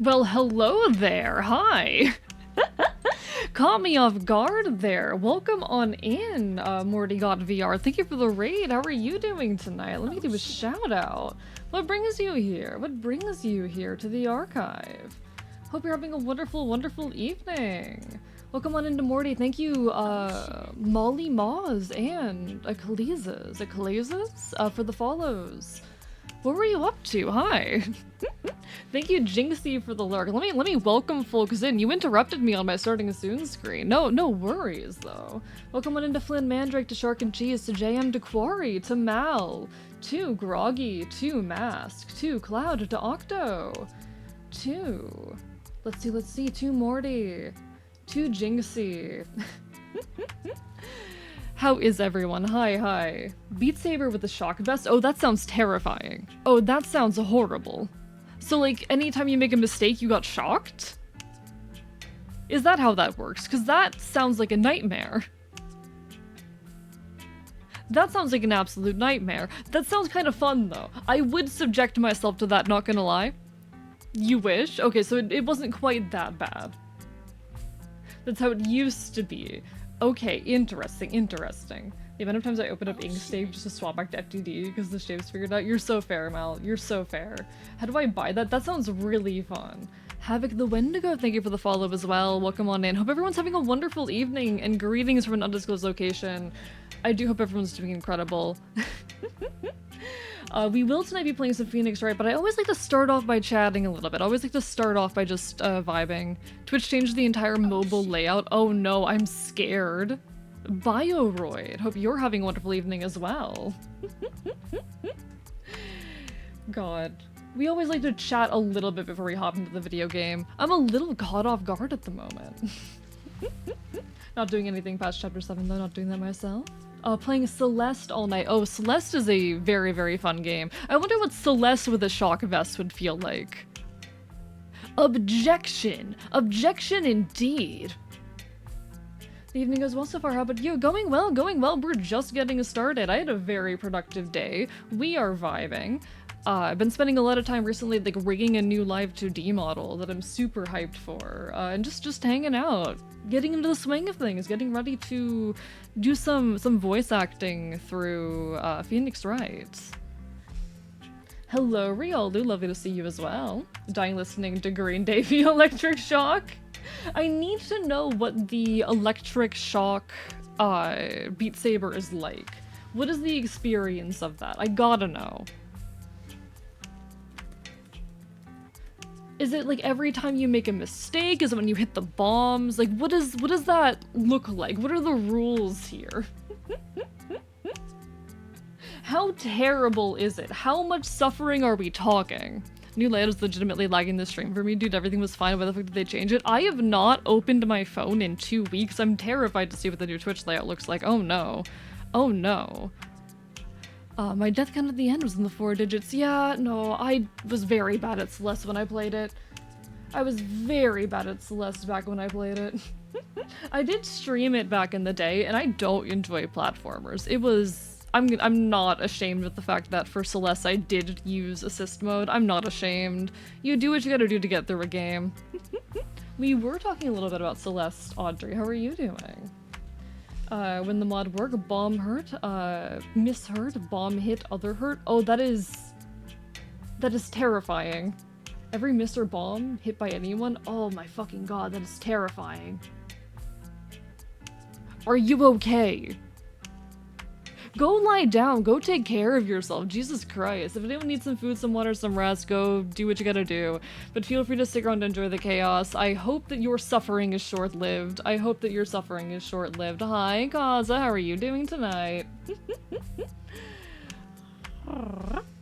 Well, hello there. Hi. Caught me off guard there. Welcome on in, Morty God VR. Thank you for the raid. How are you doing tonight? Let me do a shout out. What brings you here? What brings you here to the archive? Hope you're having a wonderful, wonderful evening. Welcome on into Morty. Thank you, Molly Moz and Achillesas, for the follows. What were you up to? Hi. Thank you, Jinxie, for the lurk. Let me welcome folks in. You interrupted me on my starting soon screen. No worries though. Welcome on into Flynn Mandrake, to Shark and Cheese, to JM, to Quarry, to Mal, to Groggy, to Mask, to Cloud, to Octo, to let's see, to Morty, to Jinxie. How is everyone? Hi. Beat Saber with the shock vest? Oh, that sounds terrifying. Oh, that sounds horrible. So, like, anytime you make a mistake, you got shocked? Is that how that works? Because that sounds like a nightmare. That sounds like an absolute nightmare. That sounds kind of fun, though. I would subject myself to that, not gonna lie. You wish? Okay, so it wasn't quite that bad. That's how it used to be. Okay, interesting. The amount of times I open up Inkscape just to swap back to FTD because the shape's figured out. You're so fair, Mal. You're so fair. How do I buy that? That sounds really fun. Havoc the Wendigo, thank you for the follow as well. Welcome on in. Hope everyone's having a wonderful evening and greetings from an undisclosed location. I do hope everyone's doing incredible. We will tonight be playing some Phoenix Wright, but I always like to start off by chatting a little bit. I always like to start off by just vibing. Twitch changed the entire mobile layout. Oh no, I'm scared. Bioroid, hope you're having a wonderful evening as well. God. We always like to chat a little bit before we hop into the video game. I'm a little caught off guard at the moment. Not doing anything past chapter 7 though, not doing that myself. Playing Celeste all night. Oh, Celeste is a very, very fun game. I wonder what Celeste with a shock vest would feel like. Objection! Objection indeed! The evening goes well so far. How about you? Going well. We're just getting started. I had a very productive day. We are vibing. I've been spending a lot of time recently like rigging a new Live 2D model that I'm super hyped for, and just hanging out, getting into the swing of things, getting ready to do some voice acting through Phoenix Wright. Hello, Riolu, lovely to see you as well. Dying listening to Green Day via Electric Shock. I need to know what the Electric Shock Beat Saber is like. What is the experience of that? I gotta know. Is it like every time you make a mistake? Is it when you hit the bombs? Like what does that look like? What are the rules here? How terrible is it? How much suffering are we talking? New layout is legitimately lagging the stream for me. Dude, everything was fine. Why the fuck did they change it? I have not opened my phone in 2 weeks. I'm terrified to see what the new Twitch layout looks like. Oh no. Oh no. My death count at the end was in the 4 digits. Yeah, no, I was very bad at Celeste when I played it. I was very bad at Celeste back when I played it. I did stream it back in the day, and I don't enjoy platformers. It was... I'm not ashamed of the fact that for Celeste I did use assist mode. I'm not ashamed. You do what you gotta do to get through a game. We were talking a little bit about Celeste, Audrey. How are you doing? When the mod work, bomb hurt, miss hurt, bomb hit, other hurt. Oh, that is terrifying. Every miss or bomb hit by anyone? Oh my fucking god, that is terrifying. Are you okay? Go lie down, go take care of yourself, Jesus Christ. If anyone needs some food, some water, some rest, go do what you gotta do. But feel free to stick around to enjoy the chaos. I hope that your suffering is short-lived. Hi, Kaza, how are you doing tonight?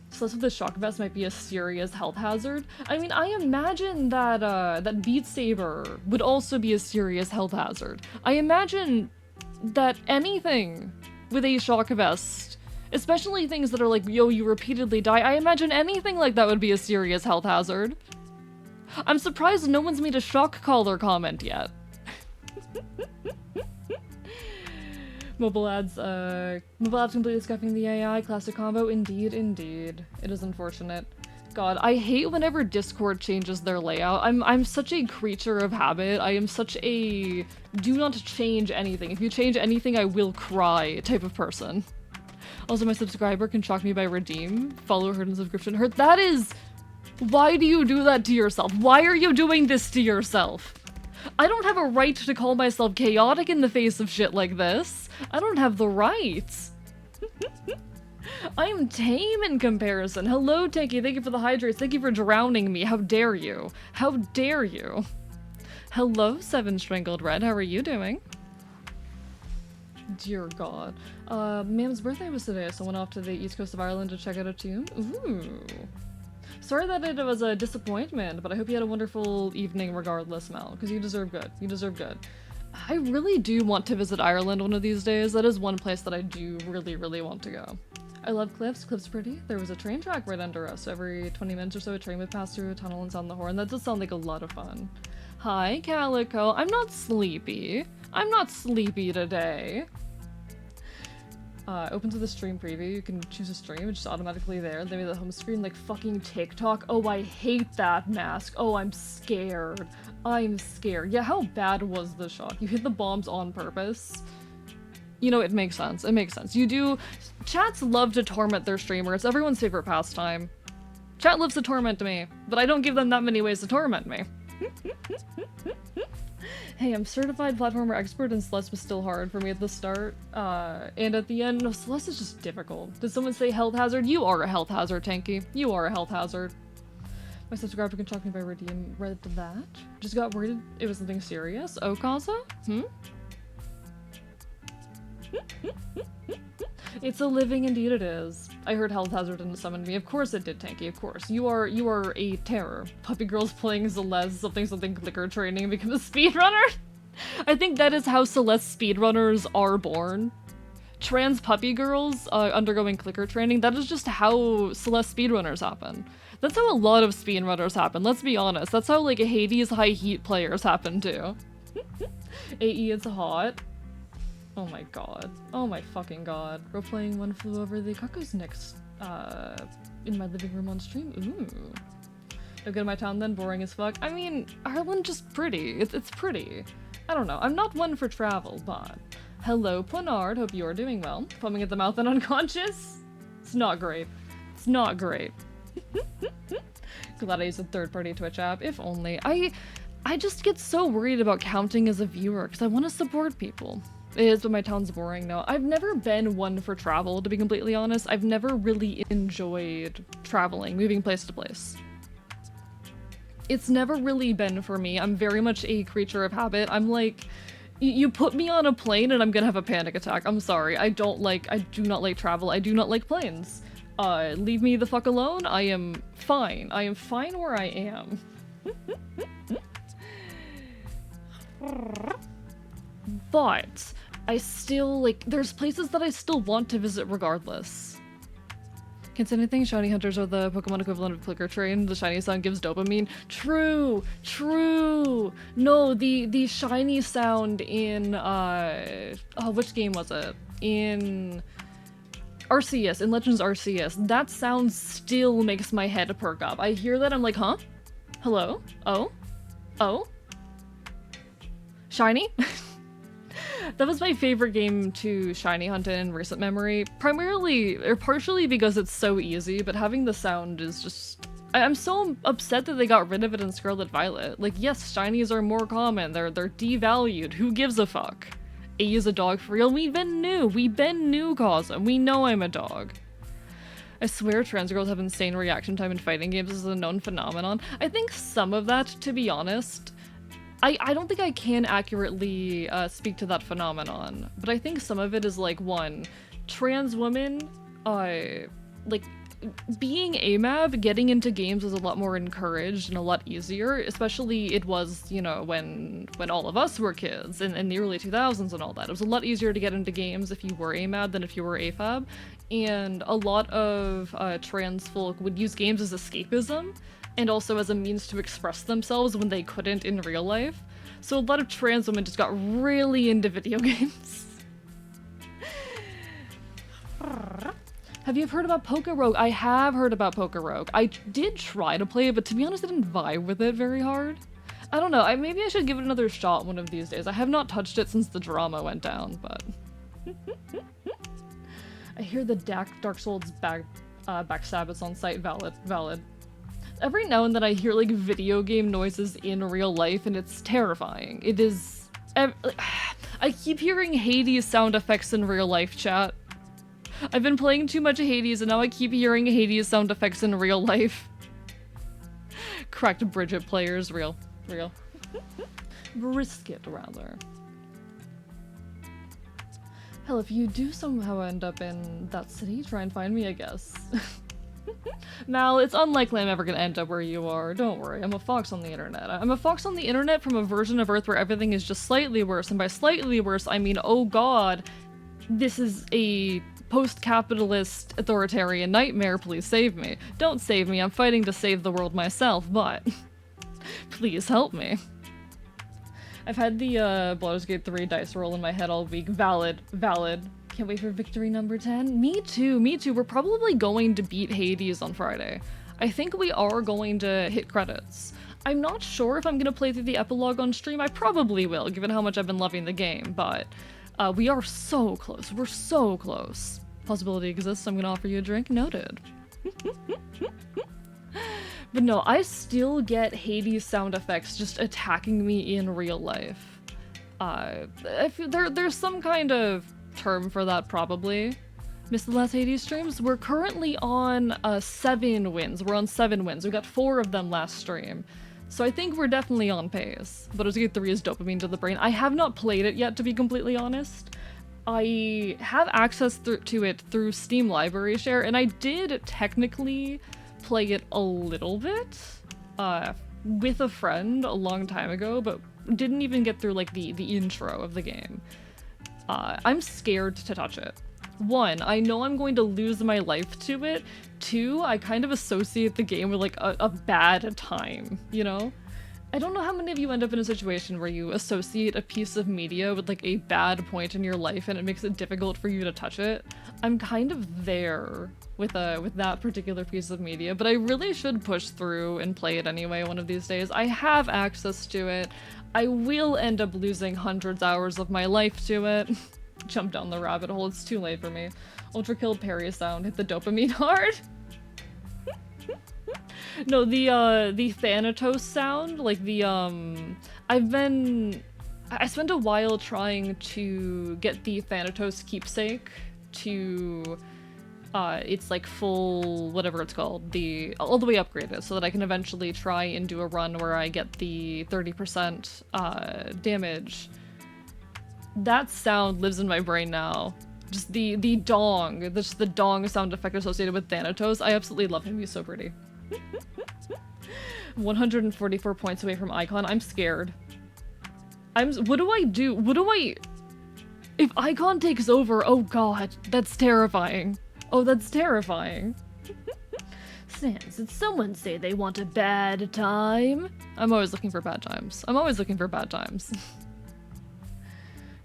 So with the shock vest might be a serious health hazard. I mean, I imagine that, that Beat Saber would also be a serious health hazard. I imagine that anything with a shock vest, especially things that are like, yo, you repeatedly die, I imagine anything like that would be a serious health hazard. I'm surprised no one's made a shock collar comment yet. Mobile ads completely scuffing the AI, classic combo, indeed. It is unfortunate. God, I hate whenever Discord changes their layout. I'm such a creature of habit. I am such a do not change anything. If you change anything, I will cry type of person. Also, my subscriber can shock me by redeem. Follow her in subscription. Her that is why do you do that to yourself? Why are you doing this to yourself? I don't have a right to call myself chaotic in the face of shit like this. I don't have the right. I am tame in comparison. Hello, Tanky. Thank you for the hydrates. Thank you for drowning me. How dare you? How dare you? Hello, Seven Strangled Red. How are you doing? Dear God. Ma'am's birthday was today, so I went off to the east coast of Ireland to check out a tomb. Ooh. Sorry that it was a disappointment, but I hope you had a wonderful evening regardless, Mel, because you deserve good. You deserve good. I really do want to visit Ireland one of these days. That is one place that I do really, really want to go. I love cliffs. Cliffs pretty. There was a train track right under us. So every 20 minutes or so, a train would pass through a tunnel and sound the horn. That does sound like a lot of fun. Hi, Calico. I'm not sleepy. I'm not sleepy today. Open to the stream preview. You can choose a stream. It's just automatically there. They made the home screen like fucking TikTok. Oh, I hate that mask. Oh, I'm scared. I'm scared. Yeah, how bad was the shot? You hit the bombs on purpose. You know, it makes sense. It makes sense. You do. Chats love to torment their streamer. It's everyone's favorite pastime. Chat loves to torment me, but I don't give them that many ways to torment me. Hey, I'm certified platformer expert and Celeste was still hard for me at the start. And at the end, no, Celeste is just difficult. Did someone say health hazard? You are a health hazard, Tanky. You are a health hazard. My subscriber can shock me by redeem. Read that. Just got worried it was something serious. Oh, Kaza? It's a living, indeed it is. I heard health hazard didn't summon me. Of course it did, Tanky, of course. You are a terror. Puppy girls playing Celeste, something clicker training and become a speedrunner? I think that is how Celeste speedrunners are born. Trans puppy girls undergoing clicker training, that is just how Celeste speedrunners happen. That's how a lot of speedrunners happen, let's be honest. That's how like Hades high heat players happen too. AE, it's hot. Oh my god. Oh my fucking god. We're playing One Flew Over the Cuckoo's Nest in my living room on stream. Ooh. No good in my town then? Boring as fuck. I mean, Ireland just pretty. It's pretty. I don't know. I'm not one for travel, but... Hello, Ponard. Hope you are doing well. Foaming at the mouth and unconscious? It's not great. It's not great. Glad I use a third-party Twitch app. If only. I just get so worried about counting as a viewer because I want to support people. It is, but my town's boring. No, I've never been one for travel, to be completely honest. I've never really enjoyed traveling, moving place to place. It's never really been for me. I'm very much a creature of habit. I'm like, you put me on a plane and I'm gonna have a panic attack. I'm sorry. I do not like travel. I do not like planes. Leave me the fuck alone. I am fine. I am fine where I am. But I still, like, there's places that I still want to visit regardless. Can't say anything. Shiny hunters are the Pokemon equivalent of clicker train. The shiny sound gives dopamine. True! True! No, the shiny sound in, which game was it? In RCS, in Legends RCS. That sound still makes my head perk up. I hear that, I'm like, huh? Hello? Oh? Oh? Shiny? That was my favorite game to shiny hunt in recent memory, primarily, or partially because it's so easy, but having the sound is just... I'm so upset that they got rid of it in Scarlet Violet. Like, yes, shinies are more common, they're devalued, who gives a fuck? A is a dog for real? We've been new, Kaza, we know I'm a dog. I swear trans girls have insane reaction time in fighting games as a known phenomenon. I think some of that, to be honest, I don't think I can accurately speak to that phenomenon, but I think some of it is like, one, trans women, like, being AMAB, getting into games is a lot more encouraged and a lot easier, especially it was, you know, when all of us were kids in the early 2000s and all that. It was a lot easier to get into games if you were AMAB than if you were AFAB, and a lot of trans folk would use games as escapism, and also as a means to express themselves when they couldn't in real life. So a lot of trans women just got really into video games. Have you heard about Poke Rogue? I have heard about Poke Rogue. I did try to play it, but to be honest, I didn't vibe with it very hard. I don't know, maybe I should give it another shot one of these days. I have not touched it since the drama went down, but... I hear the Dark Souls backstab is on site. Valid. Every now and then I hear like video game noises in real life and it's terrifying. It is... I keep hearing Hades sound effects in real life, chat. I've been playing too much Hades and now I keep hearing Hades sound effects in real life. Cracked Bridget players, real. Brisket, rather. Hell, if you do somehow end up in that city, try and find me, I guess. Mal, it's unlikely I'm ever gonna end up where you are. Don't worry, I'm a fox on the internet. I'm a fox on the internet from a version of Earth where everything is just slightly worse, and by slightly worse, I mean, oh god, this is a post-capitalist authoritarian nightmare, please save me. Don't save me, I'm fighting to save the world myself, but... please help me. I've had the Baldur's Gate 3 dice roll in my head all week. Valid. Can't wait for victory number 10. Me too. We're probably going to beat Hades on Friday. I think we are going to hit credits. I'm not sure if I'm gonna play through the epilogue on stream. I probably will, given how much I've been loving the game, but we are so close. We're so close. Possibility exists. I'm gonna offer you a drink. Noted. But no, I still get Hades sound effects just attacking me in real life. I feel there's some kind of term for that, probably. Missed the last Hades streams? We're currently on 7 wins. We're on 7 wins. We got 4 of them last stream. So I think we're definitely on pace. Baldur's Gate 3 is dopamine to the brain. I have not played it yet, to be completely honest. I have access to it through Steam Library Share, and I did technically play it a little bit with a friend a long time ago, but didn't even get through like the intro of the game. I'm scared to touch it. 1, I know I'm going to lose my life to it. 2, I kind of associate the game with like a bad time, you know? I don't know how many of you end up in a situation where you associate a piece of media with like a bad point in your life and it makes it difficult for you to touch it. I'm kind of there with that particular piece of media, but I really should push through and play it anyway one of these days. I have access to it. I will end up losing hundreds hours of my life to it. Jump down the rabbit hole, it's too late for me. Ultra kill parry sound, hit the dopamine hard. No, the Thanatos sound, like the, I spent a while trying to get the Thanatos keepsake to, it's like full, whatever it's called, all the way upgraded, so that I can eventually try and do a run where I get the 30% damage. That sound lives in my brain now. Just the dong, just the dong sound effect associated with Thanatos. I absolutely love him, he's so pretty. 144 points away from Icon. I'm scared. What do I do? If Icon takes over, oh god, that's terrifying. Oh, that's terrifying. Sans, did someone say they want a bad time? I'm always looking for bad times.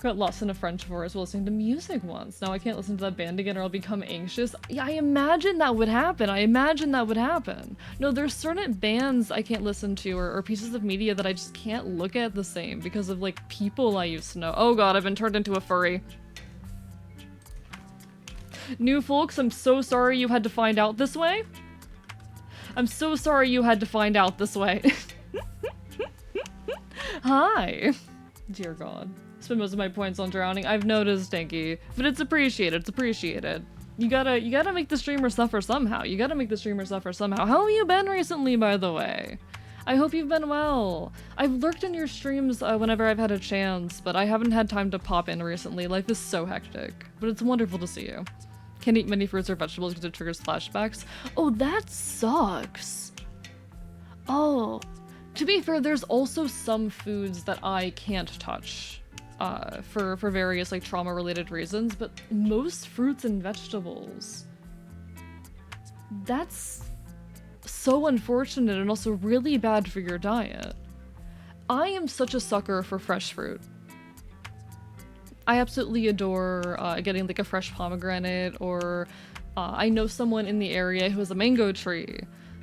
Got lost in a French forest while listening to music once. Now I can't listen to that band again or I'll become anxious. Yeah, I imagine that would happen. No, there's certain bands I can't listen to or pieces of media that I just can't look at the same because of like people I used to know. Oh god, I've been turned into a furry. New folks, I'm so sorry you had to find out this way. Hi. Dear god. Spend most of my points on drowning. I've noticed, Dinky, but it's appreciated. You gotta make the streamer suffer somehow. How have you been recently, by the way? I hope you've been well. I've lurked in your streams whenever I've had a chance, but I haven't had time to pop in recently. Life is so hectic, but it's wonderful to see you. Can't eat many fruits or vegetables because it triggers flashbacks. Oh, that sucks. Oh, to be fair, there's also some foods that I can't touch. For various like trauma-related reasons, but most fruits and vegetables. That's so unfortunate and also really bad for your diet. I am such a sucker for fresh fruit. I absolutely adore getting like a fresh pomegranate or I know someone in the area who has a mango tree,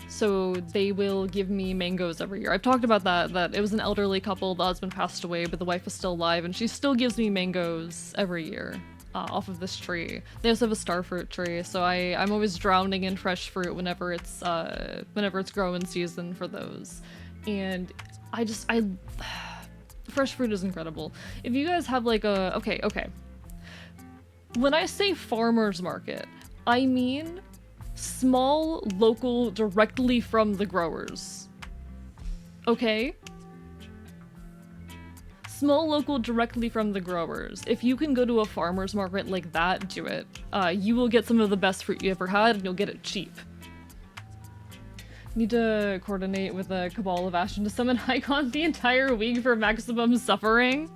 so they will give me mangoes every year. I've talked about that it was an elderly couple, the husband passed away, but the wife is still alive, and she still gives me mangoes every year off of this tree. They also have a starfruit tree, so I'm always drowning in fresh fruit whenever it's growing season for those. And fresh fruit is incredible. If you guys have like a, okay. When I say farmer's market, I mean small, local, directly from the growers. Okay? Small, local, directly from the growers. If you can go to a farmer's market like that, do it. You will get some of the best fruit you ever had, and you'll get it cheap. Need to coordinate with a Cabal of Ashen to summon Icon the entire week for maximum suffering.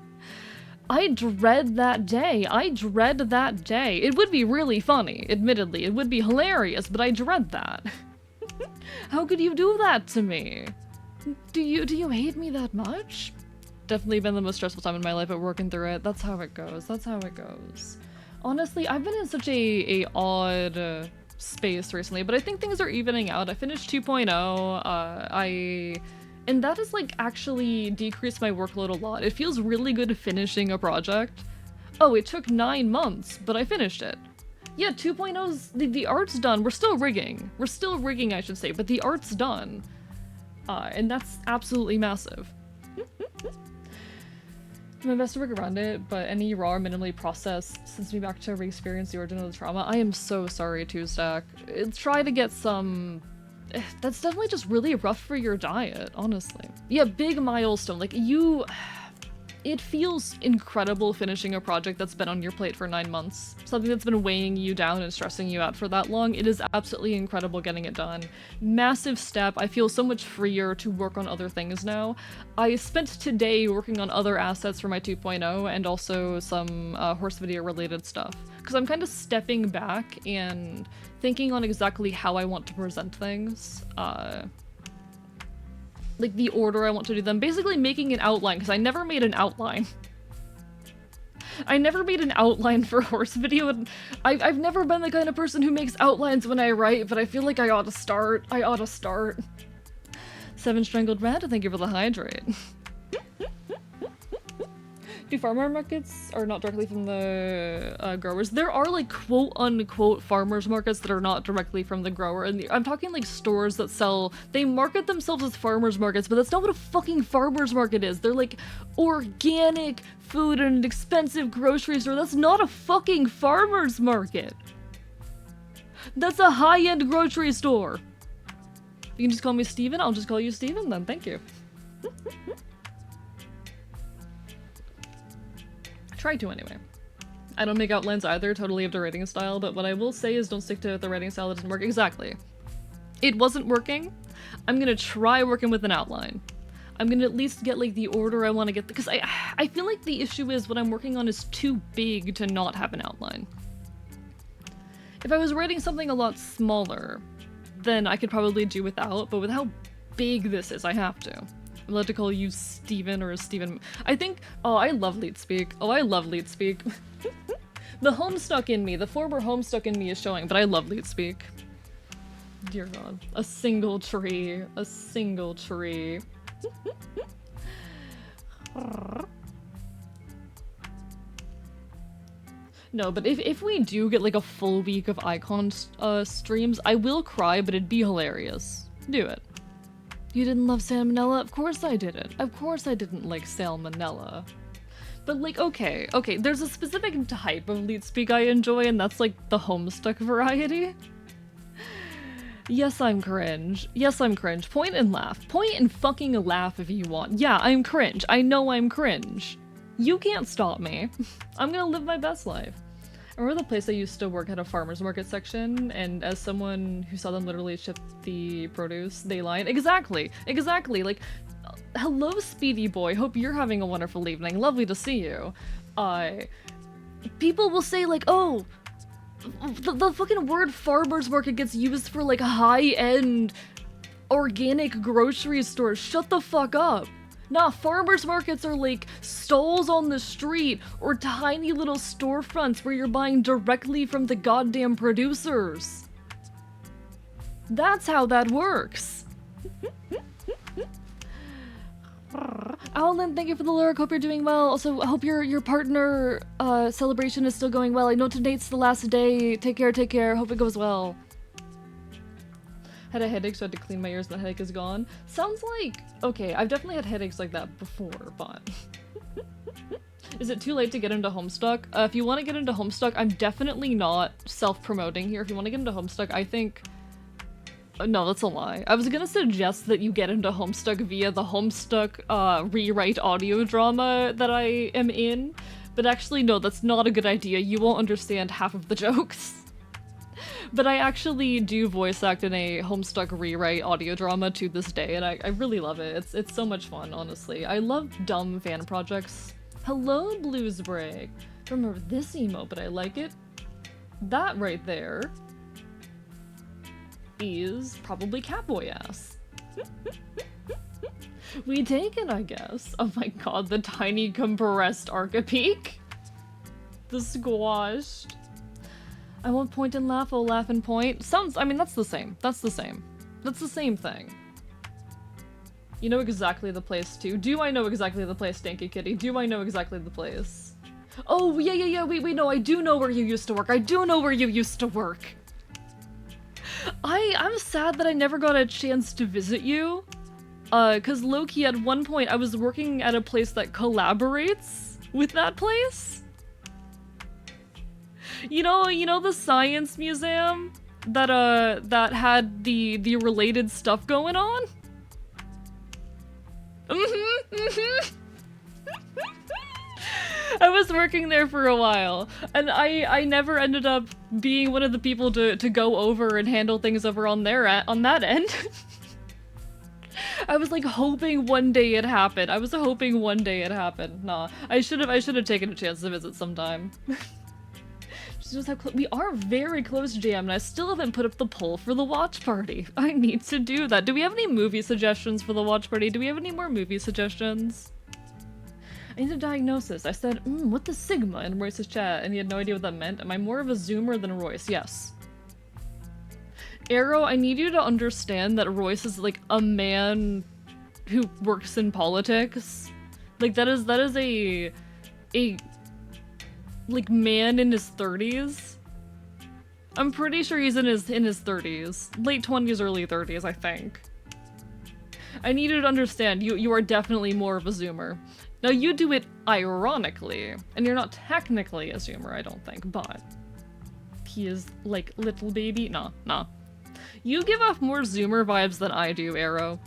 I dread that day. I dread that day. It would be really funny, admittedly. It would be hilarious, but I dread that. How could you do that to me? Do you hate me that much? Definitely been the most stressful time in my life at working through it. That's how it goes. That's how it goes. Honestly, I've been in such a odd space recently, but I think things are evening out. I finished 2.0. And that has like actually decreased my workload a lot. It feels really good finishing a project. Oh, it took 9 months, but I finished it. Yeah, 2.0's, the art's done. We're still rigging. We're still rigging, I should say, but the art's done. And that's absolutely massive. My best to work around it, but any raw or minimally processed sends me back to re-experience the origin of the trauma. I am so sorry, Two-Stack. Try to get some... That's definitely just really rough for your diet, honestly. Yeah, big milestone. Like, it feels incredible finishing a project that's been on your plate for 9 months. Something that's been weighing you down and stressing you out for that long. It is absolutely incredible getting it done. Massive step. I feel so much freer to work on other things now. I spent today working on other assets for my 2.0 and also some horse video related stuff. Because I'm kind of stepping back and thinking on exactly how I want to present things. Like the order I want to do them. Basically making an outline, because I never made an outline. I never made an outline for horse video, and I've never been the kind of person who makes outlines when I write, but I feel like I ought to start. 7 Strangled Rat, thank you for the hydrate. Do farmer markets are not directly from the growers? There are like quote-unquote farmers markets that are not directly from the grower, and I'm talking like stores that sell, they market themselves as farmers markets, but that's not what a fucking farmers market is. They're like organic food and an expensive grocery store. That's not a fucking farmers market. That's a high-end grocery store. You can just call me Steven, I'll just call you Steven then, thank you. Try to anyway. I don't make outlines either, totally have the writing style, but what I will say is don't stick to the writing style that doesn't work. Exactly. It wasn't working. I'm gonna try working with an outline. I'm gonna at least get like the order I want to get, because I feel like the issue is what I'm working on is too big to not have an outline. If I was writing something a lot smaller, then I could probably do without, but with how big this is, I have to. I'm allowed to call you Steven or Steven. I think, oh, I love leet speak. Oh, I love leet speak. The Homestuck in me, the former Homestuck in me is showing, but I love leet speak. Dear God. A single tree. A single tree. No, but if we do get like a full week of Icon streams, I will cry, but it'd be hilarious. Do it. You didn't love salmonella? Of course I didn't. Of course I didn't like salmonella. But like, okay, there's a specific type of leet speak I enjoy, and that's like the Homestuck variety. Yes, I'm cringe. Yes, I'm cringe. Point and laugh. Point and fucking laugh if you want. Yeah, I'm cringe. I know I'm cringe. You can't stop me. I'm gonna live my best life. I remember the place I used to work had a farmer's market section, and as someone who saw them literally ship the produce, they lied. Exactly! Like, hello, Speedy Boy. Hope you're having a wonderful evening. Lovely to see you. People will say like, oh, the fucking word farmer's market gets used for like high-end organic grocery stores. Shut the fuck up. Nah, farmers markets are like stalls on the street or tiny little storefronts where you're buying directly from the goddamn producers. That's how that works. Alan, thank you for the lyric. Hope you're doing well. Also, I hope your partner celebration is still going well. I know tonight's the last day. Take care, take care. Hope it goes well. Had a headache, so I had to clean my ears, and the headache is gone. Sounds like... Okay, I've definitely had headaches like that before, but... Is it too late to get into Homestuck? If you want to get into Homestuck, I'm definitely not self-promoting here. If you want to get into Homestuck, I think... No, that's a lie. I was gonna suggest that you get into Homestuck via the Homestuck rewrite audio drama that I am in, but actually no, that's not a good idea. You won't understand half of the jokes. But I actually do voice act in a Homestuck rewrite audio drama to this day, and I really love it. It's so much fun, honestly. I love dumb fan projects. Hello, Blues Break. Don't remember this emo, but I like it. That right there is probably Catboy ass. We take it, I guess. Oh my god, the tiny compressed Arcapeak. The squashed. I won't point and laugh, I'll laugh and point. Sounds, I mean, that's the same. That's the same. That's the same thing. You know exactly the place too. Do I know exactly the place, Stanky Kitty? Do I know exactly the place? Oh, yeah, wait, no, I do know where you used to work. I do know where you used to work. I'm sad that I never got a chance to visit you. Cause low-key at one point I was working at a place that collaborates with that place. You know the science museum that that had the related stuff going on? I was working there for a while, and I never ended up being one of the people to go over and handle things over on that end. I was like hoping one day it happened. I was hoping one day it happened. Nah, I should have taken a chance to visit sometime. Just how we are very close, Jam, and I still haven't put up the poll for the watch party. I need to do that. Do we have any movie suggestions for the watch party? Do we have any more movie suggestions? I need a diagnosis. I said, what the Sigma in Royce's chat, and he had no idea what that meant. Am I more of a Zoomer than Royce? Yes. Arrow, I need you to understand that Royce is like a man who works in politics. Like that is a like man in his 30s. I'm pretty sure he's in his 30s. Late 20s, early 30s, I think. I need you to understand, you are definitely more of a Zoomer. Now you do it ironically, and you're not technically a Zoomer, I don't think, but he is like little baby. Nah. You give off more Zoomer vibes than I do, Arrow.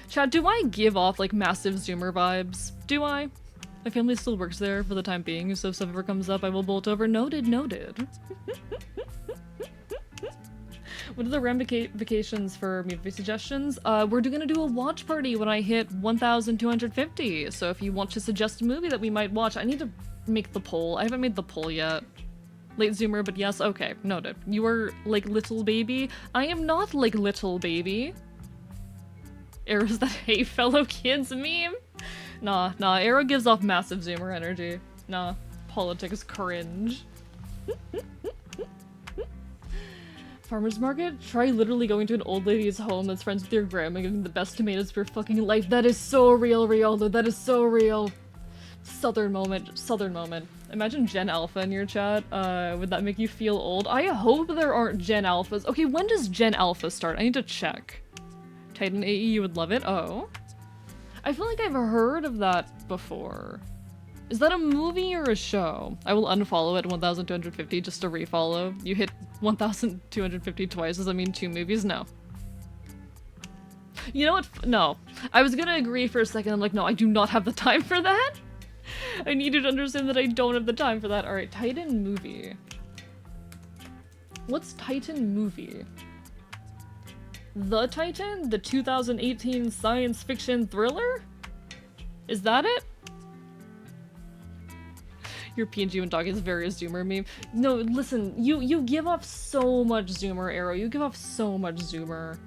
Chad, do I give off like massive Zoomer vibes? Do I? My family still works there for the time being, so if stuff ever comes up, I will bolt over. Noted. What are the ramifications for movie suggestions? We're gonna do a watch party when I hit 1,250. So if you want to suggest a movie that we might watch, I need to make the poll. I haven't made the poll yet. Late Zoomer, but yes, okay, noted. You are like little baby. I am not like little baby. Arrow's that hey fellow kids meme? Nah, Arrow gives off massive Zoomer energy. Nah, politics cringe. Farmer's market? Try literally going to an old lady's home that's friends with your grandma and giving the best tomatoes of your fucking life. That is so real, Rialdo. That is so real. Southern moment. Imagine Gen Alpha in your chat. Would that make you feel old? I hope there aren't Gen Alphas. Okay, when does Gen Alpha start? I need to check. Titan AE, you would love it? Oh. I feel like I've heard of that before. Is that a movie or a show? I will unfollow at 1,250 just to refollow. You hit 1,250 twice. Does that mean 2 movies? No. You know what? No. I was gonna agree for a second. I'm like, no, I do not have the time for that. I need you to understand that I don't have the time for that. Alright, Titan movie. What's Titan movie? The Titan? The 2018 science fiction thriller? Is that it? Your PNG and dog is very Zoomer meme. No, listen, you give off so much Zoomer, Arrow. You give off so much Zoomer.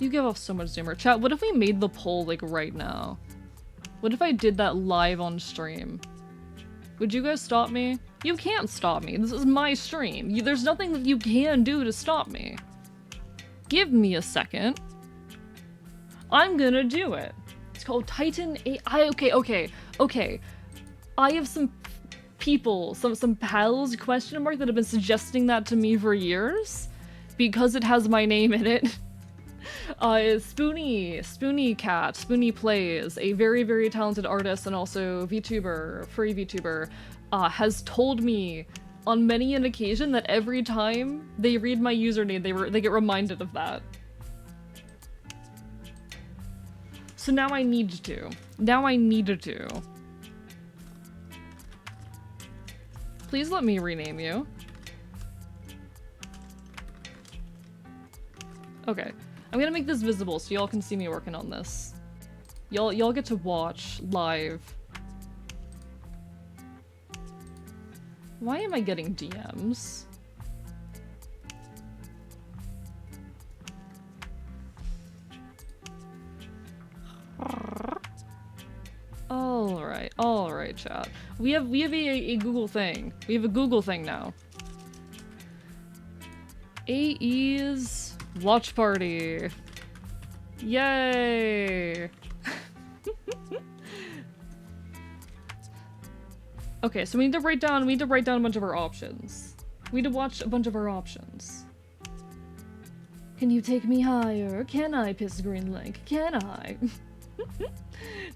You give off so much zoomer. Chat, what if we made the poll, like, right now? What if I did that live on stream? Would you guys stop me? You can't stop me. This is my stream. There's nothing that you can do to stop me. Give me a second. I'm gonna do it. It's called Titan AI. Okay. I have some people, some pals, question mark, that have been suggesting that to me for years because it has my name in it. Spoonie Cat, Spoonie Plays, a very, very talented artist and also VTuber, free VTuber, has told me on many an occasion that every time they read my username, they get reminded of that. So now I need to. Please let me rename you. Okay. I'm gonna make this visible so y'all can see me working on this. Y'all get to watch live. Why am I getting DMs? Alright, chat. We have a Google thing. We have a Google thing now. AE's watch party. Yay! Okay, so we need to write down a bunch of our options. We need to watch a bunch of our options. Can you take me higher? Can I piss green link? Can I?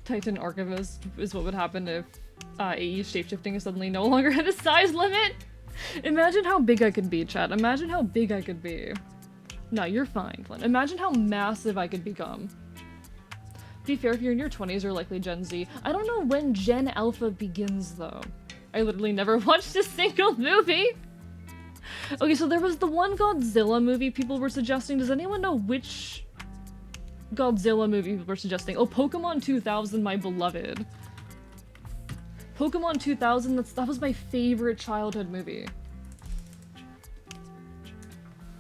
Titan Archivist is what would happen if AE's shapeshifting suddenly no longer had a size limit. Imagine how big I could be, chat. Imagine how big I could be. No, you're fine, Flynn. Imagine how massive I could become. To be fair, if you're in your 20s, you're likely Gen Z. I don't know when Gen Alpha begins, though. I literally never watched a single movie. Okay, so there was the one Godzilla movie people were suggesting. Does anyone know which Godzilla movie people were suggesting? Oh, Pokemon 2000, my beloved. Pokemon 2000, that was my favorite childhood movie.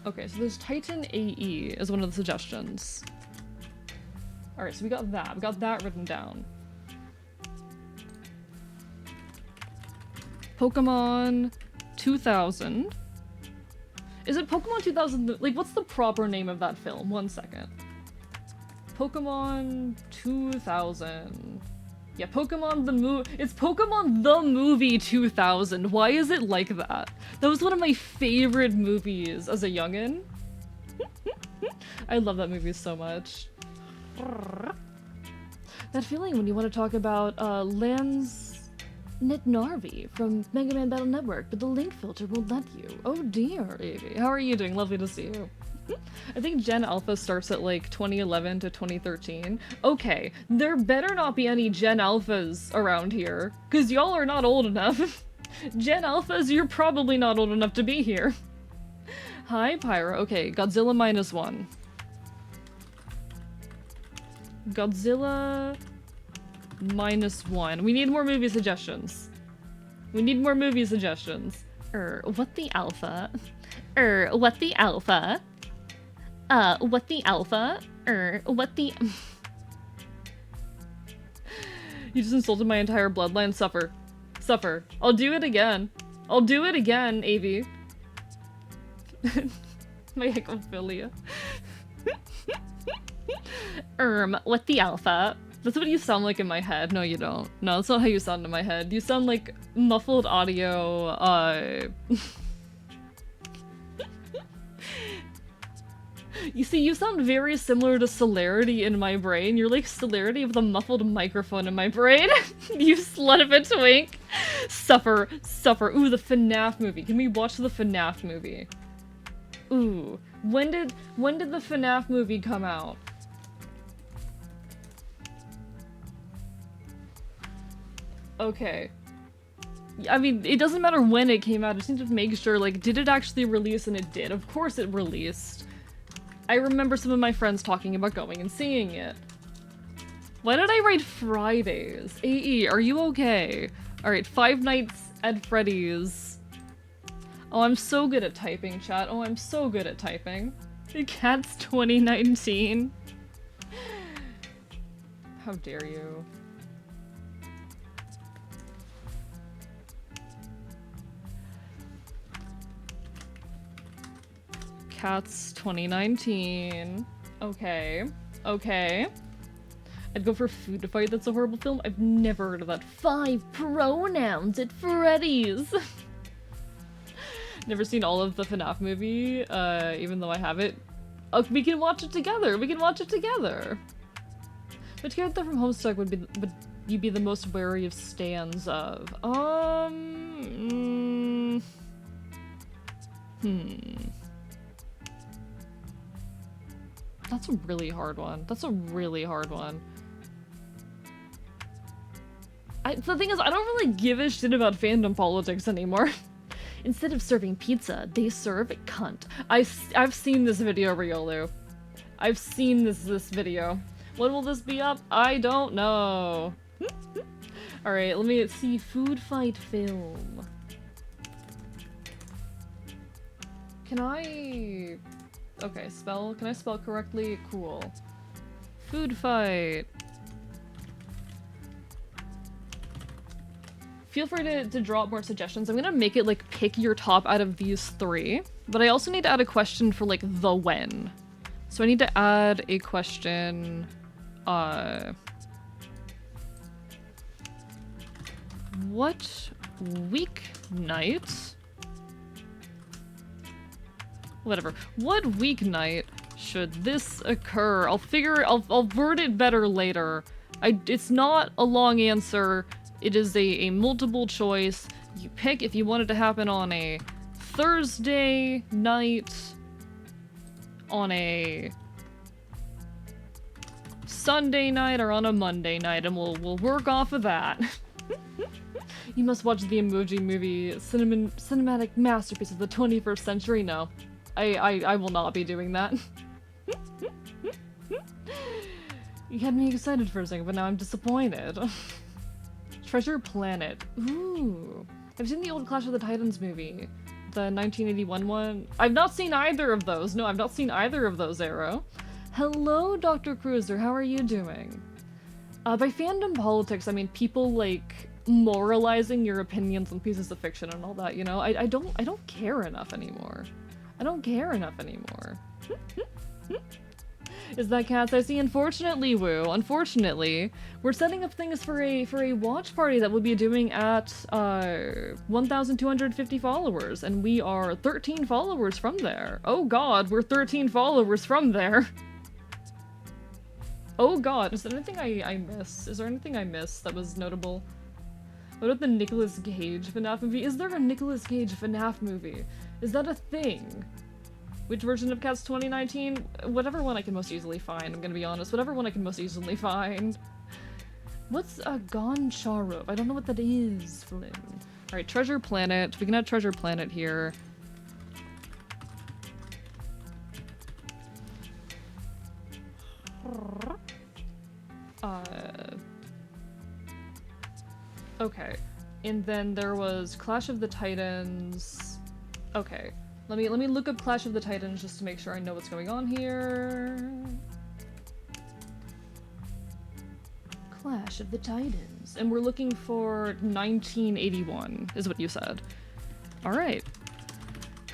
Okay, so there's Titan AE as one of the suggestions. Alright, so we got that. We got that written down. Pokemon 2000. Is it Pokemon 2000? Like, what's the proper name of that film? 1 second. Pokemon 2000. Yeah, it's Pokemon the Movie 2000. Why is it like that? That was one of my favorite movies as a youngin'. I love that movie so much. That feeling when you want to talk about Lance Nitnarvi from Mega Man Battle Network, but the link filter won't let you. Oh dear, Evie. How are you doing? Lovely to see you. I think Gen Alpha starts at like 2011 to 2013. Okay, there better not be any Gen Alphas around here, because y'all are not old enough. Gen Alphas, you're probably not old enough to be here. Hi, Pyra. Okay, Godzilla -1. Godzilla -1. We need more movie suggestions. What the alpha? What the alpha? What the alpha? What the... You just insulted my entire bloodline. Suffer. Suffer. I'll do it again. Avi. My ecophilia. What the alpha? That's what you sound like in my head. No, you don't. No, that's not how you sound in my head. You sound like muffled audio, You see, you sound very similar to Celerity in my brain. You're like Celerity with a muffled microphone in my brain. You slut of a twink. Suffer. Ooh, the FNAF movie. Can we watch the FNAF movie? Ooh. When did the FNAF movie come out? Okay. I mean, it doesn't matter when it came out. I just need to make sure, like, did it actually release? And it did. Of course it released. I remember some of my friends talking about going and seeing it. Why did I write Fridays? AE, are you okay? Alright, Five Nights at Freddy's. Oh, I'm so good at typing, chat. Oh, I'm so good at typing. Cats 2019. How dare you? Cats 2019. Okay. Okay. I'd go for Food Fight, that's a horrible film. I've never heard of that. 5 pronouns at Freddy's! Never seen all of the FNAF movie, even though I have it. Oh, we can watch it together! We can watch it together! Which character from Homestuck would you be the most wary of stands of? That's a really hard one. That's a really hard one. The thing is, I don't really give a shit about fandom politics anymore. Instead of serving pizza, they serve cunt. I've seen this video, Riolu. I've seen this video. When will this be up? I don't know. Alright, let me see. Food Fight film. Can I... Okay, spell. Can I spell correctly? Cool. Food Fight. Feel free to drop more suggestions. I'm gonna make it like pick your top out of these 3, but I also need to add a question for like the when. So I need to add a question, what weeknight? Whatever. What weeknight should this occur? I'll word it better later. It's not a long answer. It is a multiple choice. You pick if you want it to happen on a Thursday night, on a Sunday night, or on a Monday night, and we'll work off of that. You must watch the Emoji Movie, cinematic masterpiece of the 21st century. No, I will not be doing that. You had me excited for a second, but now I'm disappointed. Treasure Planet. Ooh. I've seen the old Clash of the Titans movie. The 1981 one. I've not seen either of those. No, I've not seen either of those, Arrow. Hello, Dr. Cruiser. How are you doing? By fandom politics, I mean people, like, moralizing your opinions on pieces of fiction and all that, you know? I don't care enough anymore. I don't care enough anymore. Is that cats I see? Unfortunately, Woo, unfortunately, we're setting up things for a watch party that we'll be doing at 1,250 followers, and we are 13 followers from there. Oh god, we're 13 followers from there. Oh god, is there anything I miss? Is there anything I missed that was notable? What about the Nicolas Cage FNAF movie? Is there a Nicolas Cage FNAF movie? Is that a thing? Which version of Cats 2019? Whatever one I can most easily find, I'm gonna be honest. Whatever one I can most easily find. What's a Goncharope? I don't know what that is, Flynn. Alright, Treasure Planet. We can add Treasure Planet here. Okay. And then there was Clash of the Titans. Okay. Let me look up Clash of the Titans just to make sure I know what's going on here. Clash of the Titans. And we're looking for 1981, is what you said. Alright.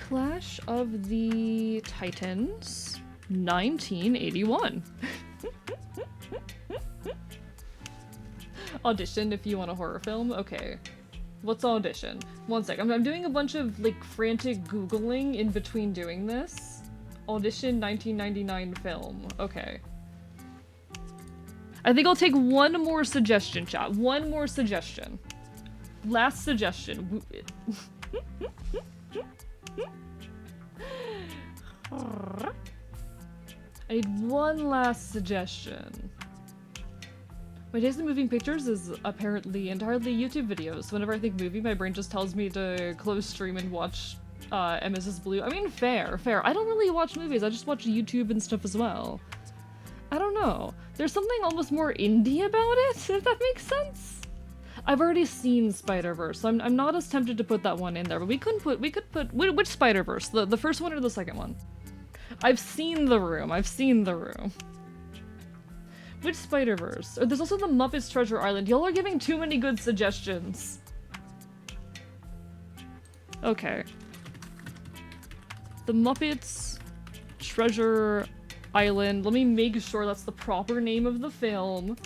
Clash of the Titans, 1981. Audition if you want a horror film? Okay. What's audition? One sec. I'm doing a bunch of, like, frantic Googling in between doing this. Audition 1999 film. Okay. I think I'll take one more suggestion, chat. One more suggestion. Last suggestion. I need one last suggestion. My taste in moving pictures is apparently entirely YouTube videos. Whenever I think movie, my brain just tells me to close stream and watch MSS Blue. I mean, fair. I don't really watch movies, I just watch YouTube and stuff as well. I don't know. There's something almost more indie about it, if that makes sense. I've already seen Spider-Verse, so I'm not as tempted to put that one in there, but we could put, which Spider-Verse? The first one or the second one? I've seen the room. I've seen the room. Which Spider-Verse? Oh, there's also the Muppets Treasure Island. Y'all are giving too many good suggestions. Okay. The Muppets Treasure Island. Let me make sure that's the proper name of the film.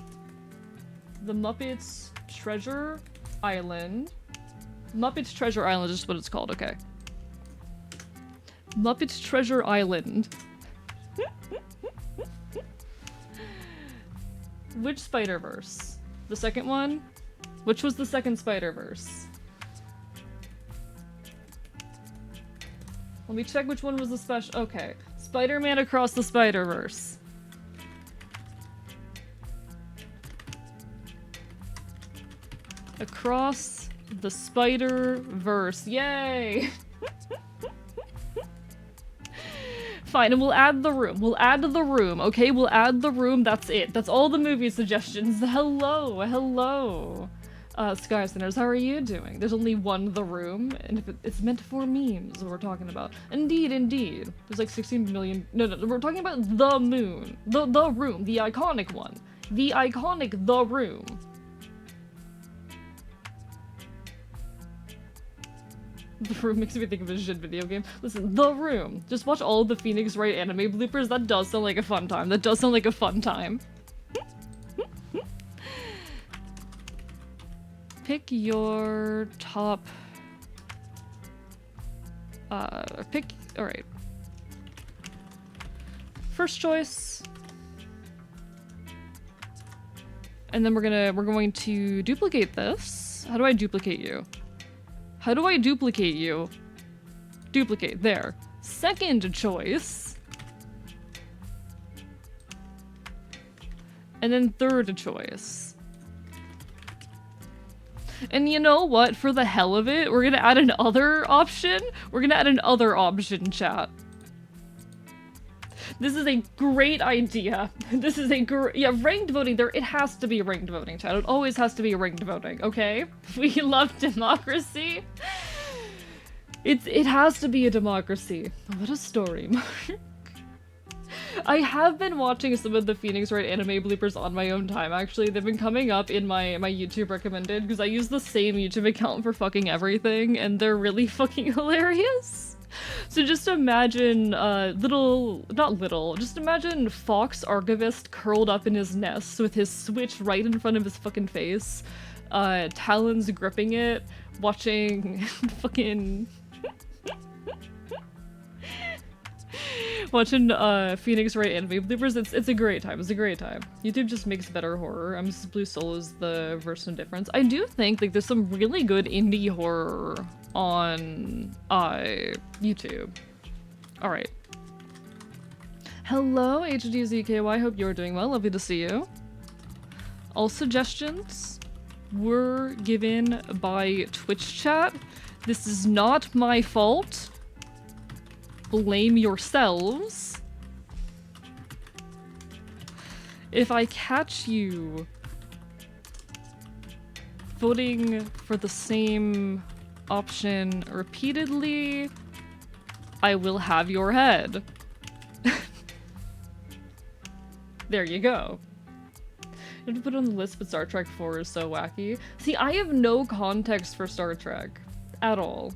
The Muppets Treasure Island. Muppets Treasure Island is what it's called, okay. Muppets Treasure Island. Which Spider-Verse? The second one? Which was the second Spider-Verse? Let me check which one was the special- okay. Spider-Man Across the Spider-Verse. Across the Spider-Verse. Yay! Fine, and we'll add the room. We'll add the room, okay? We'll add the room, that's it. That's all the movie suggestions. Hello, hello. Skysenders, how are you doing? There's only one The Room, and if it's meant for memes we're talking about. Indeed, indeed. There's like 16 million- no, we're talking about The Moon. The Room, the iconic one. The iconic The Room. The Room makes me think of a shit video game. Listen, The Room. Just watch all of the Phoenix Wright anime bloopers. That does sound like a fun time. That does sound like a fun time. Pick your top... alright. First choice. And then we're going to duplicate this. How do I duplicate you? How do I duplicate you? Duplicate, there. Second choice. And then third choice. And you know what? For the hell of it, we're gonna add an other option. We're gonna add an other option, chat. This is a great idea. This is a yeah, ranked voting there. It has to be ranked voting, chat. It always has to be ranked voting, okay? We love democracy. It has to be a democracy. What a story, Mark. I have been watching some of the Phoenix Wright anime bloopers on my own time, actually. They've been coming up in my YouTube recommended, because I use the same YouTube account for fucking everything, and they're really fucking hilarious. So just imagine, just imagine Fox Archivist curled up in his nest with his Switch right in front of his fucking face, Talons gripping it, watching fucking... watching Phoenix Wright anime bloopers. It's a great time. It's a great time. YouTube just makes better horror. Mrs. Blue Soul is the version of difference. I do think like there's some really good indie horror on YouTube. All right. Hello, HDZKY. Hope you're doing well. Lovely to see you. All suggestions were given by Twitch chat. This is not my fault. Blame yourselves. If I catch you voting for the same option repeatedly, I will have your head. There you go. You have to put it on the list, but Star Trek 4 is so wacky. See, I have no context for Star Trek at all.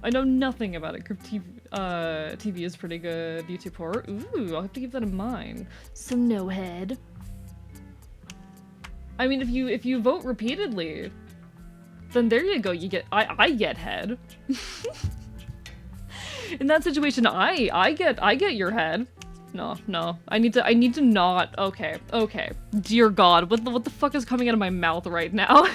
I know nothing about it. Crypt TV is pretty good. YouTube horror. Ooh, I'll have to keep that in mind. Some no head. I mean, if you vote repeatedly, then there you go. You get I get head. In that situation, I get your head. No. I need to not. Okay. Dear God, what the fuck is coming out of my mouth right now?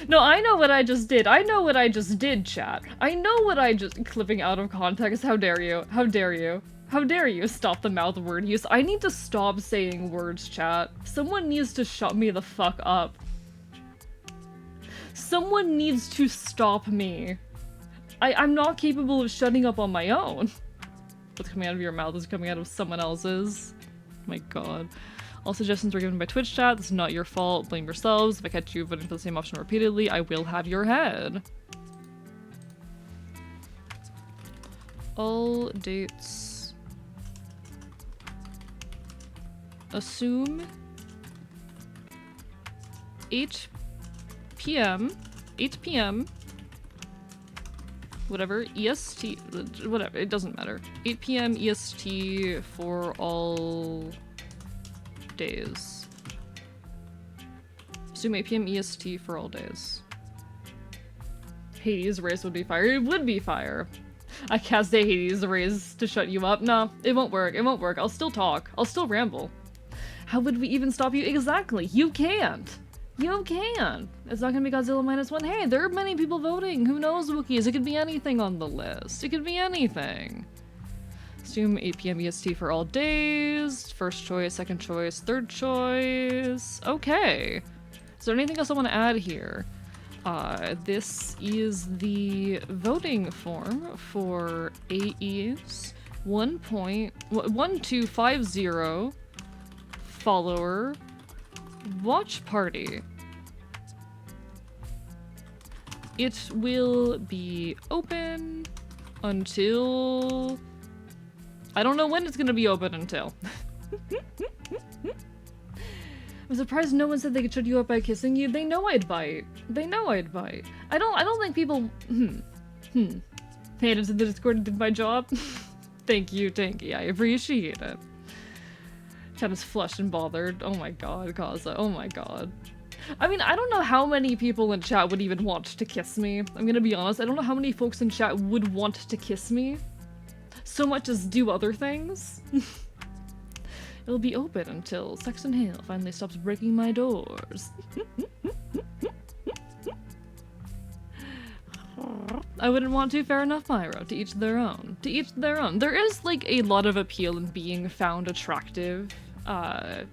No, I know what I just did. I know what I just did, chat. I know what I just- clipping out of context. How dare you? How dare you? How dare you stop the mouth word use? I need to stop saying words, chat. Someone needs to shut me the fuck up. Someone needs to stop me. I'm not capable of shutting up on my own. What's coming out of your mouth is coming out of someone else's. My God. All suggestions were given by Twitch chat. This is not your fault. Blame yourselves. If I catch you voting for the same option repeatedly, I will have your head. All dates. Assume 8 p.m. Whatever, EST, whatever, it doesn't matter. 8 p.m. EST for all days. Assume 8 p.m. EST for all days. Hades race would be fire. It would be fire. I can't say Hades race to shut you up. No, it won't work. It won't work. I'll still talk. I'll still ramble. How would we even stop you? Exactly. You can't. You can't. It's not gonna be Godzilla -1. Hey, there are many people voting. Who knows, Wookiees? It could be anything on the list. It could be anything. Assume 8 p.m. EST for all days. First choice, second choice, third choice. Okay. Is there anything else I want to add here? This is the voting form for AE's 1.1250 follower watch party. It will be open until... I don't know when it's gonna be open until. I'm surprised no one said they could shut you up by kissing you. They know I'd bite. They know I'd bite. I don't think people... Paid into the Discord and did my job. Thank you, Tanky. I appreciate it. Chat is flushed and bothered. Oh my god, Kaza. Oh my god. I mean, I don't know how many people in chat would even want to kiss me. I'm gonna be honest. I don't know how many folks in chat would want to kiss me. So much as do other things. It'll be open until Saxon Hale finally stops breaking my doors. I wouldn't want to, fair enough, Pyro. To each their own. To each their own. There is, like, a lot of appeal in being found attractive,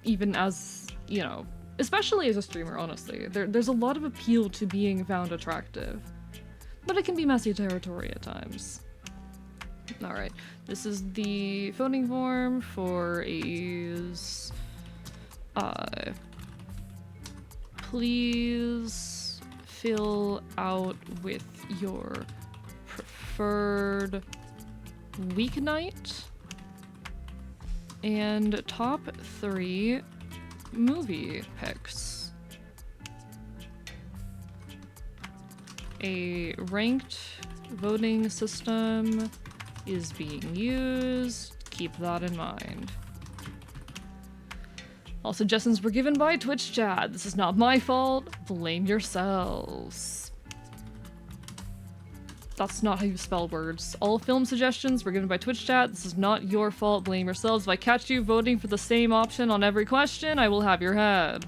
even as, you know, especially as a streamer, honestly. There's a lot of appeal to being found attractive. But it can be messy territory at times. Alright, this is the voting form for A's. Please fill out with your preferred weeknight and top 3 movie picks. A ranked voting system is being used. Keep that in mind. All suggestions were given by Twitch chat. This is not my fault. Blame yourselves. That's not how you spell words. All film suggestions were given by Twitch chat. This is not your fault. Blame yourselves. If I catch you voting for the same option on every question, I will have your head.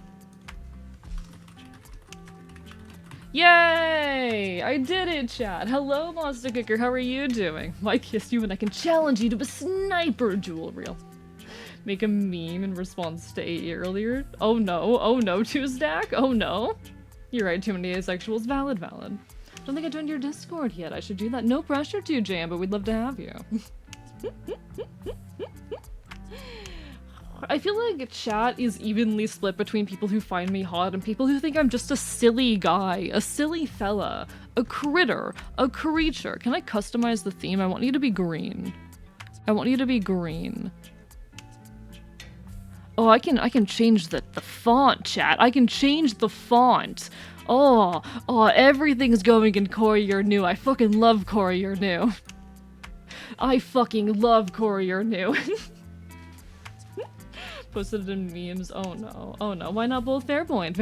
Yay! I did it, chat. Hello, Monster Kicker. How are you doing? Why kiss you when I can challenge you to a sniper duel reel? Make a meme in response to AE earlier. Oh no, two stack? Oh no. You're right, too many asexuals. Valid. Don't think I joined your Discord yet. I should do that. No pressure to, Jam, but we'd love to have you. I feel like chat is evenly split between people who find me hot and people who think I'm just a silly guy, a silly fella, a critter, a creature. Can I customize the theme? I want you to be green. I want you to be green. Oh, I can change the font, chat. I can change the font. Oh, everything's going in Courier New. I fucking love Courier New. I fucking love Courier New. Posted it in memes. Oh no. Why not both? Fair point.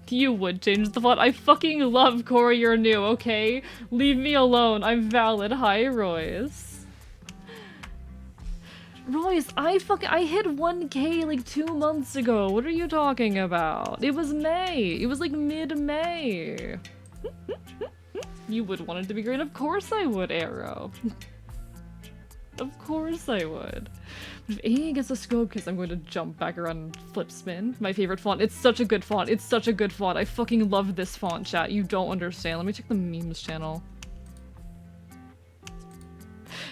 You would change the font. I fucking love Courier New, okay? Leave me alone. I'm valid. Hi, Royce. Royce, I hit 1K like 2 months ago. What are you talking about? It was May. It was like mid-May. You would want it to be green. Of course I would, Arrow. Of course I would. But if A gets a scope kiss, I'm going to jump back around and flip spin. My favorite font. It's such a good font. It's such a good font. I fucking love this font, chat. You don't understand. Let me check the memes channel.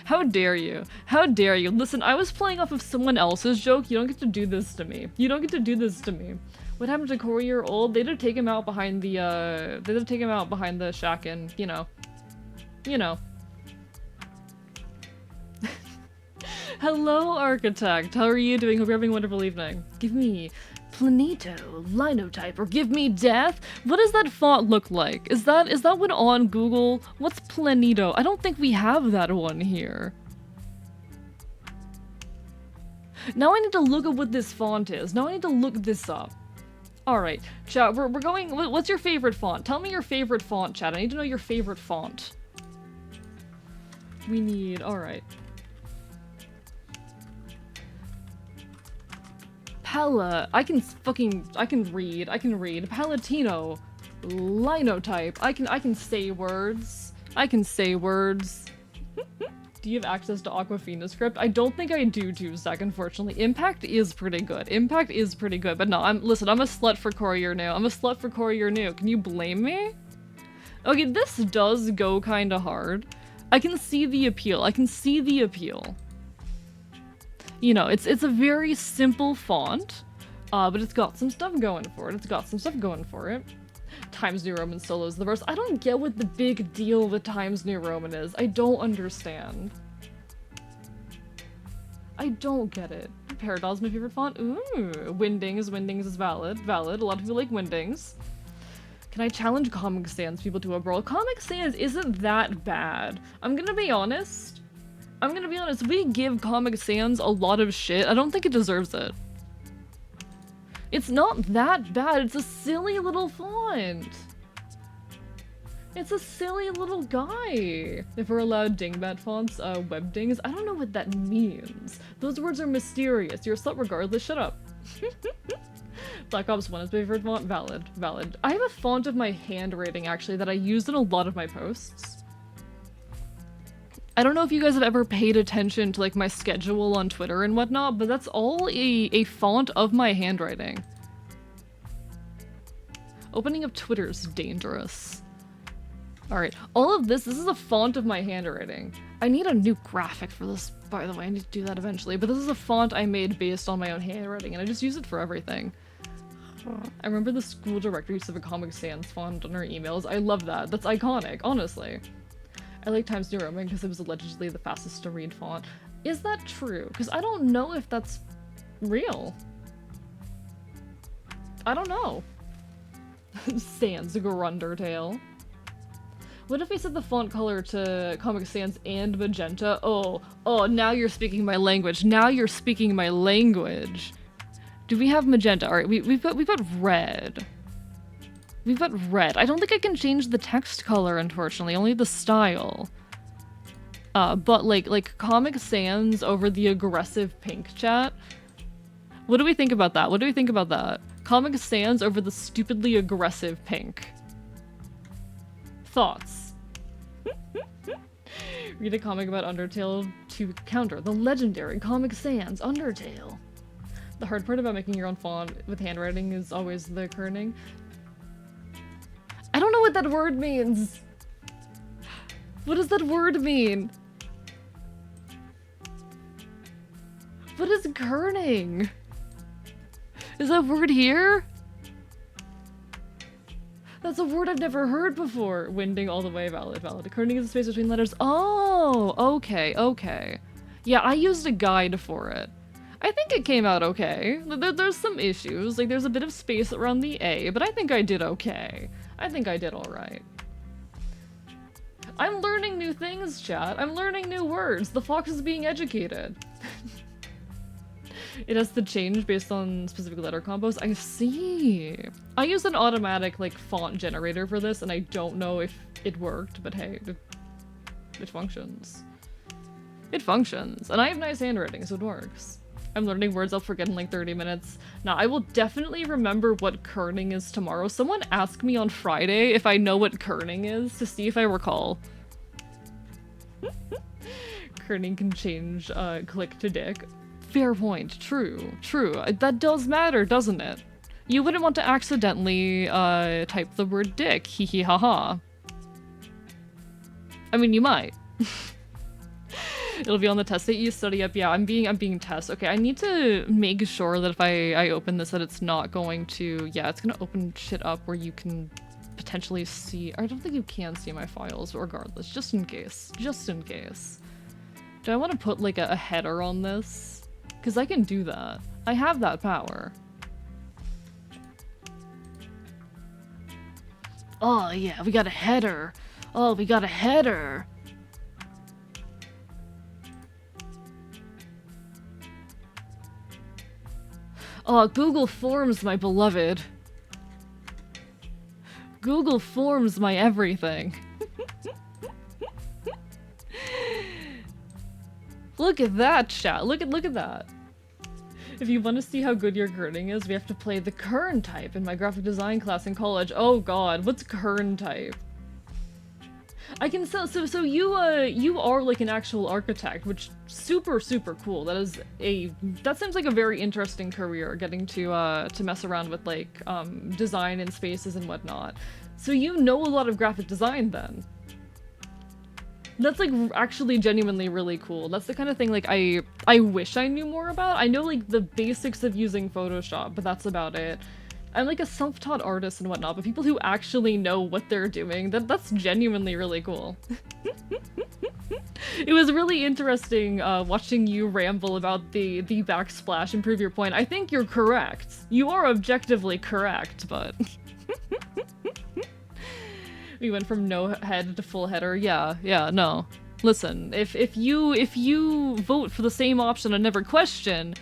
How dare you? How dare you? Listen, I was playing off of someone else's joke. You don't get to do this to me. You don't get to do this to me. What happened to Courier Old? They did take him out behind the, shack and, you know. Hello, Architect. How are you doing? Hope you're having a wonderful evening. Give me Planito, Linotype, or give me Death? What does that font look like? Is that one on Google? What's Planito? I don't think we have that one here. Now I need to look up what this font is. Now I need to look this up. Alright, chat, we're going... What's your favorite font? Tell me your favorite font, chat. I need to know your favorite font. We need... Alright. Pala. I can read. Palatino. Linotype. I can say words. Do you have access to Aquafina script? I don't think I do, Zach, unfortunately. Impact is pretty good. But no, listen, I'm a slut for Courier New. Can you blame me? Okay, this does go kinda hard. I can see the appeal. You know, it's a very simple font, but it's got some stuff going for it. Times New Roman solos the verse. I don't get what the big deal with Times New Roman is. I don't understand. I don't get it. Paradox's my favorite font. Ooh, Windings is valid. A lot of people like Windings. Can I challenge Comic Sans people to a brawl? Comic Sans isn't that bad. I'm gonna be honest. We give Comic Sans a lot of shit. I don't think it deserves it. It's not that bad. It's a silly little font. It's a silly little guy. If we're allowed dingbat fonts, webdings, I don't know what that means. Those words are mysterious. You're a slut regardless. Shut up. Black Ops 1 is my favorite font. Valid. I have a font of my handwriting, actually, that I use in a lot of my posts. I don't know if you guys have ever paid attention to, like, my schedule on Twitter and whatnot, but that's all a font of my handwriting. Opening up Twitter's dangerous. Alright, all of this is a font of my handwriting. I need a new graphic for this, by the way. I need to do that eventually, but this is a font I made based on my own handwriting, and I just use it for everything. I remember the school director used to have a Comic Sans font on her emails. I love that. That's iconic, honestly. I like Times New Roman because it was allegedly the fastest to read font. Is that true? Because I don't know if that's real. I don't know. Sans Grundertail. What if we set the font color to Comic Sans and magenta? Oh, now you're speaking my language. Do we have magenta? Alright, we've got red. I don't think I can change the text color, unfortunately, only the style. But like Comic Sans over the aggressive pink, chat. What do we think about that? Comic Sans over the stupidly aggressive pink. Thoughts? Read a comic about Undertale to counter the legendary Comic Sans Undertale. The hard part about making your own font with handwriting is always the kerning. I don't know what that word means. What does that word mean? What is kerning? Is that word here? That's a word I've never heard before. Winding all the way, valid. Kerning is the space between letters. Oh, okay. Yeah, I used a guide for it. I think it came out okay. There's some issues, like there's a bit of space around the A, but I think I did okay. I think I did alright. I'm learning new things, chat. I'm learning new words. The fox is being educated. It has to change based on specific letter combos. I see. I use an automatic, like, font generator for this, and I don't know if it worked, but hey, it functions. It functions. And I have nice handwriting, so it works. I'm learning words I'll forget in like 30 minutes. Now, I will definitely remember what kerning is tomorrow. Someone ask me on Friday if I know what kerning is to see if I recall. Kerning can change click to dick. Fair point. True. That does matter, doesn't it? You wouldn't want to accidentally type the word dick. Hee hee ha ha. I mean, you might. It'll be on the test that you study up. Yeah, I'm being test. Okay, I need to make sure that if I open this that it's not going to... Yeah, it's gonna open shit up where you can potentially see... I don't think you can see my files regardless, just in case. Do I want to put like a header on this? Because I can do that. I have that power. Oh yeah, we got a header. Oh, we got a header. Oh, Google Forms, my beloved. Google Forms, my everything. Look at that, chat. Look at that. If you want to see how good your kerning is, we have to play the kern type in my graphic design class in college. Oh god, what's kern type? I can so you are like an actual architect, which super cool. That seems like a very interesting career, getting to mess around with like design in spaces and whatnot. So you know a lot of graphic design then. That's like actually genuinely really cool. That's the kind of thing like I wish I knew more about. I know like the basics of using Photoshop, but that's about it. I'm like a self-taught artist and whatnot, but people who actually know what they're doing, that's genuinely really cool. It was really interesting watching you ramble about the backsplash and prove your point. I think you're correct. You are objectively correct, but... We went from no head to full header. Yeah, no. Listen, if you vote for the same option on every question,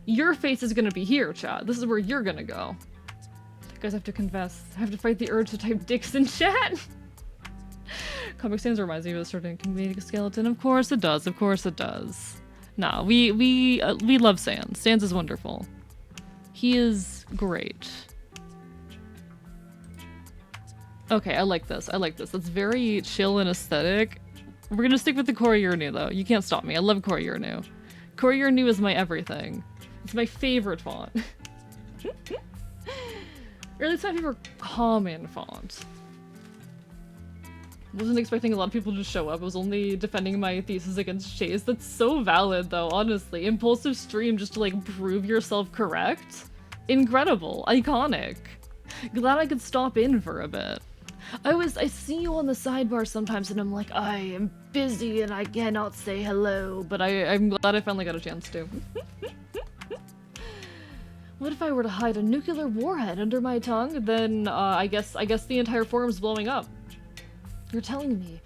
your face is gonna be here, chat. This is where you're gonna go. Guys, I have to confess, I have to fight the urge to type dicks in chat. Comic Sans reminds me of a certain comedic skeleton. Of course it does. Of course it does. Nah, we love Sans. Sans is wonderful. He is great. Okay, I like this. I like this. That's very chill and aesthetic. We're gonna stick with the Koryurnu though. You can't stop me. I love Koryurnu. Koryurnu is my everything. It's my favorite font. Or at least my favorite common font. Wasn't expecting a lot of people to show up. I was only defending my thesis against Chase. That's so valid though, honestly. Impulsive stream just to like prove yourself correct? Incredible. Iconic. Glad I could stop in for a bit. I see you on the sidebar sometimes and I'm like, I am busy and I cannot say hello, but I'm glad I finally got a chance to. What if I were to hide a nuclear warhead under my tongue? Then, I guess the entire forum's blowing up. You're telling me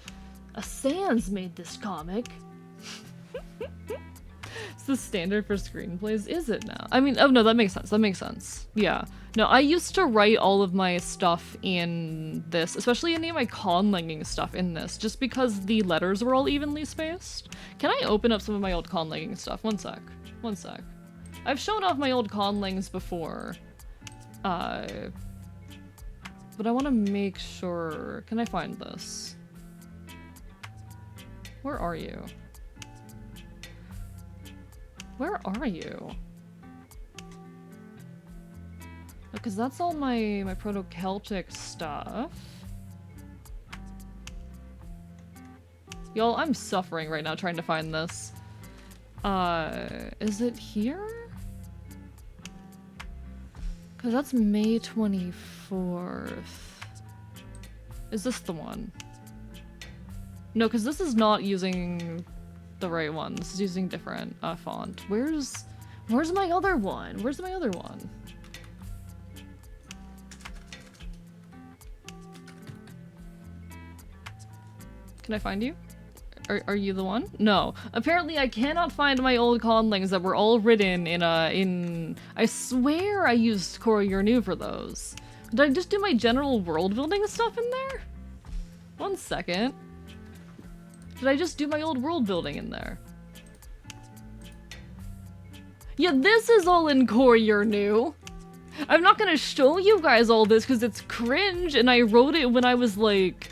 a Sans made this comic? It's the standard for screenplays, is it now? I mean, oh no, that makes sense. That makes sense. Yeah. No, I used to write all of my stuff in this, especially any of my conlanging stuff in this, just because the letters were all evenly spaced. Can I open up some of my old conlanging stuff? One sec. One sec. I've shown off my old conlangs before. But I want to make sure... Can I find this? Where are you? Where are you? Because that's all my Proto-Celtic stuff. Y'all, I'm suffering right now trying to find this. Is it here? Because that's May 24th. Is this the one? No, because this is not using the right one. This is using different font. Where's my other one? Where's my other one? Can I find you? Are you the one? No. Apparently I cannot find my old conlings that were all written in I swear I used Koryurnu for those. Did I just do my general world building stuff in there? One second. Did I just do my old world building in there? Yeah, this is all in Koryurnu. I'm not gonna show you guys all this because it's cringe and I wrote it when I was like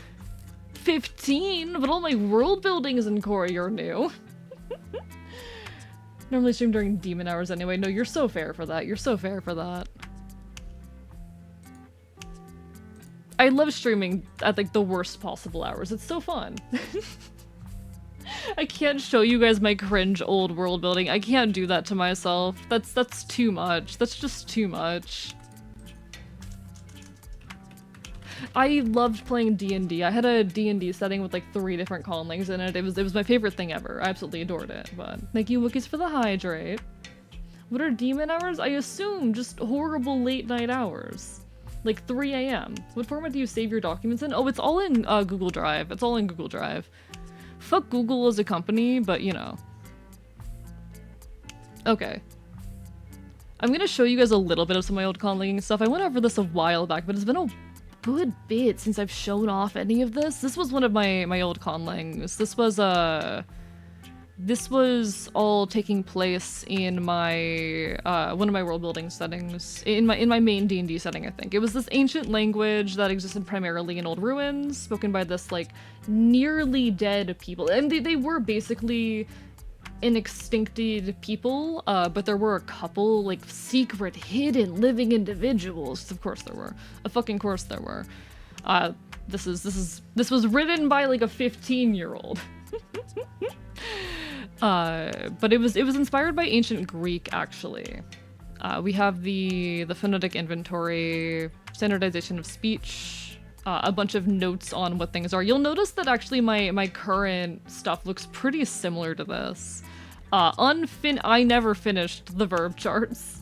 15, but all my world building is in Koryurnu. Normally stream during demon hours anyway. No, you're so fair for that. You're so fair for that. I love streaming at like the worst possible hours. It's so fun. I can't show you guys my cringe old world building. I can't do that to myself. That's too much. That's just too much. I loved playing D&D. I had a D&D setting with like 3 different callings in it. It was my favorite thing ever. I absolutely adored it. But thank you, Wookiees, for the hydrate. What are demon hours? I assume just horrible late night hours. Like 3 a.m. What format do you save your documents in? Oh, it's all in Google Drive. It's all in Google Drive. Fuck Google as a company, but you know. Okay. I'm gonna show you guys a little bit of some of my old conlanging stuff. I went over this a while back, but it's been a good bit since I've shown off any of this. This was one of my old conlangs. This was all taking place in my one of my world building settings, in my main D&D setting, I think. It was this ancient language that existed primarily in old ruins, spoken by this like nearly dead people, and they were basically an extincted people, but there were a couple like secret, hidden, living individuals. Of course there were. Of fucking course there were. This was written by like a 15-year-old. But it was inspired by ancient Greek, actually. We have the phonetic inventory, standardization of speech, a bunch of notes on what things are. You'll notice that actually my current stuff looks pretty similar to this. I never finished the verb charts.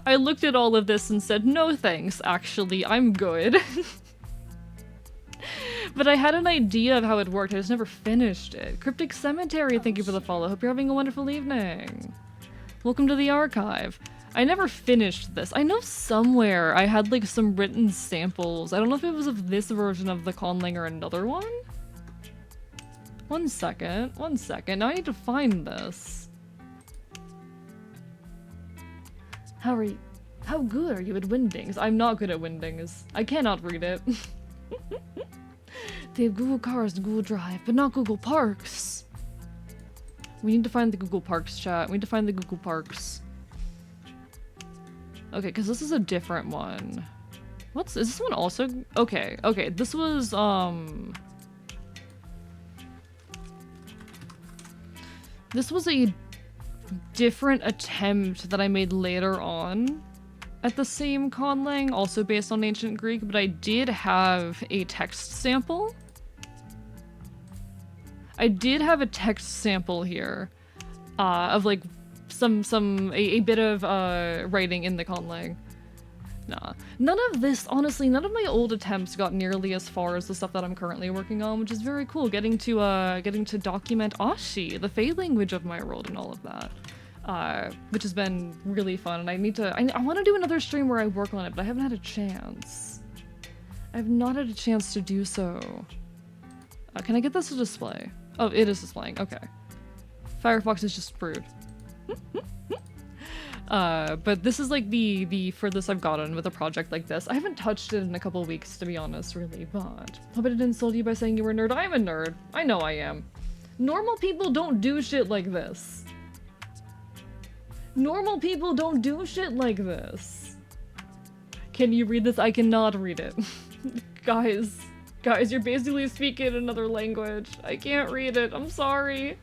I looked at all of this and said, no thanks, actually, I'm good. But I had an idea of how it worked, I just never finished it. Cryptic Cemetery, thank you for the follow. Hope you're having a wonderful evening. Welcome to the archive. I never finished this. I know somewhere I had like some written samples. I don't know if it was of this version of the conlang or another one. One second. Now I need to find this. How good are you at Windings? I'm not good at Windings. I cannot read it. They have Google Cars and Google Drive, but not Google Parks. We need to find the Google Parks, chat. We need to find the Google Parks. Okay, because this is a different one. Is this one also? Okay, this was, this was a different attempt that I made later on at the same conlang, also based on ancient Greek, but I did have a text sample. I did have a text sample here of like a bit of writing in the conlang. Nah. None of this, honestly, none of my old attempts got nearly as far as the stuff that I'm currently working on, which is very cool. Getting to document Ashi, the Fey language of my world, and all of that. Which has been really fun, and I want to do another stream where I work on it, but I haven't had a chance. I have not had a chance to do so. Can I get this to display? Oh, it is displaying, okay. Firefox is just rude. But this is like the furthest I've gotten with a project like this. I haven't touched it in a couple weeks, to be honest, really, but hope I didn't insult you by saying you were a nerd. I am a nerd. I know I am. Normal people don't do shit like this. Normal people don't do shit like this. Can you read this? I cannot read it. Guys, you're basically speaking another language. I can't read it. I'm sorry.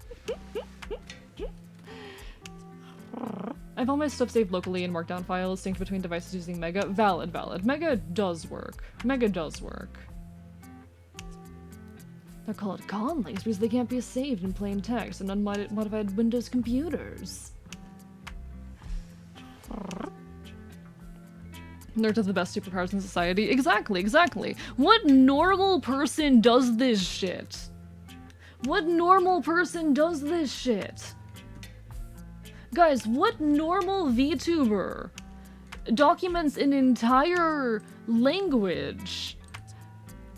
I have all my stuff saved locally in markdown files, synced between devices using Mega. Valid. Mega does work. They call it conlinks because they can't be saved in plain text on unmodified Windows computers. Nerds have the best superpowers in society. Exactly. What normal person does this shit? Guys, what normal VTuber documents an entire language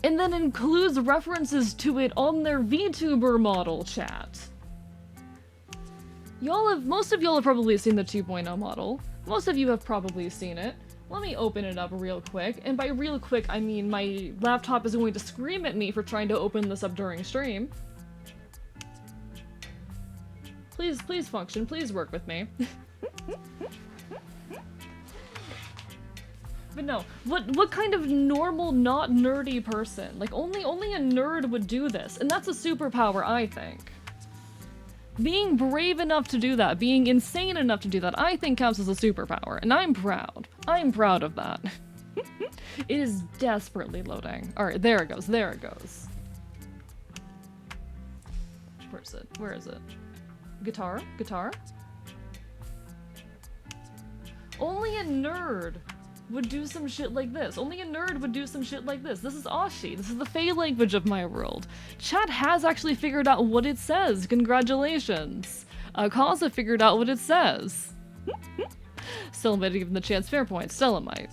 and then includes references to it on their VTuber model, chat? Most of y'all have probably seen the 2.0 model. Most of you have probably seen it. Let me open it up real quick, and by real quick, I mean my laptop is going to scream at me for trying to open this up during stream. Please function, please work with me. But no, what kind of normal, not nerdy person? Like, only a nerd would do this, and that's a superpower, I think. Being brave enough to do that, being insane enough to do that, I think counts as a superpower, and I'm proud. I'm proud of that. It is desperately loading. Alright, there it goes, there it goes. Where is it? Where is it? Guitar? Guitar? Only a nerd would do some shit like this. Only a nerd would do some shit like this. This is Ashi. This is the Fey language of my world. Chat has actually figured out what it says. Congratulations. Kaza figured out what it says. Stella might have given the chance. Fair point. Stella might.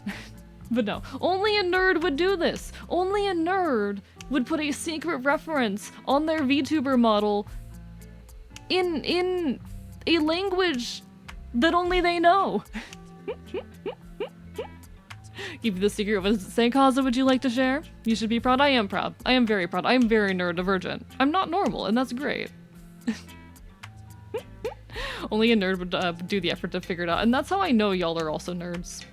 But no. Only a nerd would do this. Only a nerd would put a secret reference on their VTuber model in a language that only they know. Give you the secret. What does it say, Kaza? Would you like to share? You should be proud. I am proud. I am very proud. I am very neurodivergent. I'm not normal, and that's great. Only a nerd would do the effort to figure it out, and that's how I know y'all are also nerds.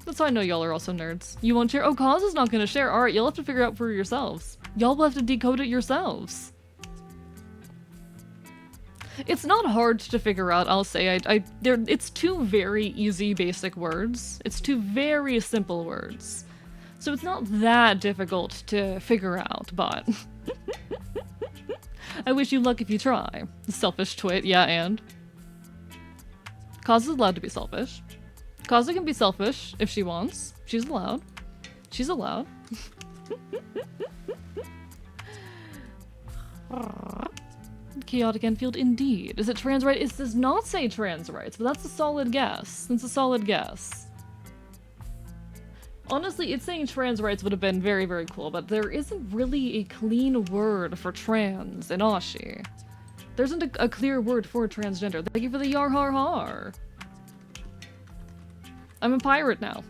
That's how I know y'all are also nerds. You won't share? Oh, Kaza's not gonna share. Alright, you'll have to figure it out for yourselves. Y'all will have to decode it yourselves. It's not hard to figure out, I'll say. It's two very easy basic words. It's two very simple words. So it's not that difficult to figure out, but... I wish you luck if you try. Selfish twit, yeah, and? Kaza's allowed to be selfish. Kaza can be selfish if she wants. She's allowed. She's allowed. Chaotic Enfield, indeed. Is it trans rights? It does not say trans rights, but that's a solid guess. That's a solid guess. Honestly, it's saying trans rights would have been very, very cool, but there isn't really a clean word for trans in Ashi. There isn't a clear word for transgender. Thank you for the yar har har. I'm a pirate now.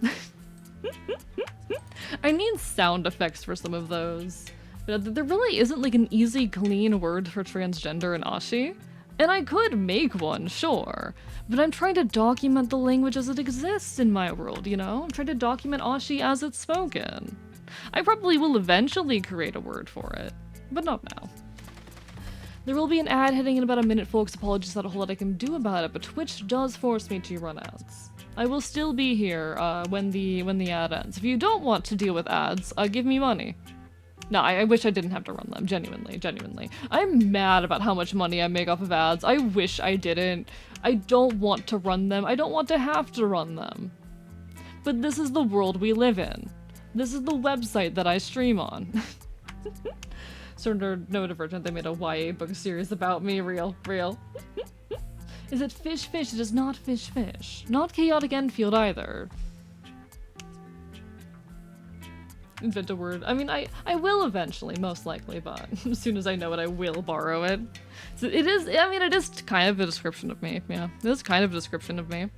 I need sound effects for some of those. But there really isn't like an easy, clean word for transgender in Ashi. And I could make one, sure. But I'm trying to document the language as it exists in my world, you know? I'm trying to document Ashi as it's spoken. I probably will eventually create a word for it, but not now. There will be an ad hitting in about a minute, folks. Apologies, not a whole lot I can do about it, but Twitch does force me to run ads. I will still be here when the ad ends. If you don't want to deal with ads, give me money. No, I wish I didn't have to run them, genuinely, genuinely. I'm mad about how much money I make off of ads. I wish I didn't. I don't want to run them. I don't want to have to run them. But this is the world we live in. This is the website that I stream on. So no divergent, they made a YA book series about me, real. Is it fish? It is not fish. Not Chaotic Enfield either. Invent a word. I mean, I will eventually, most likely, but as soon as I know it, I will borrow it. So it is, I mean, it is kind of a description of me, yeah. It is kind of a description of me.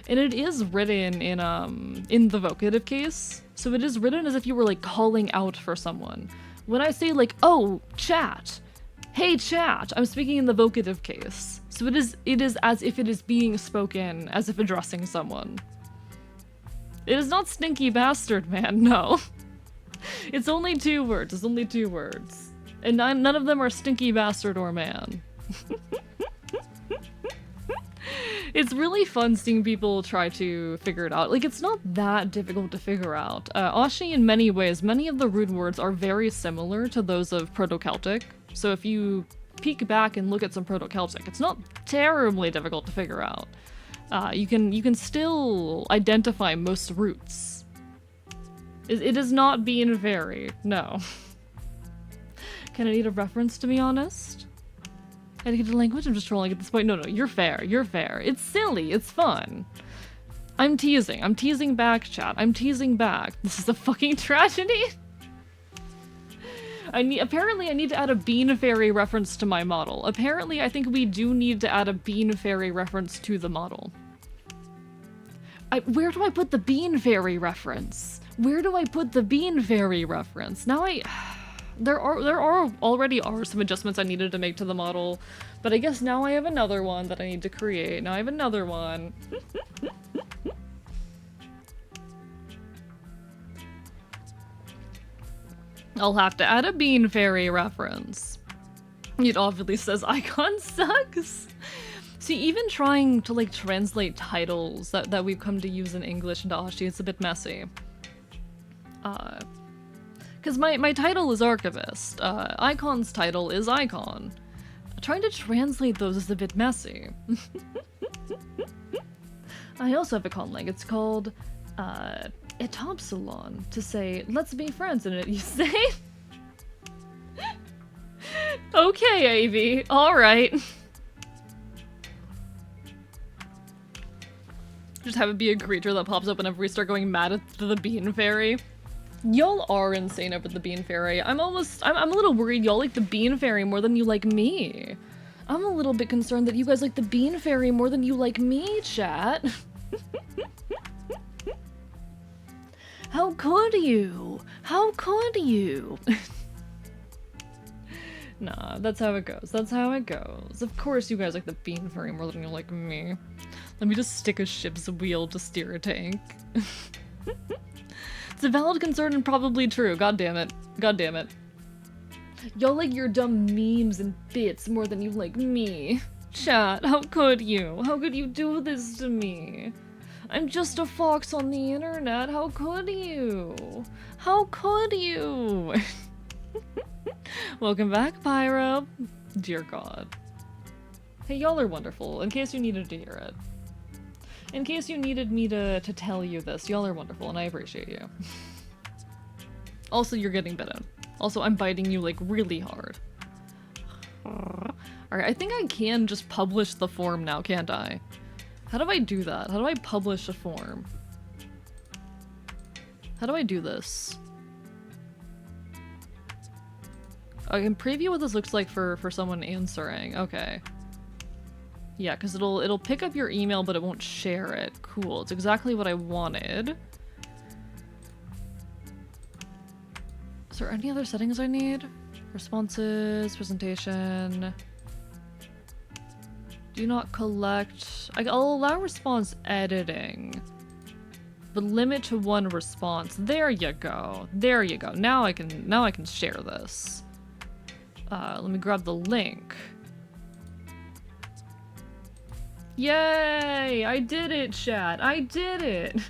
And it is written in the vocative case. So it is written as if you were, like, calling out for someone. When I say, like, oh, chat, hey, chat, I'm speaking in the vocative case. So it is as if it is being spoken, as if addressing someone. It is not stinky bastard, man, no. It's only 2 words, it's only 2 words. And none of them are stinky bastard or man. It's really fun seeing people try to figure it out. Like, it's not that difficult to figure out. Ashi, in many ways, many of the root words are very similar to those of Proto-Celtic. So if you peek back and look at some Proto-Celtic, it's not terribly difficult to figure out. You can still identify most roots. It is not being very, no. Can I need a reference, to be honest? Educated language? I'm just trolling at this point. No, you're fair. It's silly. It's fun. I'm teasing back, chat. I'm teasing back. This is a fucking tragedy. Apparently I need to add a bean fairy reference to my model. Apparently I think we do need to add a bean fairy reference to the model. Where do I put the bean fairy reference? Where do I put the bean fairy reference? Now there already are some adjustments I needed to make to the model, but I guess now I have another one that I need to create. Now I have another one. I'll have to add a bean fairy reference. It obviously says icon sucks. See, even trying to like translate titles that we've come to use in English into Ashi, it's a bit messy. Because my title is Archivist. Icon's title is Icon. Trying to translate those is a bit messy. I also have a con link. It's called Etopsilon. To say, let's be friends in it, you say? Okay, AV. Alright. Just have it be a creature that pops up whenever we start going mad at the Bean Fairy. Y'all are insane over the Bean Fairy. I'm a little worried y'all like the Bean Fairy more than you like me. I'm a little bit concerned that you guys like the Bean Fairy more than you like me, chat. How could you? How could you? Nah, that's how it goes. That's how it goes. Of course you guys like the Bean Fairy more than you like me. Let me just stick a ship's wheel to steer a tank. It's a valid concern and probably true. God damn it. God damn it. Y'all like your dumb memes and bits more than you like me. Chat, how could you? How could you do this to me? I'm just a fox on the internet. How could you? How could you? Welcome back, Pyro. Dear God. Hey, y'all are wonderful, in case you needed to hear it. In case you needed me to tell you this, y'all are wonderful, and I appreciate you. Also, you're getting bitten. Also, I'm biting you, like, really hard. Alright, I think I can just publish the form now, can't I? How do I do that? How do I publish a form? How do I do this? I can preview what this looks like for someone answering. Okay. Yeah, because it'll pick up your email, but it won't share it. Cool. It's exactly what I wanted. Is there any other settings I need? Responses, presentation. Do not collect. I'll allow response editing, but limit to one response. There you go. There you go. Now I can share this. Let me grab the link. Yay! I did it, chat! I did it!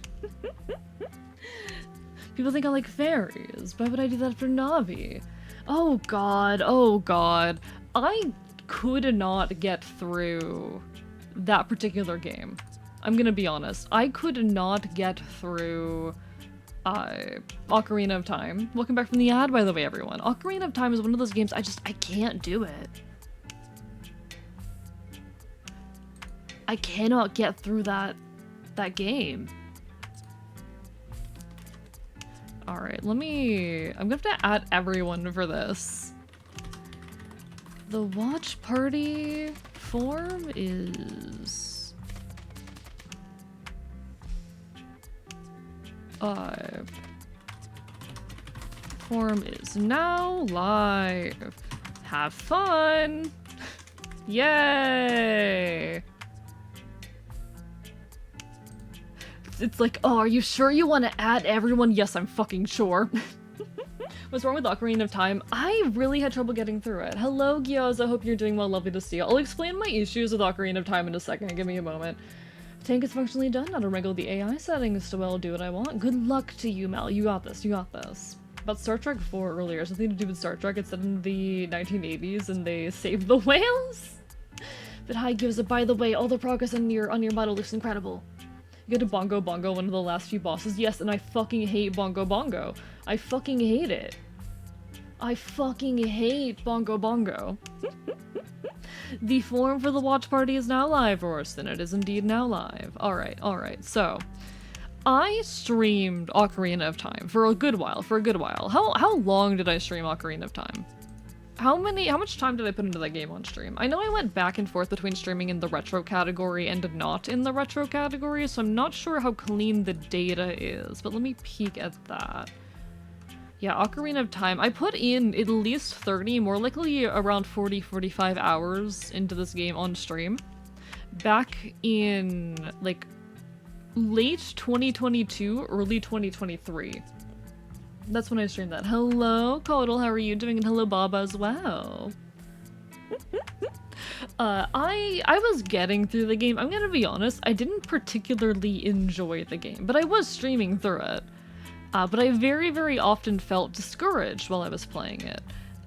People think I like fairies. Why would I do that for Navi? Oh god, oh god. I could not get through that particular game. I'm gonna be honest. I could not get through Ocarina of Time. Welcome back from the ad, by the way, everyone. Ocarina of Time is one of those games I can't do it. I cannot get through that game. Alright, I'm gonna have to add everyone for this. The watch party form is... form is now live. Have fun! Yay! It's like, oh, are you sure you want to add everyone? Yes, I'm fucking sure. What's wrong with Ocarina of Time? I really had trouble getting through it. Hello, Gyoza, I hope you're doing well, lovely to see you. I'll explain my issues with Ocarina of Time in a second, give me a moment. Tank is functionally done, now to wrangle the AI settings to well do what I want. Good luck to you, Mel, you got this, you got this. About Star Trek 4 earlier, something to do with Star Trek, it's set in the 1980s and they saved the whales? But hi, Gyoza, by the way, all the progress on your model looks incredible. You get to Bongo Bongo, one of the last few bosses. Yes, and I fucking hate Bongo Bongo. I fucking hate it. I fucking hate Bongo Bongo. The form for the watch party is now live, Orson. It is indeed now live. Alright. So, I streamed Ocarina of Time for a good while, How long did I stream Ocarina of Time? How much time did I put into that game on stream? I know I went back and forth between streaming in the retro category and not in the retro category, so I'm not sure how clean the data is, but let me peek at that. Yeah, Ocarina of Time. I put in at least 30, more likely around 40-45 hours into this game on stream. Back in, like, late 2022, early 2023. That's when I streamed that. Hello, Kodal, how are you doing? And hello, Baba, as well. I was getting through the game. I'm gonna be honest, I didn't particularly enjoy the game, but I was streaming through it. But I very, very often felt discouraged while I was playing it.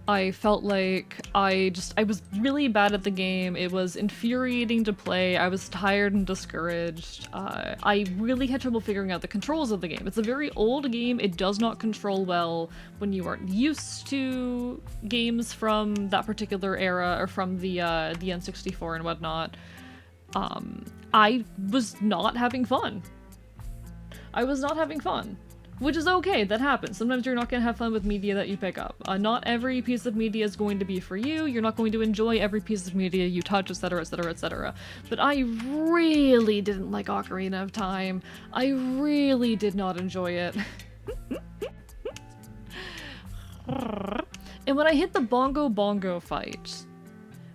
I felt like I was really bad at the game. It was infuriating to play. I was tired and discouraged. I really had trouble figuring out the controls of the game. It's a very old game. It does not control well when you aren't used to games from that particular era or from the N64 and whatnot. I was not having fun. I was not having fun. Which is okay, that happens. Sometimes you're not going to have fun with media that you pick up. Not every piece of media is going to be for you. You're not going to enjoy every piece of media you touch, etc, etc, etc. But I really didn't like Ocarina of Time. I really did not enjoy it. And when I hit the Bongo Bongo fight,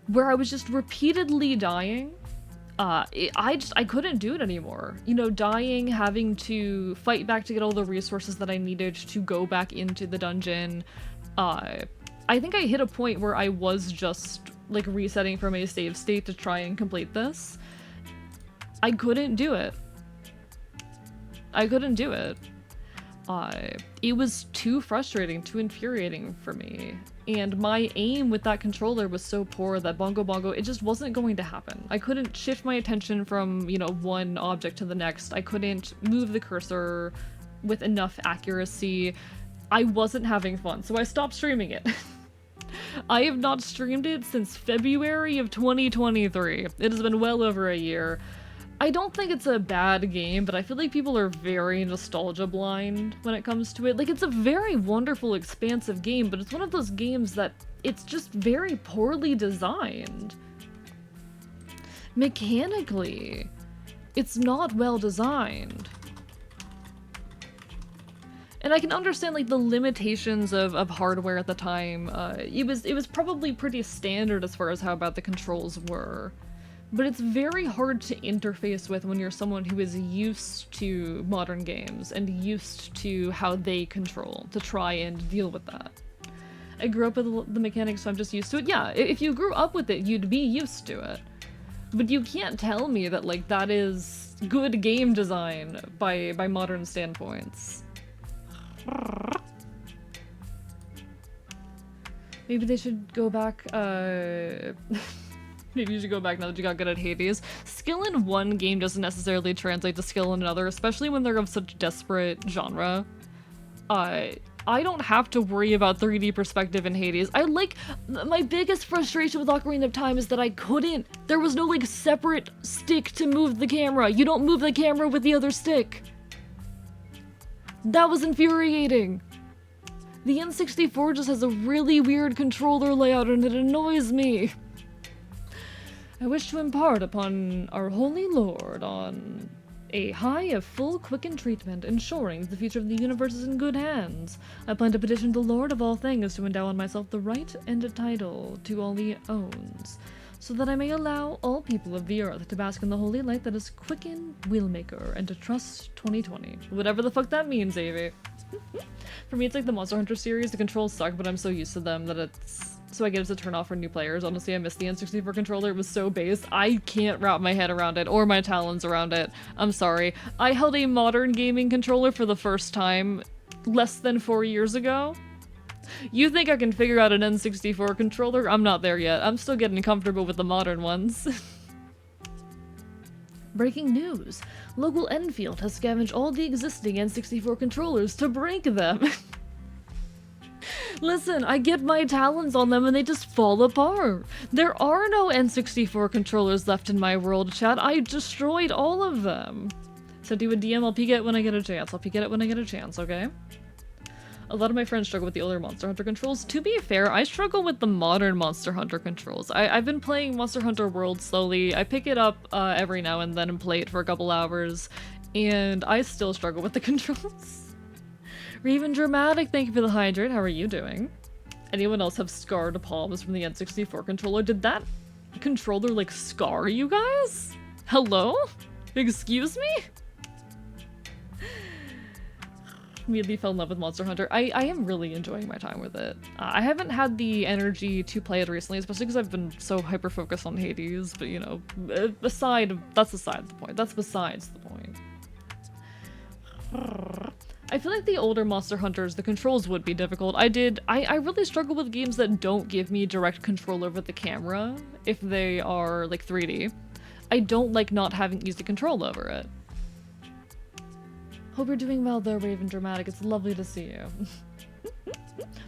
where I was just repeatedly dying, I couldn't do it anymore. You know, dying, having to fight back to get all the resources that I needed to go back into the dungeon. I think I hit a point where I was just, like, resetting from a save state to try and complete this. I couldn't do it. I couldn't do it. It was too frustrating, too infuriating for me. And my aim with that controller was so poor that Bongo Bongo, it just wasn't going to happen. I couldn't shift my attention from, you know, one object to the next. I couldn't move the cursor with enough accuracy. I wasn't having fun, so I stopped streaming it. I have not streamed it since February of 2023. It has been well over a year. I don't think it's a bad game, but I feel like people are very nostalgia blind when it comes to it. Like, it's a very wonderful, expansive game, but it's one of those games that it's just very poorly designed. Mechanically, it's not well designed. And I can understand, like, the limitations of hardware at the time. It was probably pretty standard as far as how bad the controls were. But it's very hard to interface with when you're someone who is used to modern games and used to how they control, to try and deal with that. I grew up with the mechanics, so I'm just used to it. Yeah, if you grew up with it, you'd be used to it. But you can't tell me that, like, that is good game design by modern standpoints. Maybe they should go back, Maybe you should go back now that you got good at Hades. Skill in one game doesn't necessarily translate to skill in another, especially when they're of such desperate genre. I don't have to worry about 3D perspective in Hades. My biggest frustration with Ocarina of Time is that there was no, like, separate stick to move the camera. You don't move the camera with the other stick. That was infuriating. The N64 just has a really weird controller layout and it annoys me. I wish to impart upon our holy lord on a high of full quickened treatment, ensuring the future of the universe is in good hands. I plan to petition the Lord of all things to endow on myself the right and a title to all he owns, so that I may allow all people of the earth to bask in the holy light that is quicken, wheelmaker, and to trust 2020. Whatever the fuck that means, Avie. For me, it's like the Monster Hunter series. The controls suck, but I'm so used to them that it's... So I get it to turn off for new players. Honestly, I miss the N64 controller. It was so base. I can't wrap my head around it or my talons around it. I'm sorry. I held a modern gaming controller for the first time less than 4 years ago. You think I can figure out an N64 controller? I'm not there yet. I'm still getting comfortable with the modern ones. Breaking news. Local Enfield has scavenged all the existing N64 controllers to break them. Listen, I get my talons on them and they just fall apart. There are no N64 controllers left in my world, chat. I destroyed all of them. So do a DM, I'll peek it when I get a chance. I'll peek at it when I get a chance, okay? A lot of my friends struggle with the older Monster Hunter controls. To be fair, I struggle with the modern Monster Hunter controls. I've been playing Monster Hunter World slowly. I pick it up every now and then and play it for a couple hours, and I still struggle with the controls. Raven Dramatic, thank you for the hydrate. How are you doing? Anyone else have scarred palms from the N64 controller? Did that controller, like, scar you guys? Hello? Excuse me? Immediately fell in love with Monster Hunter. I am really enjoying my time with it. I haven't had the energy to play it recently, especially because I've been so hyper-focused on Hades, but you know, that's beside the point. That's besides the point. I feel like the older Monster Hunters, the controls would be difficult. I really struggle with games that don't give me direct control over the camera if they are like 3D. I don't like not having easy control over it. Hope you're doing well though, Raven Dramatic. It's lovely to see you.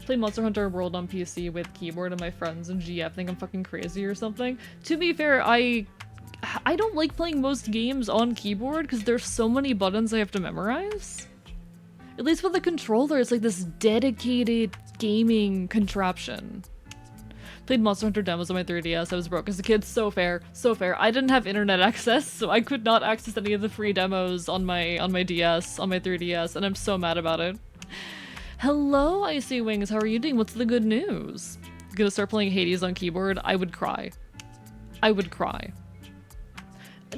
Play Monster Hunter World on PC with keyboard and my friends and GF think I'm fucking crazy or something. To be fair, I don't like playing most games on keyboard because there's so many buttons I have to memorize. At least with the controller, it's like this dedicated gaming contraption. Played Monster Hunter demos on my 3DS. I was broke as a kid. So fair, so fair. I didn't have internet access, so I could not access any of the free demos on my DS, on my 3DS, and I'm so mad about it. Hello, Icy Wings. How are you doing? What's the good news? Gonna start playing Hades on keyboard? I would cry. I would cry.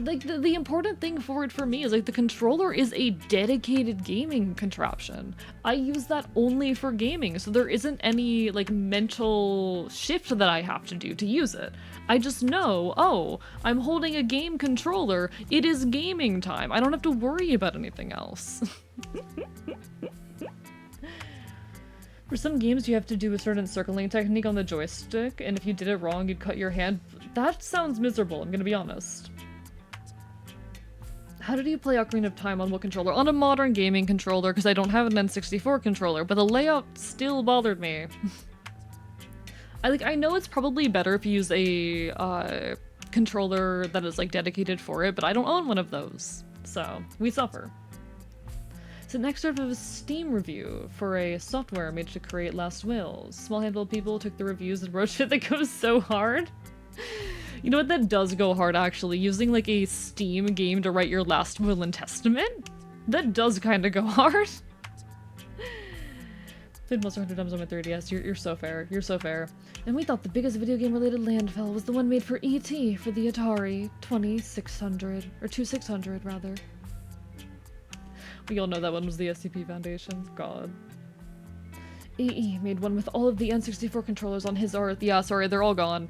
Like, the important thing for it for me is, like, the controller is a dedicated gaming contraption. I use that only for gaming, so there isn't any, like, mental shift that I have to do to use it. I just know, oh, I'm holding a game controller, it is gaming time. I don't have to worry about anything else. For some games, you have to do a certain circling technique on the joystick, and if you did it wrong, you'd cut your hand. That sounds miserable, I'm gonna be honest. How did you play Ocarina of Time on what controller? On a modern gaming controller, because I don't have an N64 controller, but the layout still bothered me. I know it's probably better if you use a controller that is like dedicated for it, but I don't own one of those, so we suffer. So next up is a Steam review for a software made to create last wills. Small handful of people took the reviews and wrote shit that goes so hard. You know what, that does go hard actually, using like a Steam game to write your last will and testament? That does kinda go hard. Played Monster Hunter demos on my 3DS, you're so fair, you're so fair. And we thought the biggest video game related landfill was the one made for E.T. for the Atari 2600, or 2600 rather. We all know that one was the SCP Foundation, god. AE made one with all of the N64 controllers on his Earth, yeah sorry, they're all gone.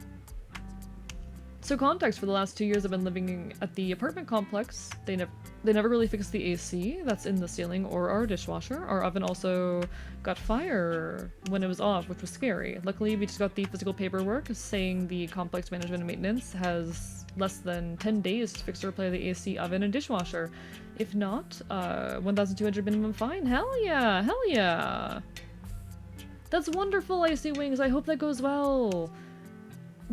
So context, for the last 2 years I've been living at the apartment complex. They never really fixed the AC that's in the ceiling or our dishwasher. Our oven also got fire when it was off, which was scary. Luckily, we just got the physical paperwork saying the complex management and maintenance has less than 10 days to fix or repair the AC, oven, and dishwasher. If not, 1,200 minimum fine. Hell yeah, hell yeah. That's wonderful, Icy Wings. I hope that goes well.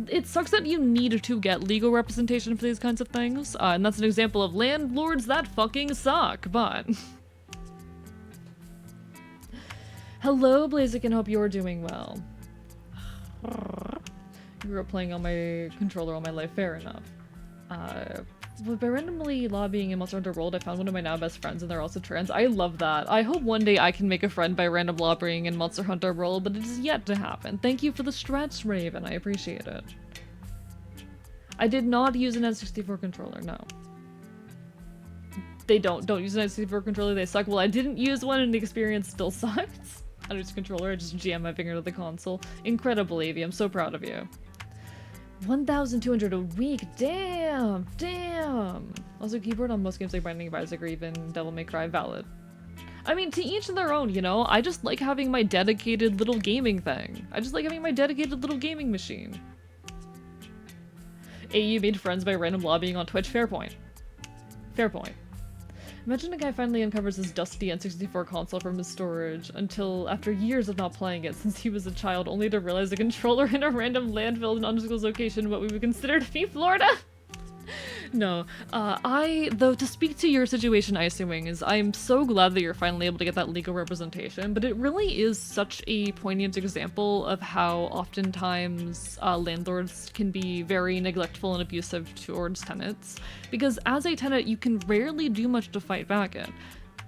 It sucks that you need to get legal representation for these kinds of things, and that's an example of landlords that fucking suck, but... Hello, Blazik, and hope you're doing well. Grew up playing on my controller all my life, fair enough. By randomly lobbying in Monster Hunter World, I found one of my now best friends, and they're also trans. I love that. I hope one day I can make a friend by random lobbying in Monster Hunter World, but it is yet to happen. Thank you for the stretch, Raven. I appreciate it. I did not use an N64 controller, no. They don't use an N64 controller, they suck. Well, I didn't use one, and the experience still sucks. I don't use a controller, I just jam my finger to the console. Incredible, Avi. I'm so proud of you. 1,200 a week, damn, damn. Also, keyboard on most games like Binding of Isaac or even Devil May Cry, valid. I mean, to each their own, you know? I just like having my dedicated little gaming thing. I just like having my dedicated little gaming machine. AU made friends by random lobbying on Twitch, fair point. Fair point. Imagine a guy finally uncovers his dusty N64 console from his storage until after years of not playing it since he was a child, only to realize a controller in a random landfill in an undisclosed location what we would consider to be Florida. No, though, to speak to your situation, Icy Wings, I'm so glad that you're finally able to get that legal representation, but it really is such a poignant example of how oftentimes landlords can be very neglectful and abusive towards tenants, because as a tenant, you can rarely do much to fight back in.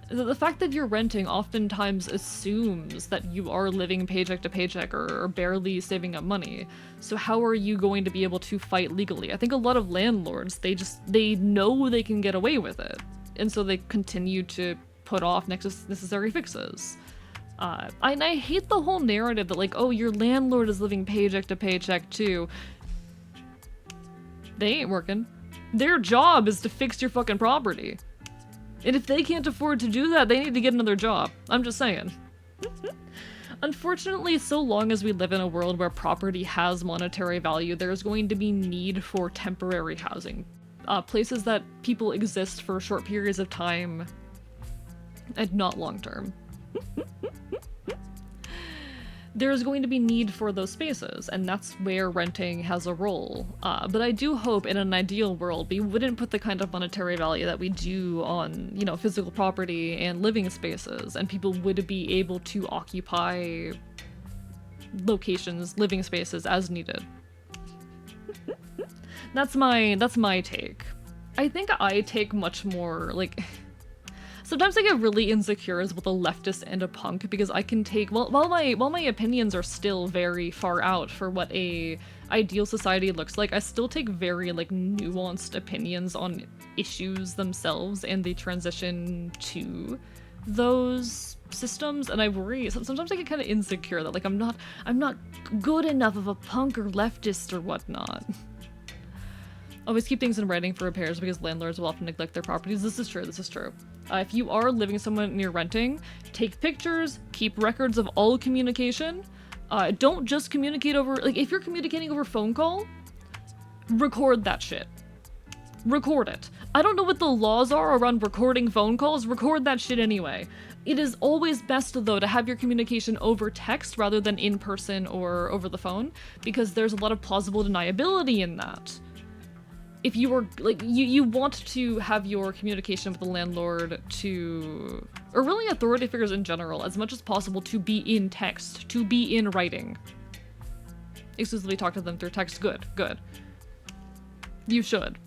The fact that you're renting oftentimes assumes that you are living paycheck to paycheck or barely saving up money. So how are you going to be able to fight legally? I think a lot of landlords, they know they can get away with it. And so they continue to put off necessary fixes. And I hate the whole narrative that like, oh, your landlord is living paycheck to paycheck too. They ain't working. Their job is to fix your fucking property. And if they can't afford to do that, they need to get another job. I'm just saying. Unfortunately, so long as we live in a world where property has monetary value, there's going to be need for temporary housing. Places that people exist for short periods of time and not long term. There's going to be need for those spaces, and that's where renting has a role. But I do hope in an ideal world we wouldn't put the kind of monetary value that we do on, you know, physical property and living spaces, and people would be able to occupy locations, living spaces as needed. That's my take. I think I take much more, like... Sometimes I get really insecure as both a leftist and a punk because I can take, while my opinions are still very far out for what a ideal society looks like, I still take very like nuanced opinions on issues themselves and the transition to those systems, and I worry sometimes I get kind of insecure that like I'm not good enough of a punk or leftist or whatnot. Always keep things in writing for repairs because landlords will often neglect their properties. This is true. If you are living somewhere near renting, take pictures, keep records of all communication. Don't just communicate over, like if you're communicating over phone call, record that shit. Record it. I don't know what the laws are around recording phone calls, record that shit anyway. It is always best though to have your communication over text rather than in person or over the phone, because there's a lot of plausible deniability in that. If you are, like, you want to have your communication with the landlord to, or really authority figures in general, as much as possible to be in text, to be in writing. Exclusively talk to them through text, good. You should.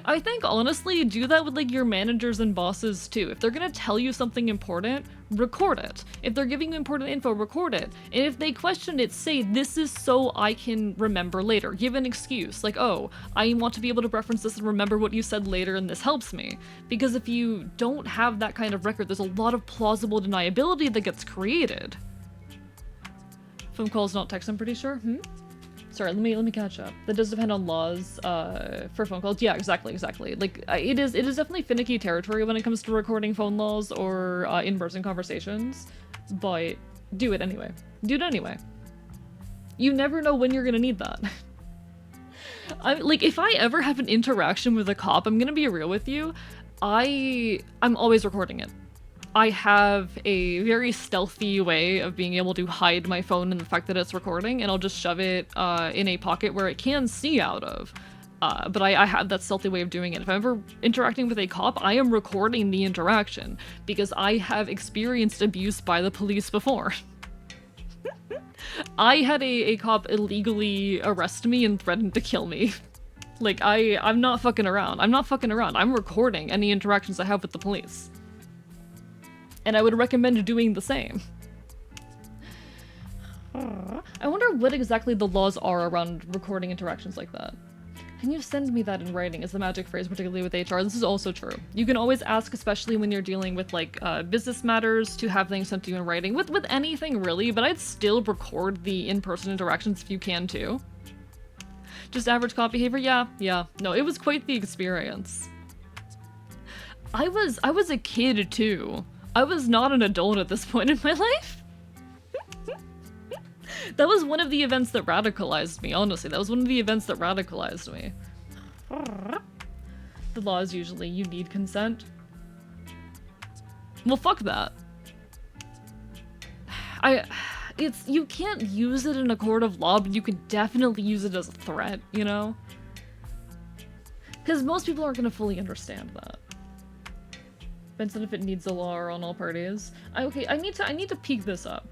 I think, honestly, do that with, like, your managers and bosses, too. If they're gonna tell you something important, record it. If they're giving you important info, record it. And if they question it, say, this is so I can remember later. Give an excuse, like, oh, I want to be able to reference this and remember what you said later, and this helps me. Because if you don't have that kind of record, there's a lot of plausible deniability that gets created. Phone calls, not text, I'm pretty sure. Sorry, let me catch up. That does depend on laws for phone calls. Yeah, exactly. Like, it is definitely finicky territory when it comes to recording phone laws or in-person conversations, but do it anyway. Do it anyway. You never know when you're gonna need that. Like, if I ever have an interaction with a cop, I'm gonna be real with you, I'm always recording it. I have a very stealthy way of being able to hide my phone and the fact that it's recording, and I'll just shove it in a pocket where it can see out of. But I have that stealthy way of doing it. If I'm ever interacting with a cop, I am recording the interaction, because I have experienced abuse by the police before. I had a cop illegally arrest me and threaten to kill me. Like, I'm not fucking around. I'm recording any interactions I have with the police. And I would recommend doing the same. I wonder what exactly the laws are around recording interactions like that. Can you send me that in writing is the magic phrase, particularly with HR. This is also true. You can always ask, especially when you're dealing with like business matters, to have things sent to you in writing. With anything really, but I'd still record the in-person interactions if you can too. Just average cop behavior? Yeah. No, it was quite the experience. I was a kid too. I was not an adult at this point in my life. That was one of the events that radicalized me, honestly. That was one of the events that radicalized me. The law is usually you need consent. Well, fuck that. You can't use it in a court of law, but you can definitely use it as a threat, you know? Because most people aren't gonna fully understand that. Depends on if it needs a law or on all parties. Okay, I need to peek this up.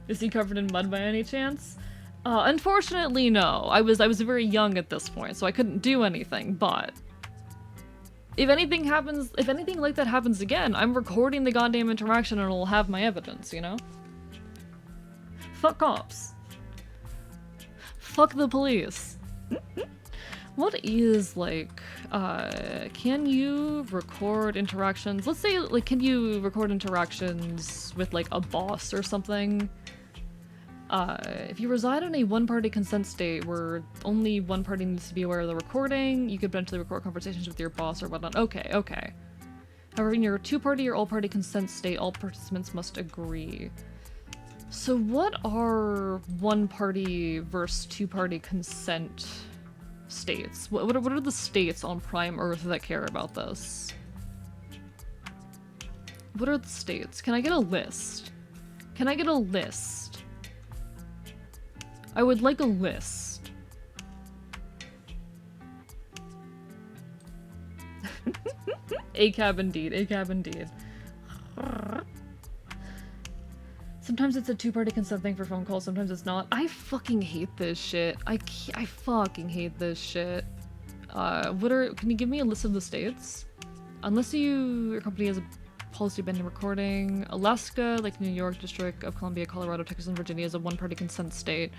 Is he covered in mud by any chance? Unfortunately, no. I was very young at this point, so I couldn't do anything, but if anything like that happens again, I'm recording the goddamn interaction and it'll have my evidence, you know? Fuck cops. Fuck the police. What is, like, can you record interactions? Let's say, like, can you record interactions with, like, a boss or something? If you reside in a one-party consent state where only one party needs to be aware of the recording, you could potentially record conversations with your boss or whatnot. Okay, okay. However, in your two-party or all-party consent state, all participants must agree. So what are one-party versus two-party consent states? What are the states on Prime Earth that care about this? What are the states? Can I get a list? Can I get a list? I would like a list. ACAB indeed, ACAB indeed. Sometimes it's a two-party consent thing for phone calls, sometimes it's not. I fucking hate this shit. I fucking hate this shit. Can you give me a list of the states? Unless your company has a policy banning recording. Alaska, like New York, District of Columbia, Colorado, Texas, and Virginia is a one-party consent state.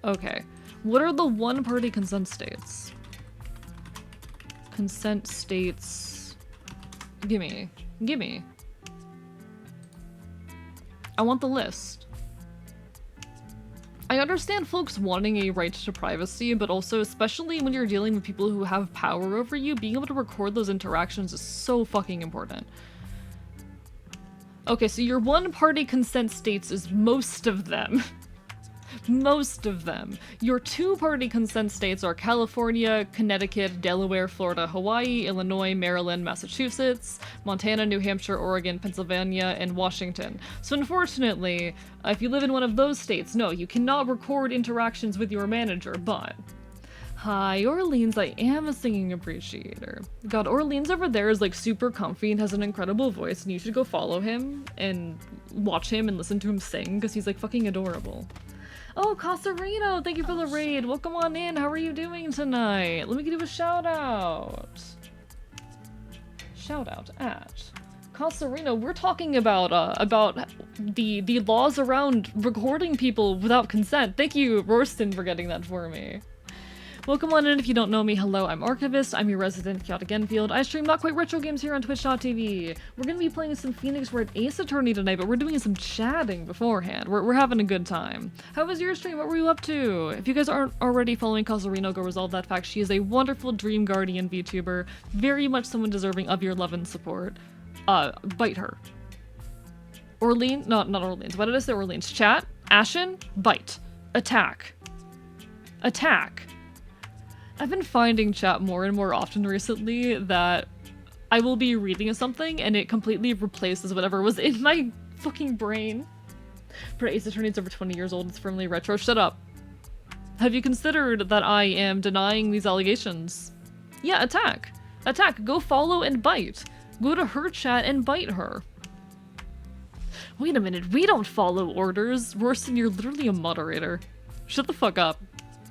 Okay. What are the one-party consent states? Consent states... Gimme. Gimme. I want the list. I understand folks wanting a right to privacy, but also, especially when you're dealing with people who have power over you, being able to record those interactions is so fucking important. Okay, so your one-party consent states is most of them. Most of them. Your two-party consent states are California, Connecticut, Delaware, Florida, Hawaii, Illinois, Maryland, Massachusetts, Montana, New Hampshire, Oregon, Pennsylvania, and Washington. So unfortunately, if you live in one of those states, no, you cannot record interactions with your manager, but... Hi, Orleans, I am a singing appreciator. God, Orleans over there is like super comfy and has an incredible voice, and you should go follow him and watch him and listen to him sing, because he's like fucking adorable. Oh, Casarino, thank you for the raid. Welcome on in. How are you doing tonight? Let me give you a shout out. Shout out at Casarino. We're talking about the laws around recording people without consent. Thank you, Rorston, for getting that for me. Welcome on in if you don't know me. Hello, I'm Archivist. I'm your resident chaotic Enfield. I stream Not Quite Retro games here on Twitch.tv. We're gonna be playing some Phoenix Wright Ace Attorney tonight, but we're doing some chatting beforehand. We're having a good time. How was your stream? What were you up to? If you guys aren't already following Casarino, go resolve that fact. She is a wonderful Dream Guardian VTuber. Very much someone deserving of your love and support. Bite her. Orleans? Not Orleans. Why did I say Orleans? Chat? Ashen? Bite. Attack. Attack. I've been finding chat more and more often recently that I will be reading something and it completely replaces whatever was in my fucking brain. For Ace Attorney's over 20 years old, it's firmly retro. Shut up. Have you considered that I am denying these allegations? Yeah, attack. Attack. Go follow and bite. Go to her chat and bite her. Wait a minute, we don't follow orders. Rorston, you're literally a moderator. Shut the fuck up.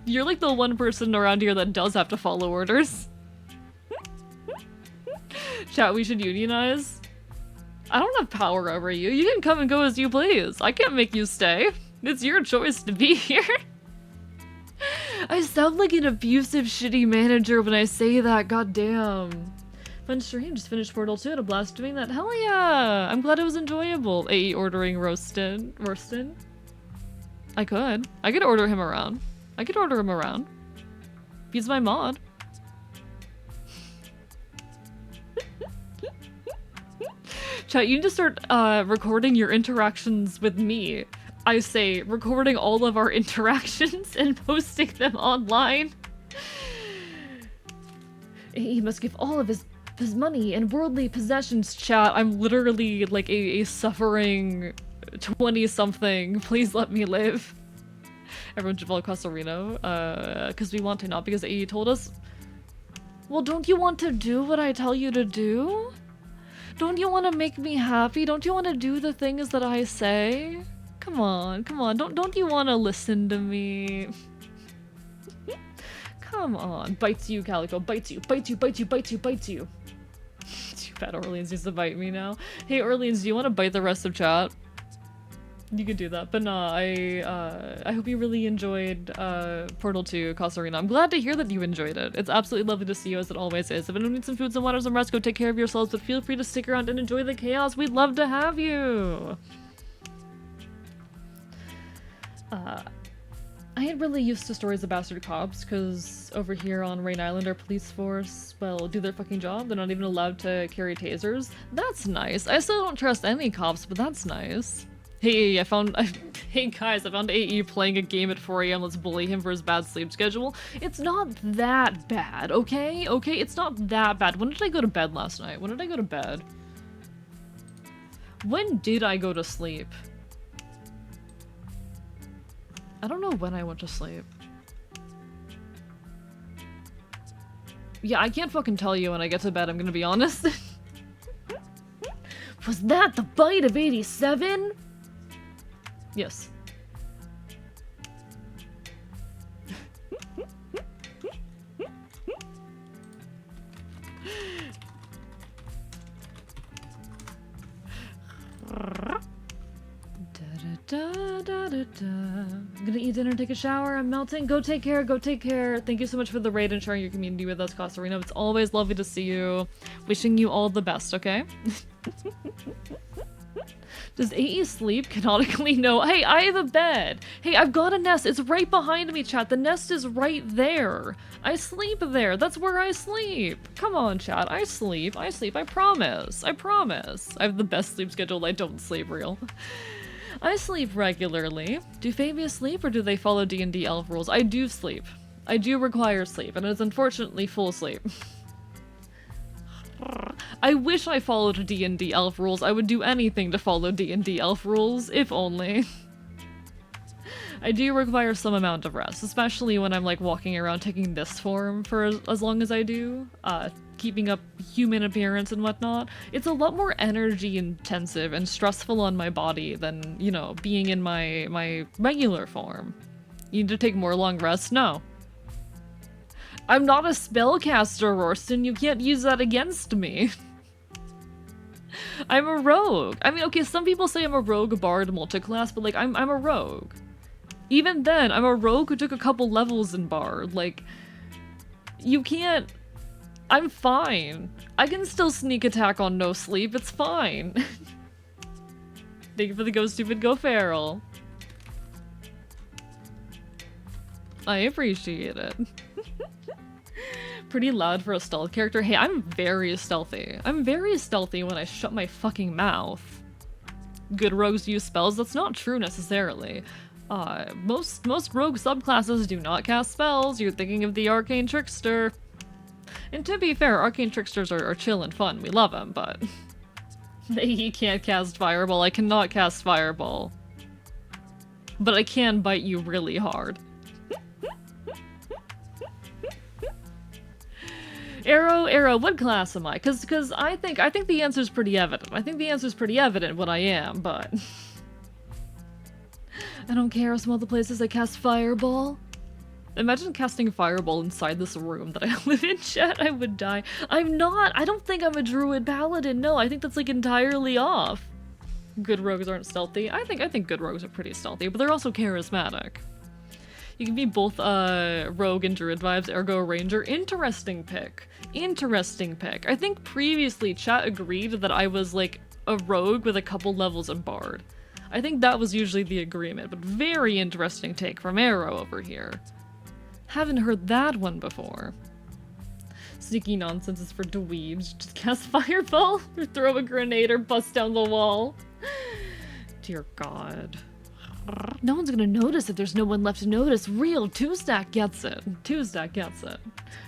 You're like the one person around here that does have to follow orders. Chat, we should unionize. I don't have power over you. You can come and go as you please. I can't make you stay. It's your choice to be here. I sound like an abusive, shitty manager when I say that, goddamn. Fun stream, just finished Portal 2, had a blast doing that. Hell yeah! I'm glad it was enjoyable. AE ordering Rorston. I could order him around. I could order him around. He's my mod. Chat, you need to start recording your interactions with me. I say, recording all of our interactions and posting them online. He must give all of his money and worldly possessions, chat. I'm literally like a suffering 20-something. Please let me live. Everyone should follow Casarino, because we want to, not because AE told us. Well, don't you want to do what I tell you to do? Don't you want to make me happy? Don't you want to do the things that I say? Come on, come on. Don't you want to listen to me? Come on. Bites you, Calico. Bites you. Bites you, bites you, bites you, bites you. Too bad Orleans needs to bite me now. Hey, Orleans, do you want to bite the rest of chat? You could do that, but nah, I hope you really enjoyed Portal 2 Casa Arena. I'm glad to hear that you enjoyed it. It's absolutely lovely to see you, as it always is. If anyone needs some food, some water, some rest, go take care of yourselves, but feel free to stick around and enjoy the chaos. We'd love to have you! I ain't really used to stories of bastard cops, because over here on Rain Island, our police force, well, do their fucking job. They're not even allowed to carry tasers. That's nice. I still don't trust any cops, but that's nice. Hey, hey guys, I found AE playing a game at 4 AM. Let's bully him for his bad sleep schedule. It's not that bad, okay? Okay, it's not that bad. When did I go to bed last night? When did I go to bed? When did I go to sleep? I don't know when I went to sleep. Yeah, I can't fucking tell you when I get to bed, I'm gonna be honest. Was that the bite of 87? Yes. I'm gonna eat dinner, take a shower, I'm melting. Go take care, go take care. Thank you so much for the raid and sharing your community with us, Costarino. It's always lovely to see you. Wishing you all the best, okay? Does AE sleep? Canonically, no. Hey, I have a bed. Hey, I've got a nest. It's right behind me, chat. The nest is right there. I sleep there. That's where I sleep. Come on, chat. I sleep. I sleep. I promise. I promise. I have the best sleep schedule. I don't sleep real. I sleep regularly. Do Fabius sleep or do they follow D&D elf rules? I do sleep. I do require sleep, and it's unfortunately full sleep. I wish I followed D&D elf rules. I would do anything to follow D&D elf rules, if only. I do require some amount of rest, especially when I'm like walking around taking this form for as long as I do, keeping up human appearance and whatnot. It's a lot more energy intensive and stressful on my body than, you know, being in my regular form. You need to take more long rests? No. I'm not a spellcaster, Rorston. You can't use that against me. I'm a rogue. I mean, okay, some people say I'm a rogue bard multiclass, but like, I'm a rogue. Even then, I'm a rogue who took a couple levels in bard. Like, you can't... I'm fine. I can still sneak attack on no sleep. It's fine. Thank you for the go stupid, go feral. I appreciate it. Pretty loud for a stealth character. Hey, I'm very stealthy. I'm very stealthy when I shut my fucking mouth. Good rogues use spells? That's not true necessarily. Most rogue subclasses do not cast spells. You're thinking of the Arcane Trickster. And to be fair, Arcane Tricksters are chill and fun. We love them, but... He can't cast Fireball. I cannot cast Fireball. But I can bite you really hard. Arrow, what class am I? Cause I think the answer's pretty evident. I think the answer's pretty evident what I am, but... I don't care some other places I cast Fireball. Imagine casting Fireball inside this room that I live in, chat. I would die. I'm not. I don't think I'm a druid paladin. No, I think that's like entirely off. Good rogues aren't stealthy. I think good rogues are pretty stealthy, but they're also charismatic. You can be both rogue and druid vibes, ergo ranger. Interesting pick. Interesting pick. I think previously chat agreed that I was like a rogue with a couple levels of bard. I think that was usually the agreement, but very interesting take from Arrow over here. Haven't heard that one before. Sneaky nonsense is for dweebs. Just cast Fireball or throw a grenade or bust down the wall. Dear God. No one's gonna notice if there's no one left to notice. Real, two-stack gets it. Two-stack gets it.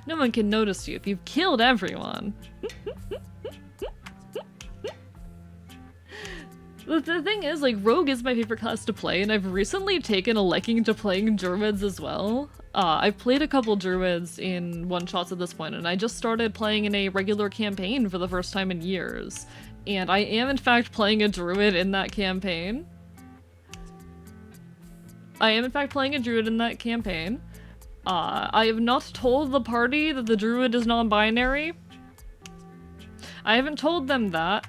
No one can notice you if you've killed everyone. The thing is, like, Rogue is my favorite class to play, and I've recently taken a liking to playing Druids as well. I've played a couple Druids in one-shots at this point, and I just started playing in a regular campaign for the first time in years. And I am, in fact, playing a Druid in that campaign. I have not told the party that the Druid is non-binary. I haven't told them that.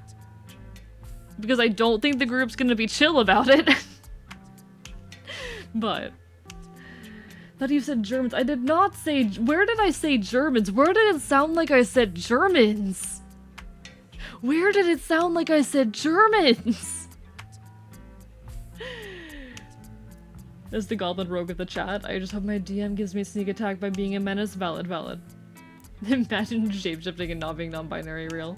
Because I don't think the group's gonna be chill about it. But thought you said Germans. I did not say. Where did I say Germans? Where did it sound like I said Germans? Where did it sound like I said Germans? There's the Goblin Rogue of the chat. I just hope my DM gives me sneak attack by being a menace. Valid, valid. Imagine shapeshifting and not being non-binary real.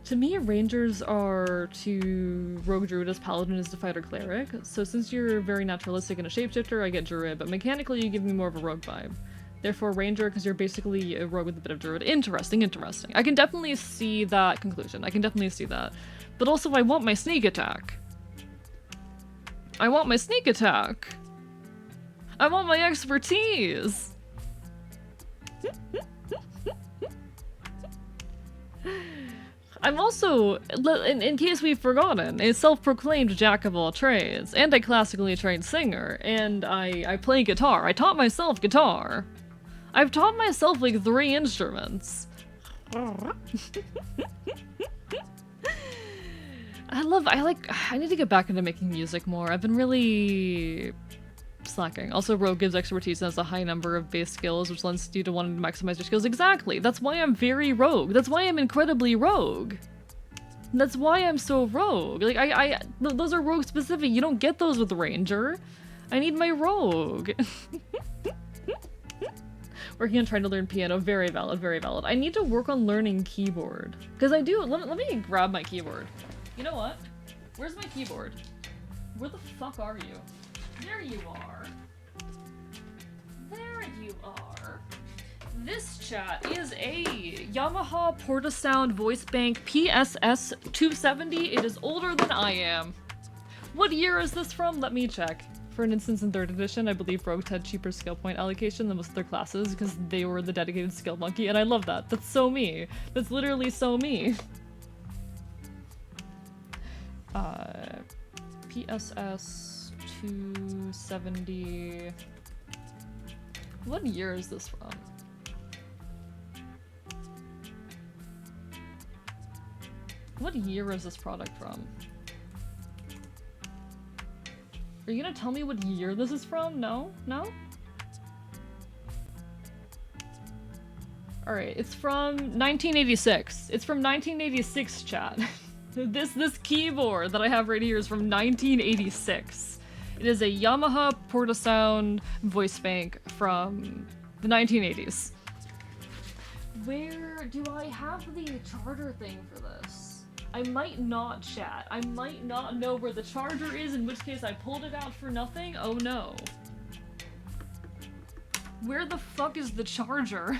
To me, rangers are to rogue druidess, paladin is to fighter cleric. So since you're very naturalistic and a shapeshifter, I get druid, but mechanically you give me more of a rogue vibe. Therefore ranger, because you're basically a rogue with a bit of druid. Interesting, interesting. I can definitely see that conclusion. I can definitely see that. But also I want my sneak attack. I want my sneak attack. I want my expertise. I'm also, in case we've forgotten, a self-proclaimed jack of all trades, and a classically trained singer, and I play guitar. I taught myself guitar. I've taught myself like 3 instruments. I need to get back into making music more. I've been really slacking. Also, rogue gives expertise and has a high number of base skills, which lends you to wanting to maximize your skills. Exactly! That's why I'm very rogue. That's why I'm incredibly rogue. That's why I'm so rogue. Like, those are rogue specific. You don't get those with ranger. I need my rogue. Working on trying to learn piano. Very valid, very valid. I need to work on learning keyboard. Because I do. Let me grab my keyboard. You know what? Where's my keyboard? Where the fuck are you? There you are. There you are. This chat is a Yamaha Portasound voice bank PSS 270. It is older than I am. What year is this from? Let me check. For an instance in 3rd edition, I believe rogues had cheaper skill point allocation than most of their classes because they were the dedicated skill monkey, and I love that. That's so me. That's literally so me. PSS 270. What year is this from? What year is this product from? Are you gonna tell me what year this is from? No? No? Alright, it's from 1986. It's from 1986, chat. This keyboard that I have right here is from 1986. It is a Yamaha Portasound voice bank from the 1980s. Where do I have the charger thing for this? I might not, chat. I might not know where the charger is, in which case I pulled it out for nothing. Oh no. Where the fuck is the charger?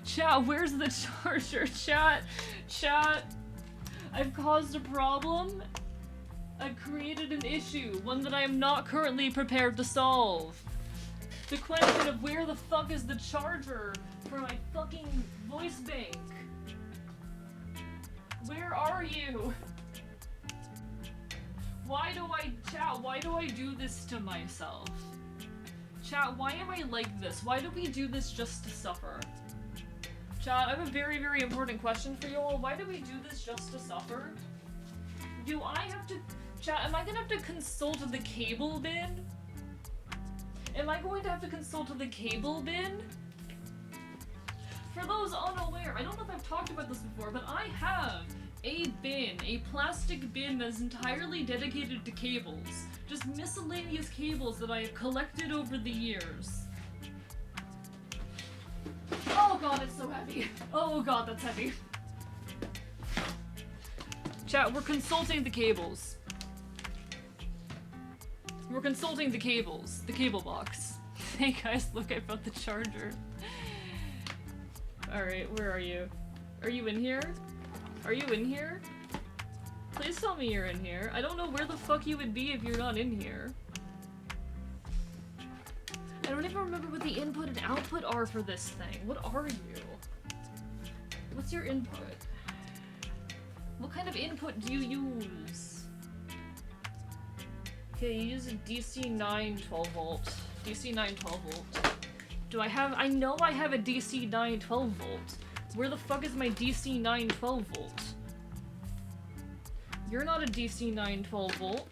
Chat, where's the charger? Chat. I've caused a problem. I've created an issue, one that I am not currently prepared to solve. The question of where the fuck is the charger for my fucking voice bank? Where are you? Why do I do this to myself? Chat, why am I like this? Why do we do this just to suffer? Chat, I have a very, very important question for you all. Why do we do this just to suffer? Do I have to... Chat, am I gonna have to consult the cable bin? Am I going to have to consult the cable bin? For those unaware, I don't know if I've talked about this before, but I have a bin, a plastic bin that is entirely dedicated to cables. Just miscellaneous cables that I have collected over the years. Oh god, it's so heavy. Oh god, that's heavy. Chat, we're consulting the cables. We're consulting the cables. The cable box. Hey guys, look, I found the charger. Alright, where are you? Are you in here? Are you in here? Please tell me you're in here. I don't know where the fuck you would be if you're not in here. I don't even remember what the input and output are for this thing. What are you? What's your input? What kind of input do you use? Okay, you use a DC 9 12 volt. DC 9 12 volt. Do I have- I know I have a DC 9 12 volt. Where the fuck is my DC 9 12 volt? You're not a DC 9 12 volt.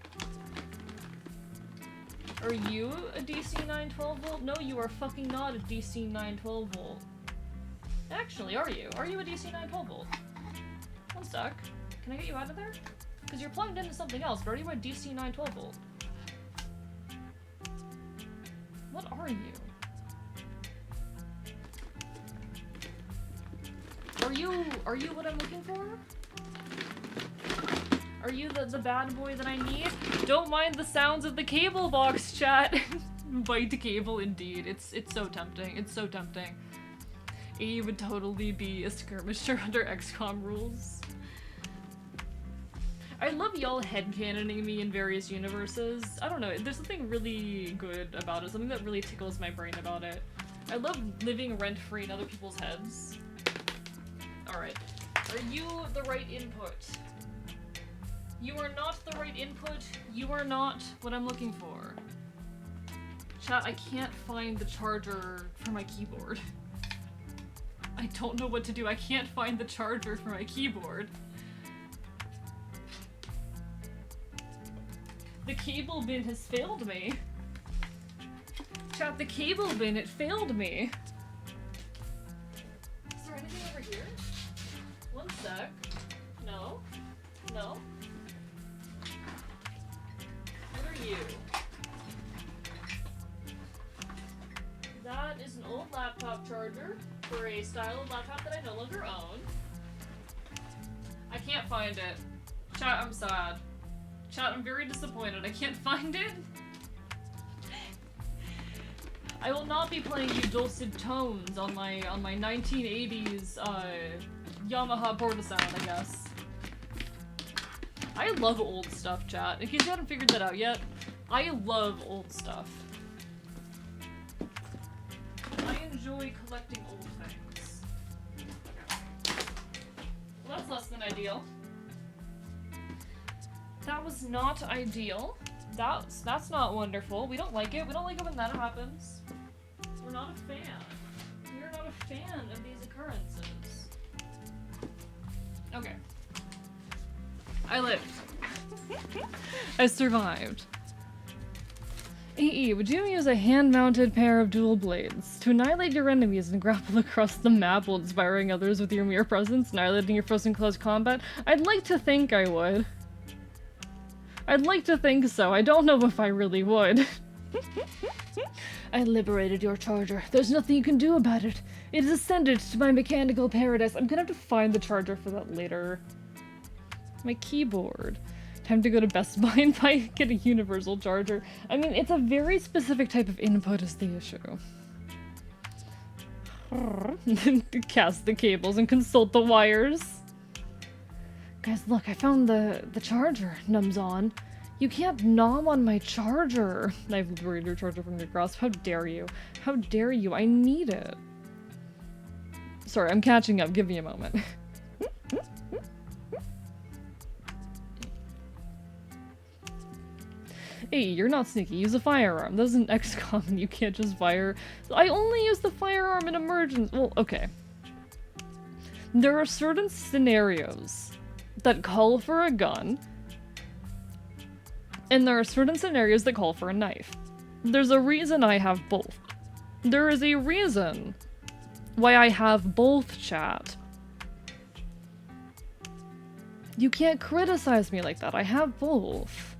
Are you a DC 912 volt? No, you are fucking not a DC 912 volt. Actually, are you? Are you a DC 912 volt? One sec. Can I get you out of there? Because you're plugged into something else, but are you a DC 912 volt? What are you? Are you what I'm looking for? Are you the bad boy that I need? Don't mind the sounds of the cable box, chat. Bite cable, indeed. It's so tempting. It's so tempting. AE would totally be a skirmisher under XCOM rules. I love y'all headcanoning me in various universes. I don't know, there's something really good about it, something that really tickles my brain about it. I love living rent-free in other people's heads. Alright. Are you the right input? You are not the right input. You are not what I'm looking for. Chat, I can't find the charger for my keyboard. I don't know what to do. I can't find the charger for my keyboard. The cable bin has failed me. Chat, the cable bin, it failed me. Is there anything over here? One sec. No. No. What are you? That is an old laptop charger for a style of laptop that I no longer own. I can't find it. Chat, I'm sad. Chat, I'm very disappointed. I can't find it. I will not be playing you dulcet tones on my 1980s Yamaha Portasound, I guess. I love old stuff, chat. In case you haven't figured that out yet, I love old stuff. I enjoy collecting old things. Well, that's less than ideal. That was not ideal. That's not wonderful. We don't like it. We don't like it when that happens. We're not a fan. We're not a fan of these occurrences. Okay. I lived. I survived. AE, would you use a hand-mounted pair of dual blades to annihilate your enemies and grapple across the map while inspiring others with your mere presence, annihilating your foes in close combat? I'd like to think I would. I'd like to think so. I don't know if I really would. I liberated your charger. There's nothing you can do about it. It has ascended to my mechanical paradise. I'm gonna have to find the charger for that later. My keyboard. Time to go to Best Buy and get a universal charger. I mean, it's a very specific type of input is the issue. Cast the cables and consult the wires. Guys, look, I found the charger. Numbs on. You can't nom on my charger. I've liberated your charger from your grasp. How dare you? How dare you? I need it. Sorry, I'm catching up. Give me a moment. Hey, you're not sneaky. Use a firearm. That isn't XCOM and you can't just fire. I only use the firearm in emergency. Well, okay. There are certain scenarios that call for a gun, and there are certain scenarios that call for a knife. There's a reason I have both. There is a reason why I have both, chat. You can't criticize me like that. I have both.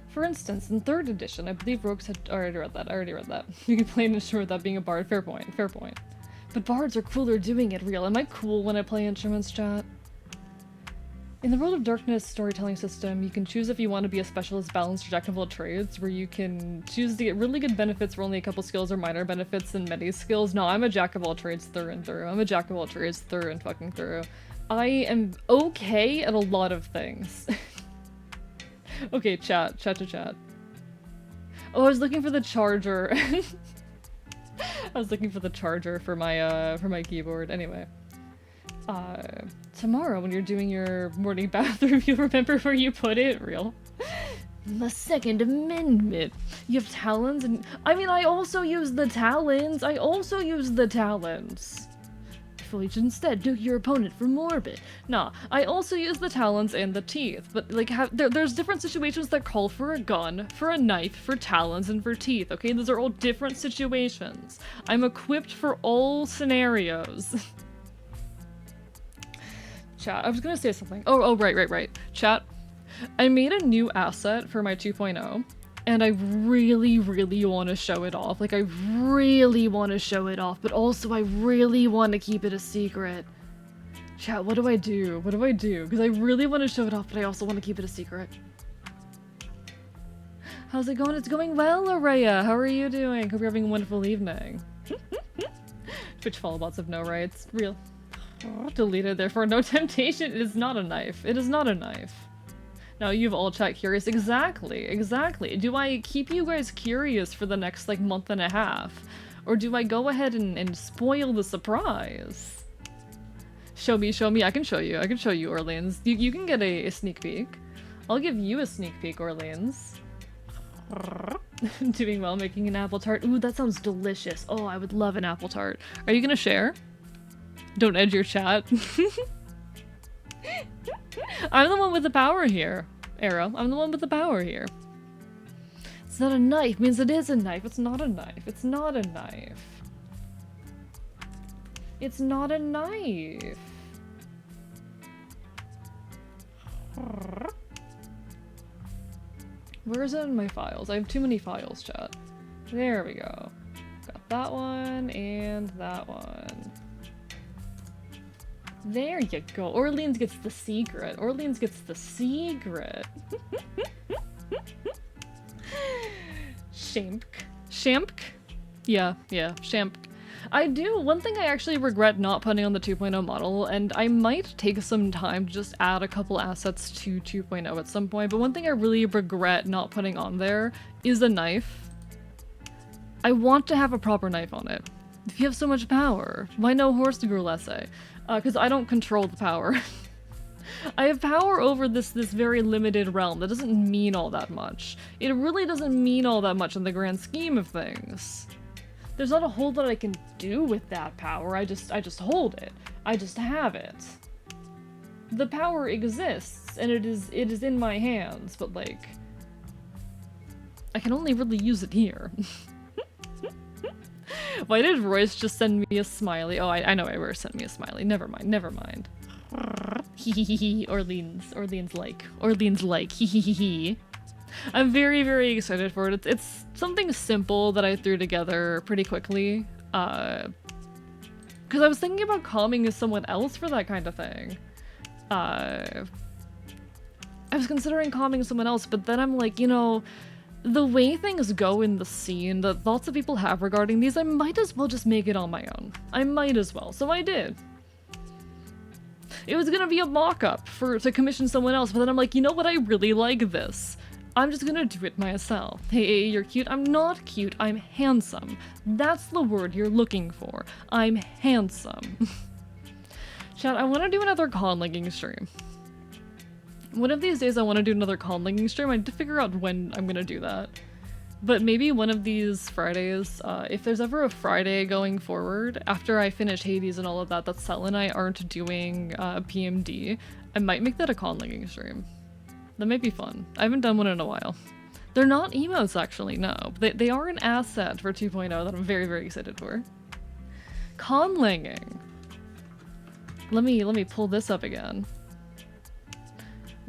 For instance, in 3rd edition, I believe Rogues had already read that. You can play an instrument without being a bard. Fair point, fair point. But bards are cooler doing it real. Am I cool when I play instruments, chat? In the World of Darkness storytelling system, you can choose if you want to be a specialist, balanced, or jack of all trades, where you can choose to get really good benefits for only a couple skills or minor benefits and many skills. No, I'm a jack of all trades through and through. I'm a jack of all trades through and fucking through. I am okay at a lot of things. Okay, chat. Oh, I was looking for the charger. I was looking for the charger for my keyboard. Anyway. Tomorrow when you're doing your morning bathroom, you'll remember where you put it. Real. The Second Amendment. You have talons and... I mean, I also use the talons. careful, you should instead nuke your opponent for morbid. Nah, I also use the talons and the teeth, but like there's different situations that call for a gun, for a knife, for talons, and for teeth, okay? Those are all different situations. I'm equipped for all scenarios. Chat, I was gonna say something. Oh, right. Chat, I made a new asset for my 2.0. And I really want to show it off. Like, I really want to show it off, but also I really want to keep it a secret. Chat, what do I do? What do I do? Because I really want to show it off, but I also want to keep it a secret. How's it going? It's going well, Araya. How are you doing? Hope you're having a wonderful evening. Twitch follow bots have no rights. Real. Oh, deleted, therefore no temptation. It is not a knife. It is not a knife. Now you've all chat curious. Exactly. Do I keep you guys curious for the next, like, month and a half? Or do I go ahead and spoil the surprise? Show me. I can show you, Orleans. You can get a sneak peek. I'll give you a sneak peek, Orleans. Doing well, making an apple tart. Ooh, that sounds delicious. Oh, I would love an apple tart. Are you gonna share? Don't edge your chat. I'm the one with the power here, Arrow. I'm the one with the power here. It's not a knife means it is a knife. It's not a knife. It's not a knife. It's not a knife. Where is it in my files? I have too many files, chat. There we go. Got that one and that one. There you go. Orleans gets the secret. Orleans gets the secret. Shampk? Yeah, Shampk. I do. One thing I actually regret not putting on the 2.0 model, and I might take some time to just add a couple assets to 2.0 at some point, but one thing I really regret not putting on there is a knife. I want to have a proper knife on it. If you have so much power, why no horse girl essay? Because I don't control the power. I have power over this very limited realm. That doesn't mean all that much. It really doesn't mean all that much in the grand scheme of things. There's not a whole lot I can do with that power. I just hold it. I just have it. The power exists, and it is in my hands, but like, I can only really use it here. Why did Royce just send me a smiley? Oh, I know Royce sent me a smiley. Never mind. Hehehe. Orleans like. Hehehe. I'm very excited for it. It's something simple that I threw together pretty quickly. Because I was thinking about calming someone else for that kind of thing. I was considering calming someone else, but then I'm like, you know, the way things go in the scene that lots of people have regarding these, I might as well just make it on my own. I might as well. So I did. It was gonna be a mock-up to commission someone else, but then I'm like, you know what? I really like this. I'm just gonna do it myself. Hey, you're cute. I'm not cute. I'm handsome. That's the word you're looking for. I'm handsome. Chat, I want to do another conlinking stream. One of these days I want to do another conlinking stream. I need to figure out when I'm gonna do that. But maybe one of these Fridays, if there's ever a Friday going forward, after I finish Hades and all of that, that Cell and I aren't doing PMD, I might make that a conlinking stream. That might be fun. I haven't done one in a while. They're not emotes, actually, no. They are an asset for 2.0 that I'm very excited for. Conlanging. Let me pull this up again.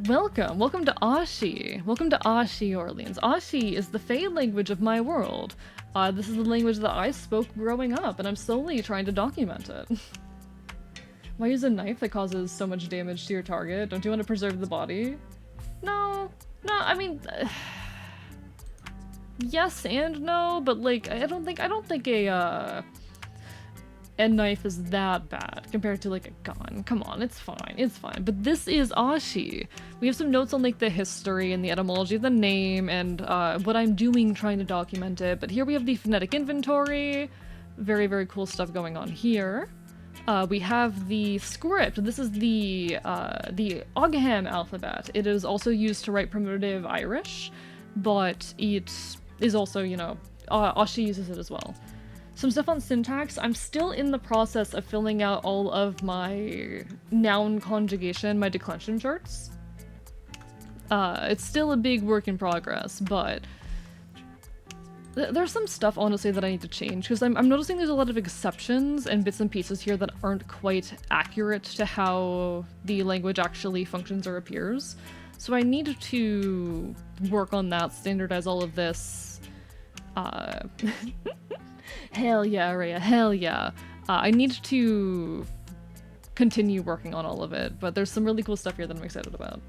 Welcome to Ashi. Welcome to Ashi, Orleans. Ashi is the Fae language of my world. This is the language that I spoke growing up, and I'm slowly trying to document it. Why use a knife that causes so much damage to your target? Don't you want to preserve the body? No, I mean, yes and no, but like, I don't think a knife is that bad compared to like a gun. Come on, it's fine. But this is Ashi. We have some notes on like the history and the etymology of the name and what I'm doing trying to document it. But here we have the phonetic inventory. Very cool stuff going on here. We have the script. This is the Ogham alphabet. It is also used to write primitive Irish, but it is also, you know, Ashi uses it as well. Some stuff on syntax. I'm still in the process of filling out all of my noun conjugation, my declension charts. It's still a big work in progress, but there's some stuff, honestly, that I need to change, because I'm noticing there's a lot of exceptions and bits and pieces here that aren't quite accurate to how the language actually functions or appears. So I need to work on that, standardize all of this. Hell yeah, Rhea, hell yeah. I need to continue working on all of it, but there's some really cool stuff here that I'm excited about.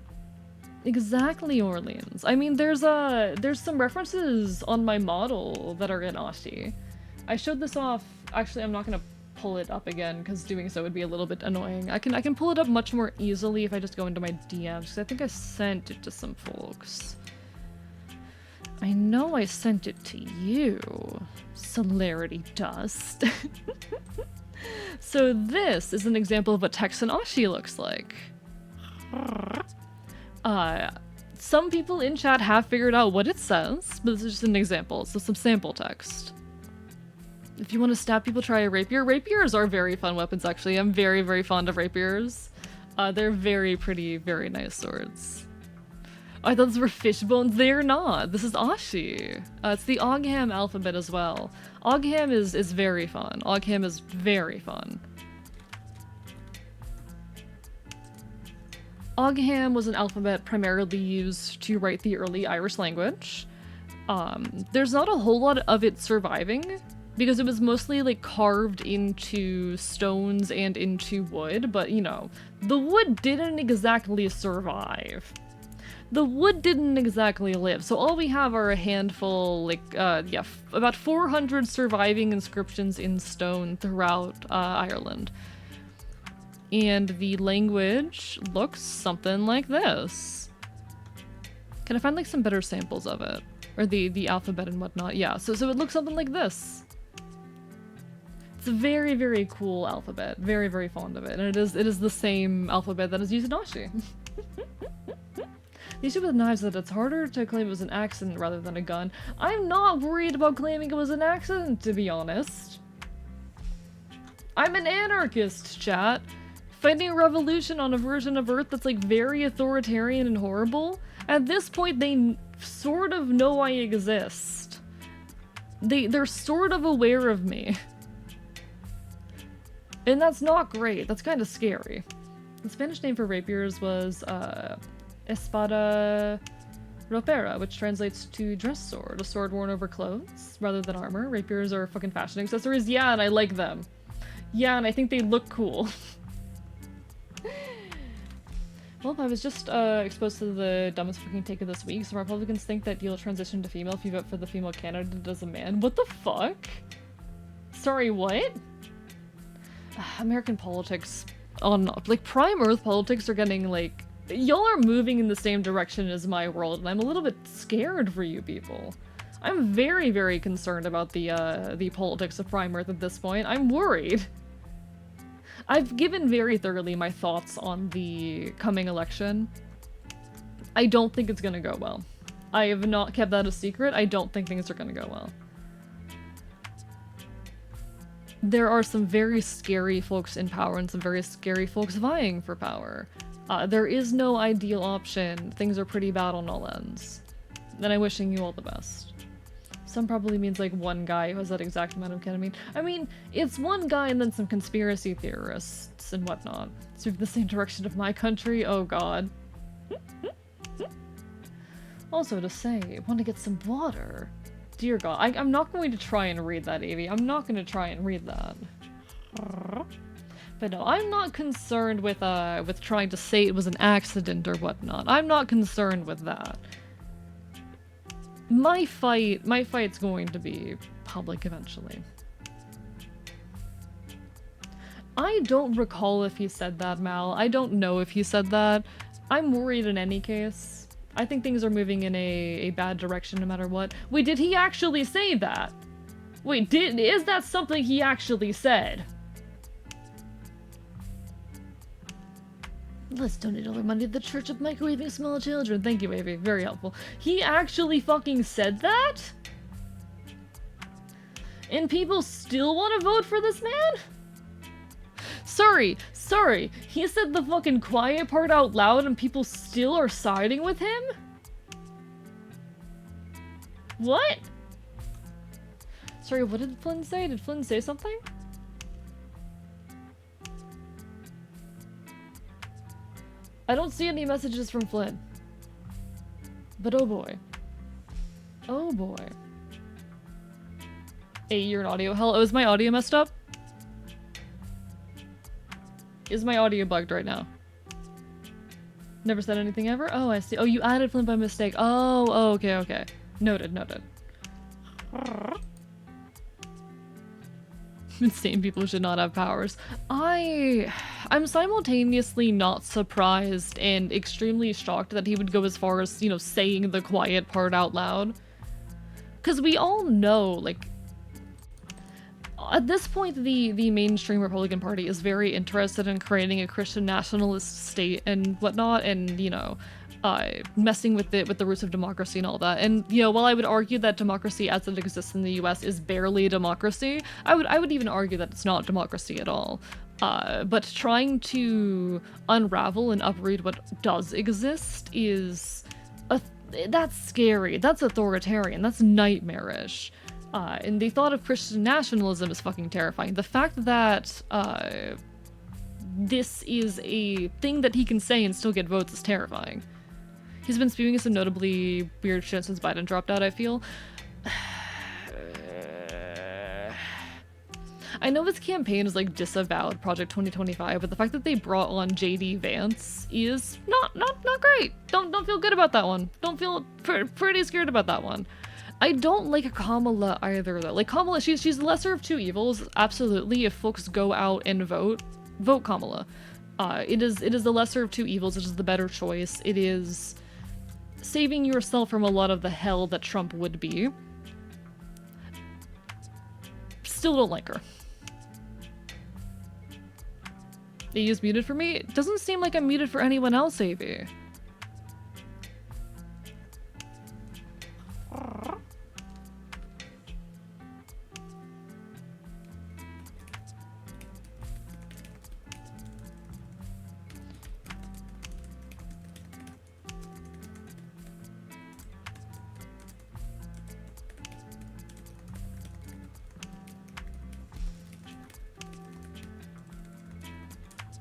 Exactly, Orleans. I mean, there's some references on my model that are in Ashi. I showed this off. Actually, I'm not gonna pull it up again because doing so would be a little bit annoying. I can pull it up much more easily if I just go into my DMs, because I think I sent it to some folks. I know I sent it to you, Celerity Dust. So this is an example of what text in Ashi looks like. Some people in chat have figured out what it says, but this is just an example, so some sample text. If you want to stab people, try a rapier. Rapiers are very fun weapons, actually. I'm very, very fond of rapiers. They're very pretty, very nice swords. I thought those were fish bones. They're not. This is Ashi. It's the Ogham alphabet as well. Ogham is very fun. Ogham is very fun. Ogham was an alphabet primarily used to write the early Irish language. There's not a whole lot of it surviving, because it was mostly like carved into stones and into wood, but you know, the wood didn't exactly survive. The wood didn't exactly live, so all we have are a handful, like, about 400 surviving inscriptions in stone throughout Ireland. And the language looks something like this. Can I find like some better samples of it? Or the alphabet and whatnot? Yeah, so it looks something like this. It's a very, very cool alphabet. Very, very fond of it. And it is the same alphabet that is used in Ashi. The issue with knives is that it's harder to claim it was an accident rather than a gun. I'm not worried about claiming it was an accident, to be honest. I'm an anarchist, chat. Fighting a revolution on a version of Earth that's like very authoritarian and horrible. At this point, they sort of know I exist. They're sort of aware of me. And that's not great. That's kind of scary. The Spanish name for rapiers was espada ropera, which translates to dress sword, a sword worn over clothes rather than armor. Rapiers are fucking fashion accessories. Yeah, and I like them. Yeah, and I think they look cool. Well, I was just exposed to the dumbest fucking take of this week. Some Republicans think that you'll transition to female if you vote for the female candidate as a man. What the fuck? Sorry, what? American politics on, like, Prime Earth politics are getting, like, y'all are moving in the same direction as my world, and I'm a little bit scared for you people. I'm very, very concerned about the politics of Prime Earth at this point. I'm worried. I've given very thoroughly my thoughts on the coming election. I don't think it's gonna go well. I have not kept that a secret. I don't think things are gonna go well. There are some very scary folks in power and some very scary folks vying for power. There is no ideal option. Things are pretty bad on all ends. And I'm wishing you all the best. Some probably means like one guy who has that exact amount of ketamine. I mean, it's one guy and then some conspiracy theorists and whatnot. So the same direction of my country? Oh god. Also to say, want to get some water. Dear god, I'm not going to try and read that, Evie. I'm not going to try and read that. But no, I'm not concerned with trying to say it was an accident or whatnot. I'm not concerned with that. My fight's going to be public eventually. I don't recall if he said that, Mal. I don't know if he said that. I'm worried in any case. I think things are moving in a bad direction no matter what. Wait, did he actually say that? Wait, is that something he actually said? Let's donate all our money to the Church of Microwaving Small Children. Thank you, Avie. Very helpful. He actually fucking said that? And people still want to vote for this man? Sorry, he said the fucking quiet part out loud and people still are siding with him? What? Sorry, what did Flynn say? Did Flynn say something? I don't see any messages from Flynn. But oh boy. Oh boy. Hey, you're in audio hell. Oh, is my audio messed up? Is my audio bugged right now? Never said anything ever? Oh, I see. Oh, you added Flynn by mistake. Oh, okay, okay. Noted. Insane people should not have powers. I'm simultaneously not surprised and extremely shocked that he would go as far as, you know, saying the quiet part out loud. Because we all know, like, at this point, the mainstream Republican Party is very interested in creating a Christian nationalist state and whatnot, and, you know, messing with the roots of democracy and all that. And, you know, while I would argue that democracy as it exists in the US is barely democracy, I would even argue that it's not democracy at all. But trying to unravel and uproot what does exist is... that's scary. That's authoritarian. That's nightmarish. And the thought of Christian nationalism is fucking terrifying. The fact that this is a thing that he can say and still get votes is terrifying. He's been spewing some notably weird shit since Biden dropped out, I feel. I know his campaign is like disavowed Project 2025, but the fact that they brought on JD Vance is not great. Don't feel good about that one. Don't feel pretty scared about that one. I don't like Kamala either, though. Like, Kamala, she's the lesser of two evils, absolutely. If folks go out and vote Kamala. It is the lesser of two evils. It is the better choice. It is saving yourself from a lot of the hell that Trump would be. Still don't like her. AU's muted for me? It doesn't seem like I'm muted for anyone else, AV.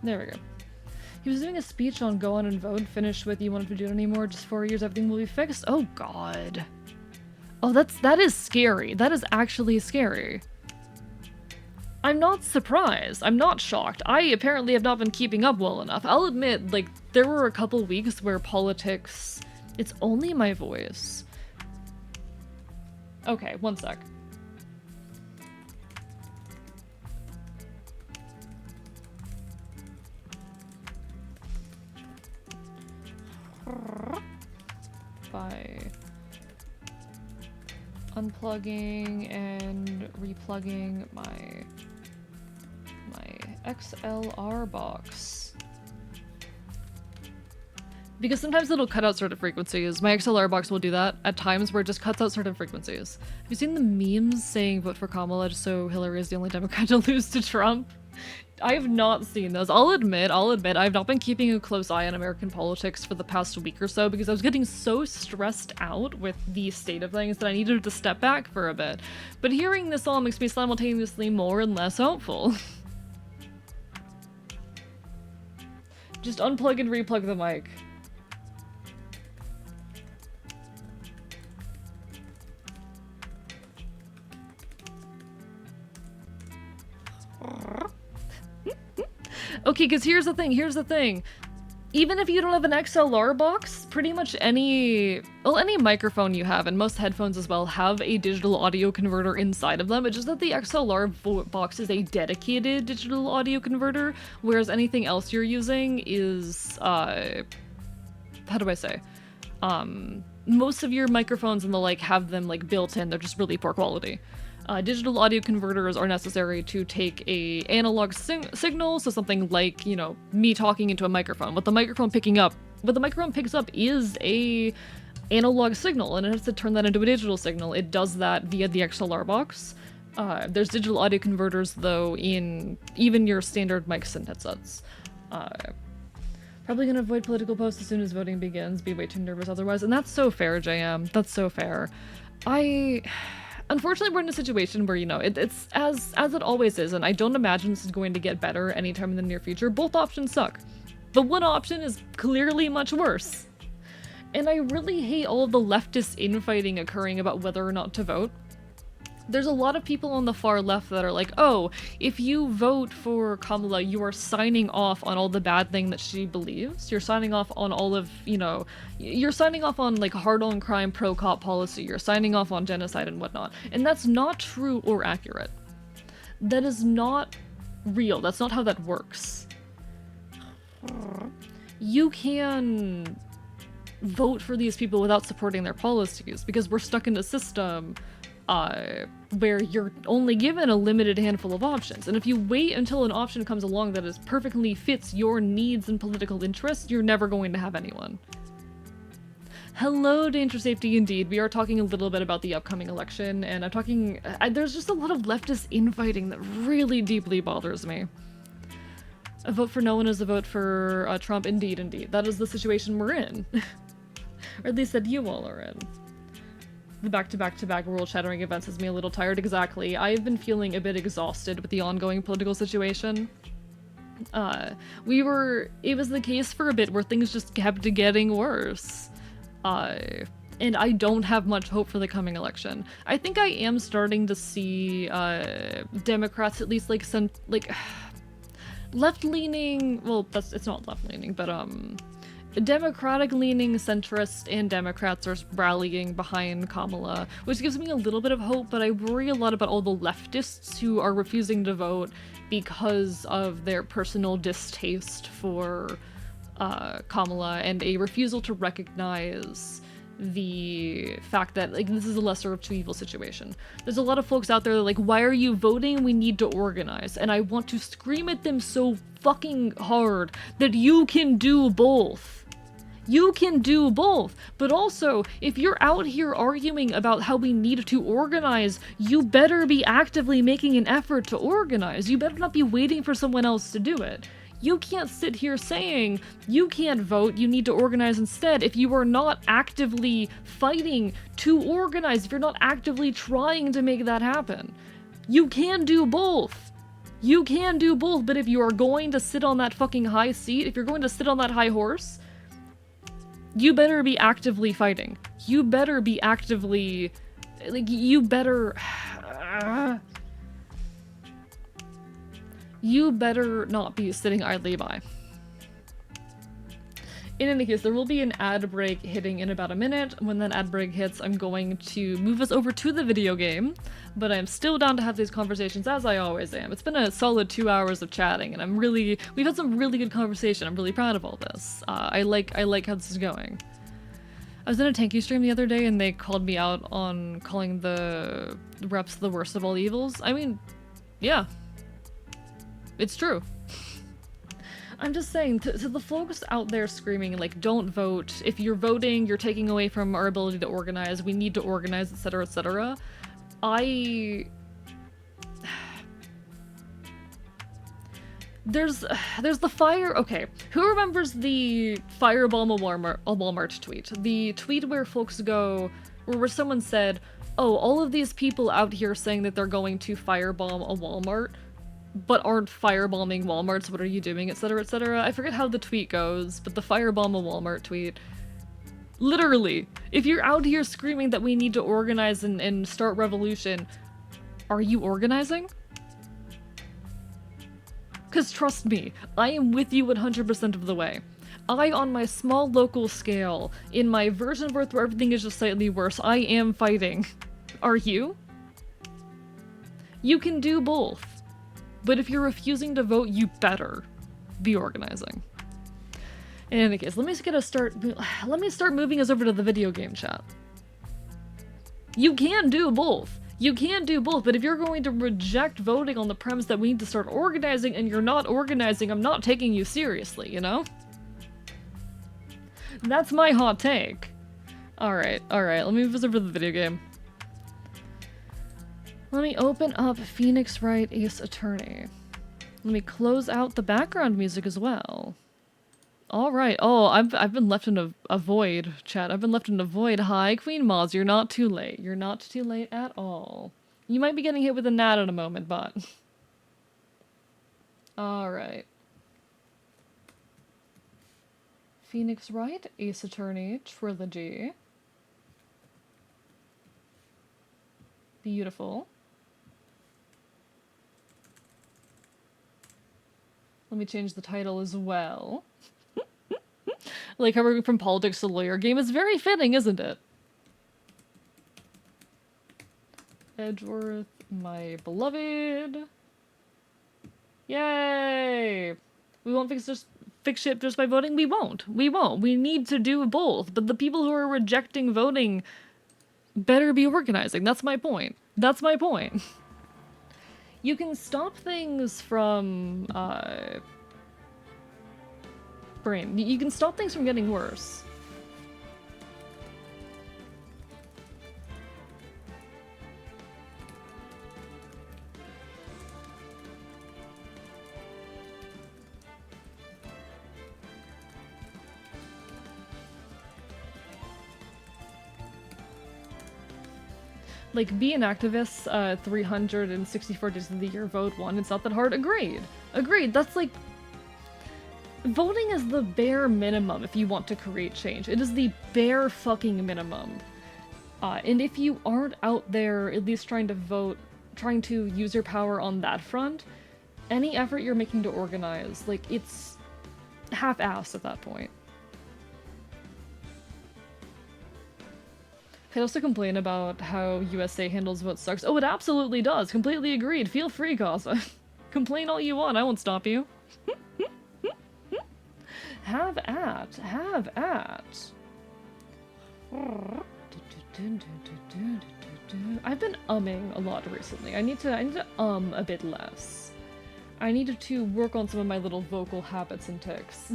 There we go. He was doing a speech on go on and vote, finished with you won't have to do it anymore, just 4 years, everything will be fixed. Oh god. Oh, that is scary. That is actually scary. I'm not surprised. I'm not shocked. I apparently have not been keeping up well enough. I'll admit, like, there were a couple weeks where politics... It's only my voice. Okay, one sec. By unplugging and replugging my XLR box. Because sometimes it'll cut out certain frequencies. My XLR box will do that at times where it just cuts out certain frequencies. Have you seen the memes saying vote for Kamala just so Hillary is the only Democrat to lose to Trump? I have not seen those. I'll admit, I've not been keeping a close eye on American politics for the past week or so because I was getting so stressed out with the state of things that I needed to step back for a bit. But hearing this all makes me simultaneously more and less hopeful. Just unplug and replug the mic. Okay, because here's the thing. Even if you don't have an XLR box, pretty much any microphone you have, and most headphones as well, have a digital audio converter inside of them. It's just that the XLR box is a dedicated digital audio converter, whereas anything else you're using is, how do I say? Most of your microphones and the like have them like built in, they're just really poor quality. Digital audio converters are necessary to take a analog signal, so something like, you know, me talking into a microphone. What the microphone picks up is a analog signal, and it has to turn that into a digital signal. It does that via the XLR box. There's digital audio converters, though, in even your standard mics and headsets. Probably gonna avoid political posts as soon as voting begins. Be way too nervous otherwise. And that's so fair, JM. That's so fair. Unfortunately, we're in a situation where, you know, it's as it always is, and I don't imagine this is going to get better anytime in the near future. Both options suck. The one option is clearly much worse. And I really hate all of the leftist infighting occurring about whether or not to vote. There's a lot of people on the far left that are like, oh, if you vote for Kamala, you are signing off on all the bad thing that she believes. You're signing off on all of, you know, you're signing off on like hard on crime, pro-cop policy. You're signing off on genocide and whatnot. And that's not true or accurate. That is not real. That's not how that works. You can vote for these people without supporting their policies because we're stuck in a system where you're only given a limited handful of options. And if you wait until an option comes along that is perfectly fits your needs and political interests, you're never going to have anyone. Hello, Danger Safety Indeed. We are talking a little bit about the upcoming election, and I'm talking... there's just a lot of leftist infighting that really deeply bothers me. A vote for no one is a vote for Trump. Indeed, indeed. That is the situation we're in. Or at least that you all are in. The back-to-back-to-back world-shattering events has me a little tired. Exactly. I've been feeling a bit exhausted with the ongoing political situation. It was the case for a bit where things just kept getting worse. And I don't have much hope for the coming election. I think I am starting to see, Democrats at least, left-leaning, well, it's not left-leaning, but, Democratic-leaning centrists and Democrats are rallying behind Kamala, which gives me a little bit of hope, but I worry a lot about all the leftists who are refusing to vote because of their personal distaste for Kamala and a refusal to recognize the fact that, like, this is a lesser of two evil situation. There's a lot of folks out there that are like, why are you voting? We need to organize. And I want to scream at them so fucking hard that you can do both. You can do both, but also, if you're out here arguing about how we need to organize, you better be actively making an effort to organize. You better not be waiting for someone else to do it. You can't sit here saying you can't vote, you need to organize instead if you are not actively fighting to organize, if you're not actively trying to make that happen. You can do both. You can do both, but if you are going to sit on that fucking high seat, if you're going to sit on that high horse, you better be actively fighting. You better be actively... like, you better... you better not be sitting idly by. In any case, there will be an ad break hitting in about a minute. When that ad break hits, I'm going to move us over to the video game, but I'm still down to have these conversations, as I always am. It's been a solid 2 hours of chatting, and we've had some really good conversation. I'm really proud of all this. I like how this is going. I was in a Tanky stream the other day, and they called me out on calling the reps the worst of all evils. I mean, yeah. It's true. I'm just saying, to the folks out there screaming, like, don't vote, if you're voting, you're taking away from our ability to organize, we need to organize, etc., etc. There's the fire... okay, who remembers the firebomb a Walmart tweet? The tweet where folks go... where someone said, oh, all of these people out here saying that they're going to firebomb a Walmart, but aren't firebombing Walmarts, what are you doing, etc., etc. I forget how the tweet goes, but the firebomb a Walmart tweet. Literally, if you're out here screaming that we need to organize and start revolution, are you organizing? Because trust me, I am with you 100% of the way. I, on my small local scale, in my version of Earth where everything is just slightly worse, I am fighting. Are you? You can do both. But if you're refusing to vote, you better be organizing. In any case, let me start moving us over to the video game chat. You can do both. You can do both, but if you're going to reject voting on the premise that we need to start organizing and you're not organizing, I'm not taking you seriously, you know? That's my hot take. Alright, let me move us over to the video game. Let me open up Phoenix Wright Ace Attorney. Let me close out the background music as well. Alright, oh, I've been left in a void, chat. I've been left in a void. Hi, Queen Moz, you're not too late. You're not too late at all. You might be getting hit with a gnat in a moment, but... Alright. Phoenix Wright, Ace Attorney, Trilogy. Beautiful. Let me change the title as well. Like how we're going from politics to lawyer game is very fitting, isn't it? Edgeworth, my beloved. Yay! We won't fix shit just by voting? We won't. We won't. We need to do both. But the people who are rejecting voting better be organizing. That's my point. That's my point. You can stop things from, brain. You can stop things from getting worse. Like, be an activist, 364 days of the year, vote 1. It's not that hard. Agreed. Agreed. That's like... Voting is the bare minimum if you want to create change. It is the bare fucking minimum. And if you aren't out there at least trying to vote, trying to use your power on that front, any effort you're making to organize, like, it's half-assed at that point. I also complain about how USA handles vote sucks. Oh, it absolutely does. Completely agreed. Feel free, Casa. Complain all you want. I won't stop you. Have at. Have at. I've been umming a lot recently. I need to a bit less. I need to work on some of my little vocal habits and tics.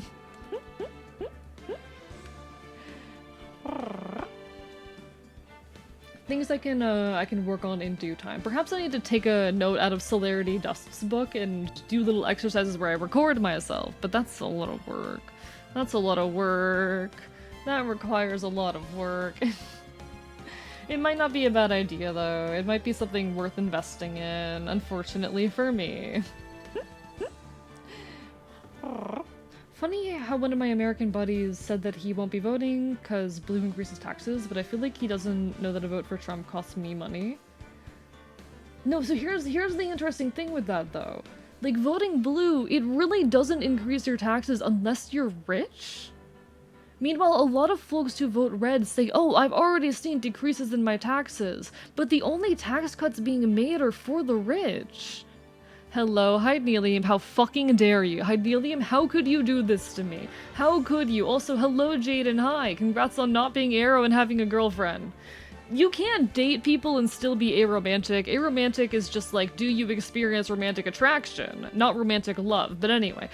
Things I can work on in due time. Perhaps I need to take a note out of Celerity Dust's book and do little exercises where I record myself, but that's a lot of work. That's a lot of work. That requires a lot of work. It might not be a bad idea though. It might be something worth investing in, unfortunately for me. Funny how one of my American buddies said that he won't be voting because blue increases taxes, but I feel like he doesn't know that a vote for Trump costs me money. No, so here's the interesting thing with that though. Like, voting blue, it really doesn't increase your taxes unless you're rich. Meanwhile, a lot of folks who vote red say, oh, I've already seen decreases in my taxes, but the only tax cuts being made are for the rich. Hello, Hydnelium, how fucking dare you? Hydnelium, how could you do this to me? How could you? Also, hello, Jade and hi. Congrats on not being Arrow and having a girlfriend. You can't date people and still be aromantic. Aromantic is just like, do you experience romantic attraction? Not romantic love, but anyway.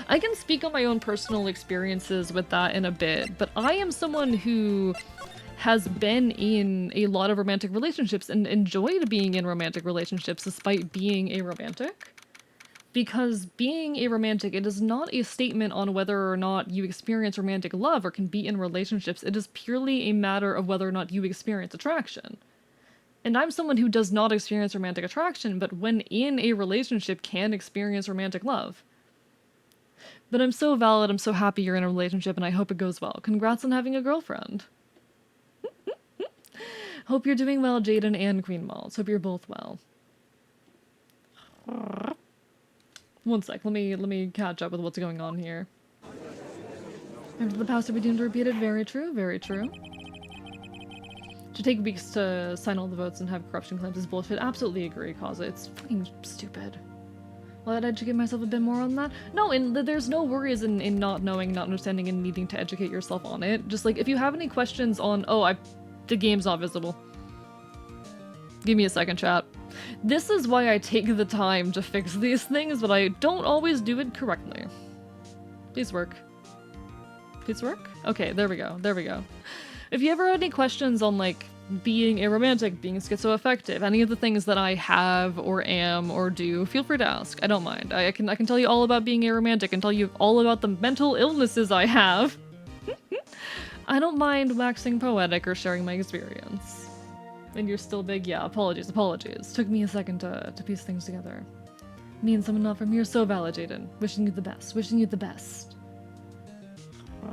I can speak on my own personal experiences with that in a bit, but I am someone who has been in a lot of romantic relationships and enjoyed being in romantic relationships despite being aromantic. Because being aromantic, it is not a statement on whether or not you experience romantic love or can be in relationships. It is purely a matter of whether or not you experience attraction. And I'm someone who does not experience romantic attraction, but when in a relationship can experience romantic love. But I'm so valid, I'm so happy you're in a relationship, and I hope it goes well. Congrats on having a girlfriend. Hope you're doing well, Jaden and Queen Malls. Hope you're both well. One sec, let me catch up with what's going on here. After the past, we doomed to repeat it. Very true, very true. To take weeks to sign all the votes and have corruption claims is bullshit. Absolutely agree, Kaza. It's fucking stupid. Well, I'd educate myself a bit more on that. No, and there's no worries in not knowing, not understanding, and needing to educate yourself on it. Just like, if you have any questions on, oh, the game's not visible. Give me a second, chat. This is why I take the time to fix these things, but I don't always do it correctly. Please work. Please work? Okay, there we go. There we go. If you ever had any questions on, like, being aromantic, being schizoaffective, any of the things that I have or am or do, feel free to ask. I don't mind. I can tell you all about being aromantic and tell you all about the mental illnesses I have. I don't mind waxing poetic or sharing my experience. And you're still big? Yeah, apologies. Took me a second to piece things together. Me and someone not from here, so validated. Wishing you the best.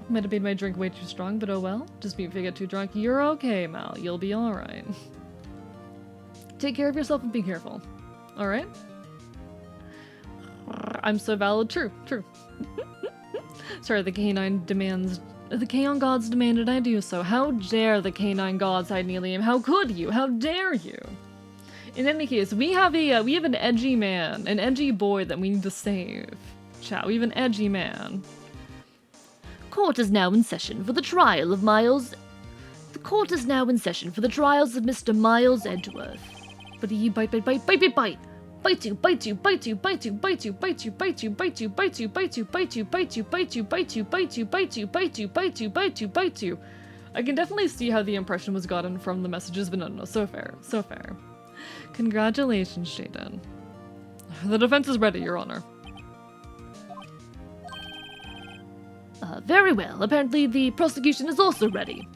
Might have made my drink way too strong, but oh well. Just if you get too drunk, you're okay, Mal. You'll be alright. Take care of yourself and be careful. Alright? I'm so valid. True. Sorry, the canine demands... The Kaon gods demanded I do so. How dare the canine gods hide Nelium? How could you? How dare you? In any case, we have an edgy man, an edgy boy that we need to save. Chat, we have an edgy man. Court is now in session for the trial of Miles... The court is now in session for the trials of Mr. Miles Edgeworth. Bite you. I can definitely see how the impression was gotten from the messages, but no, so fair. Congratulations, Jaden. The defense is ready, Your Honor. Very well. Apparently the prosecution is also ready.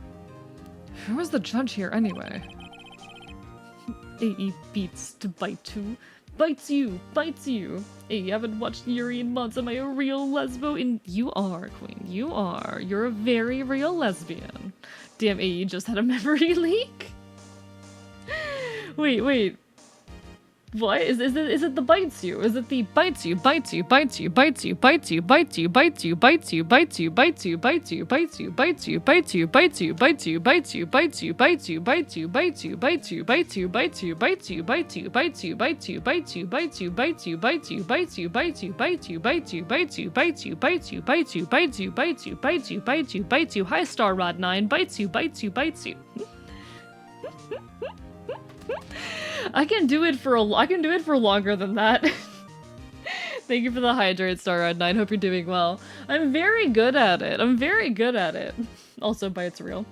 Who is the judge here, anyway? AE beats to bite you. Bites you. Hey, you haven't watched Yuri in months. Am I a real lesbo? You are, Queen. You are. You're a very real lesbian. Damn, AE just had a memory leak? Wait. What? Is it the bites you? Is it the bites you? Hi, Star Rod 9. Bites you. I can do it for longer than that. Thank you for the hydrate, Starrod 9. Hope you're doing well. I'm very good at it. Also, bites real.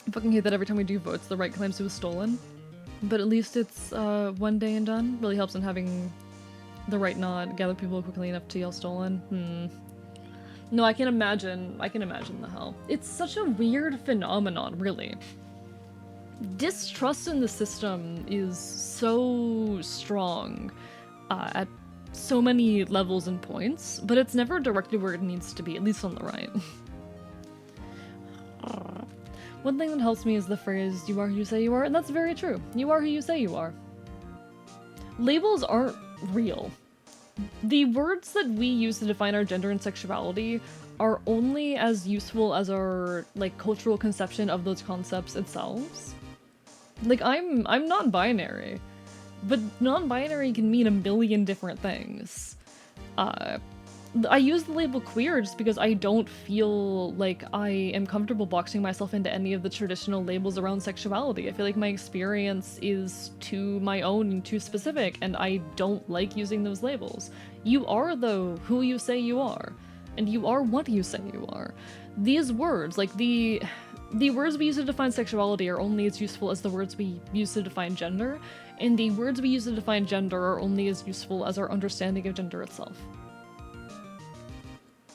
I fucking hate that every time we do votes, the right claims it was stolen. But at least it's one day and done. Really helps in having the right not gather people quickly enough to yell stolen. No, I can imagine the hell. It's such a weird phenomenon, really. Distrust in the system is so strong at so many levels and points, but it's never directly where it needs to be, at least on the right. One thing that helps me is the phrase, you are who you say you are, and that's very true. You are who you say you are. Labels aren't real. The words that we use to define our gender and sexuality are only as useful as our, cultural conception of those concepts themselves. I'm non-binary, but non-binary can mean a million different things. I use the label queer just because I don't feel like I am comfortable boxing myself into any of the traditional labels around sexuality. I feel like my experience is too my own and too specific, and I don't like using those labels. You are, though, who you say you are, and you are what you say you are. These words, the words we use to define sexuality are only as useful as the words we use to define gender, and the words we use to define gender are only as useful as our understanding of gender itself.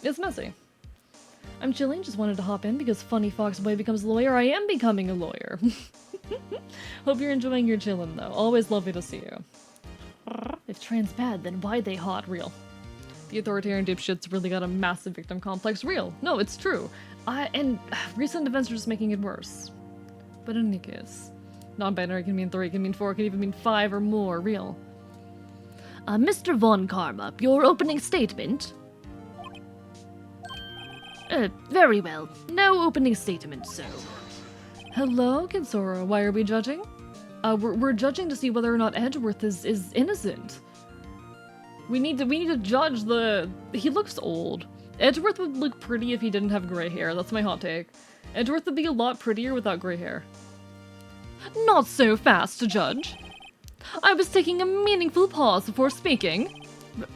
It's messy. I'm chilling, just wanted to hop in because Funny Fox Boy becomes a lawyer. I am becoming a lawyer. Hope you're enjoying your chillin' though. Always lovely to see you. If trans bad, then why they hot? Real. The authoritarian dipshits really got a massive victim complex. Real. No, it's true. And recent events are just making it worse. But in any case, non-binary can mean 3, can mean 4, can even mean 5 or more. Real. Mr. Von Karma, your opening statement? Very well. No opening statement, so... Hello, Kinsora. Why are we judging? We're judging to see whether or not Edgeworth is innocent. We need to judge he looks old. Edgeworth would look pretty if he didn't have gray hair. That's my hot take. Edgeworth would be a lot prettier without gray hair. Not so fast to judge. I was taking a meaningful pause before speaking.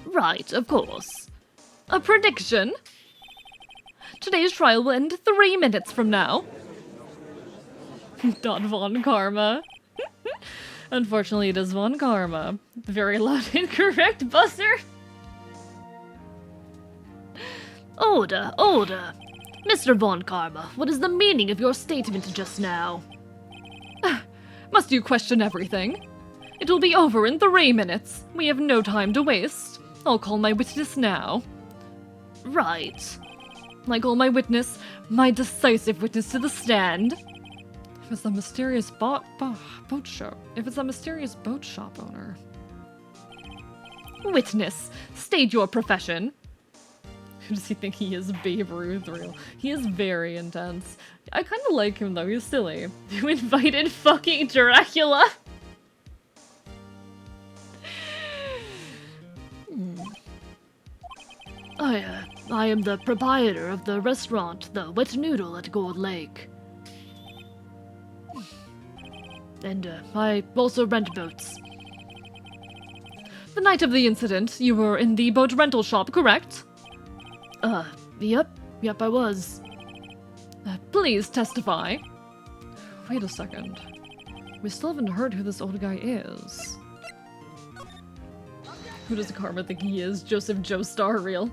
Right, of course. A prediction? Today's trial will end 3 minutes from now. Not Von Karma. Unfortunately, it is Von Karma. Very loud incorrect buzzer. Order, order. Mr. Von Karma, what is the meaning of your statement just now? Must you question everything? It will be over in 3 minutes. We have no time to waste. I'll call my witness now. Right. I call my witness, my decisive witness to the stand. If it's the mysterious boat shop. If it's a mysterious boat shop owner. Witness, state your profession. Who does he think he is, Babe Ruth? Real. He is very intense. I kind of like him though. He's silly. You invited fucking Dracula. I am the proprietor of the restaurant, the Wet Noodle at Gold Lake. And I also rent boats. The night of the incident, you were in the boat rental shop, correct? Yep, I was. Please testify. Wait a second. We still haven't heard who this old guy is. Who does Karma think he is? Joseph Joestar real?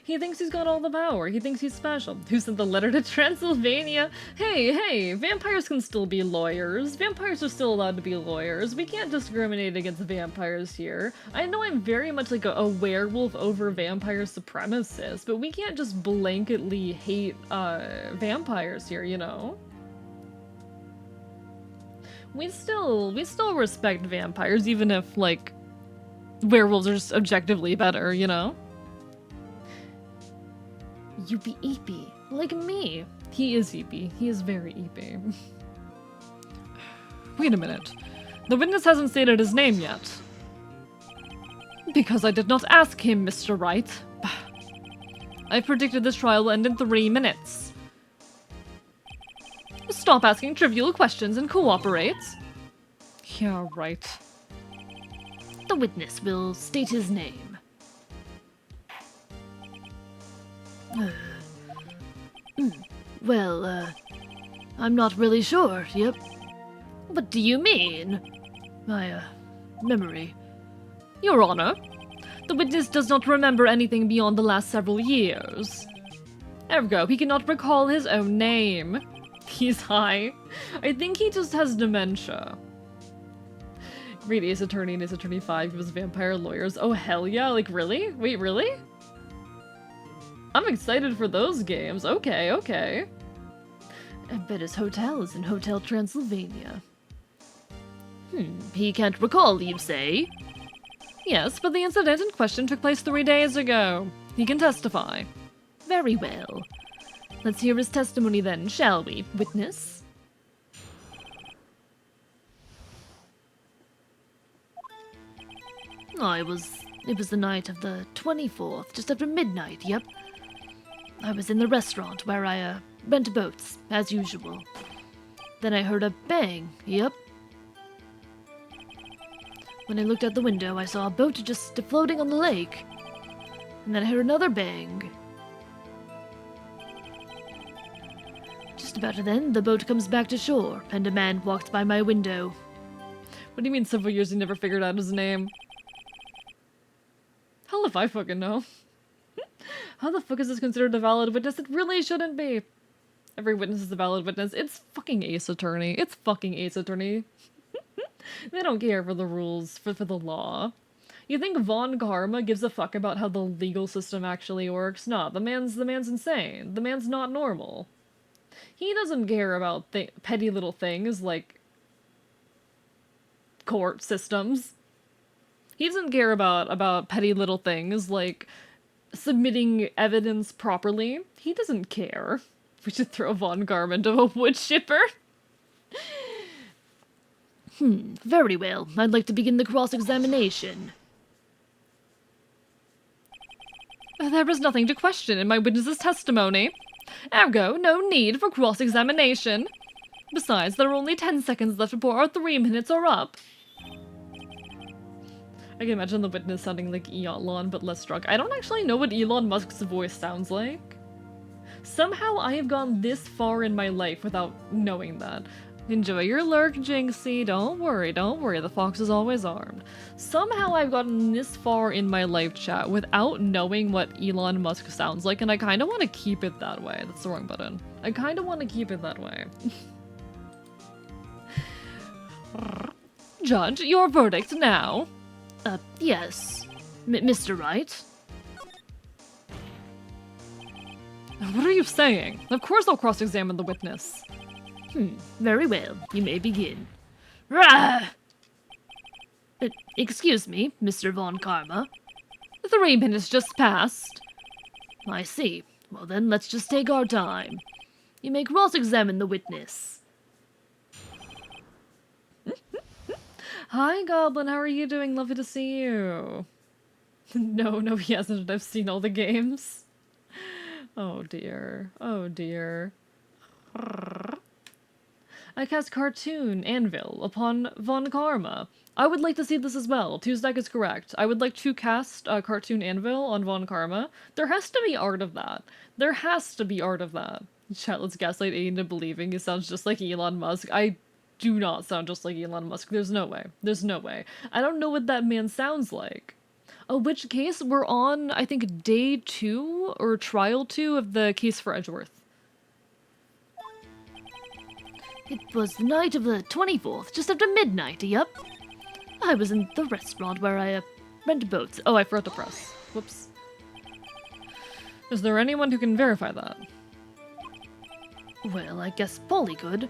He thinks he's got all the power. He thinks he's special. Who sent the letter to Transylvania? Hey, vampires can still be lawyers. Vampires are still allowed to be lawyers. We can't discriminate against vampires here. I know I'm very much like a werewolf over vampire supremacist, but we can't just blanketly hate vampires here, you know? We still respect vampires, even if, like, werewolves are just objectively better, you know? You be eepy, like me. He is eepy. He is very eepy. Wait a minute. The witness hasn't stated his name yet. Because I did not ask him, Mr. Wright. I predicted this trial will end in 3 minutes. Stop asking trivial questions and cooperate. Yeah, right. The witness will state his name. Well, I'm not really sure, yep. What do you mean? My, memory. Your Honor, the witness does not remember anything beyond the last several years. Ergo, he cannot recall his own name. He's high. I think he just has dementia. Read Ace Attorney and Ace Attorney 5 gives vampire lawyers. Oh, hell yeah. Like, really? Wait, really? I'm excited for those games. Okay. I bet his hotel is in Hotel Transylvania. He can't recall, you say? Yes, but the incident in question took place 3 days ago. He can testify. Very well. Let's hear his testimony then, shall we, witness? It was the night of the 24th, just after midnight, yep. I was in the restaurant where I, rent boats, as usual. Then I heard a bang, yep. When I looked out the window, I saw a boat just floating on the lake. And then I heard another bang. Just about then, the boat comes back to shore, and a man walked by my window. What do you mean several years he never figured out his name? Hell if I fucking know. How the fuck is this considered a valid witness? It really shouldn't be. Every witness is a valid witness. It's fucking Ace Attorney. It's fucking Ace Attorney. They don't care for the rules, for the law. You think Von Karma gives a fuck about how the legal system actually works? Nah, the man's insane. The man's not normal. He doesn't care about petty little things like court systems. He doesn't care about petty little things like submitting evidence properly. He doesn't care. We should throw Von Karma into a wood chipper. Very well. I'd like to begin the cross-examination. There is nothing to question in my witness's testimony. Ergo, no need for cross-examination. Besides, there are only 10 seconds left before our 3 minutes are up. I can imagine the witness sounding like Elon, but less drunk. I don't actually know what Elon Musk's voice sounds like. Somehow I have gone this far in my life without knowing that. Enjoy your lurk, Jinxie. Don't worry, the fox is always armed. Somehow I've gotten this far in my life chat without knowing what Elon Musk sounds like, and I kind of want to keep it that way. That's the wrong button. I kind of want to keep it that way. Judge, your verdict now. Yes. Mr. Wright? What are you saying? Of course I'll cross-examine the witness. Very well. You may begin. Rah! Excuse me, Mr. Von Karma. 3 minutes just passed. I see. Well then, let's just take our time. You may cross-examine the witness. Hi, Goblin. How are you doing? Lovely to see you. No, he hasn't. I've seen all the games. Oh dear. Oh dear. I cast Cartoon Anvil upon Von Karma. I would like to see this as well. Tuesday is correct. I would like to cast Cartoon Anvil on Von Karma. There has to be art of that. There has to be art of that. Chat, let's gaslight A into believing he sounds just like Elon Musk. I do not sound just like Elon Musk. There's no way. There's no way. I don't know what that man sounds like. In which case, we're on, I think, day 2 or trial 2 of the case for Edgeworth. It was the night of the 24th, just after midnight, yep. I was in the restaurant where I rent boats. Oh, I forgot to press. Whoops. Is there anyone who can verify that? Well, I guess Polly could.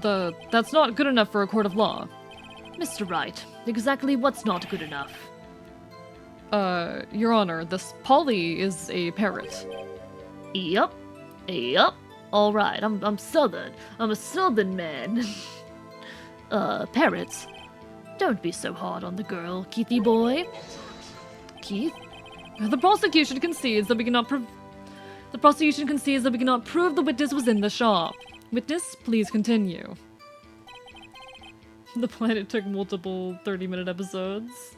That's not good enough for a court of law. Mr. Wright, exactly what's not good enough? Your Honor, this Polly is a parrot. Yup. Alright, I'm Southern. I'm a Southern man. Parrots. Don't be so hard on the girl, Keithy boy. Keith? The prosecution concedes that we cannot prove the witness was in the shop. Witness, please continue. The planet took multiple 30-minute episodes.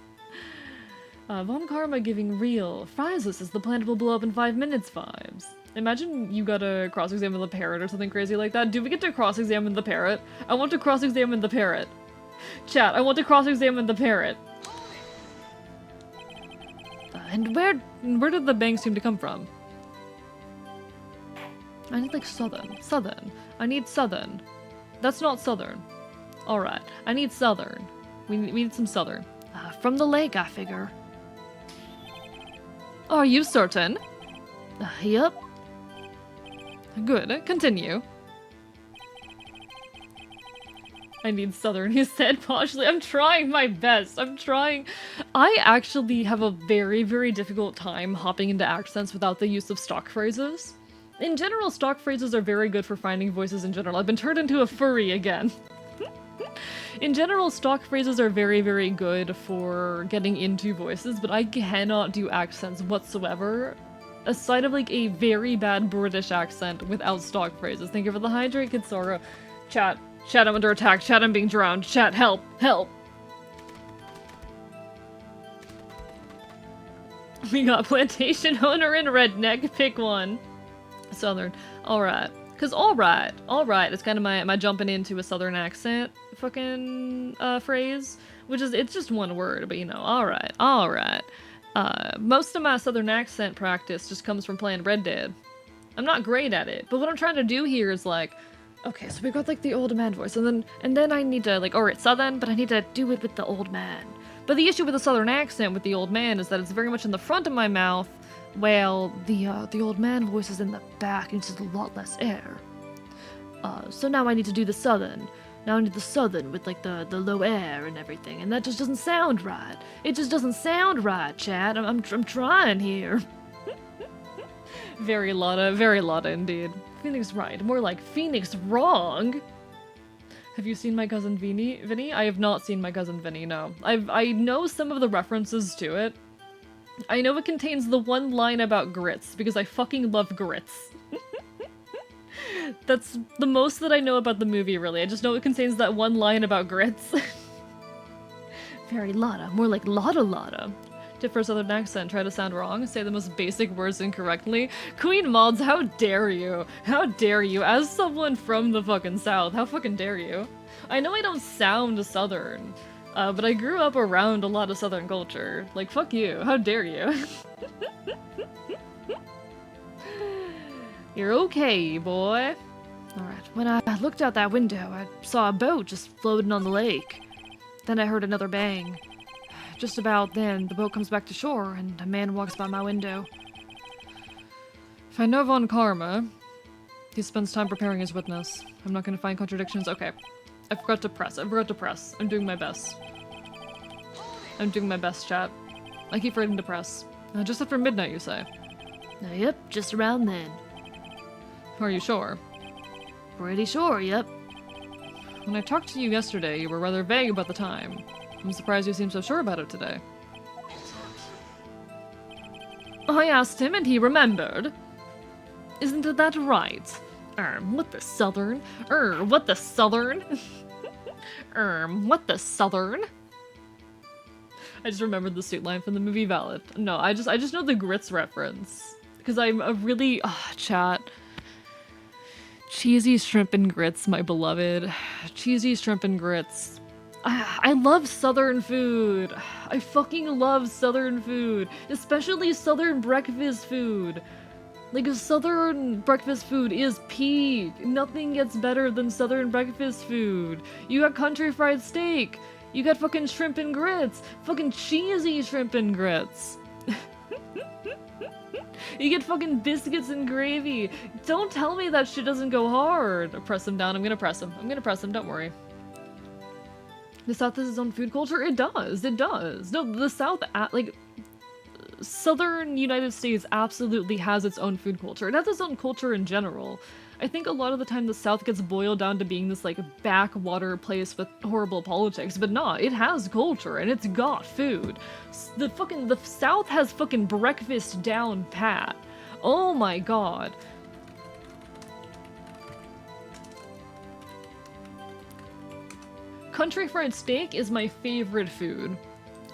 Von Karma giving real. Phrases as the planet will blow up in 5 minutes vibes. Imagine you gotta cross-examine the parrot or something crazy like that. Do we get to cross-examine the parrot? I want to cross-examine the parrot. Chat, I want to cross-examine the parrot. And where did the bang seem to come from? I need like southern. I need southern. That's not southern. Alright, I need southern. We need some southern. From the lake, I figure. Are you certain? Yep. Good, continue. I need southern, he said partially. I'm trying my best. I actually have a very, very difficult time hopping into accents without the use of stock phrases. In general, stock phrases are very good for finding voices in general. I've been turned into a furry again. In general, stock phrases are very, very good for getting into voices, but I cannot do accents whatsoever, aside of like a very bad British accent without stock phrases. Thank you for the hydrate, Kitsora. Chat, I'm under attack. Chat, I'm being drowned. Chat, help. We got plantation owner and redneck. Pick one. Southern. Alright. Because alright is kind of my jumping into a southern accent fucking phrase. Which is, it's just one word, but you know, alright. Most of my southern accent practice just comes from playing Red Dead. I'm not great at it, but what I'm trying to do here is like, okay, so we got like the old man voice, and then I need to like, alright, southern, but I need to do it with the old man. But the issue with the southern accent with the old man is that it's very much in the front of my mouth, while the old man voice is in the back, and it's just a lot less air. So now I need to do the southern. Now I need the southern with like the low air and everything, and that just doesn't sound right. It just doesn't sound right, Chad. I'm trying here. Very lotta indeed. Phoenix right, more like Phoenix wrong. Have you seen My Cousin Vinny? I have not seen My Cousin Vinny, no. I know some of the references to it. I know it contains the one line about grits, because I fucking love grits. That's the most that I know about the movie, really. I just know it contains that one line about grits. very lotta, more like lotta lotta. Tip for a southern accent, try to sound wrong, say the most basic words incorrectly. Queen Mods, how dare you? How dare you? As someone from the fucking south, how fucking dare you? I know I don't sound southern, but I grew up around a lot of southern culture. Like, fuck you, how dare you? You're okay, boy. Alright, when I looked out that window, I saw a boat just floating on the lake. Then I heard another bang. Just about then, the boat comes back to shore, and a man walks by my window. If I know Von Karma, he spends time preparing his witness. I'm not gonna find contradictions. Okay. I forgot to press. I'm doing my best. I'm doing my best, chat. I keep forgetting to press. Just after midnight, you say? Yep, just around then. Are you sure? Pretty sure, yep. When I talked to you yesterday, you were rather vague about the time. I'm surprised you seem so sure about it today. I asked him and he remembered. Isn't that right? What the southern? What the southern? What the southern? I just remembered the suit line from the movie Valid. No, I just know the grits reference. Because I'm a really... chat. Cheesy shrimp and grits, my beloved. Cheesy shrimp and grits. I love southern food. I fucking love southern food. Especially southern breakfast food. Like, southern breakfast food is peak. Nothing gets better than southern breakfast food. You got country fried steak. You got fucking shrimp and grits. Fucking cheesy shrimp and grits. You get fucking biscuits and gravy. Don't tell me that shit doesn't go hard. Press him down. I'm gonna press him. Don't worry. The South has its own food culture? It does. It does. No, the South, like, Southern United States absolutely has its own food culture. It has its own culture in general. I think a lot of the time the South gets boiled down to being this, like, backwater place with horrible politics, but nah, it has culture, and it's got food. The South has fucking breakfast down pat. Oh my god. Country fried steak is my favorite food.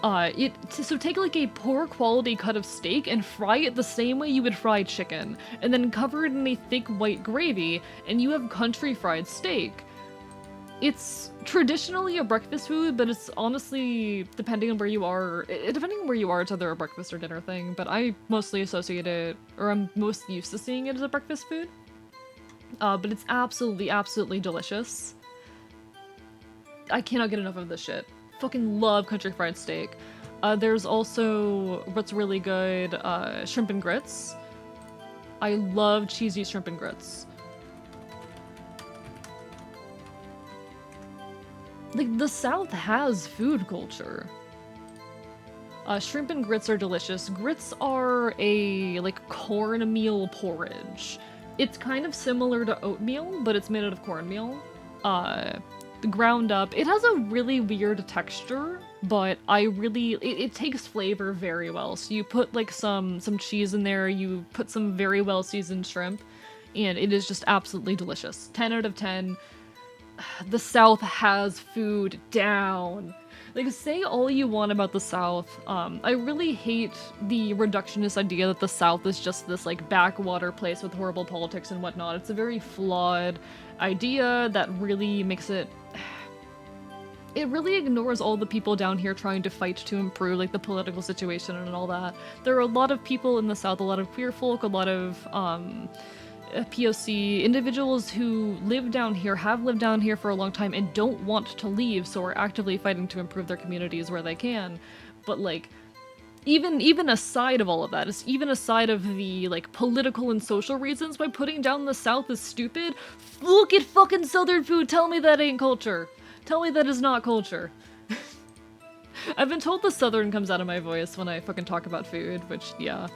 So take like a poor quality cut of steak and fry it the same way you would fry chicken, and then cover it in a thick white gravy, and you have country fried steak. It's traditionally a breakfast food, but it's honestly, depending on where you are, it's either a breakfast or dinner thing, but I mostly associate it, or I'm most used to seeing it as a breakfast food. But it's absolutely, absolutely delicious. I cannot get enough of this shit. Fucking love country fried steak. There's also what's really good, shrimp and grits. I love cheesy shrimp and grits. Like, the South has food culture. Shrimp and grits are delicious. Grits are a, like, cornmeal porridge. It's kind of similar to oatmeal, but it's made out of cornmeal. Ground up. It has a really weird texture, but it takes flavor very well. So you put like some cheese in there, you put some very well seasoned shrimp, and it is just absolutely delicious. 10 out of 10. The South has food down. Like, say all you want about the South. I really hate the reductionist idea that the South is just this like backwater place with horrible politics and whatnot. It's a very flawed idea that really makes it really ignores all the people down here trying to fight to improve like the political situation and all that. There are a lot of people in the South, a lot of queer folk, a lot of POC individuals who live down here, have lived down here for a long time and don't want to leave, so are actively fighting to improve their communities where they can. But like, even aside of all of that, even aside of the like political and social reasons why putting down the South is stupid, look at fucking Southern food. Tell me that ain't culture. Tell me that is not culture. I've been told the Southern comes out of my voice when I fucking talk about food, which, yeah.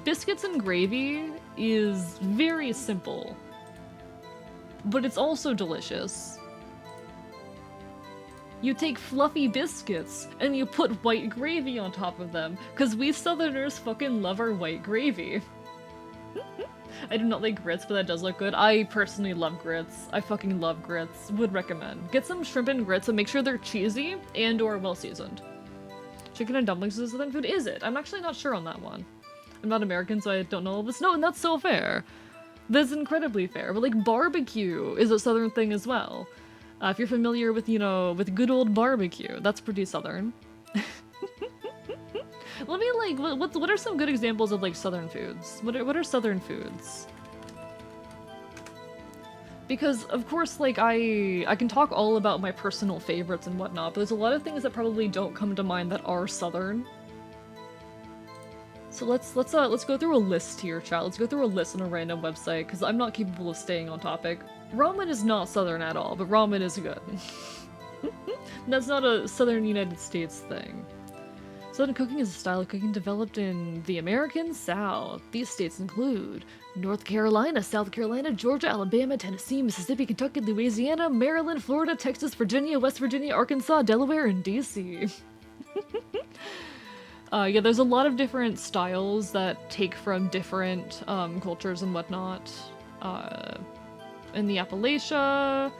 Biscuits and gravy is very simple, but it's also delicious. You take fluffy biscuits and you put white gravy on top of them, because we Southerners fucking love our white gravy. I do not like grits, but that does look good. I personally love grits. I fucking love grits. Would recommend. Get some shrimp and grits and make sure they're cheesy and or well seasoned. Chicken and dumplings is a southern food? Is it? I'm actually not sure on that one. I'm not American, so I don't know all this. No, and that's so fair. That's incredibly fair. But like barbecue is a southern thing as well. If you're familiar with, you know, with good old barbecue, that's pretty southern. Let me like, what are some good examples of like southern foods? What are southern foods? Because of course, like I can talk all about my personal favorites and whatnot, but there's a lot of things that probably don't come to mind that are southern. So let's go through a list here, chat. Let's go through a list on a random website because I'm not capable of staying on topic. Ramen is not southern at all, but ramen is good. That's not a southern United States thing. Southern cooking is a style of cooking developed in the American South. These states include North Carolina, South Carolina, Georgia, Alabama, Tennessee, Mississippi, Kentucky, Louisiana, Maryland, Florida, Texas, Virginia, West Virginia, Arkansas, Delaware, and DC. Yeah, there's a lot of different styles that take from different cultures and whatnot. In the Appalachia,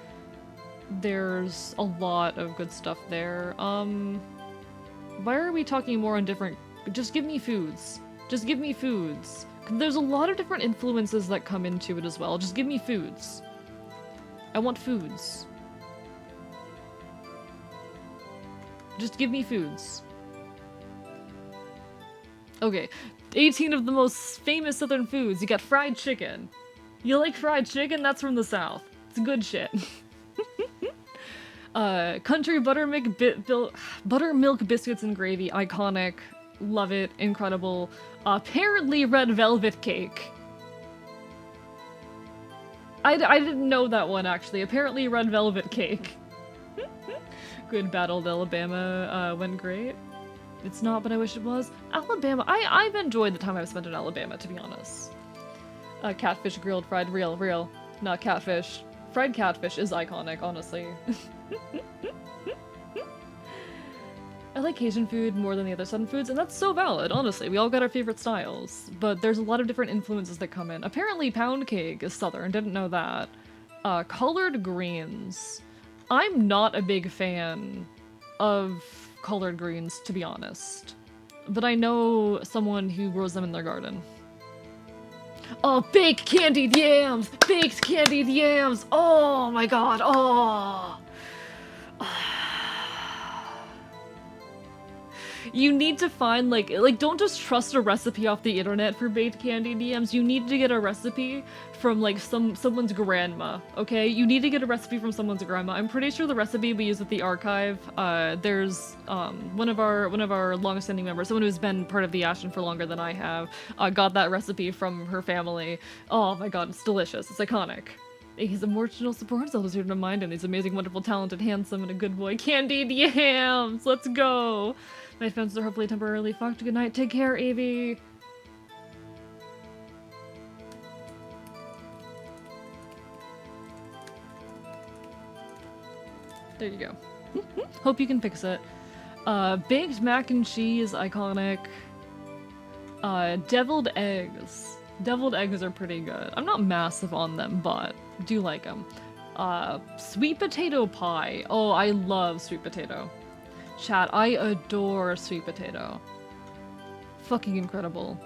there's a lot of good stuff there. Why are we talking more on different... Just give me foods. Just give me foods. There's a lot of different influences that come into it as well. Just give me foods. I want foods. Just give me foods. Okay, 18 of the most famous southern foods. You got fried chicken. You like fried chicken? That's from the South. It's good shit. Country buttermilk biscuits and gravy, iconic, love it, incredible. Apparently red velvet cake. I didn't know that one actually. Apparently red velvet cake. Good battled Alabama went great. It's not, but I wish it was. Alabama, I've enjoyed the time I've spent in Alabama, to be honest. Catfish grilled, fried, real. Not catfish. Fried catfish is iconic, honestly. I like Asian food more than the other southern foods, and that's so valid, honestly. We all got our favorite styles, but there's a lot of different influences that come in. Apparently pound cake is southern, didn't know that. Colored greens. I'm not a big fan of colored greens, to be honest. But I know someone who grows them in their garden. Oh, baked candied yams! Baked candied yams! Oh my god, oh! You need to find, like, don't just trust a recipe off the internet for baked candied yams. You need to get a recipe from, like, someone's grandma, okay? You need to get a recipe from someone's grandma. I'm pretty sure the recipe we use at the archive, there's, one of our long-standing members, someone who's been part of the Ashen for longer than I have, got that recipe from her family. Oh my god, it's delicious. It's iconic. He's emotional support, so here to mind, and he's amazing, wonderful, talented, handsome, and a good boy. Candied yams! Let's go! My fences are hopefully temporarily fucked. Good night. Take care, Avie. There you go. Hope you can fix it. Baked mac and cheese, iconic. Deviled eggs. Deviled eggs are pretty good. I'm not massive on them, but do like them. Sweet potato pie. Oh, I love sweet potato. Chat, I adore sweet potato. Fucking incredible.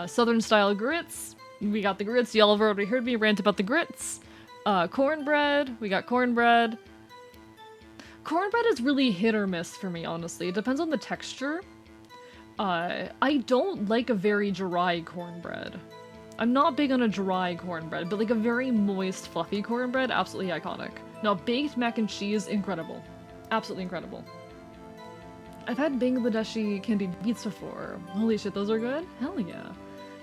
Southern style grits. We got the grits. Y'all have already heard me rant about the grits. Cornbread. We got cornbread. Cornbread is really hit or miss for me, honestly. It depends on the texture. I don't like a very dry cornbread. I'm not big on a dry cornbread, but like a very moist, fluffy cornbread, absolutely iconic. Now, baked mac and cheese, incredible. Absolutely incredible. I've had Bangladeshi candied beets before. Holy shit, those are good? Hell yeah.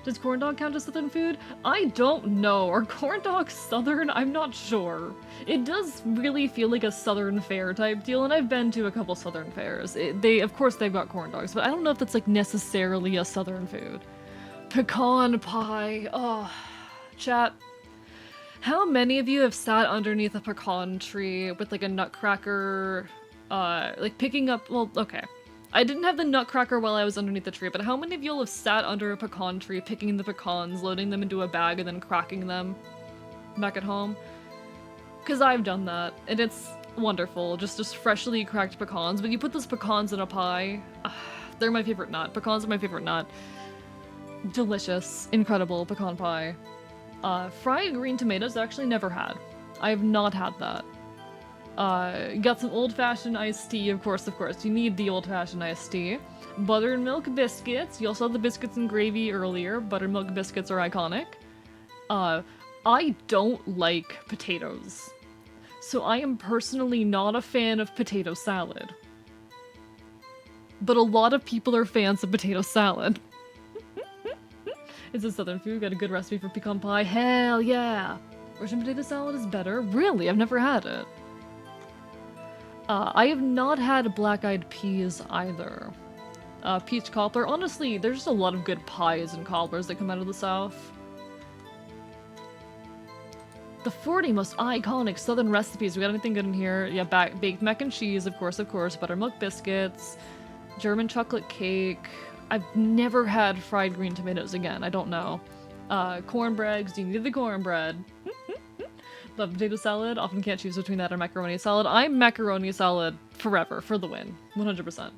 Does corn dog count as southern food? I don't know. Are corn dogs southern? I'm not sure. It does really feel like a southern fare type deal, and I've been to a couple southern fairs. Of course they've got corn dogs, but I don't know if that's like necessarily a southern food. Pecan pie. Oh, chat. How many of you have sat underneath a pecan tree with like a nutcracker, like picking up, well, okay. I didn't have the nutcracker while I was underneath the tree, but how many of y'all have sat under a pecan tree, picking the pecans, loading them into a bag, and then cracking them back at home? Because I've done that, and it's wonderful. Just freshly cracked pecans, but you put those pecans in a pie. They're my favorite nut. Pecans are my favorite nut. Delicious. Incredible pecan pie. Fried green tomatoes I actually never had. I have not had that. Got some old-fashioned iced tea, of course. You need the old-fashioned iced tea. Buttermilk biscuits. You also had the biscuits and gravy earlier. Buttermilk biscuits are iconic. I don't like potatoes. So I am personally not a fan of potato salad. But a lot of people are fans of potato salad. It's a southern food. Got a good recipe for pecan pie. Hell yeah! Russian potato salad is better. Really? I've never had it. I have not had black-eyed peas either. Peach cobbler. Honestly, there's just a lot of good pies and cobblers that come out of the South. The 40 most iconic southern recipes. We got anything good in here? Yeah, baked mac and cheese, of course. Buttermilk biscuits. German chocolate cake. I've never had fried green tomatoes again. I don't know. Cornbread, because you need the cornbread. Love potato salad. Often can't choose between that or macaroni salad. I'm macaroni salad forever, for the win. 100%. Want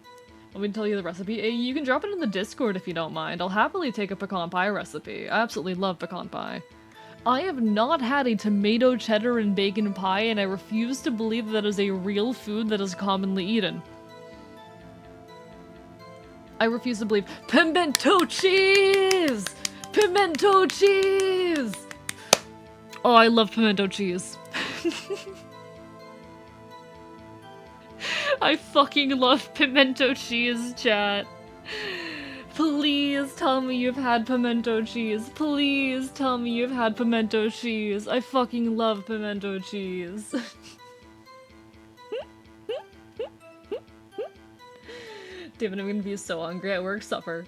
me to tell you the recipe? You can drop it in the Discord if you don't mind. I'll happily take a pecan pie recipe. I absolutely love pecan pie. I have not had a tomato cheddar and bacon pie, and I refuse to believe that is a real food that is commonly eaten. I refuse to believe. Pimento cheese! Pimento cheese! Oh, I love pimento cheese. I fucking love pimento cheese, chat. Please tell me you've had pimento cheese. Please tell me you've had pimento cheese. I fucking love pimento cheese. Damn it, I'm gonna be so hungry at work. Suffer.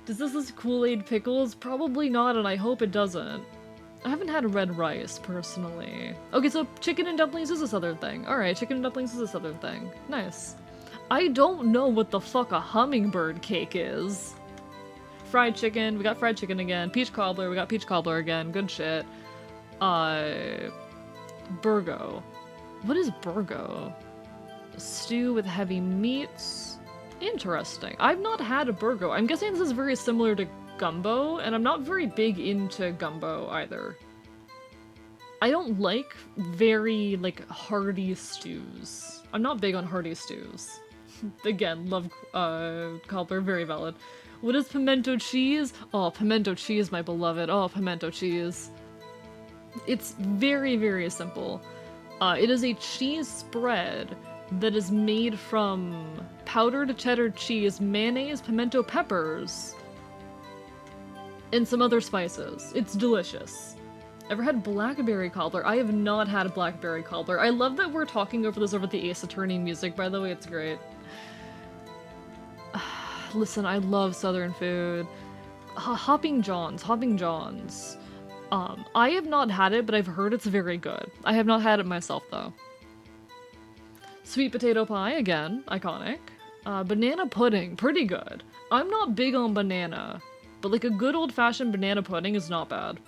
Does this list Kool-Aid pickles? Probably not, and I hope it doesn't. I haven't had red rice, personally. Okay, so chicken and dumplings is a southern thing. Alright, chicken and dumplings is a southern thing. Nice. I don't know what the fuck a hummingbird cake is. Fried chicken, we got fried chicken again. Peach cobbler, we got peach cobbler again. Good shit. Burgo. What is burgo? A stew with heavy meats. Interesting. I've not had a burgo. I'm guessing this is very similar to gumbo, and I'm not very big into gumbo either. I don't like very, hearty stews. I'm not big on hearty stews. Again, love, cobbler, very valid. What is pimento cheese? Oh, pimento cheese, my beloved. Oh, pimento cheese. It's very, very simple. It is a cheese spread that is made from powdered cheddar cheese, mayonnaise, pimento peppers, and some other spices. It's delicious. Ever had blackberry cobbler? I have not had a blackberry cobbler. I love that we're talking over this over the Ace Attorney music, by the way, it's great. Listen, I love southern food. Hopping John's. I have not had it, but I've heard it's very good. I have not had it myself, though. Sweet potato pie, again, iconic. Banana pudding, pretty good. I'm not big on banana, but a good old-fashioned banana pudding is not bad.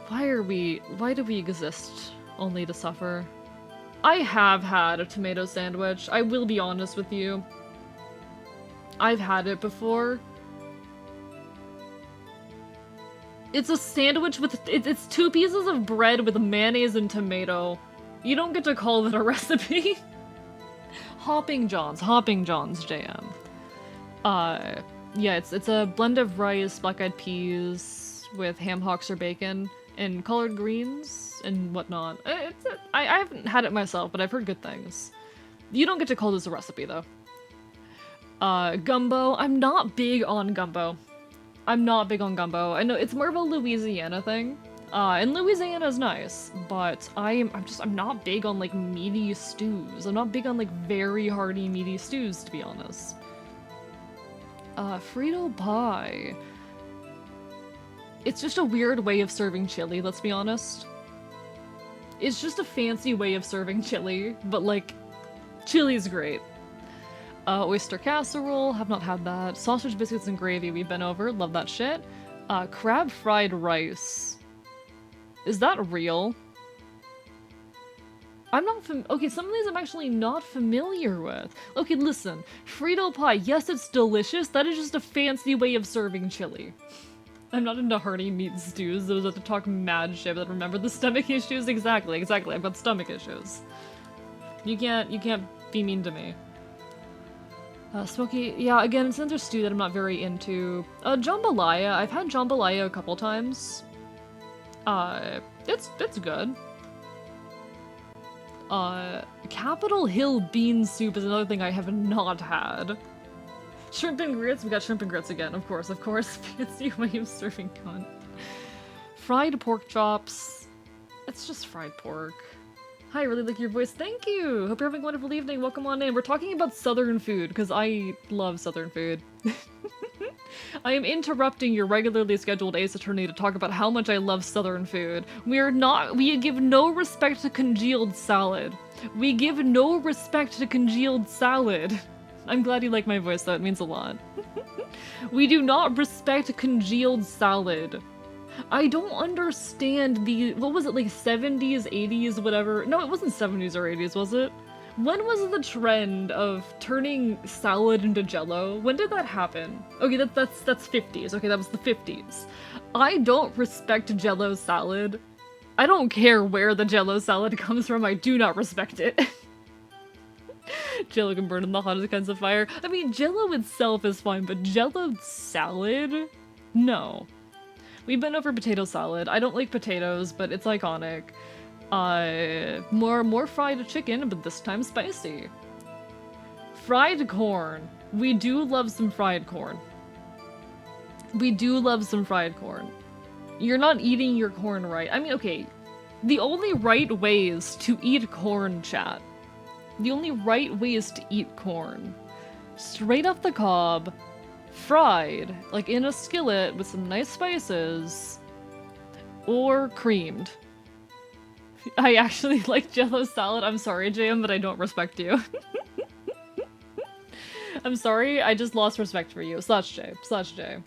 Why do we exist only to suffer? I have had a tomato sandwich, I will be honest with you. I've had it before. It's a sandwich with- it's 2 pieces of bread with mayonnaise and tomato. You don't get to call it a recipe. Hopping John's, JM. Yeah, it's a blend of rice, black-eyed peas, with ham hocks or bacon, and collard greens, and whatnot. I haven't had it myself, but I've heard good things. You don't get to call this a recipe, though. Gumbo. I'm not big on gumbo. I know it's more of a Louisiana thing. And Louisiana is nice, but I'm not big on meaty stews. I'm not big on very hearty meaty stews, to be honest. Frito pie. It's just a weird way of serving chili, let's be honest. It's just a fancy way of serving chili, but like, chili's great. Oyster casserole, have not had that. Sausage biscuits and gravy, we've been over, love that shit. Crab fried rice. Is that real? I'm not okay, some of these I'm actually not familiar with. Okay, listen. Frito pie, yes, it's delicious. That is just a fancy way of serving chili. I'm not into hearty meat stews. Those have to talk mad shit, but remember the stomach issues? Exactly. I've got stomach issues. You can't be mean to me. Smoky, yeah, again, it's another stew that I'm not very into. Jambalaya, I've had jambalaya a couple times. It's good. Capitol Hill bean soup is another thing I have not had. Shrimp and grits, we got shrimp and grits again, of course. Fancy way of serving cunt. Fried pork chops. It's just fried pork. Hi, I really like your voice. Thank you! Hope you're having a wonderful evening. Welcome on in. We're talking about southern food, because I love southern food. I am interrupting your regularly scheduled Ace Attorney to talk about how much I love southern food. We give no respect to congealed salad. We give no respect to congealed salad. I'm glad you like my voice though, it means a lot. We do not respect congealed salad. I don't understand what was it, like 70s, 80s, whatever? No, it wasn't 70s or 80s, was it? When was the trend of turning salad into jello? When did that happen? Okay, that's 50s. Okay, that was the 50s. I don't respect jello salad. I don't care where the jello salad comes from, I do not respect it. Jello can burn in the hottest kinds of fire. I mean, jello itself is fine, but jello salad? No. We've been over potato salad. I don't like potatoes, but it's iconic. More fried chicken, but this time spicy. Fried corn. We do love some fried corn. We do love some fried corn. You're not eating your corn right. I mean, okay, the only right ways to eat corn, chat. The only right ways to eat corn. Straight off the cob, fried, like in a skillet with some nice spices, or creamed. I actually like jello salad. I'm sorry, JM, but I don't respect you. I'm sorry, I just lost respect for you. Slash J. Slash J.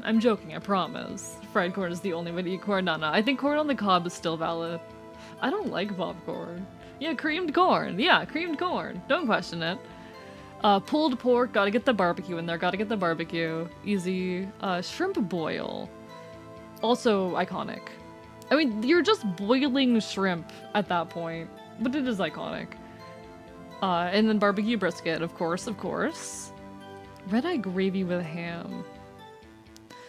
I'm joking, I promise. Fried corn is the only way to eat corn. No, I think corn on the cob is still valid. I don't like popcorn. Yeah, creamed corn. Yeah, creamed corn. Don't question it. Pulled pork, gotta get the barbecue in there, gotta get the barbecue. Easy. Shrimp boil. Also iconic. I mean, you're just boiling shrimp at that point, but it is iconic. And then barbecue brisket, of course, of course. Red-eye gravy with ham.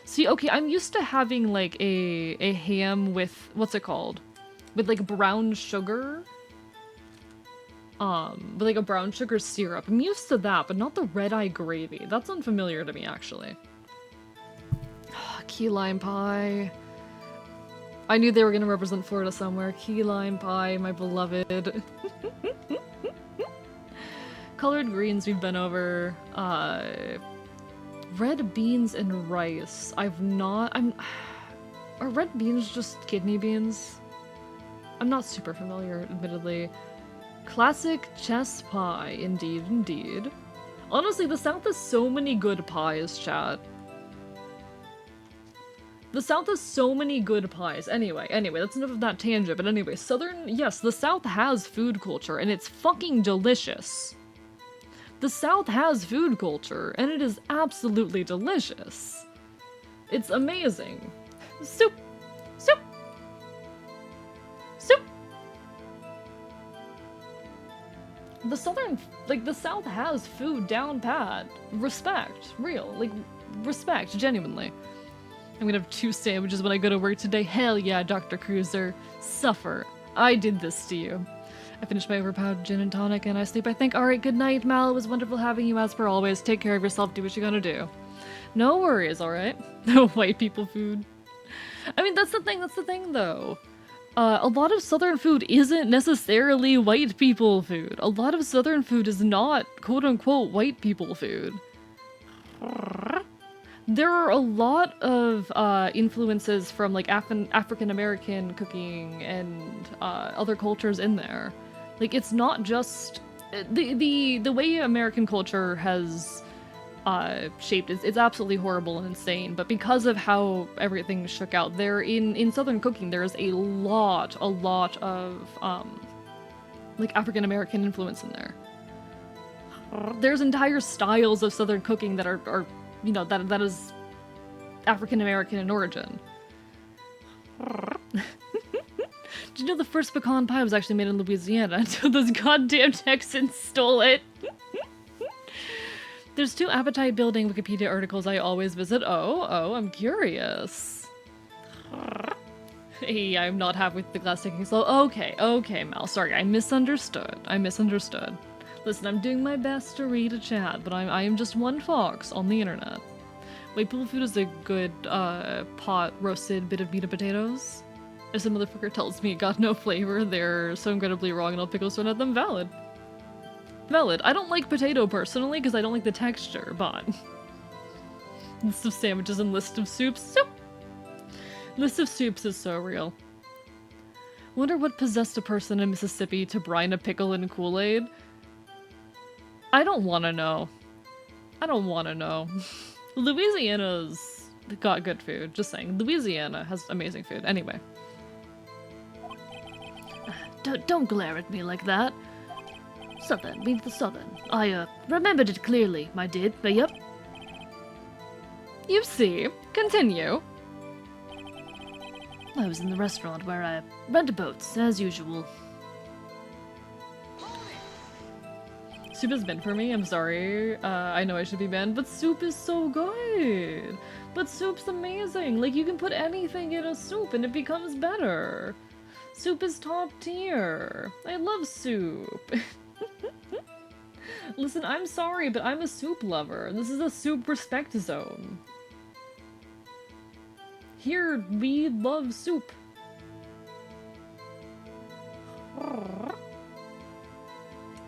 See, okay, I'm used to having, like, a ham with, what's it called? With, like, brown sugar? With, like, a brown sugar syrup. I'm used to that, but not the red-eye gravy. That's unfamiliar to me, actually. Key lime pie. I knew they were gonna represent Florida somewhere. Key lime pie, my beloved. Colored greens we've been over. Red beans and rice. Are red beans just kidney beans? I'm not super familiar, admittedly. Classic chess pie, indeed, indeed. Honestly, the South has so many good pies, chat. The South has so many good pies. Anyway, that's enough of that tangent, but anyway, yes, the South has food culture, and it's fucking delicious. The South has food culture, and it is absolutely delicious. It's amazing. Soup! Soup! Soup! The South has food down pat. Respect. Real. Like, respect. Genuinely. I'm gonna have 2 sandwiches when I go to work today. Hell yeah, Dr. Cruiser. Suffer. I did this to you. I finished my overpowered gin and tonic and I sleep, I think. Alright, good night, Mal. It was wonderful having you as per always. Take care of yourself. Do what you're gonna do. No worries, alright? No white people food. I mean, that's the thing though. A lot of southern food isn't necessarily white people food. A lot of southern food is not quote-unquote white people food. There are a lot of influences from like African American cooking and other cultures in there. Like it's not just the way American culture has shaped it's absolutely horrible and insane. But because of how everything shook out, there in Southern cooking there is a lot of like African American influence in there. There's entire styles of Southern cooking that are you know, that is African American in origin. Did you know the first pecan pie was actually made in Louisiana until those goddamn Texans stole it? There's 2 appetite-building Wikipedia articles I always visit. Oh, I'm curious. Hey, I'm not happy with the glass taking slow. Okay, Mal. Sorry, I misunderstood. Listen, I'm doing my best to read a chat, but I am just one fox on the internet. Wait, people food is a good, pot roasted bit of meat and potatoes? If some motherfucker tells me it got no flavor, they're so incredibly wrong and I'll pickle stone at them. Valid. I don't like potato personally, because I don't like the texture, but... List of sandwiches and list of soups. Soup! List of soups is so real. Wonder what possessed a person in Mississippi to brine a pickle in Kool-Aid? I don't want to know. Louisiana's got good food, just saying. Louisiana has amazing food. Anyway. Don't glare at me like that. Southern means the Southern. I, remembered it clearly, my dear. Yep. You see. Continue. I was in the restaurant where I rented boats, as usual. Soup has been for me, I'm sorry. I know I should be banned, but soup is so good. But soup's amazing. Like, you can put anything in a soup and it becomes better. Soup is top tier. I love soup. Listen, I'm sorry, but I'm a soup lover. This is a soup respect zone. Here, we love soup.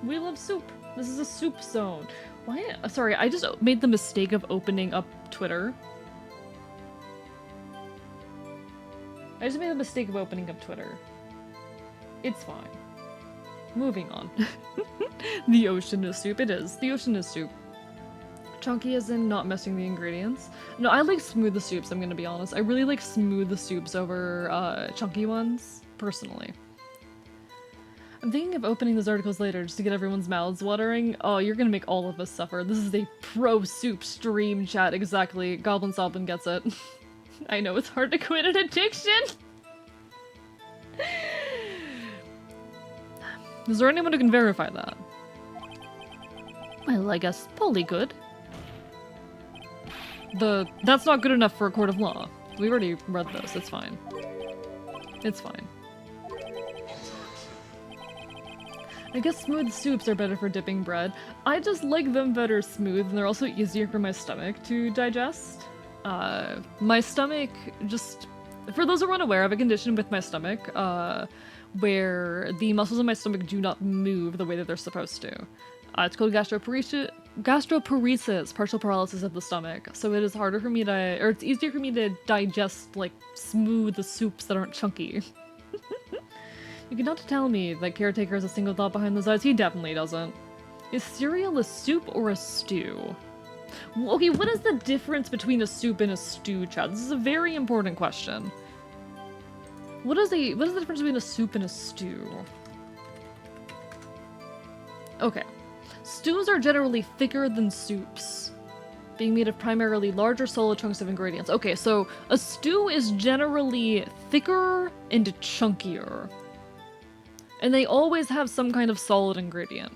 We love soup. This is a soup zone. Why? Sorry, I just made the mistake of opening up Twitter. It's fine. Moving on. The ocean is soup. It is. The ocean is soup. Chunky as in not messing the ingredients. No, I like smooth the soups, I'm gonna be honest. I really like smooth the soups over chunky ones, personally. I'm thinking of opening those articles later just to get everyone's mouths watering. Oh, you're gonna make all of us suffer. This is a pro-soup stream chat, exactly. Goblin Soblin gets it. I know it's hard to quit an addiction! Is there anyone who can verify that? Well, I guess Polly could. That's not good enough for a court of law. We've already read this, it's fine. It's fine. I guess smooth soups are better for dipping bread. I just like them better smooth, and they're also easier for my stomach to digest. My stomach just... For those who are unaware, I have a condition with my stomach, where the muscles in my stomach do not move the way that they're supposed to. It's called gastroparesis, partial paralysis of the stomach. So it is harder for me to... Or it's easier for me to digest, like, smooth the soups that aren't chunky. You cannot tell me that Caretaker has a single thought behind those eyes. He definitely doesn't. Is cereal a soup or a stew? Okay, what is the difference between a soup and a stew, Chad? This is a very important question. What is the difference between a soup and a stew? Okay. Stews are generally thicker than soups, being made of primarily larger solid chunks of ingredients. Okay, so a stew is generally thicker and chunkier. And they always have some kind of solid ingredient.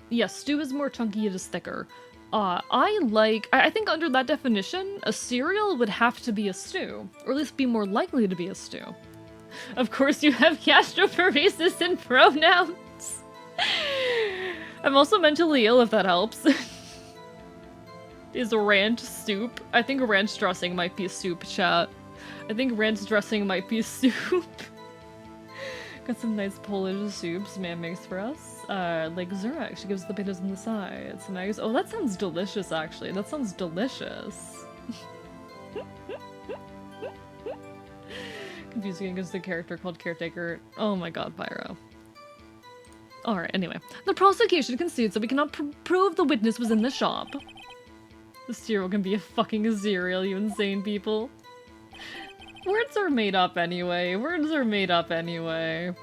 Yes, stew is more chunky, it is thicker. I think under that definition, a cereal would have to be a stew, or at least be more likely to be a stew. Of course you have gastroparesis and pronouns! I'm also mentally ill, if that helps. Is ranch soup? I think ranch dressing might be soup, chat. I think ranch dressing might be soup. Got some nice Polish soups man makes for us. Like Zurek, she gives the potatoes on the side. Some eggs. Oh, that sounds delicious, actually. That sounds delicious. Confusing against the character called Caretaker. Oh my god, Pyro. Alright, anyway. The prosecution concedes that we cannot prove the witness was in the shop. The cereal can be a fucking cereal, you insane people. Words are made up anyway. Words are made up anyway.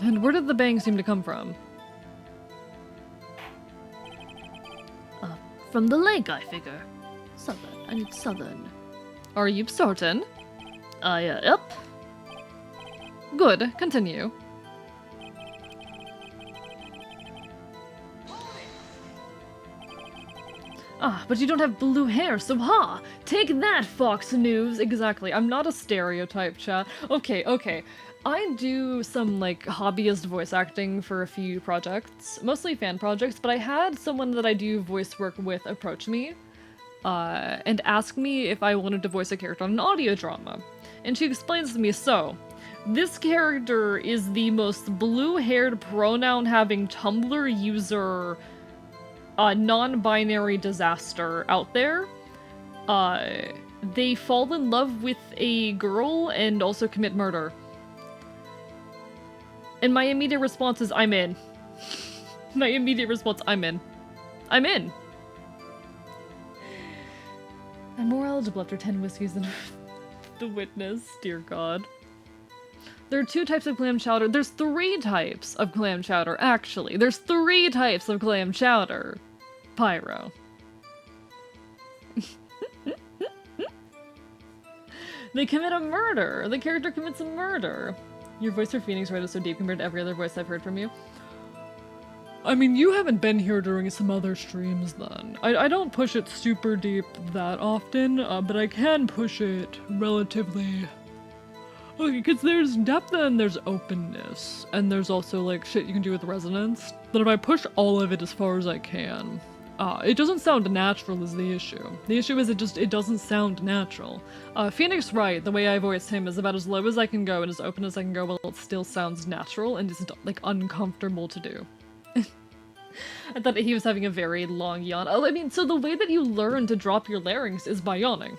And where did the bang seem to come from? From the lake, I figure. Southern. I need southern. Are you certain? Yep. Good. Continue. Ah, but you don't have blue hair, so ha! Take that, Fox News! Exactly, I'm not a stereotype, chat. Okay. I do some, like, hobbyist voice acting for a few projects, mostly fan projects, but I had someone that I do voice work with approach me, and ask me if I wanted to voice a character on an audio drama. And she explains to me, so, this character is the most blue-haired, pronoun-having Tumblr user non-binary disaster out there. They fall in love with a girl and also commit murder. And my immediate response is, I'm in. My immediate response, I'm in. I'm in! I'm more eligible after 10 whiskeys than the witness, dear god. There are 2 types of clam chowder. There's 3 types of clam chowder, actually. There's 3 types of clam chowder. Pyro. They commit a murder. The character commits a murder. Your voice for Phoenix Wright is so deep compared to every other voice I've heard from you. I mean, you haven't been here during some other streams then. I don't push it super deep that often, but I can push it relatively... Okay, because there's depth and there's openness, and there's also, like, shit you can do with resonance, that if I push all of it as far as I can, it doesn't sound natural is the issue. The issue is it doesn't sound natural. Phoenix Wright, the way I voice him, is about as low as I can go and as open as I can go while it still sounds natural and isn't, like, uncomfortable to do. I thought he was having a very long yawn. Oh, I mean, so the way that you learn to drop your larynx is by yawning.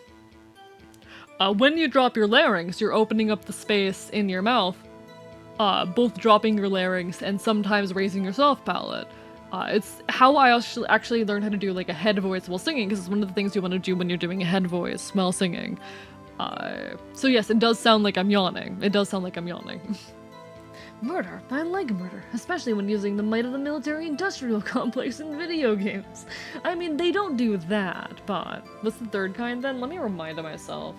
When you drop your larynx, you're opening up the space in your mouth, both dropping your larynx and sometimes raising your soft palate. It's how I actually learned how to do, like, a head voice while singing, because it's one of the things you want to do when you're doing a head voice while singing. So yes, it does sound like I'm yawning. It does sound like I'm yawning. Murder. I like murder, especially when using the might of the military-industrial complex in video games. I mean, they don't do that, but... What's the third kind, then? Let me remind myself.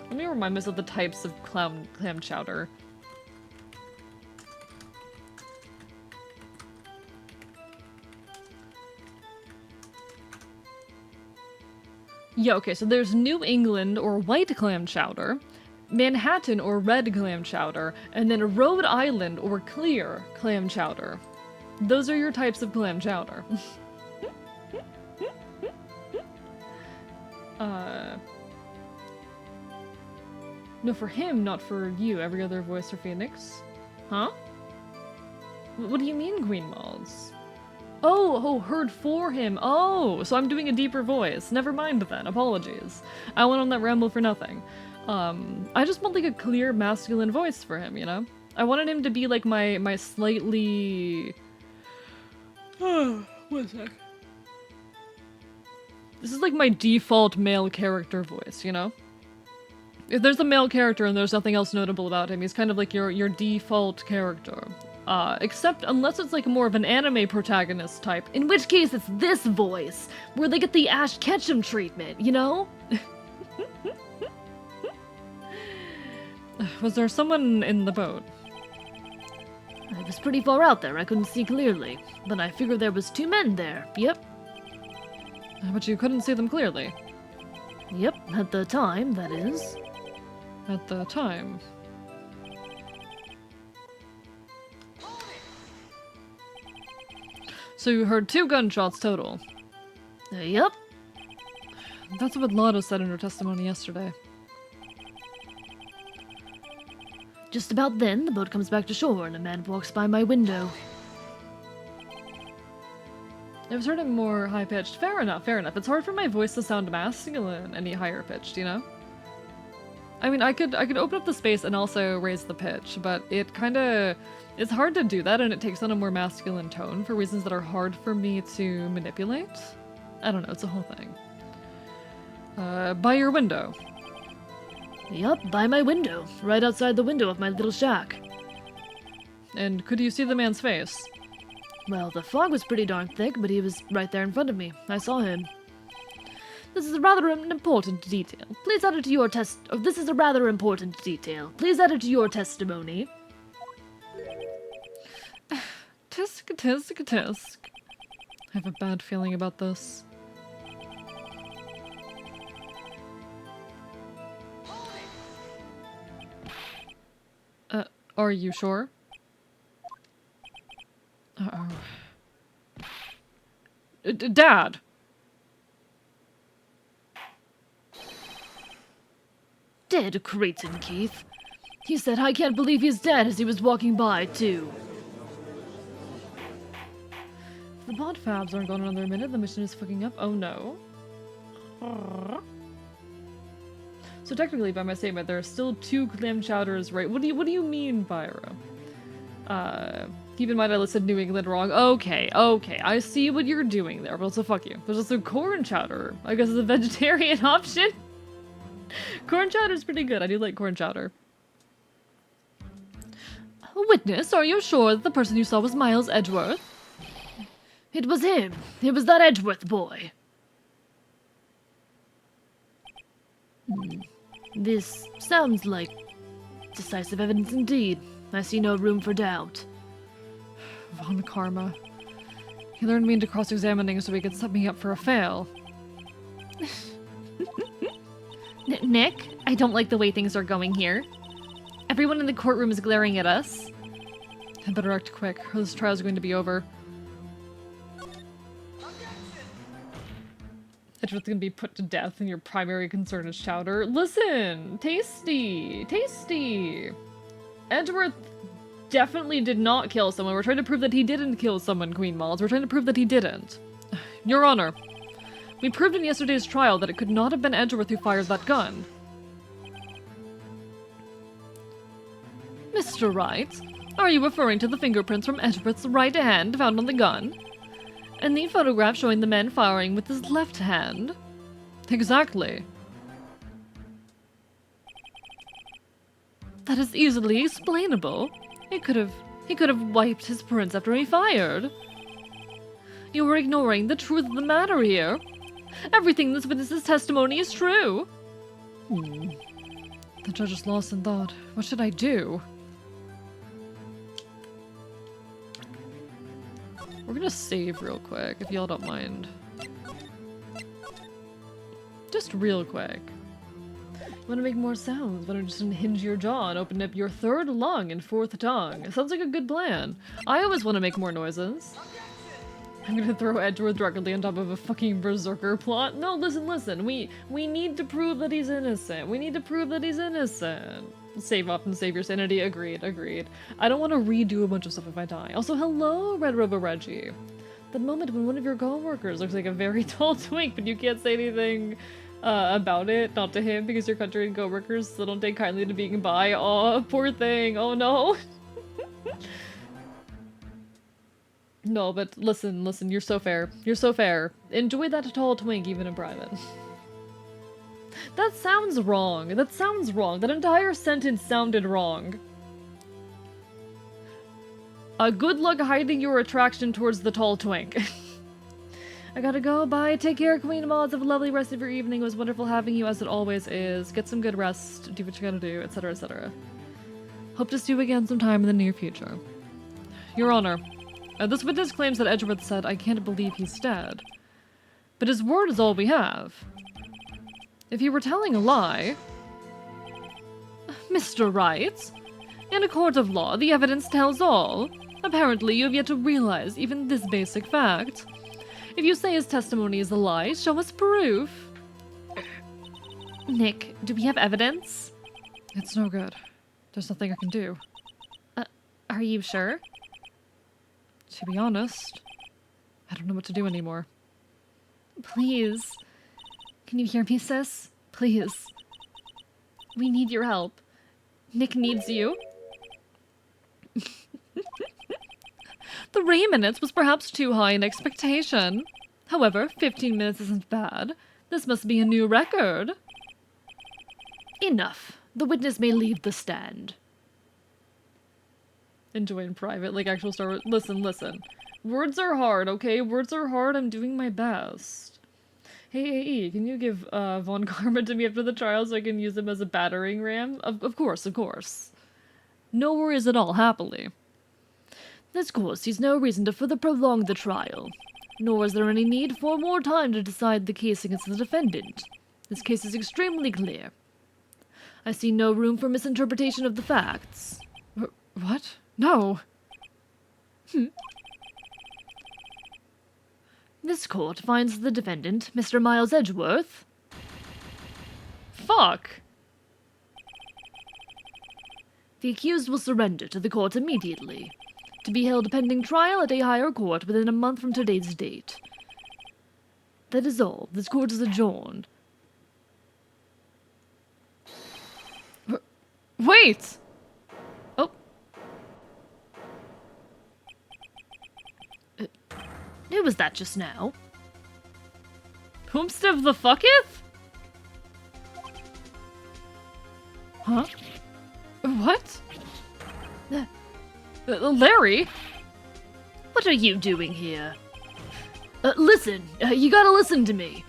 Let me remind myself the types of clam chowder. Yeah, okay, so there's New England or white clam chowder, Manhattan or red clam chowder, and then Rhode Island or clear clam chowder. Those are your types of clam chowder. No, for him, not for you. Every other voice for Phoenix. Huh? What do you mean, Queen Malls? Oh, heard for him. Oh, so I'm doing a deeper voice. Never mind then. Apologies. I went on that ramble for nothing. I just want, like, a clear masculine voice for him, you know? I wanted him to be, like, my slightly... Oh, 1 sec. This is, like, my default male character voice, you know? If there's a male character and there's nothing else notable about him, he's kind of like your default character. Except unless it's like more of an anime protagonist type, in which case it's this voice, where they get the Ash Ketchum treatment, you know? Was there someone in the boat? It was pretty far out there, I couldn't see clearly, but I figured there was 2 men there, yep. But you couldn't see them clearly? Yep, at the time, that is. At the time. So you heard 2 gunshots total? Yep. That's what Lotto said in her testimony yesterday. Just about then, the boat comes back to shore and a man walks by my window. I've heard it more high-pitched. Fair enough, fair enough. It's hard for my voice to sound masculine any higher-pitched, you know? I mean, I could open up the space and also raise the pitch, but it kinda... It's hard to do that, and it takes on a more masculine tone for reasons that are hard for me to manipulate. I don't know, it's a whole thing. By your window. Yup, by my window. Right outside the window of my little shack. And could you see the man's face? Well, the fog was pretty darn thick, but he was right there in front of me. I saw him. This is rather an important detail. Please add it to your this is a rather important detail. Please add it to your testimony. Tisk, tisk, tisk. I have a bad feeling about this. Are you sure? Uh-oh. Dad! Dead, Creighton Keith. He said, I can't believe he's dead as he was walking by, too. If the pod fabs aren't going another minute, the mission is fucking up. Oh no. So technically, by my statement, there are still 2 clam chowders, right? What do you mean, Byro? Keep in mind I listed New England wrong. Okay, I see what you're doing there, but also fuck you. There's also corn chowder. I guess it's a vegetarian option. Corn chowder's pretty good. I do like corn chowder. Witness, are you sure that the person you saw was Miles Edgeworth? It was him. It was that Edgeworth boy. This sounds like decisive evidence indeed. I see no room for doubt. Von Karma. He learned me into cross-examining so he could set me up for a fail. Nick, I don't like the way things are going here. Everyone in the courtroom is glaring at us. I better act quick, or this trial's going to be over. Edgeworth's gonna be put to death, and your primary concern is chowder. Listen! Tasty! Tasty! Edgeworth definitely did not kill someone. We're trying to prove that he didn't kill someone, Queen Malls. We're trying to prove that he didn't. Your Honor, we proved in yesterday's trial that it could not have been Edgeworth who fired that gun. Mr. Wright, are you referring to the fingerprints from Edgeworth's right hand found on the gun? And the photograph showing the man firing with his left hand? Exactly. That is easily explainable. He could have wiped his prints after he fired. You are ignoring the truth of the matter here. Everything in this witness's testimony is true. The judge is lost in thought. What should I do? We're gonna save real quick, if y'all don't mind. Just real quick. You wanna make more sounds? Why don't you just unhinge your jaw and open up your third lung and fourth tongue? It sounds like a good plan. I always want to make more noises. I'm gonna throw Edgeworth directly on top of a fucking berserker plot. No, listen. We need to prove that he's innocent. We need to prove that he's innocent. Save up and save your sanity. Agreed. I don't want to redo a bunch of stuff if I die. Also, hello, Red Robo Reggie. That moment when one of your co-workers looks like a very tall twink, but you can't say anything about it, not to him, because your country and co-workers still don't take kindly to being bi. Oh, poor thing. Oh no. No, but listen, you're so fair. You're so fair. Enjoy that tall twink even in private. That sounds wrong. That entire sentence sounded wrong. Good luck hiding your attraction towards the tall twink. I gotta go. Bye. Take care, Queen Mods. Have a lovely rest of your evening. It was wonderful having you, as it always is. Get some good rest. Do what you gotta do, etc., etc. Hope to see you again sometime in the near future. Your Honor, this witness claims that Edgeworth said, "I can't believe he's dead." But his word is all we have. If he were telling a lie... Mr. Wright, in a court of law, the evidence tells all. Apparently, you have yet to realize even this basic fact. If you say his testimony is a lie, show us proof. Nick, do we have evidence? It's no good. There's nothing I can do. Are you sure? To be honest, I don't know what to do anymore. Please. Can you hear me, sis? Please. We need your help. Nick needs you. The Ray minutes was perhaps too high an expectation. However, 15 minutes isn't bad. This must be a new record. Enough. The witness may leave the stand. Enjoy in private, like actual Star Wars. Listen. Words are hard, okay? Words are hard. I'm doing my best. Hey, AE, can you give Von Karma to me after the trial so I can use him as a battering ram? Of course. No worries at all, happily. This course sees no reason to further prolong the trial, nor is there any need for more time to decide the case against the defendant. This case is extremely clear. I see no room for misinterpretation of the facts. What? No. This court finds the defendant, Mr. Miles Edgeworth. Fuck. The accused will surrender to the court immediately, to be held pending trial at a higher court within a month from today's date. That is all. This court is adjourned. Wait! Oh. Who was that just now? Whomstev the fucketh? Huh? What? Larry? What are you doing here? Listen, you gotta listen to me.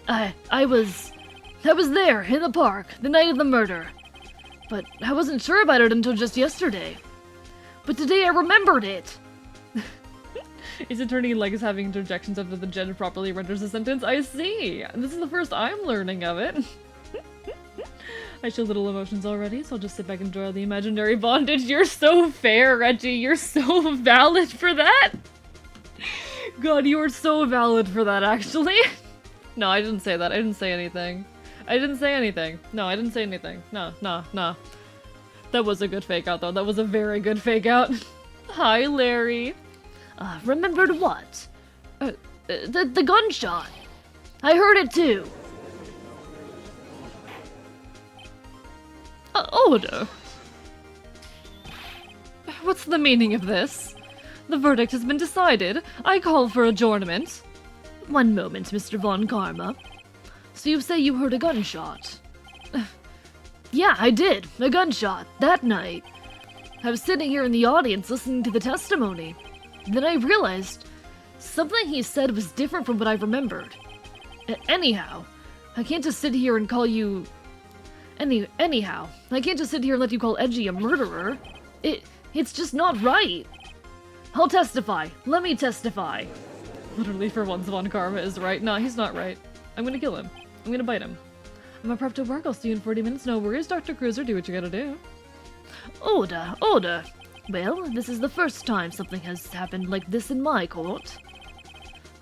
I was there in the park the night of the murder, but I wasn't sure about it until just yesterday. But today I remembered it. Is attorney Leg is having interjections after the judge properly renders a sentence? I see! This is the first I'm learning of it. I show little emotions already, so I'll just sit back and enjoy the imaginary bondage. You're so fair, Reggie. You're so valid for that. God, you are so valid for that, actually. No, I didn't say that. I didn't say anything. No, I didn't say anything. No. That was a good fake out, though. That was a very good fake out. Hi, Larry. Remembered what? The gunshot. I heard it too. Order. What's the meaning of this? The verdict has been decided. I call for adjournment. One moment, Mr. Von Karma. So you say you heard a gunshot? Yeah, I did. A gunshot. That night. I was sitting here in the audience listening to the testimony. Then I realized something he said was different from what I remembered. Anyhow, I can't just sit here and call you... Anyhow, I can't just sit here and let you call Edgy a murderer. It's just not right. I'll testify. Let me testify. Literally, for once, Von Karma is right. Nah, he's not right. I'm gonna kill him. I'm gonna bite him. I'm a prep to work. I'll see you in 40 minutes. No worries, Dr. Cruiser. Do what you gotta do. Order. Well, this is the first time something has happened like this in my court.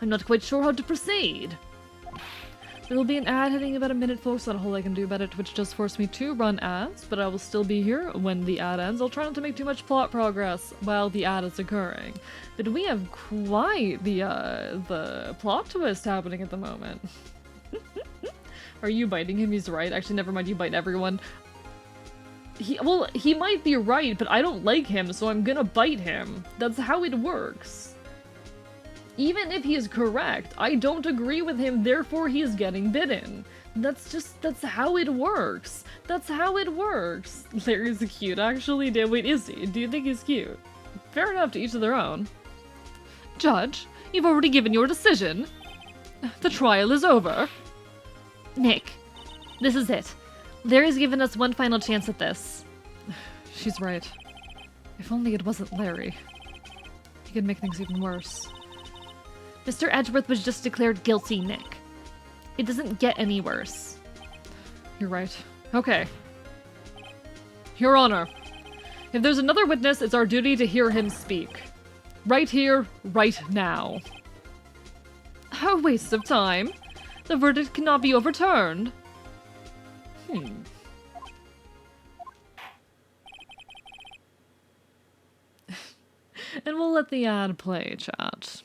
I'm not quite sure how to proceed. There will be an ad hitting about a minute, folks. Not a whole lot I can do about it. Twitch does force me to run ads, but I will still be here when the ad ends. I'll try not to make too much plot progress while the ad is occurring. But we have quite the plot twist happening at the moment. Are you biting him? He's right. Actually, never mind. You bite everyone. He might be right, but I don't like him, so I'm gonna bite him. That's how it works. Even if he is correct, I don't agree with him, therefore he is getting bitten. That's how it works. That's how it works. Larry's cute, actually. Wait, is he? Do you think he's cute? Fair enough, to each of their own. Judge, you've already given your decision. The trial is over. Nick, this is it. Larry's given us one final chance at this. She's right. If only it wasn't Larry. He could make things even worse. Mr. Edgeworth was just declared guilty, Nick. It doesn't get any worse. You're right. Okay. Your Honor, if there's another witness, it's our duty to hear him speak. Right here, right now. A waste of time. The verdict cannot be overturned. And we'll let the ad play, chat.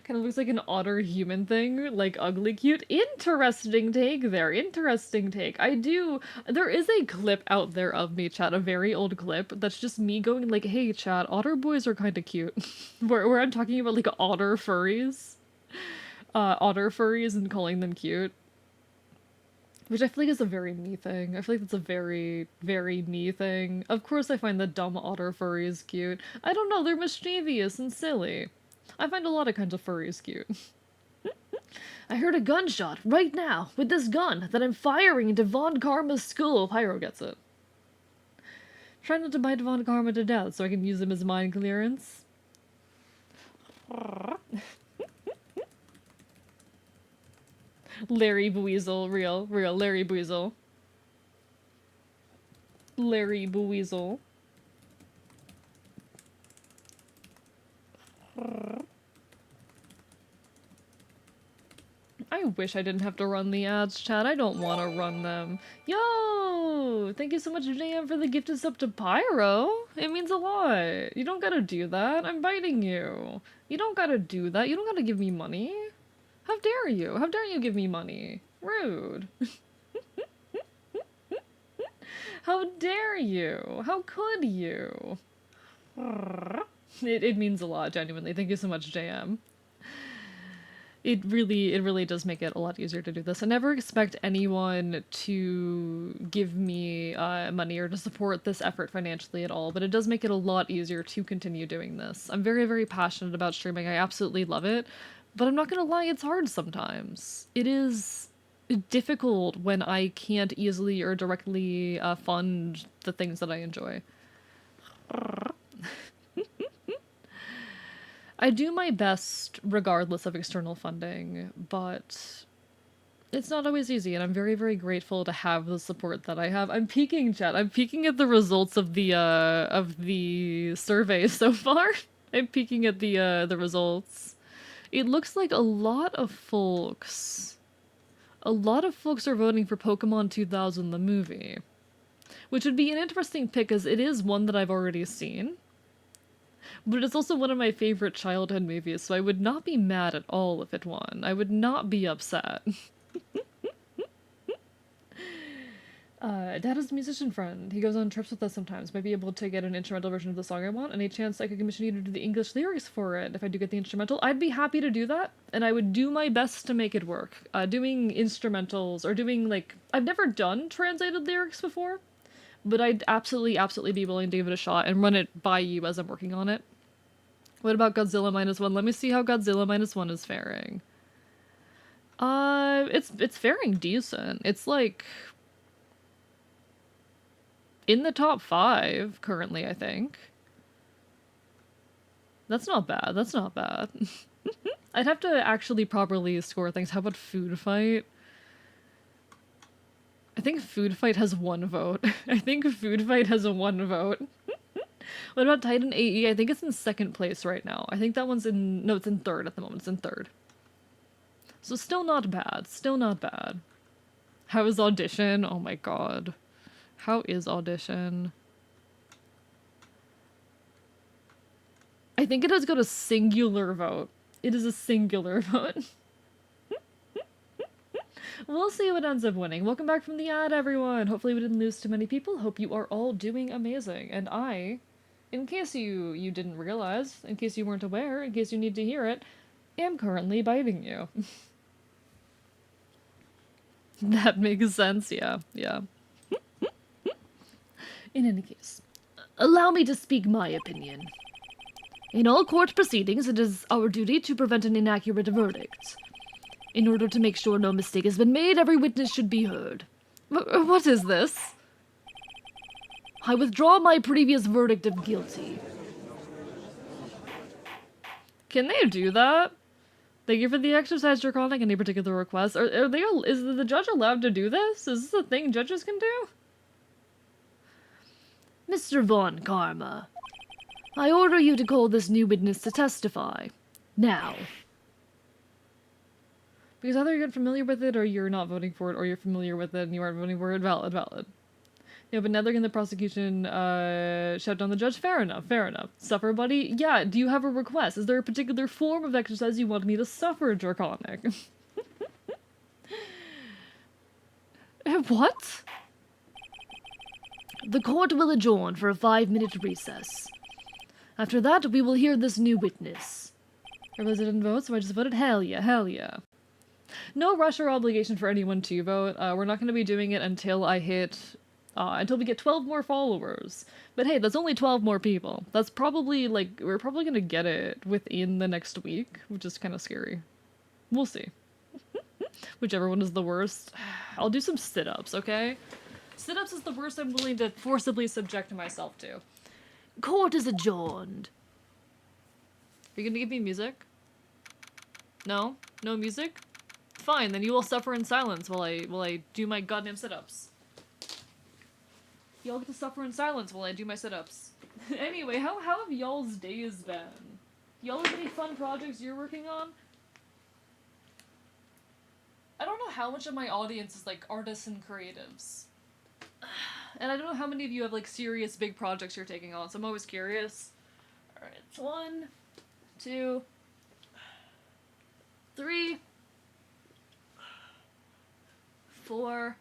Kind of looks like an otter human thing, like ugly cute. Interesting take there, interesting take. There is a clip out there of me, chat, a very old clip, that's just me going like, hey chat, otter boys are kinda cute. where I'm talking about like otter furries. Otter furries and calling them cute. Which I feel like is a very me thing. I feel like that's a very, very me thing. Of course I find the dumb otter furries cute. I don't know, they're mischievous and silly. I find a lot of kinds of furries cute. I heard a gunshot right now with this gun that I'm firing into Von Karma's school. Pyro gets it. Try not to bite Von Karma to death so I can use him as mind clearance. Larry Buizel, real Larry Buizel. Larry Buizel. I wish I didn't have to run the ads, chat. I don't want to run them. Yo! Thank you so much, JM, for the gifted sub to Pyro. It means a lot. You don't gotta do that. I'm biting you. You don't gotta do that. You don't gotta give me money. How dare you? How dare you give me money? Rude. How dare you? How could you? It means a lot, genuinely. Thank you so much, JM. It really does make it a lot easier to do this. I never expect anyone to give me money or to support this effort financially at all, but it does make it a lot easier to continue doing this. I'm very, very passionate about streaming. I absolutely love it, but I'm not gonna lie, it's hard sometimes. It is difficult when I can't easily or directly fund the things that I enjoy. I do my best regardless of external funding, but it's not always easy, and I'm very, very grateful to have the support that I have. I'm peeking, chat. I'm peeking at the results of the survey so far. I'm peeking at the results. It looks like a lot of folks are voting for Pokemon 2000 the movie, which would be an interesting pick as it is one that I've already seen. But it's also one of my favorite childhood movies, so I would not be mad at all if it won. I would not be upset. Dad is a musician friend. He goes on trips with us sometimes. Might be able to get an instrumental version of the song I want. Any chance I could commission you to do the English lyrics for it if I do get the instrumental? I'd be happy to do that, and I would do my best to make it work. Doing instrumentals, or doing, like... I've never done translated lyrics before, but I'd absolutely be willing to give it a shot and run it by you as I'm working on it. What about Godzilla -1? Let me see how Godzilla -1 is faring. It's faring decent. It's like in the top 5 currently, I think. That's not bad. That's not bad. I'd have to actually properly score things. How about Food Fight? I think Food Fight has 1 vote. I think Food Fight has 1 vote. What about Titan AE? I think it's in 2nd place right now. I think that one's in... No, it's in 3rd at the moment. It's in 3rd. So still not bad. Still not bad. How is Audition? Oh my god. How is Audition? I think it has got a singular vote. It is a singular vote. We'll see what ends up winning. Welcome back from the ad, everyone. Hopefully we didn't lose too many people. Hope you are all doing amazing. And I, in case you didn't realize, in case you weren't aware, in case you need to hear it, am currently biting you. That makes sense, yeah. In any case, allow me to speak my opinion. In all court proceedings, it is our duty to prevent an inaccurate verdict. In order to make sure no mistake has been made, every witness should be heard. What is this? I withdraw my previous verdict of guilty. Can they do that? Thank you for the exercise, Draconic. Any particular requests? Is the judge allowed to do this? Is this a thing judges can do? Mr. Von Karma, I order you to call this new witness to testify. Now. Because either you're familiar with it, or you're not voting for it, or you're familiar with it and you aren't voting for it. Valid. Yeah, but now they're gonna the prosecution shut down the judge. Fair enough, fair enough. Suffer, buddy? Yeah, do you have a request? Is there a particular form of exercise you want me to suffer, Draconic? What? The court will adjourn for a 5-minute recess. After that, we will hear this new witness. Everybody didn't vote, so I just voted hell yeah, hell yeah. No rush or obligation for anyone to vote. We're not going to be doing it until I hit... until we get 12 more followers. But hey, that's only 12 more people. That's probably, like, we're probably going to get it within the next week, which is kind of scary. We'll see. Whichever one is the worst. I'll do some sit-ups, okay? Sit-ups is the worst I'm willing to forcibly subject myself to. Court is adjourned. Are you gonna give me music? No? No music? Fine, then you will suffer in silence while I do my goddamn sit-ups. Y'all get to suffer in silence while I do my sit-ups. Anyway, how have y'all's days been? Y'all have any fun projects you're working on? I don't know how much of my audience is like artists and creatives. And I don't know how many of you have like serious big projects you're taking on, so I'm always curious. Alright, it's 1, 2, 3, 4,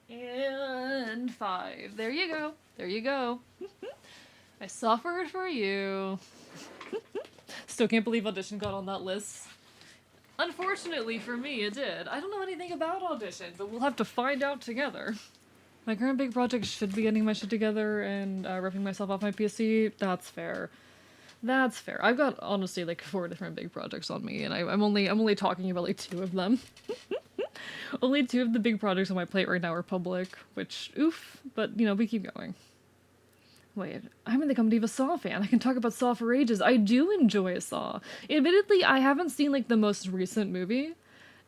and 5. There you go. There you go. I suffered for you. Still can't believe Audition got on that list. Unfortunately for me, it did. I don't know anything about Audition, but we'll have to find out together. My current big project should be getting my shit together and ripping myself off my PC. That's fair. That's fair. I've got, honestly, like 4 different big projects on me, and I'm only talking about like 2 of them. Only 2 of the big projects on my plate right now are public, which, oof, but, you know, we keep going. Wait, I'm in the company of a Saw fan. I can talk about Saw for ages. I do enjoy Saw. Admittedly, I haven't seen, like, the most recent movie,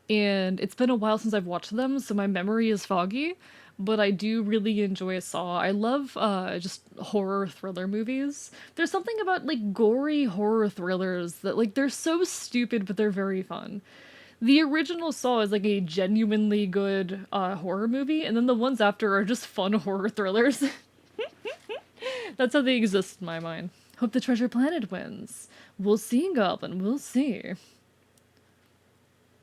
and it's been a while since I've watched them, so my memory is foggy, but I do really enjoy Saw. I love, just horror thriller movies. There's something about, like, gory horror thrillers that, like, they're so stupid, but they're very fun. The original Saw is, like, a genuinely good, horror movie, and then the ones after are just fun horror thrillers. That's how they exist in my mind. Hope the Treasure Planet wins. We'll see, Goblin, we'll see.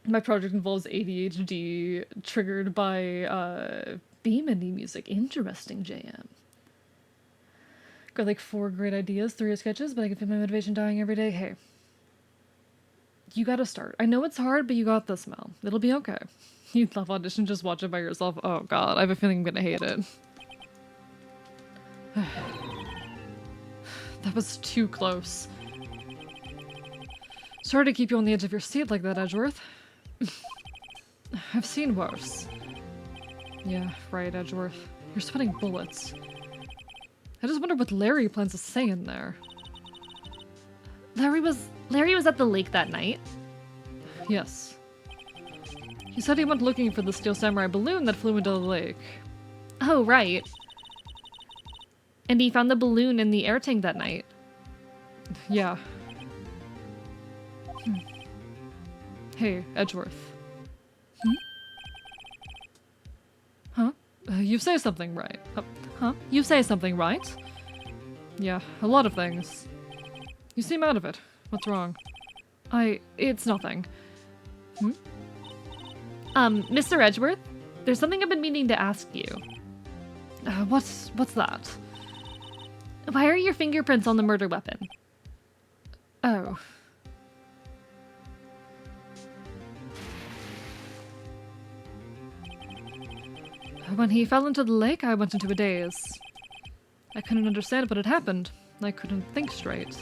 My project involves ADHD triggered by, Bimini music. Interesting, JM. Got like 4 great ideas, 3 sketches, but I can feel my motivation dying every day. Hey. You gotta start. I know it's hard, but you got this, Mel. It'll be okay. You love Audition, just watch it by yourself. Oh god, I have a feeling I'm gonna hate it. That was too close. Sorry to keep you on the edge of your seat like that, Edgeworth. I've seen worse. Yeah, right, Edgeworth. You're sweating bullets. I just wonder what Larry plans to say in there. Larry was at the lake that night. Yes. He said he went looking for the Steel Samurai balloon that flew into the lake. Oh, right. And he found the balloon in the air tank that night. Yeah. Hey, Edgeworth. Huh? You say something right. Huh? You say something right? Yeah, a lot of things. You seem out of it. What's wrong? It's nothing. Mr. Edgeworth? There's something I've been meaning to ask you. What's that? Why are your fingerprints on the murder weapon? Oh. When he fell into the lake, I went into a daze. I couldn't understand what had happened. I couldn't think straight.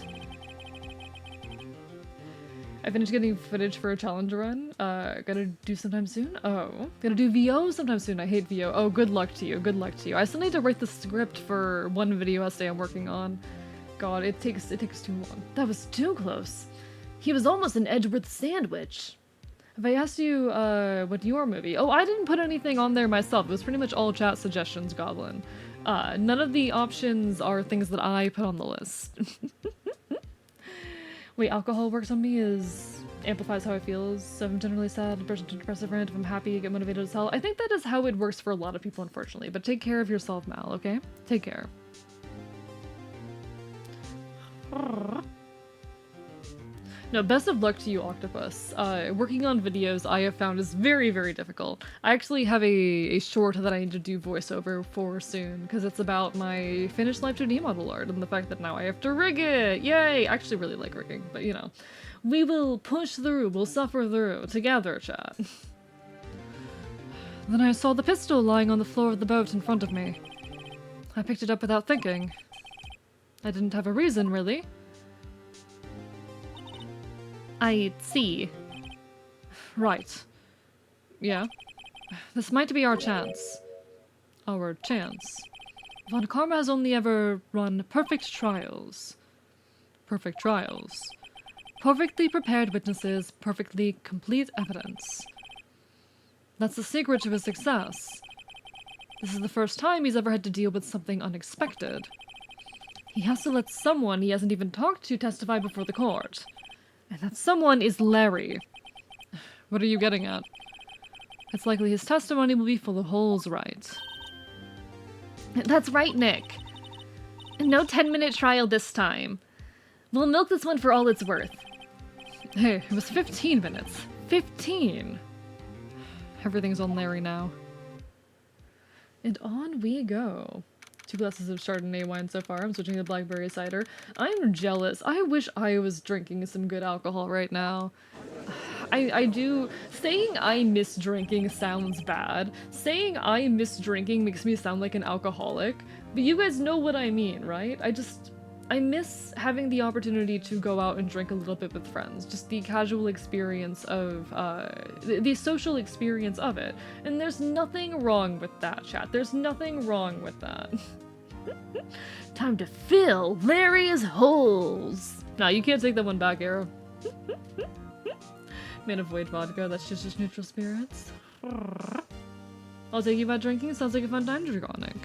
I finished getting footage for a challenge run. Gotta do sometime soon? Oh. Gotta do VO sometime soon. I hate VO. Oh, good luck to you. Good luck to you. I still need to write the script for one video essay I'm working on. God, it takes too long. That was too close. He was almost an Edgeworth sandwich. Have I asked you, what your movie? Oh, I didn't put anything on there myself. It was pretty much all chat suggestions, Goblin. None of the options are things that I put on the list. Wait, alcohol works on me is amplifies how I feel. So if I'm generally sad, I burst into depressive rant. If I'm happy, I get motivated as hell. I think that is how it works for a lot of people, unfortunately. But take care of yourself, Mal, okay? Take care. No, best of luck to you, Octopus. Working on videos I have found is very, very difficult. I actually have a short that I need to do voiceover for soon, because it's about my finished Live 2D model art and the fact that now I have to rig it! Yay! I actually really like rigging, but you know. We will push through, we'll suffer through, together, chat. Then I saw the pistol lying on the floor of the boat in front of me. I picked it up without thinking. I didn't have a reason, really. I see. Right. Yeah. This might be our chance. Our chance. Von Karma has only ever run perfect trials. Perfect trials. Perfectly prepared witnesses, perfectly complete evidence. That's the secret to his success. This is the first time he's ever had to deal with something unexpected. He has to let someone he hasn't even talked to testify before the court. And that someone is Larry. What are you getting at? It's likely his testimony will be full of holes, right? That's right, Nick. No 10-minute trial this time. We'll milk this one for all it's worth. Hey, it was 15 minutes. 15! Everything's on Larry now. And on we go. 2 glasses of Chardonnay wine so far. I'm switching to blackberry cider. I'm jealous. I wish I was drinking some good alcohol right now. I do. Saying I miss drinking sounds bad. Saying I miss drinking makes me sound like an alcoholic. But you guys know what I mean, right? I miss having the opportunity to go out and drink a little bit with friends. Just the casual experience of, the social experience of it. And there's nothing wrong with that, chat. There's nothing wrong with that. Time to fill Larry's holes. Nah, you can't take that one back, Arrow. Man, avoid vodka, that's just neutral spirits. I'll take you about drinking, sounds like a fun time, Dragonic.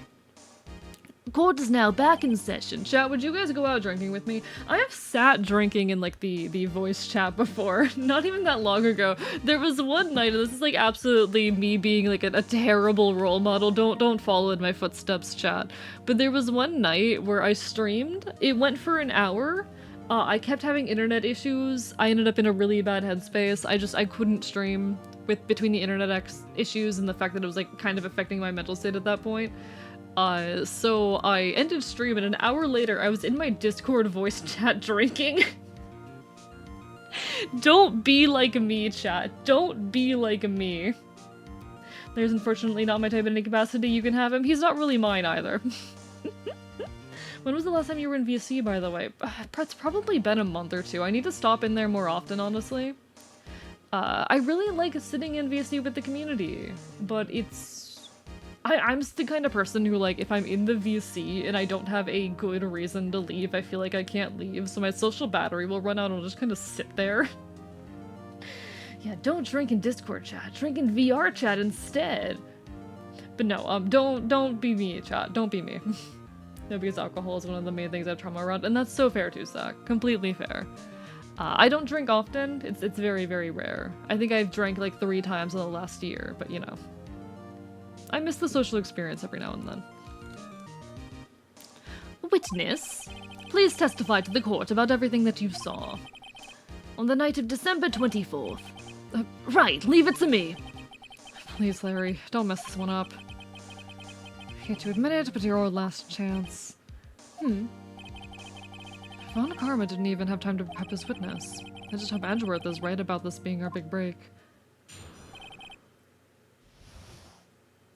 Court is now back in session. Chat, would you guys go out drinking with me? I have sat drinking in like the voice chat before, not even that long ago. There was one night, and this is like absolutely me being like a terrible role model. Don't follow in my footsteps, chat. But there was one night where I streamed. It went for an hour. I kept having internet issues. I ended up in a really bad headspace. I couldn't stream between the internet issues and the fact that it was like kind of affecting my mental state at that point. So I ended stream, and an hour later I was in my Discord voice chat drinking. Don't be like me, chat. Don't be like me. There's unfortunately not my type in any capacity. You can have him. He's not really mine either. When was the last time you were in VC, by the way? It's probably been a month or two. I need to stop in there more often, honestly. I really like sitting in VC with the community, but I'm the kind of person who, like, if I'm in the VC and I don't have a good reason to leave, I feel like I can't leave, so my social battery will run out and I'll just kind of sit there. Yeah, don't drink in Discord chat. Drink in VR chat instead. But no, don't be me, chat. Don't be me. No, because alcohol is one of the main things I have trauma around, and that's so fair too, Zach. Completely fair. I don't drink often. It's very, very rare. I think I've drank like 3 times in the last year, but you know. I miss the social experience every now and then. Witness, please testify to the court about everything that you saw. On the night of December 24th. Right, leave it to me. Please, Larry, don't mess this one up. I hate to admit it, but you're our last chance. Von Karma didn't even have time to prep his witness. I just hope Edgeworth is right about this being our big break.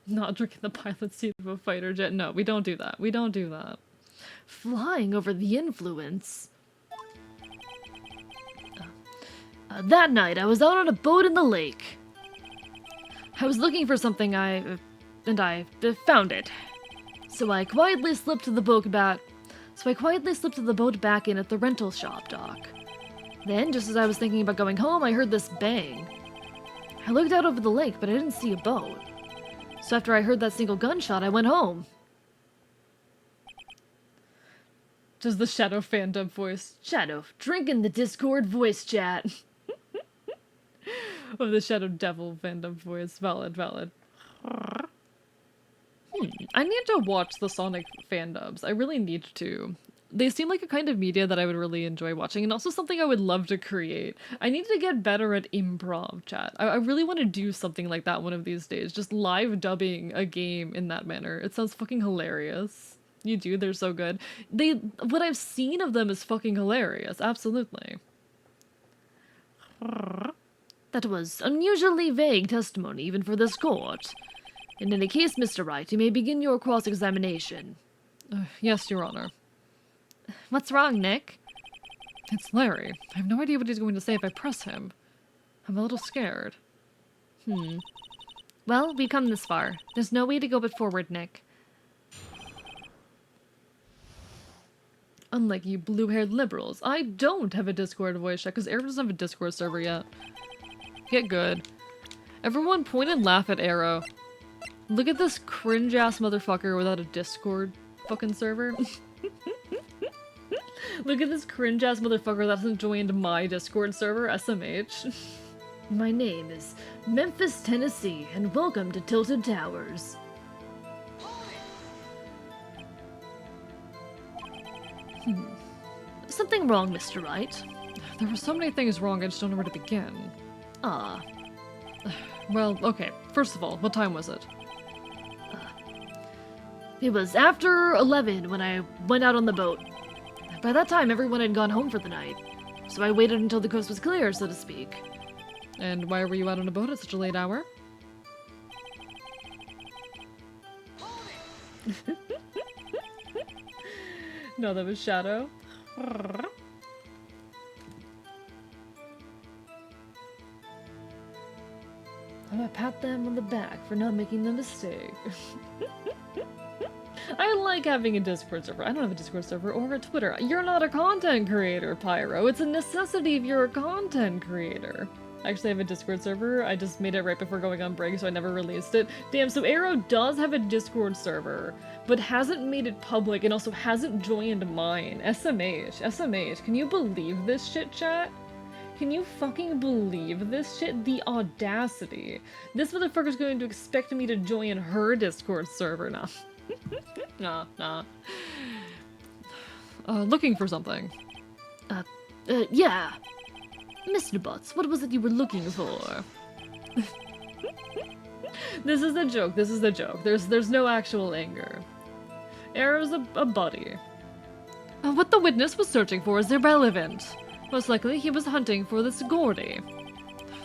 Not drinking the pilot seat of a fighter jet. No, we don't do that. We don't do that. Flying over the influence. That night, I was out on a boat in the lake. I was looking for something and I found it. So I quietly slipped the boat back in at the rental shop dock. Then, just as I was thinking about going home, I heard this bang. I looked out over the lake, but I didn't see a boat. So after I heard that single gunshot, I went home. Does the Shadow fandom voice? Shadow, drink in the Discord voice chat. of the Shadow Devil fandom voice. Valid, valid. I need to watch the Sonic fandubs. I really need to. They seem like a kind of media that I would really enjoy watching, and also something I would love to create. I need to get better at improv, chat. I really want to do something like that one of these days. Just live dubbing a game in that manner. It sounds fucking hilarious. You do, they're so good. What I've seen of them is fucking hilarious, absolutely. That was unusually vague testimony, even for this court. In any case, Mr. Wright, you may begin your cross-examination. Yes, Your Honor. What's wrong, Nick? It's Larry. I have no idea what he's going to say if I press him. I'm a little scared. Well, we've come this far. There's no way to go but forward, Nick. Unlike you blue-haired liberals, I don't have a Discord voice chat because Arrow doesn't have a Discord server yet. Get good. Everyone point and laugh at Arrow. Look at this cringe-ass motherfucker without a Discord fucking server. Look at this cringe-ass motherfucker that hasn't joined my Discord server, SMH. My name is Memphis, Tennessee, and welcome to Tilted Towers. Something wrong, Mr. Wright? There were so many things wrong, I just don't know where to begin. Ah. Well, okay. First of all, what time was it? It was after 11 when I went out on the boat. By that time, everyone had gone home for the night. So I waited until the coast was clear, so to speak. And why were you out on a boat at such a late hour? No, that was Shadow. I'm gonna pat them on the back for not making the mistake. I like having a Discord server. I don't have a Discord server or a Twitter. You're not a content creator, Pyro. It's a necessity if you're a content creator. I actually have a Discord server. I just made it right before going on break, so I never released it. Damn, so Arrow does have a Discord server, but hasn't made it public and also hasn't joined mine. SMH, can you believe this shit, chat? Can you fucking believe this shit? The audacity. This motherfucker's going to expect me to join her Discord server now. Nah. Looking for something. Yeah. Mr. Butts, what was it you were looking for? This is the joke, There's no actual anger. Arrow's a buddy. What the witness was searching for is irrelevant. Most likely he was hunting for this Gordy.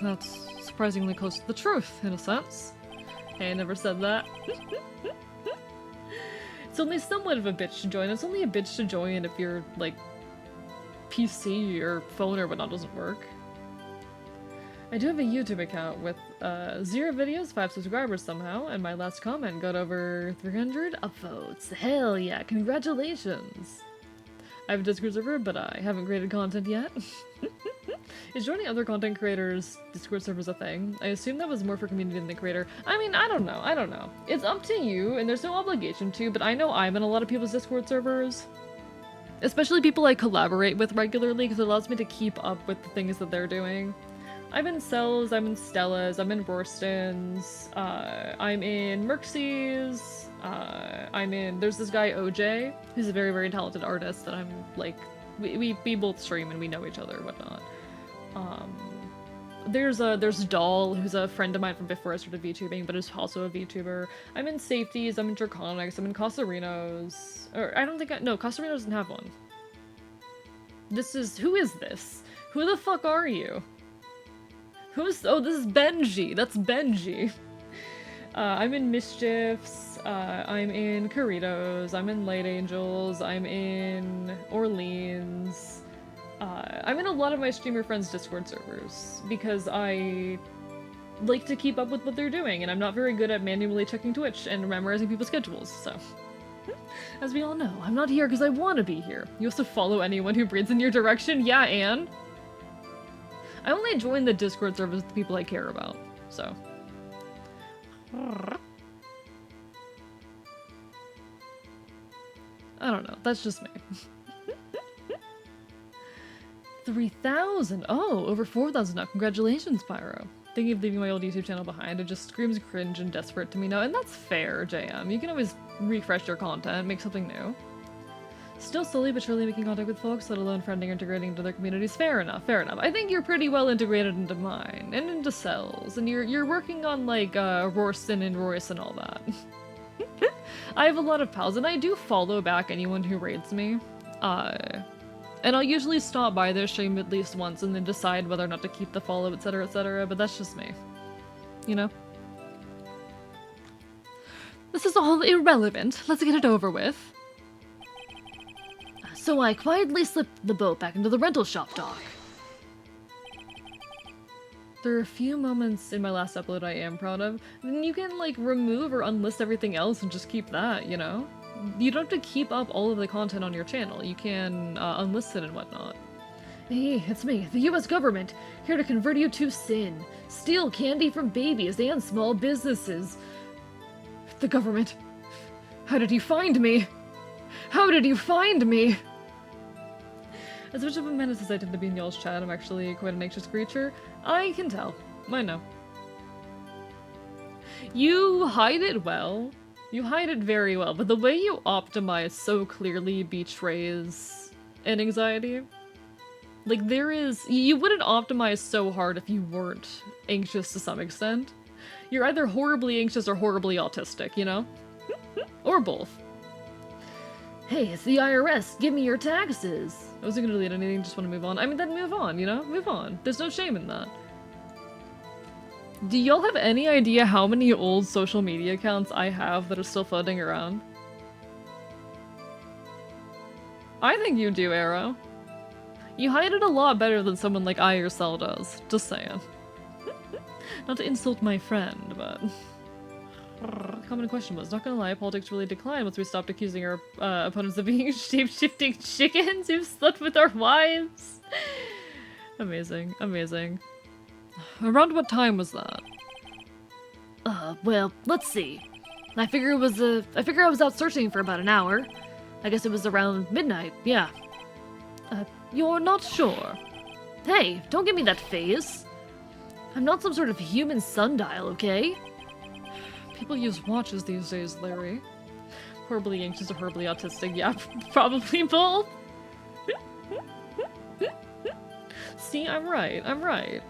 That's surprisingly close to the truth, in a sense. Hey, I never said that. It's only somewhat of a bitch to join. It's only a bitch to join if your, like, PC or phone or whatnot doesn't work. I do have a YouTube account with 0 videos, 5 subscribers somehow, and my last comment got over 300 upvotes. Hell yeah, congratulations! I have a Discord server, but I haven't created content yet. Is joining other content creators' Discord servers a thing? I assume that was more for community than the creator. I mean, I don't know. It's up to you, and there's no obligation to, but I know I'm in a lot of people's Discord servers. Especially people I collaborate with regularly, because it allows me to keep up with the things that they're doing. I'm in Cells, I'm in Stella's, I'm in Rorston's, I'm in Merxie's, there's this guy OJ, who's a very, very talented artist that I'm, like, we both stream and we know each other and whatnot. There's Doll, who's a friend of mine from before I started VTubing, but is also a VTuber. I'm in Safeties, I'm in Draconics, I'm in Casarino's, or I don't think no, Casarino doesn't have one. Who is this? Who the fuck are you? Oh, this is Benji. That's Benji. I'm in Mischiefs. I'm in Corritos. I'm in Light Angels. I'm in Orleans. I'm in a lot of my streamer friends' Discord servers because I like to keep up with what they're doing, and I'm not very good at manually checking Twitch and memorizing people's schedules, so. As we all know, I'm not here because I want to be here. You also follow anyone who breathes in your direction? Yeah, Anne? I only join the Discord servers with the people I care about, so. I don't know, that's just me. 3,000. Oh, over 4,000 now. Congratulations, Pyro. Thinking of leaving my old YouTube channel behind, it just screams cringe and desperate to me now, and that's fair, JM. You can always refresh your content, make something new. Still slowly but surely making contact with folks, let alone friending or integrating into their communities. Fair enough, fair enough. I think you're pretty well integrated into mine, and into Cells, and you're working on, like, Rorston and Royce and all that. I have a lot of pals, and I do follow back anyone who raids me. And I'll usually stop by their stream at least once and then decide whether or not to keep the follow, etc., but that's just me. You know? This is all irrelevant. Let's get it over with. So I quietly slipped the boat back into the rental shop dock. There are a few moments in my last upload I am proud of. Then you can, like, remove or unlist everything else and just keep that, you know? You don't have to keep up all of the content on your channel. You can unlist it and whatnot. Hey, it's me, the US government, here to convert you to sin. Steal candy from babies and small businesses. The government. How did you find me? How did you find me? As much of a menace as I tend to be in y'all's chat, I'm actually quite an anxious creature. I can tell. I know. You hide it well. You hide it very well, but the way you optimize so clearly betrays an anxiety. Like, you wouldn't optimize so hard if you weren't anxious to some extent. You're either horribly anxious or horribly autistic, you know? Or both. Hey, it's the IRS, give me your taxes. I wasn't gonna delete anything, just want to move on. I mean, then move on, you know? Move on. There's no shame in that. Do y'all have any idea how many old social media accounts I have that are still floating around? I think you do, Arrow. You hide it a lot better than someone like I or Cell does. Just saying. Not to insult my friend, but... The common question was, not gonna lie, politics really declined once we stopped accusing our opponents of being shape-shifting chickens who've slept with our wives. Amazing, amazing. Around what time was that? Well, let's see. I figure I was out searching for about an hour. I guess it was around midnight, yeah. You're not sure? Hey, don't give me that face. I'm not some sort of human sundial, okay? People use watches these days, Larry. Horribly anxious or horribly autistic? Yeah, probably both. See, I'm right. I'm right.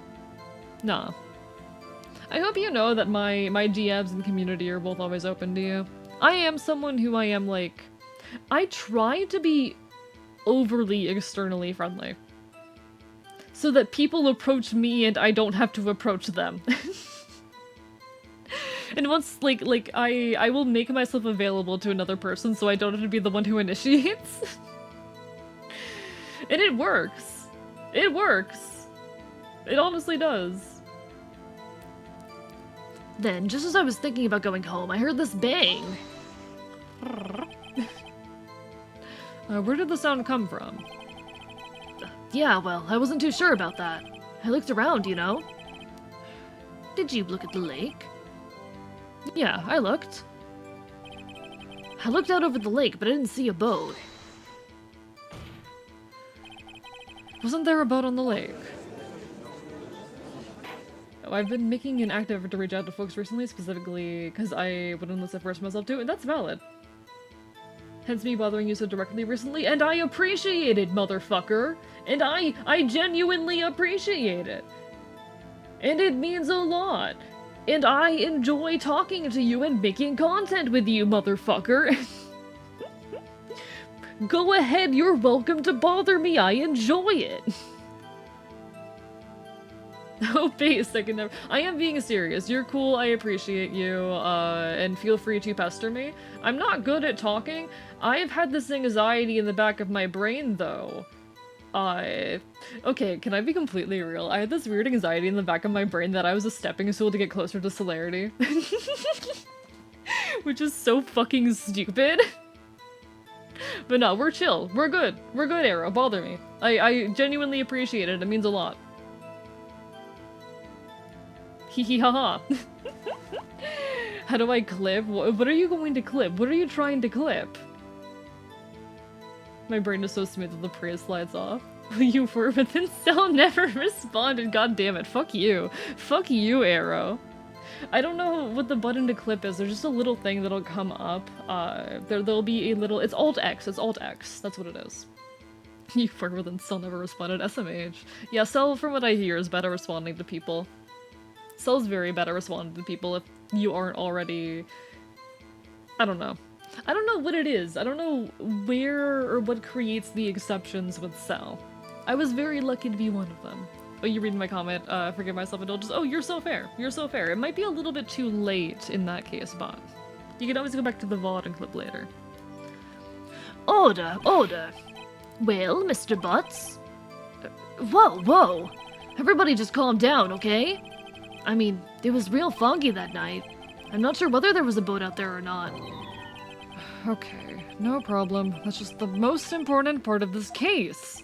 Nah. I hope you know that my DMs and community are both always open to you. I am someone who I try to be overly externally friendly. So that people approach me and I don't have to approach them. And once, I will make myself available to another person so I don't have to be the one who initiates. And it works. It works. It honestly does. Then, just as I was thinking about going home, I heard this bang. Where did the sound come from? Yeah, well, I wasn't too sure about that. I looked around, you know. Did you look at the lake? Yeah, I looked. I looked out over the lake, but I didn't see a boat. Wasn't there a boat on the lake? Oh, I've been making an active effort to reach out to folks recently, specifically because I wouldn't listen first myself to it, and that's valid. Hence me bothering you so directly recently, and I appreciate it, motherfucker! And I genuinely appreciate it! And it means a lot! And I enjoy talking to you and making content with you, motherfucker! Go ahead, you're welcome to bother me, I enjoy it! Oh, basic and never- I am being serious. You're cool, I appreciate you, and feel free to pester me. I'm not good at talking. I've had this anxiety in the back of my brain, though. Okay, can I be completely real? I had this weird anxiety in the back of my brain that I was a stepping stool to get closer to celerity. Which is so fucking stupid. But no, we're chill. We're good. We're good, Arrow. Bother me. I genuinely appreciate it. It means a lot. Hee hee ha ha. How do I clip? What are you going to clip? What are you trying to clip? My brain is so smooth that the praise slides off. You were, but then still never responded. God damn it. Fuck you. Fuck you, Arrow. I don't know what the button to clip is. There's just a little thing that'll come up. There'll be a little... It's Alt-X. It's Alt-X. That's what it is. You were, but then still never responded. SMH. Yeah, Cell, from what I hear, is better responding to people. Cell's very better responding to people if you aren't already... I don't know. I don't know what it is. I don't know where or what creates the exceptions with Cell. I was very lucky to be one of them. Oh, you read my comment, forgive myself, indulgence. Oh, you're so fair. You're so fair. It might be a little bit too late in that case, but you can always go back to the VOD and clip later. Order, order. Well, Mr. Butts? Whoa, whoa. Everybody just calm down, okay? I mean, it was real foggy that night. I'm not sure whether there was a boat out there or not. Okay, no problem. That's just the most important part of this case.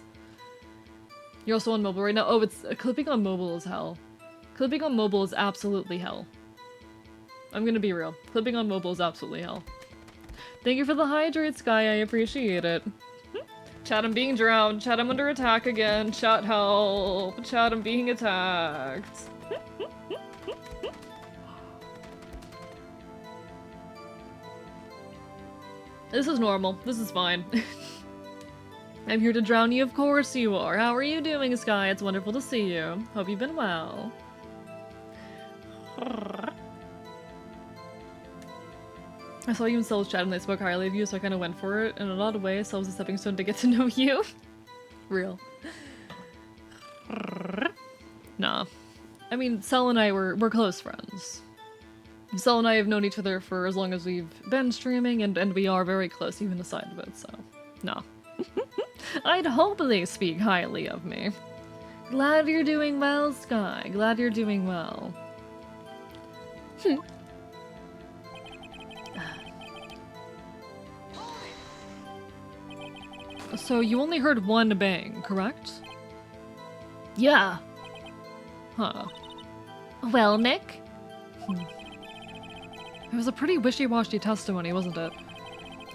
You're also on mobile right now? Oh, it's clipping on mobile is hell. Clipping on mobile is absolutely hell. I'm gonna be real. Clipping on mobile is absolutely hell. Thank you for the hydrate, Sky. I appreciate it. Chat, I'm being drowned. Chat, I'm under attack again. Chat, help. Chat, I'm being attacked. This is normal. This is fine. I'm here to drown you, of course you are. How are you doing, Sky? It's wonderful to see you. Hope you've been well. I saw you in Cell's chat and they spoke highly of you, so I kind of went for it. In an odd way, Cell was a stepping stone to get to know you. Real. Nah. I mean, Cell and I we're close friends. Cell and I have known each other for as long as we've been streaming, and we are very close, even aside of it, so... Nah. I'd hope they speak highly of me. Glad you're doing well, Sky. Glad you're doing well. So you only heard one bang, correct? Yeah. Huh. Well, Nick? It was a pretty wishy-washy testimony, wasn't it?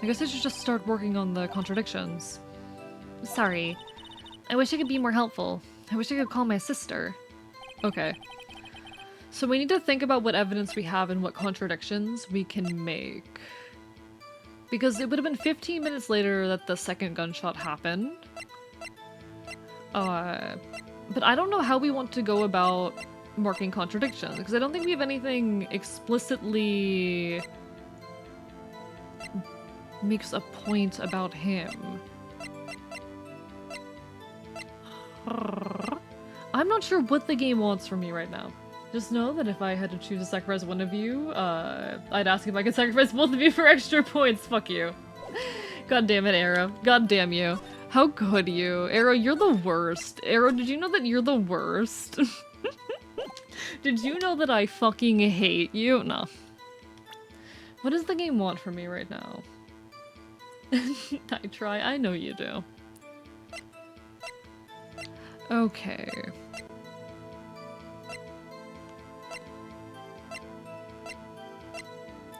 I guess I should just start working on the contradictions. Sorry. I wish I could be more helpful. I wish I could call my sister. Okay. So we need to think about what evidence we have and what contradictions we can make. Because it would have been 15 minutes later that the second gunshot happened. But I don't know how we want to go about marking contradictions, because I don't think we have anything explicitly makes a point about him. I'm not sure what the game wants from me right now. Just know that if I had to choose to sacrifice one of you, I'd ask if I could sacrifice both of you for extra points. Fuck you. God damn it, Arrow. God damn you. How could you? Arrow, you're the worst. Arrow, did you know that you're the worst? Did you know that I fucking hate you? No. What does the game want from me right now? I try. I know you do. Okay.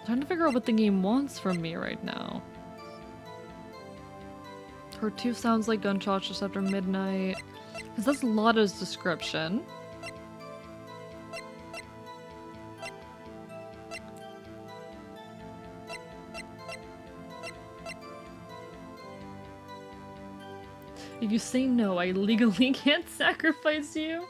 Trying to figure out what the game wants from me right now. Her 2 sounds like gunshots just after midnight. Because that's Lotta's description. If you say no, I legally can't sacrifice you.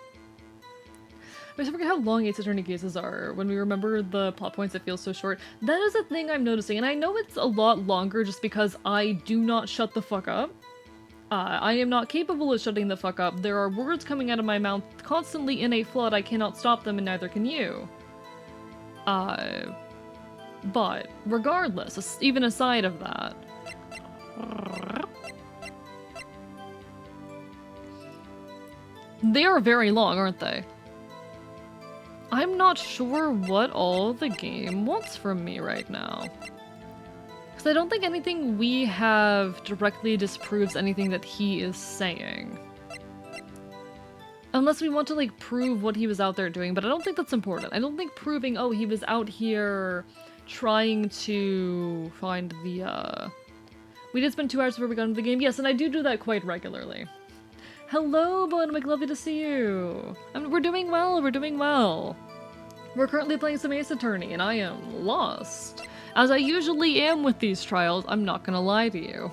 I forget how long Ace Attorney cases are. When we remember the plot points, it feels so short. That is a thing I'm noticing, and I know it's a lot longer just because I do not shut the fuck up. I am not capable of shutting the fuck up. There are words coming out of my mouth constantly in a flood. I cannot stop them, and neither can you. But regardless, even aside of that, they are very long, aren't they? I'm not sure what all the game wants from me right now. Because I don't think anything we have directly disproves anything that he is saying. Unless we want to, like, prove what he was out there doing, but I don't think that's important. I don't think proving, oh, he was out here trying to find the, We did spend 2 hours before we got into the game. Yes, and I do that quite regularly. Hello, Bonewick, lovely to see you. We're doing well, we're doing well. We're currently playing some Ace Attorney, and I am lost. As I usually am with these trials, I'm not gonna lie to you.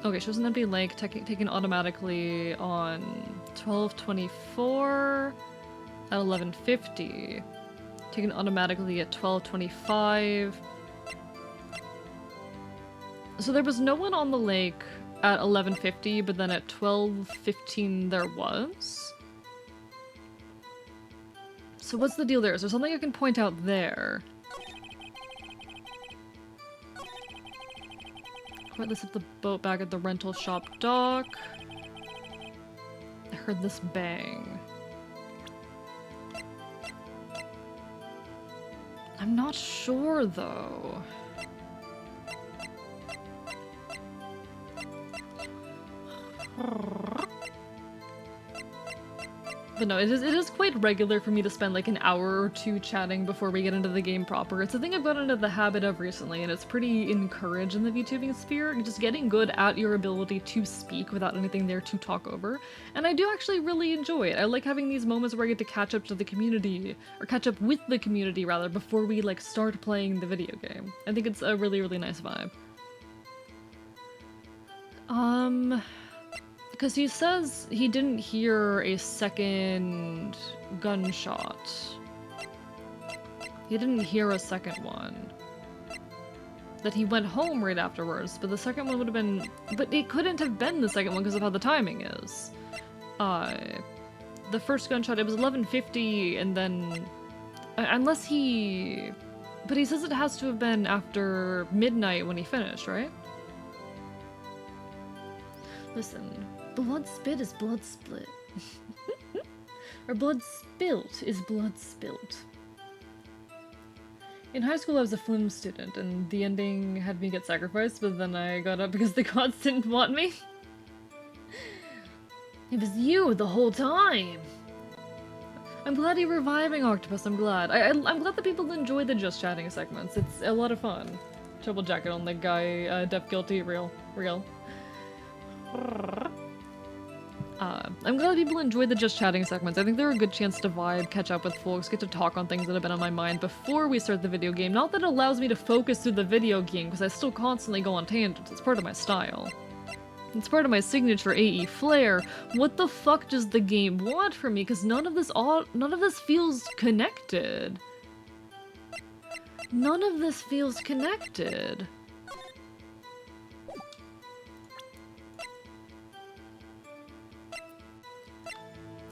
Okay, shows an empty lake taken automatically on 12:24 at 11:50. Taken automatically at 12:25. So there was no one on the lake at 11:50, but then at 12:15 there was. So what's the deal there? Is there something I can point out there? Let's hit the boat back at the rental shop dock. I heard this bang. I'm not sure though. But no, it is quite regular for me to spend like an hour or two chatting before we get into the game proper. It's a thing I've gotten into the habit of recently, and it's pretty encouraged in the VTubing sphere. Just getting good at your ability to speak without anything there to talk over. And I do actually really enjoy it. I like having these moments where I get to catch up to the community, or catch up with the community rather, before we like start playing the video game. I think it's a really, really nice vibe. Because he says he didn't hear a second gunshot. He didn't hear a second one. That he went home right afterwards, but the second one would have been... But it couldn't have been the second one because of how the timing is. The first gunshot, it was 11:50, and then... Unless he... But he says it has to have been after midnight when he finished, right? Listen, blood spit is blood split. Or blood spilt is blood spilt. In high school I was a flim student, and the ending had me get sacrificed, but then I got up because the gods didn't want me. It was you the whole time! I'm glad you're reviving Octopus, I'm glad. I'm glad that people enjoy the just chatting segments. It's a lot of fun. Triple jacket on the guy, Deaf Guilty, real. I'm glad people enjoy the just chatting segments. I think they're a good chance to vibe, catch up with folks, get to talk on things that have been on my mind before we start the video game. Not that it allows me to focus through the video game, because I still constantly go on tangents. It's part of my style. It's part of my signature AE flair. What the fuck does the game want from me? Because none of this feels connected. None of this feels connected.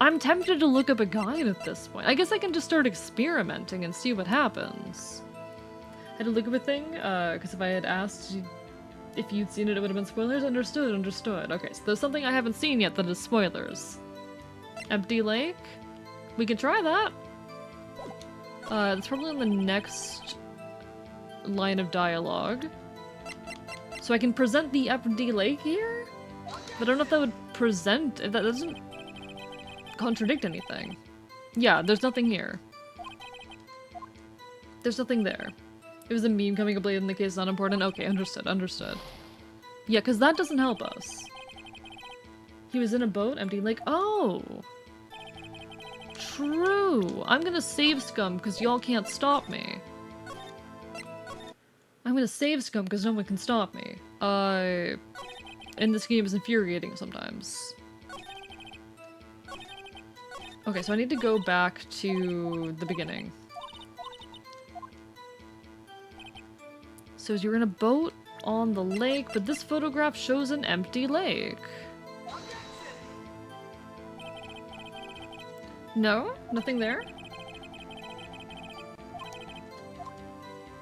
I'm tempted to look up a guide at this point. I guess I can just start experimenting and see what happens. I had to look up a thing, because if I had asked if you'd seen it, it would have been spoilers. Understood. Okay, so there's something I haven't seen yet that is spoilers. Empty lake? We can try that. It's probably on the next line of dialogue. So I can present the empty lake here? But I don't know if that would present... If that doesn't contradict anything. Yeah, there's nothing here. There's nothing there. It was a meme coming up late in the case, not important. Okay, understood. Yeah, because that doesn't help us. He was in a boat, empty lake. Oh! True! I'm gonna save scum because y'all can't stop me. I'm gonna save scum because no one can stop me. And this game is infuriating sometimes. Okay, so I need to go back to the beginning. So you're in a boat on the lake, but this photograph shows an empty lake. No? Nothing there?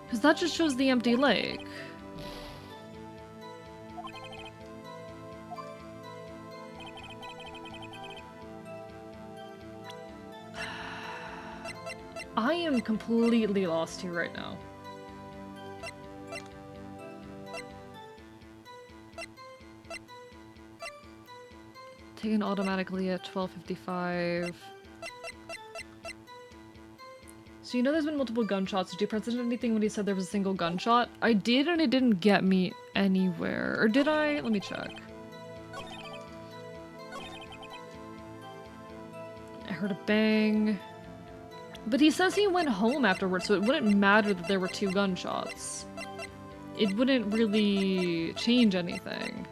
Because that just shows the empty lake. I am completely lost here right now. Taken automatically at 12:55. So you know there's been multiple gunshots. Did you press anything when he said there was a single gunshot? I did, and it didn't get me anywhere. Or did I? Let me check. I heard a bang. But he says he went home afterwards, so it wouldn't matter that there were 2 gunshots. It wouldn't really change anything.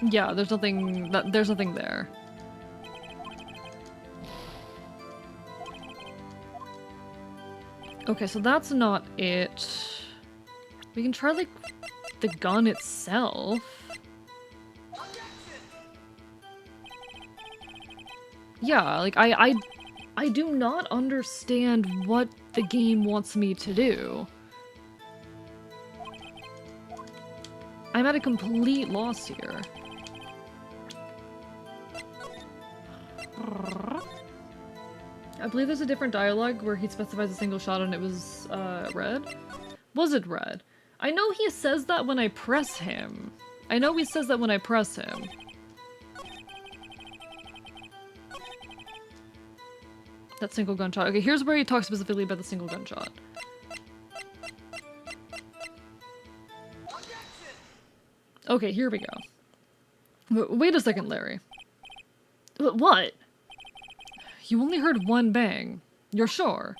Yeah, there's nothing there. Okay, so that's not it. We can try, like, the gun itself. Yeah, like, I do not understand what the game wants me to do. I'm at a complete loss here. I believe there's a different dialogue where he specifies a single shot and it was, red? Was it red? I know he says that when I press him. I know he says that when I press him. That single gunshot. Okay, here's where he talks specifically about the single gunshot. Okay, here we go. Wait a second, Larry. What? You only heard 1 bang. You're sure?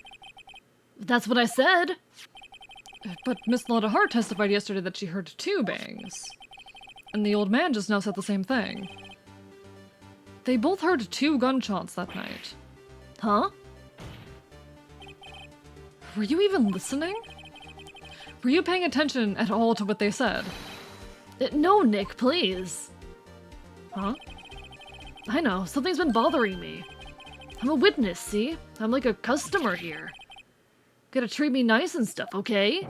That's what I said. But Miss Lotta Hart testified yesterday that she heard 2 bangs. And the old man just now said the same thing. They both heard 2 gunshots that night. Huh? Were you even listening? Were you paying attention at all to what they said? No, Nick, please. Huh? I know, something's been bothering me. I'm a witness, see? I'm like a customer here. Gotta treat me nice and stuff, okay?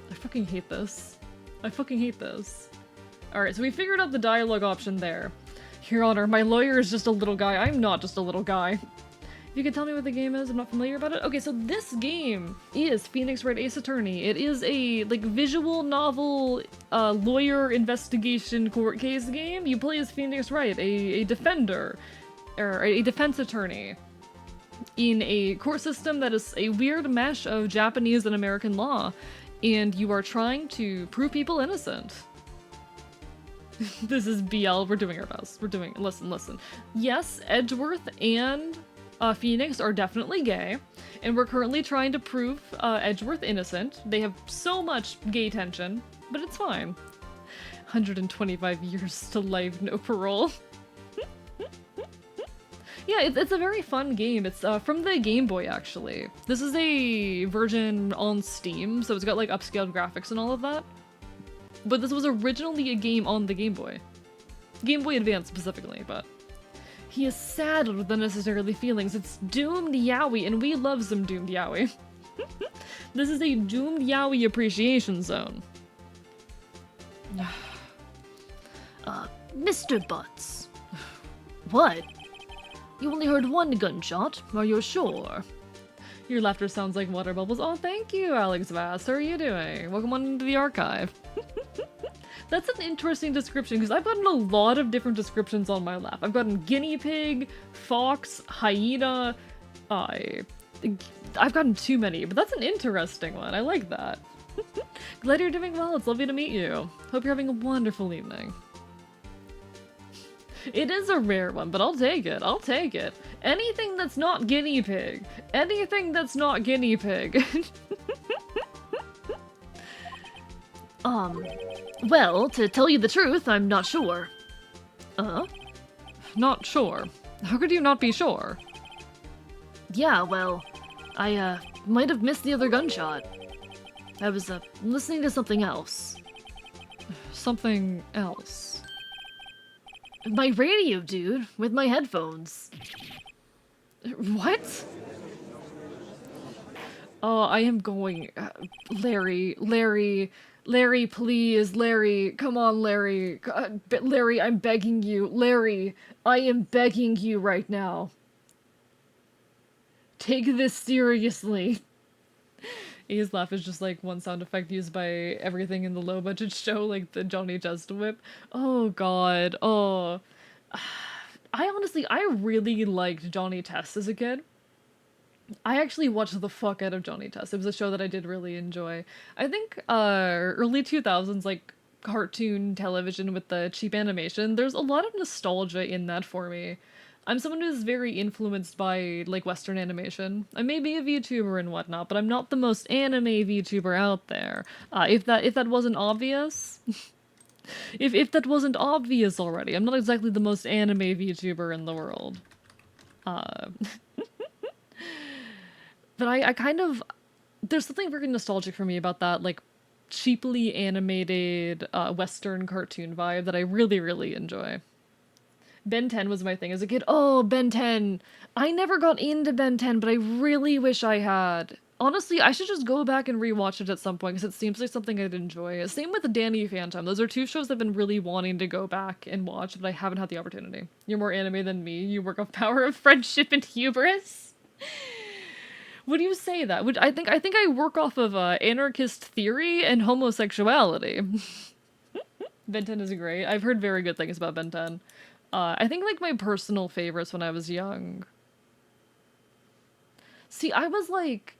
I fucking hate this. I fucking hate this. Alright, so we figured out the dialogue option there. Your Honor, my lawyer is just a little guy. I'm not just a little guy. If you could tell me what the game is, I'm not familiar about it. Okay, so this game is Phoenix Wright Ace Attorney. It is a, like, visual novel, lawyer investigation court case game. You play as Phoenix Wright, a defender, or a defense attorney, in a court system that is a weird mesh of Japanese and American law, and you are trying to prove people innocent. This is BL, we're doing our best. Listen. Yes, Edgeworth and Phoenix are definitely gay, and we're currently trying to prove Edgeworth innocent. They have so much gay tension, but it's fine. 125 years to life, no parole. Yeah, it's a very fun game. It's from the Game Boy, actually. This is a version on Steam, so it's got like upscaled graphics and all of that. But this was originally a game on the Game Boy. Game Boy Advance specifically, but... He is sad with unnecessarily feelings. It's doomed yaoi, and we love some doomed yaoi. This is a doomed yaoi appreciation zone. Mr. Butts. What? You only heard 1 gunshot, are you sure? Your laughter sounds like water bubbles. Oh, thank you, Alex Vass. How are you doing? Welcome on into the archive. That's an interesting description, because I've gotten a lot of different descriptions on my lap. I've gotten guinea pig, fox, hyena, I've gotten too many, but that's an interesting one. I like that. Glad you're doing well. It's lovely to meet you. Hope you're having a wonderful evening. It is a rare one, but I'll take it. I'll take it. Anything that's not guinea pig. Anything that's not guinea pig. Well, to tell you the truth, I'm not sure. Not sure? How could you not be sure? Yeah, well, I, might have missed the other gunshot. I was, listening to something else. Something else. My radio, dude, with my headphones. What? Oh, I am going... Larry, please, Larry, come on, Larry. Larry, I'm begging you. Larry, I am begging you right now. Take this seriously. A's laugh is just like one sound effect used by everything in the low-budget show, like the Johnny Just whip. Oh god, oh. I honestly, I really liked Johnny Test as a kid. I actually watched the fuck out of Johnny Test. It was a show that I did really enjoy. I think early 2000s like cartoon television with the cheap animation, there's a lot of nostalgia in that for me. I'm someone who's very influenced by like Western animation. I may be a VTuber and whatnot, but I'm not the most anime VTuber out there. If that wasn't obvious, if that wasn't obvious already, I'm not exactly the most anime VTuber in the world. Uh, But I kind of, there's something very nostalgic for me about that, like, cheaply animated Western cartoon vibe that I really, really enjoy. Ben 10 was my thing as a kid. Oh, Ben 10! I never got into Ben 10, but I really wish I had. Honestly, I should just go back and rewatch it at some point, because it seems like something I'd enjoy. Same with Danny Phantom. Those are two shows I've been really wanting to go back and watch, but I haven't had the opportunity. You're more anime than me. You work off power of friendship and hubris. Would you say that? I think I work off of anarchist theory and homosexuality. Ben 10 is great. I've heard very good things about Ben 10. I think like my personal favorites when I was young. See, I was like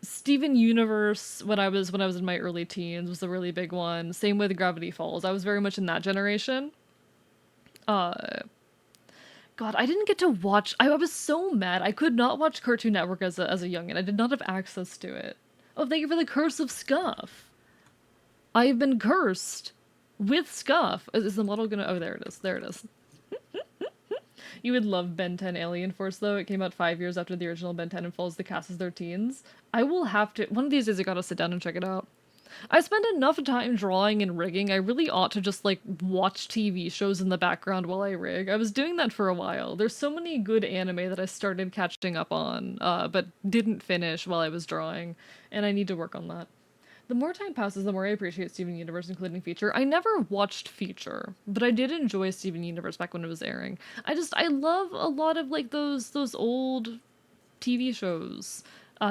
Steven Universe when I was in my early teens was a really big one. Same with Gravity Falls. I was very much in that generation. God, I didn't get to watch. I was so mad. I could not watch Cartoon Network as a youngin. I did not have access to it. Oh, thank you for the curse of Scuff. I have been cursed with Scuff. Is the model gonna? Oh, there it is. There it is. You would love Ben 10 Alien Force, though. It came out 5 years after the original Ben 10 and follows the cast as their teens. I will have to. One of these days, I gotta sit down and check it out. I spend enough time drawing and rigging, I really ought to just, like, watch TV shows in the background while I rig. I was doing that for a while. There's so many good anime that I started catching up on, but didn't finish while I was drawing, and I need to work on that. The more time passes, the more I appreciate Steven Universe, including Feature. I never watched Feature, but I did enjoy Steven Universe back when it was airing. I love a lot of, like, those old TV shows.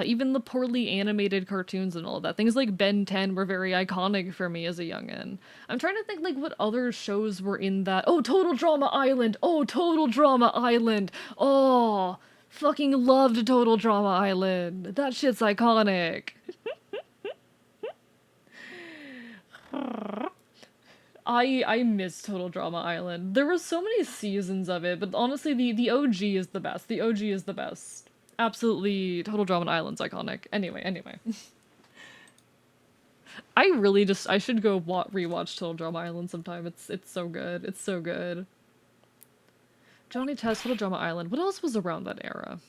Even the poorly animated cartoons and all of that. Things like Ben 10 were very iconic for me as a youngin'. I'm trying to think, like, what other shows were in that. Oh, Total Drama Island! Oh, Total Drama Island! Oh, fucking loved Total Drama Island! That shit's iconic! I miss Total Drama Island. There were so many seasons of it, but honestly, the OG is the best. The OG is the best. Absolutely, Total Drama Island's iconic. Anyway. I should go rewatch Total Drama Island sometime. It's so good. It's so good. Johnny Test, Total Drama Island. What else was around that era?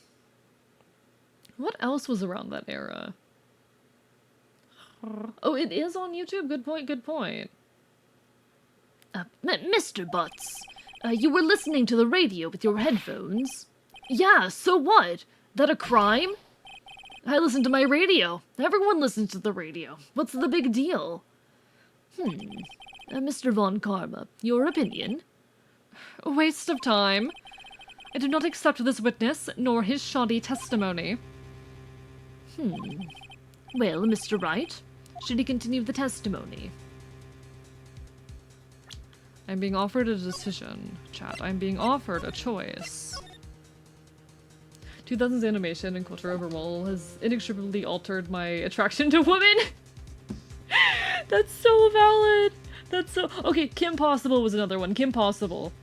What else was around that era? Oh, it is on YouTube? Good point, good point. Mr. Butts, you were listening to the radio with your headphones. Yeah, so what? That a crime? I listen to my radio. Everyone listens to the radio. What's the big deal? Mr. Von Karma, your opinion? A waste of time. I do not accept this witness, nor his shoddy testimony. Well, Mr. Wright, should he continue the testimony? I'm being offered a decision, chat. I'm being offered a choice. 2000s animation and culture overall has inextricably altered my attraction to women. That's so valid. That's so... Okay, Kim Possible was another one. Kim Possible.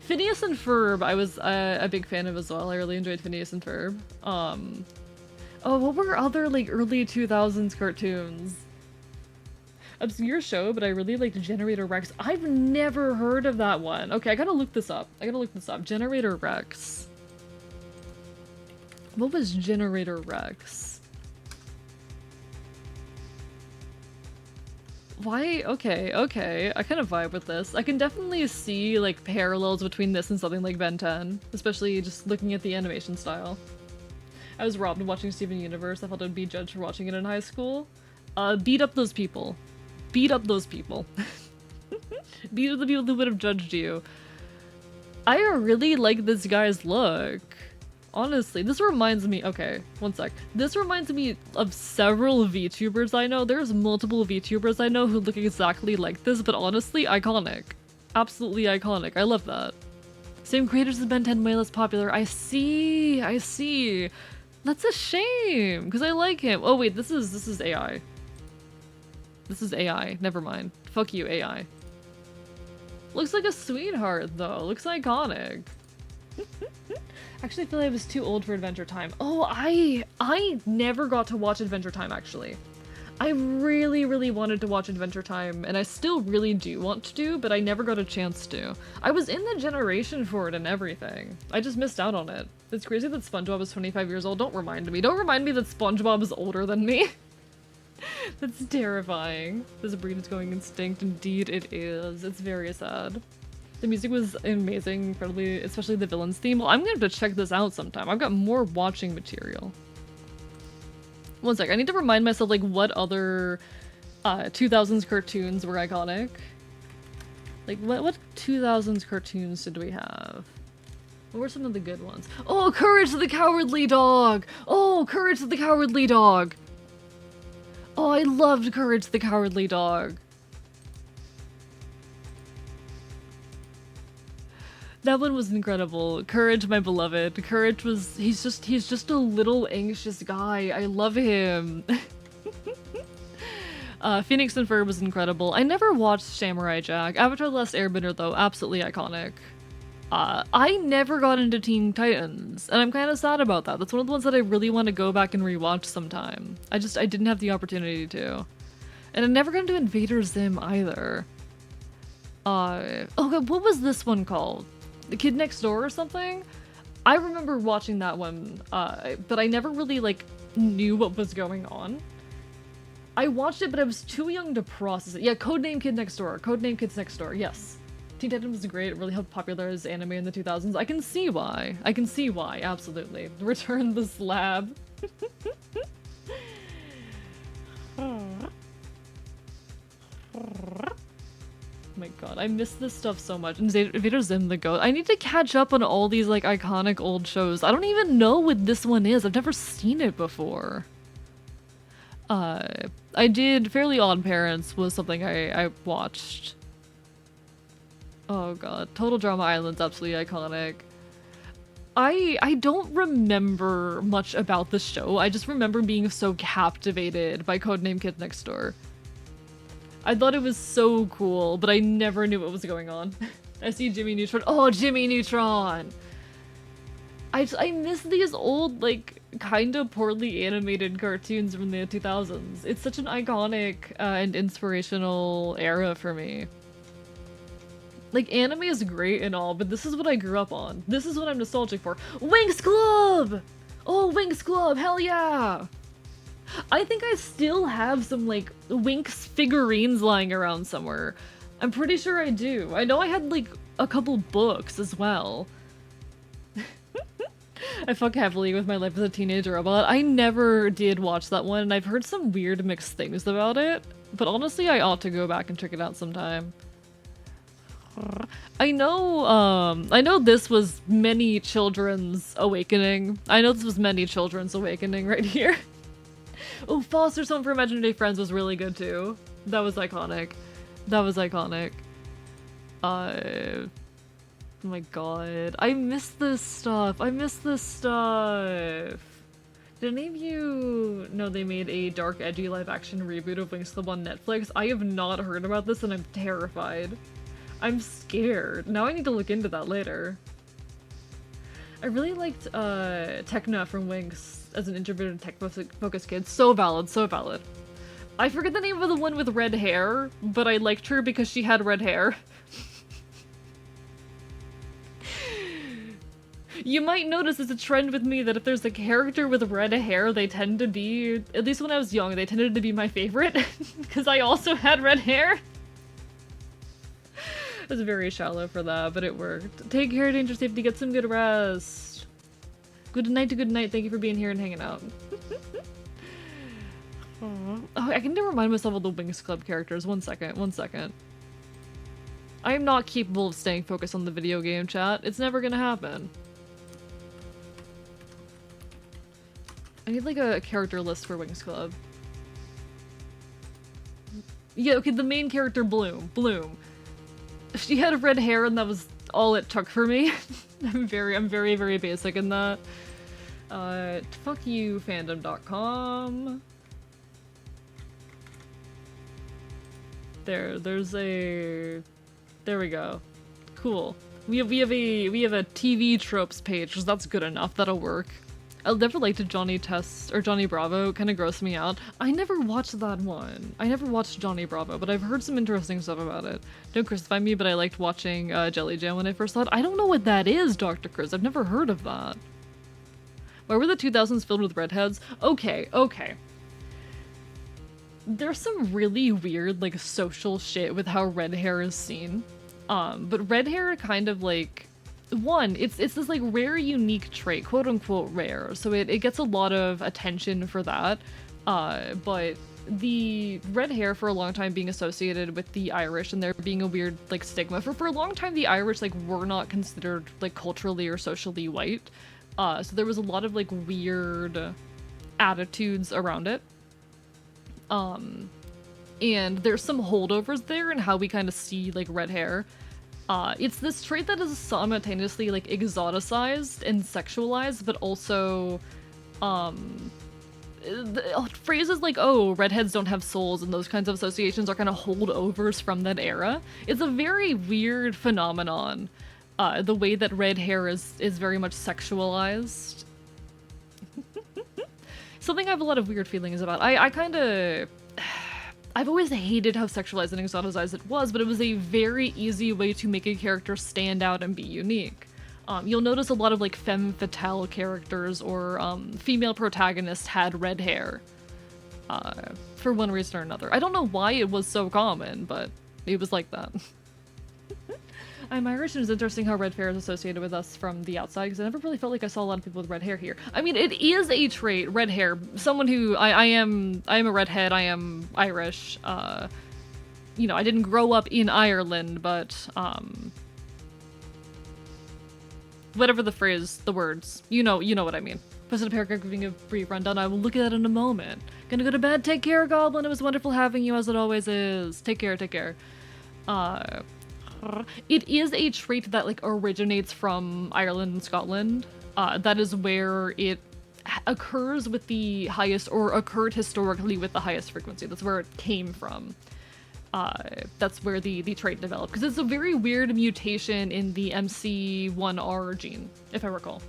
Phineas and Ferb, I was a big fan of as well. I really enjoyed Phineas and Ferb. Oh, what were other, like, early 2000s cartoons? Obscure show, but I really liked Generator Rex. I've never heard of that one. Okay, I gotta look this up. Generator Rex. What was Generator Rex? Why? Okay. I kind of vibe with this. I can definitely see, like, parallels between this and something like Ben 10. Especially just looking at the animation style. I was robbed watching Steven Universe. I thought I'd be judged for watching it in high school. Beat up those people. Beat up those people. Beat up the people who would have judged you. I really like this guy's look. Honestly, this reminds me- okay, one sec. This reminds me of several VTubers I know. There's multiple VTubers I know who look exactly like this, but honestly, iconic. Absolutely iconic. I love that. Same creators as Ben 10, way less popular. I see. That's a shame, because I like him. Oh wait, this is AI. This is AI. Never mind. Fuck you, AI. Looks like a sweetheart, though. Looks iconic. Actually, I feel like I was too old for Adventure Time. Oh, I never got to watch Adventure Time, actually. I really, really wanted to watch Adventure Time, and I still really do want to, but I never got a chance to. I was in the generation for it and everything. I just missed out on it. It's crazy that SpongeBob is 25 years old. Don't remind me. Don't remind me that SpongeBob is older than me. That's terrifying. This breed is going extinct. Indeed it is. It's very sad. The music was amazing, incredibly, especially the villain's theme. Well, I'm gonna have to check this out sometime. I've got more watching material. One sec, I need to remind myself, like, what other 2000s cartoons were iconic. Like, what 2000s cartoons did we have? What were some of the good ones? Oh, Courage the Cowardly Dog! Oh, Courage the Cowardly Dog! Oh, I loved Courage the Cowardly Dog. That one was incredible. Courage, my beloved. Courage was, he's just a little anxious guy. I love him. Phoenix and Ferb was incredible. I never watched Samurai Jack. Avatar The Last Airbender, though, absolutely iconic. I never got into Teen Titans, and I'm kind of sad about that. That's one of the ones that I really want to go back and rewatch sometime. I didn't have the opportunity to. And I never got into Invader Zim either. Okay, what was this one called? The Kid Next Door or something? I remember watching that one, but I never really, like, knew what was going on. I watched it, but I was too young to process it. Yeah, Codename Kid Next Door. Codename Kids Next Door, yes. Teen Titans was great. It really helped popularize anime in the 2000s. I can see why. I can see why, absolutely. Return the Slab. Oh my god, I miss this stuff so much. And Invader Zim the Goat. I need to catch up on all these, like, iconic old shows. I don't even know what this one is. I've never seen it before. I did Fairly Odd Parents was something I watched. Oh god, Total Drama Island's absolutely iconic. I don't remember much about the show. I just remember being so captivated by Codename Kid Next Door. I thought it was so cool, but I never knew what was going on. I see Jimmy Neutron. Oh, Jimmy Neutron! I miss these old, like, kind of poorly animated cartoons from the 2000s. It's such an iconic and inspirational era for me. Like, anime is great and all, but this is what I grew up on. This is what I'm nostalgic for. Winx Club! Oh, Winx Club, hell yeah! I think I still have some, like, Winx figurines lying around somewhere. I'm pretty sure I do. I know I had, like, a couple books as well. I fuck heavily with My Life as a Teenage Robot. I never did watch that one, and I've heard some weird mixed things about it. But honestly, I ought to go back and check it out sometime. I know this was many children's awakening. I know this was many children's awakening right here. Oh, Foster's Home for Imaginary Friends was really good too. That was iconic. That was iconic. Oh my god. I miss this stuff. I miss this stuff. Did any of you know they made a dark, edgy live-action reboot of Winx Club on Netflix? I have not heard about this and I'm terrified. I'm scared. Now I need to look into that later. I really liked Tekna from Winx as an introverted tech-focused kid. So valid, so valid. I forget the name of the one with red hair, but I liked her because she had red hair. You might notice it's a trend with me that if there's a character with red hair, they tend to be, at least when I was young, they tended to be my favorite, because I also had red hair. I was very shallow for that, but it worked. Take care, Danger Safety, get some good rest. Good night to good night, thank you for being here and hanging out. Oh, I can remind myself of the Winx Club characters. One second. I am not capable of staying focused on the video game chat. It's never gonna happen. I need like a character list for Winx Club. Yeah, okay, the main character, Bloom. She had red hair and that was all it took for me. I'm very, very basic in that. Fuckyoufandom.com. There we go. Cool. We have a TV tropes page, so that's good enough. That'll work. I never liked Johnny Test or Johnny Bravo. Kind of grossed me out. I never watched that one. I never watched Johnny Bravo, but I've heard some interesting stuff about it. Don't crucify me, but I liked watching Jelly Jam when I first saw it. I don't know what that is, Dr. Chris. I've never heard of that. Why were the 2000s filled with redheads? Okay. There's some really weird, like, social shit with how red hair is seen. But red hair kind of, like... One, it's this, like, rare, unique trait, quote-unquote rare, so it gets a lot of attention for that. But the red hair for a long time being associated with the Irish and there being a weird, like, stigma. For a long time, the Irish, like, were not considered, like, culturally or socially white. So there was a lot of, like, weird attitudes around it. And there's some holdovers there in how we kind of see, like, red hair. It's this trait that is simultaneously, like, exoticized and sexualized, but also, phrases like, oh, redheads don't have souls, and those kinds of associations are kind of holdovers from that era. It's a very weird phenomenon, the way that red hair is very much sexualized. Something I have a lot of weird feelings about. I've always hated how sexualized and exoticized it was, but it was a very easy way to make a character stand out and be unique. You'll notice a lot of, like, femme fatale characters or female protagonists had red hair. For one reason or another. I don't know why it was so common, but it was like that. I'm Irish, and it's interesting how red hair is associated with us from the outside, because I never really felt like I saw a lot of people with red hair here. I mean, it is a trait, red hair. Someone who, I am a redhead, I am Irish. You know, I didn't grow up in Ireland, but, whatever the phrase, the words, you know what I mean. Posted a paragraph giving a brief rundown. I will look at that in a moment. Gonna go to bed. Take care, Goblin. It was wonderful having you, as it always is. Take care, take care. It is a trait that, like, originates from Ireland and Scotland. That is where it occurs with the highest, or occurred historically with the highest frequency. That's where it came from. That's where the trait developed. Because it's a very weird mutation in the MC1R gene, if I recall.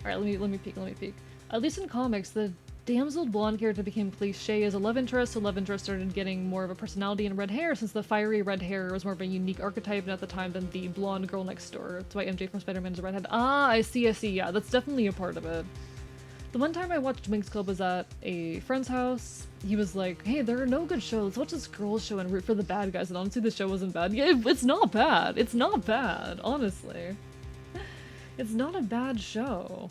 Alright, let me peek. At least in comics, the damsel blonde character became cliche as a love interest, so love interest started getting more of a personality in red hair, since the fiery red hair was more of a unique archetype at the time than the blonde girl next door. That's why MJ from Spider-Man is a redhead. Ah, I see, yeah, that's definitely a part of it. The one time I watched Winx Club was at a friend's house. He was like, hey, there are no good shows, let's watch this girls show and root for the bad guys, and honestly the show wasn't bad. Yeah, it's not bad, honestly. It's not a bad show.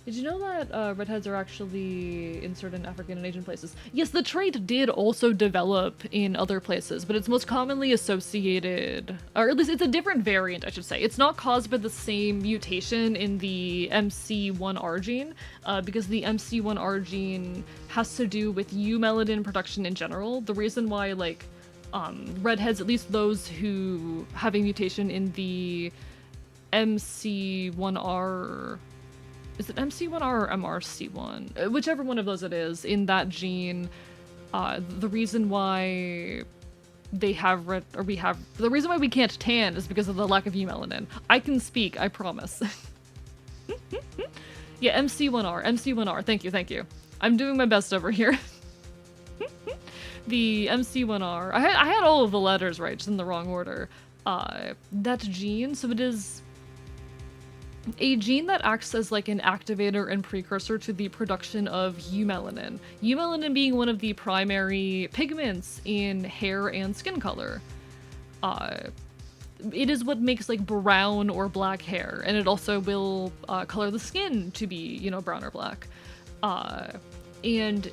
Did you know that redheads are actually in certain African and Asian places? Yes, the trait did also develop in other places, but it's most commonly associated, or at least it's a different variant, I should say. It's not caused by the same mutation in the MC1R gene, because the MC1R gene has to do with eumelanin production in general. The reason why, like, redheads, at least those who have a mutation in the MC1R... Is it MC1R or MRC1? Whichever one of those it is, in that gene, the reason why they have the reason why we can't tan is because of the lack of eumelanin. I can speak, I promise. Yeah, MC1R, thank you. I'm doing my best over here. The MC1R, I had all of the letters right, just in the wrong order. That gene, so it is a gene that acts as, like, an activator and precursor to the production of eumelanin. Eumelanin being one of the primary pigments in hair and skin color. It is what makes, like, brown or black hair, and it also will color the skin to be, you know, brown or black. And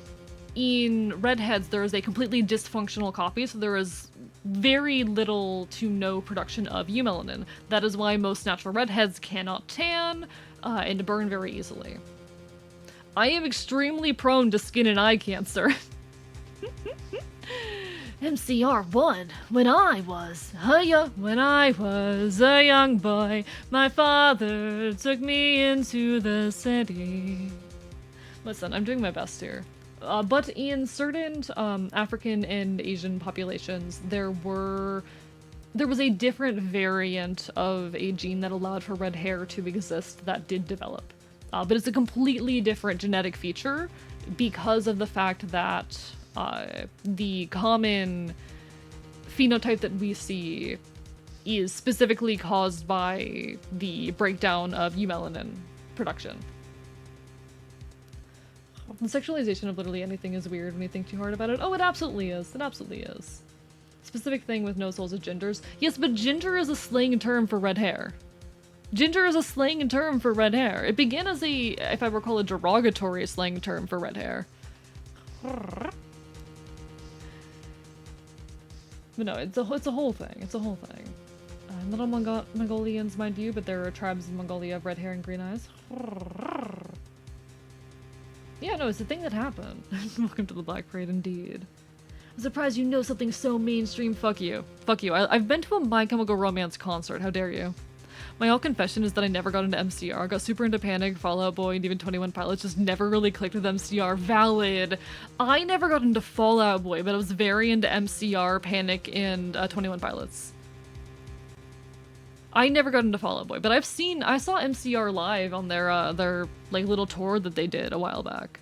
in redheads, there is a completely dysfunctional copy, so there is very little to no production of eumelanin. That is why most natural redheads cannot tan and burn very easily. I am extremely prone to skin and eye cancer. MCR1, when I was a young boy, my father took me into the city. Listen, I'm doing my best here. But in certain African and Asian populations, there was a different variant of a gene that allowed for red hair to exist that did develop. But it's a completely different genetic feature because of the fact that the common phenotype that we see is specifically caused by the breakdown of eumelanin production. The sexualization of literally anything is weird when you think too hard about it. Oh, it absolutely is. It absolutely is. Specific thing with no souls is gingers. Yes, but ginger is a slang term for red hair. Ginger is a slang term for red hair. It began as a, if I recall, a derogatory slang term for red hair. But no, it's a whole thing. It's a whole thing. Not all Mongolians, mind you, but there are tribes in Mongolia of red hair and green eyes. Yeah, no, it's a thing that happened. Welcome to the Black Parade, indeed. I'm surprised you know something so mainstream. Fuck you. Fuck you. I've been to a My Chemical Romance concert. How dare you? My whole confession is that I never got into MCR. Got super into Panic, Fall Out Boy, and even 21 Pilots. Just never really clicked with MCR. Valid. I never got into Fall Out Boy, but I was very into MCR, Panic, and 21 Pilots. I never got into Fall Out Boy, but I saw MCR live on their like little tour that they did a while back.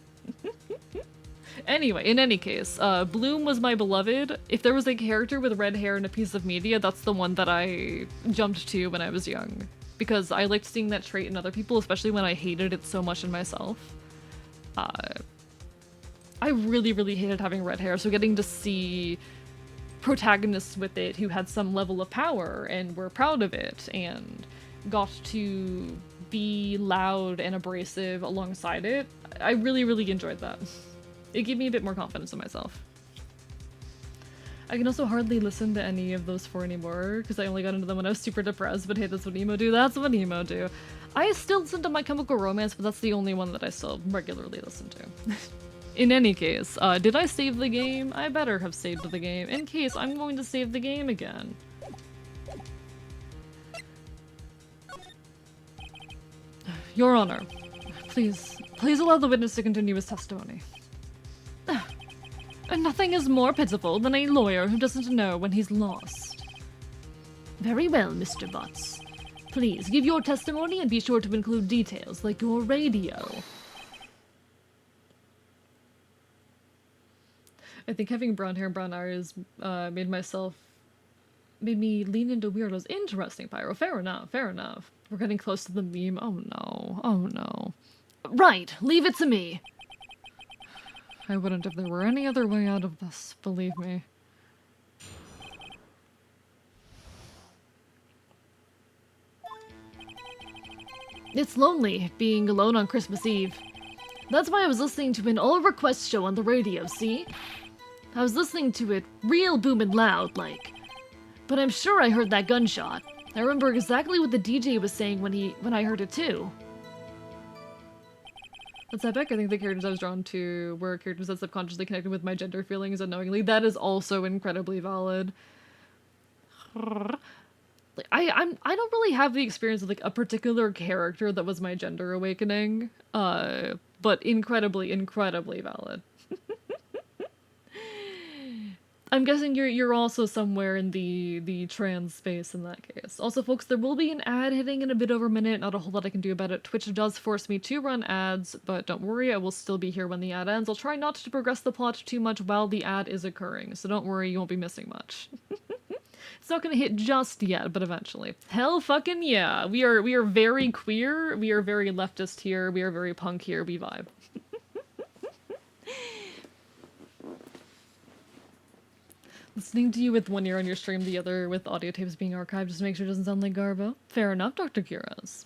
Anyway, in any case, Bloom was my beloved. If there was a character with red hair and a piece of media, that's the one that I jumped to when I was young. Because I liked seeing that trait in other people, especially when I hated it so much in myself. I really, really hated having red hair, so getting to see protagonists with it who had some level of power and were proud of it and got to be loud and abrasive alongside it, I really, really enjoyed that. It gave me a bit more confidence in myself. I can also hardly listen to any of those four anymore because I only got into them when I was super depressed, but hey, that's what emo do, that's what emo do. I still listen to My Chemical Romance, but that's the only one that I still regularly listen to. In any case, did I save the game? I better have saved the game, in case I'm going to save the game again. Your Honor, please allow the witness to continue his testimony. Nothing is more pitiful than a lawyer who doesn't know when he's lost. Very well, Mr. Butts. Please give your testimony and be sure to include details like your radio. I think having brown hair and brown eyes made me lean into weirdos. Interesting, Pyro. Fair enough, fair enough. We're getting close to the meme. Oh no, oh no. Right, leave it to me. I wouldn't if there were any other way out of this, believe me. It's lonely, being alone on Christmas Eve. That's why I was listening to an all-request show on the radio, see? I was listening to it real booming loud, like. But I'm sure I heard that gunshot. I remember exactly what the DJ was saying when I heard it too. That's epic. I think the characters I was drawn to were characters that subconsciously connected with my gender feelings unknowingly. That is also incredibly valid. I don't really have the experience of like a particular character that was my gender awakening, but incredibly valid. I'm guessing you're also somewhere in the trans space in that case. Also, folks, there will be an ad hitting in a bit over a minute. Not a whole lot I can do about it. Twitch does force me to run ads, but don't worry, I will still be here when the ad ends. I'll try not to progress the plot too much while the ad is occurring, so don't worry, you won't be missing much. It's not gonna hit just yet, but eventually. Hell fucking yeah! We are very queer. We are very leftist here. We are very punk here. We vibe. Listening to you with one ear on your stream, the other with audio tapes being archived, just to make sure it doesn't sound like Garbo. Fair enough, Dr. Kiros.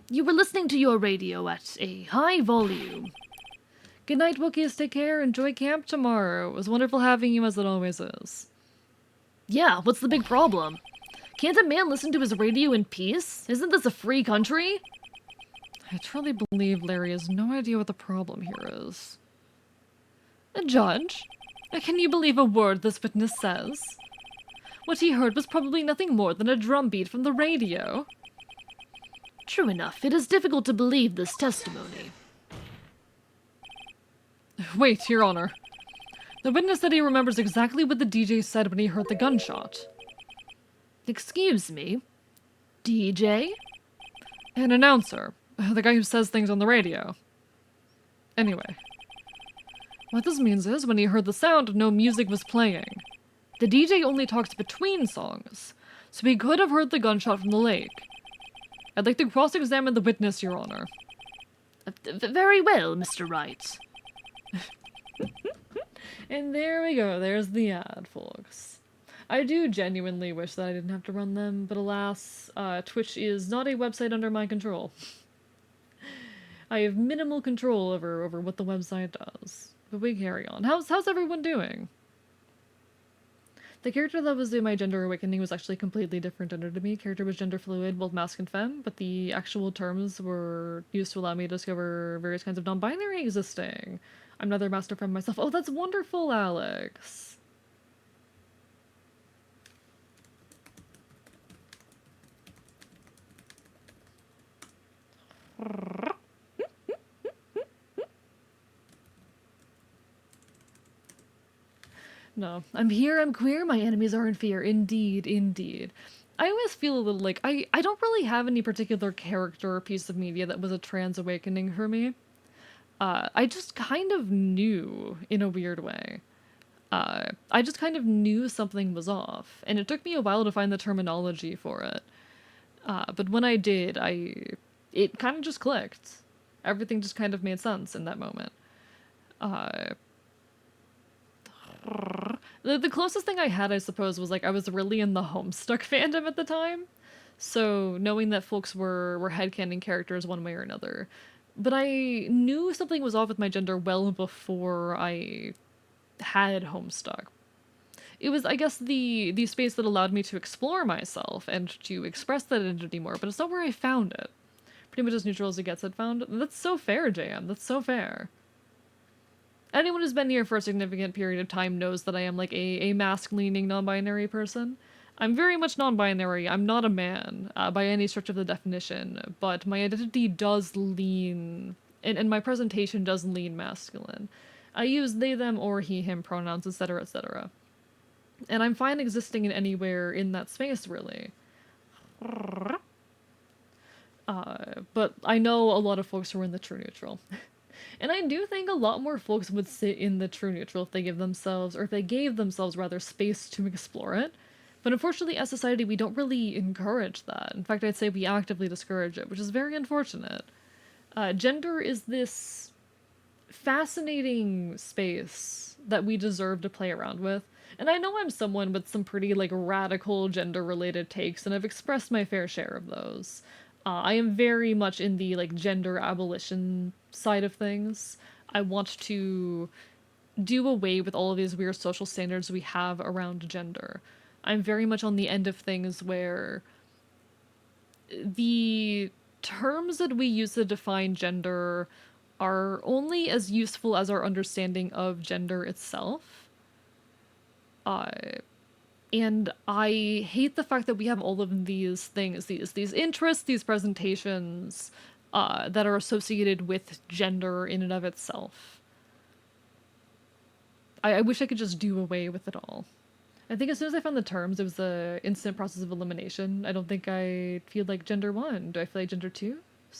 You were listening to your radio at a high volume. Good night, Wookiees. Take care. Enjoy camp tomorrow. It was wonderful having you, as it always is. Yeah, what's the big problem? Can't a man listen to his radio in peace? Isn't this a free country? I truly believe Larry has no idea what the problem here is. A judge? Can you believe a word this witness says? What he heard was probably nothing more than a drumbeat from the radio. True enough, it is difficult to believe this testimony. Wait, Your Honor. The witness said he remembers exactly what the DJ said when he heard the gunshot. Excuse me? DJ? An announcer. The guy who says things on the radio. Anyway. What this means is, when he heard the sound, no music was playing. The DJ only talks between songs, so he could have heard the gunshot from the lake. I'd like to cross-examine the witness, Your Honor. Very well, Mr. Wright. And there we go, there's the ad, folks. I do genuinely wish that I didn't have to run them, but alas, Twitch is not a website under my control. I have minimal control over what the website does. But we carry on. How's everyone doing? The character that was in my gender awakening was actually completely different gender to me. Character was gender fluid, both masc and femme, but the actual terms were used to allow me to discover various kinds of non-binary existing. I'm neither master femme myself. Oh, that's wonderful, Alex. No, I'm here, I'm queer, my enemies are in fear. Indeed, indeed. I always feel a little like, I don't really have any particular character or piece of media that was a trans awakening for me. I just kind of knew, in a weird way. I just kind of knew something was off, and it took me a while to find the terminology for it. But when I did, it kind of just clicked. Everything just kind of made sense in that moment. The closest thing I had, I suppose, was like I was really in the Homestuck fandom at the time. So knowing that folks were headcanon characters one way or another. But I knew something was off with my gender well before I had Homestuck. It was, I guess, the space that allowed me to explore myself and to express that identity more, but it's not where I found it. Pretty much as neutral as it gets, I'd found. That's so fair, JM. That's so fair. Anyone who's been here for a significant period of time knows that I am like a masc-leaning non-binary person. I'm very much non-binary. I'm not a man, by any stretch of the definition, but my identity does lean, and my presentation does lean masculine. I use they, them, or he, him pronouns, etc., etc. And I'm fine existing in anywhere in that space, really. But I know a lot of folks who are in the true neutral. And I do think a lot more folks would sit in the true neutral if they gave themselves rather, space to explore it. But unfortunately, as society, we don't really encourage that. In fact, I'd say we actively discourage it, which is very unfortunate. Gender is this fascinating space that we deserve to play around with. And I know I'm someone with some pretty, like, radical gender-related takes, and I've expressed my fair share of those. I am very much in the, like, gender abolition side of things. I want to do away with all of these weird social standards we have around gender. I'm very much on the end of things where the terms that we use to define gender are only as useful as our understanding of gender itself. And I hate the fact that we have all of these things, these interests, these presentations, that are associated with gender in and of itself. I wish I could just do away with it all. I think as soon as I found the terms, it was the instant process of elimination. I don't think I feel like gender 1. Do I feel like gender 2?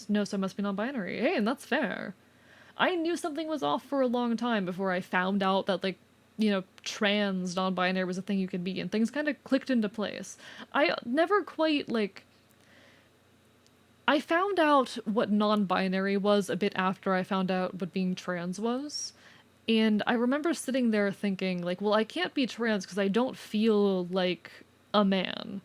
No, so I must be non-binary. Hey, and that's fair. I knew something was off for a long time before I found out that, like, you know, trans non-binary was a thing you could be, and things kind of clicked into place. I never quite, like... I found out what non-binary was a bit after I found out what being trans was. And I remember sitting there thinking, like, well, I can't be trans because I don't feel like a man.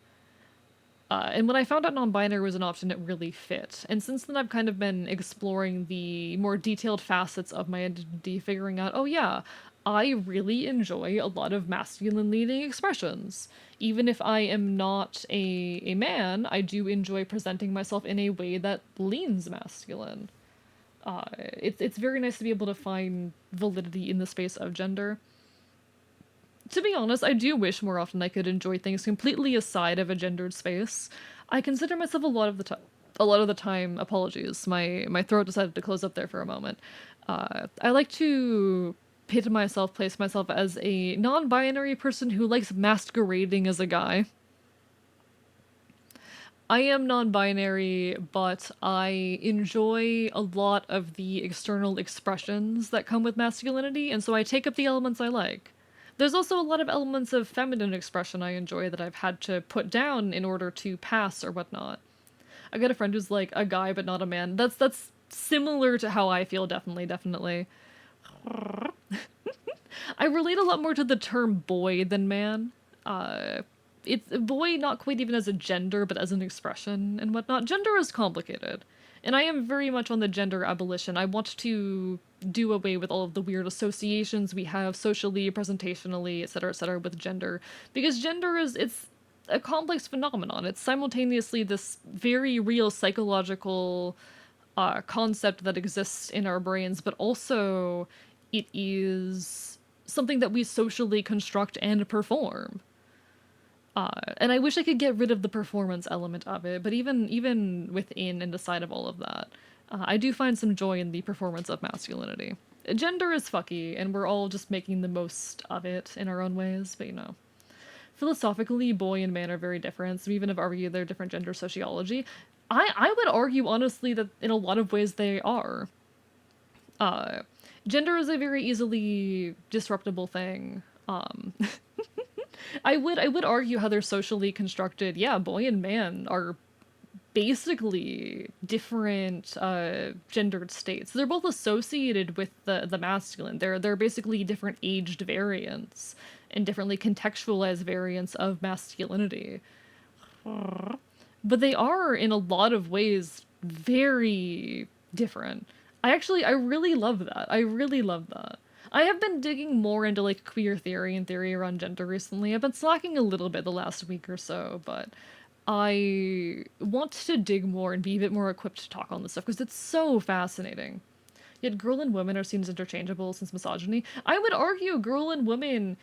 And when I found out non-binary was an option, it really fit. And since then, I've kind of been exploring the more detailed facets of my identity, figuring out, oh yeah, I really enjoy a lot of masculine-leaning expressions. Even if I am not a man, I do enjoy presenting myself in a way that leans masculine. It's very nice to be able to find validity in the space of gender. To be honest, I do wish more often I could enjoy things completely aside of a gendered space. I consider myself a lot of the time, apologies, my throat decided to close up there for a moment. I like to place myself as a non-binary person who likes masquerading as a guy. I am non-binary, but I enjoy a lot of the external expressions that come with masculinity, and so I take up the elements I like. There's also a lot of elements of feminine expression I enjoy that I've had to put down in order to pass or whatnot. I got a friend who's like a guy but not a man. That's similar to how I feel, definitely. I relate a lot more to the term boy than man. It's boy not quite even as a gender, but as an expression and whatnot. Gender is complicated. And I am very much on the gender abolition. I want to do away with all of the weird associations we have socially, presentationally, etc., with gender. Because gender it's a complex phenomenon. It's simultaneously this very real psychological concept that exists in our brains, but also it is something that we socially construct and perform. And I wish I could get rid of the performance element of it, but even within and aside of all of that, I do find some joy in the performance of masculinity. Gender is fucky, and we're all just making the most of it in our own ways, but you know. Philosophically, boy and man are very different. Some even have argued they're different gender sociology. I would argue, honestly, that in a lot of ways they are. Gender is a very easily disruptible thing. I would argue how they're socially constructed. Yeah, boy and man are basically different gendered states. They're both associated with the masculine. They're basically different aged variants and differently contextualized variants of masculinity. But they are in a lot of ways very different. I really love that. I really love that. I have been digging more into like queer theory and theory around gender recently. I've been slacking a little bit the last week or so, but I want to dig more and be a bit more equipped to talk on this stuff because it's so fascinating. Yet girl and woman are seen as interchangeable since misogyny. I would argue girl and woman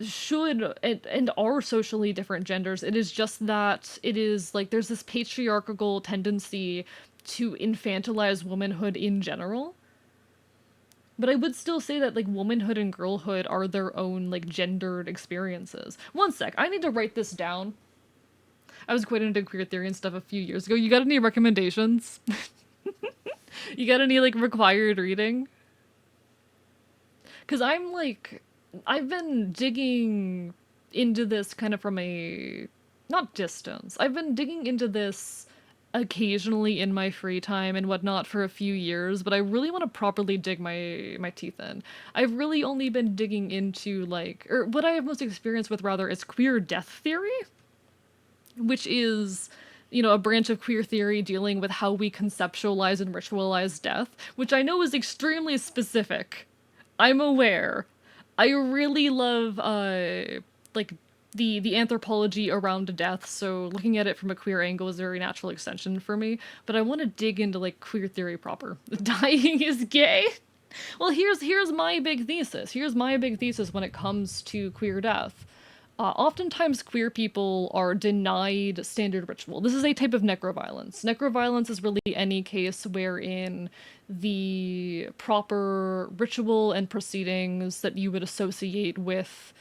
should and are socially different genders. It is just that it is like there's this patriarchal tendency to infantilize womanhood in general. But I would still say that, like, womanhood and girlhood are their own, like, gendered experiences. One sec, I need to write this down. I was quite into queer theory and stuff a few years ago. You got any recommendations? You got any, like, required reading? Because I'm, like, I've been digging into this kind of from a... not distance. I've been digging into this occasionally in my free time and whatnot for a few years, but I really want to properly dig my teeth in. I've really only been digging into, like, or what I have most experience with, rather, is queer death theory, which is, you know, a branch of queer theory dealing with how we conceptualize and ritualize death, which I know is extremely specific. I'm aware. I really love, like, the anthropology around death, so looking at it from a queer angle is a very natural extension for me, but I want to dig into, like, queer theory proper. Dying is gay? Well, here's my big thesis. Here's my big thesis when it comes to queer death. Oftentimes queer people are denied standard ritual. This is a type of necroviolence. Necroviolence is really any case wherein the proper ritual and proceedings that you would associate with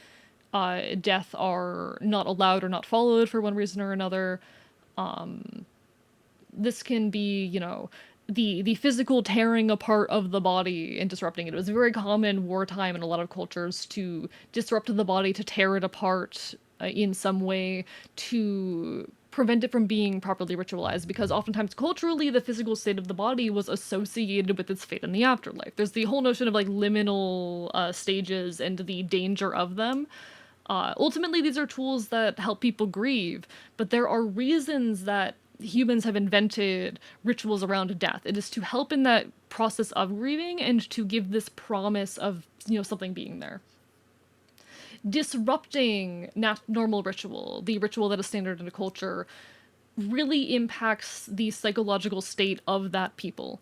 death are not allowed or not followed for one reason or another. This can be, you know, the physical tearing apart of the body and disrupting it. It was very common in wartime in a lot of cultures to disrupt the body, to tear it apart in some way, to prevent it from being properly ritualized, because oftentimes culturally the physical state of the body was associated with its fate in the afterlife. There's the whole notion of, like, liminal stages and the danger of them. Ultimately, these are tools that help people grieve, but there are reasons that humans have invented rituals around death. It is to help in that process of grieving and to give this promise of, you know, something being there. Disrupting normal ritual, the ritual that is standard in a culture, really impacts the psychological state of that people.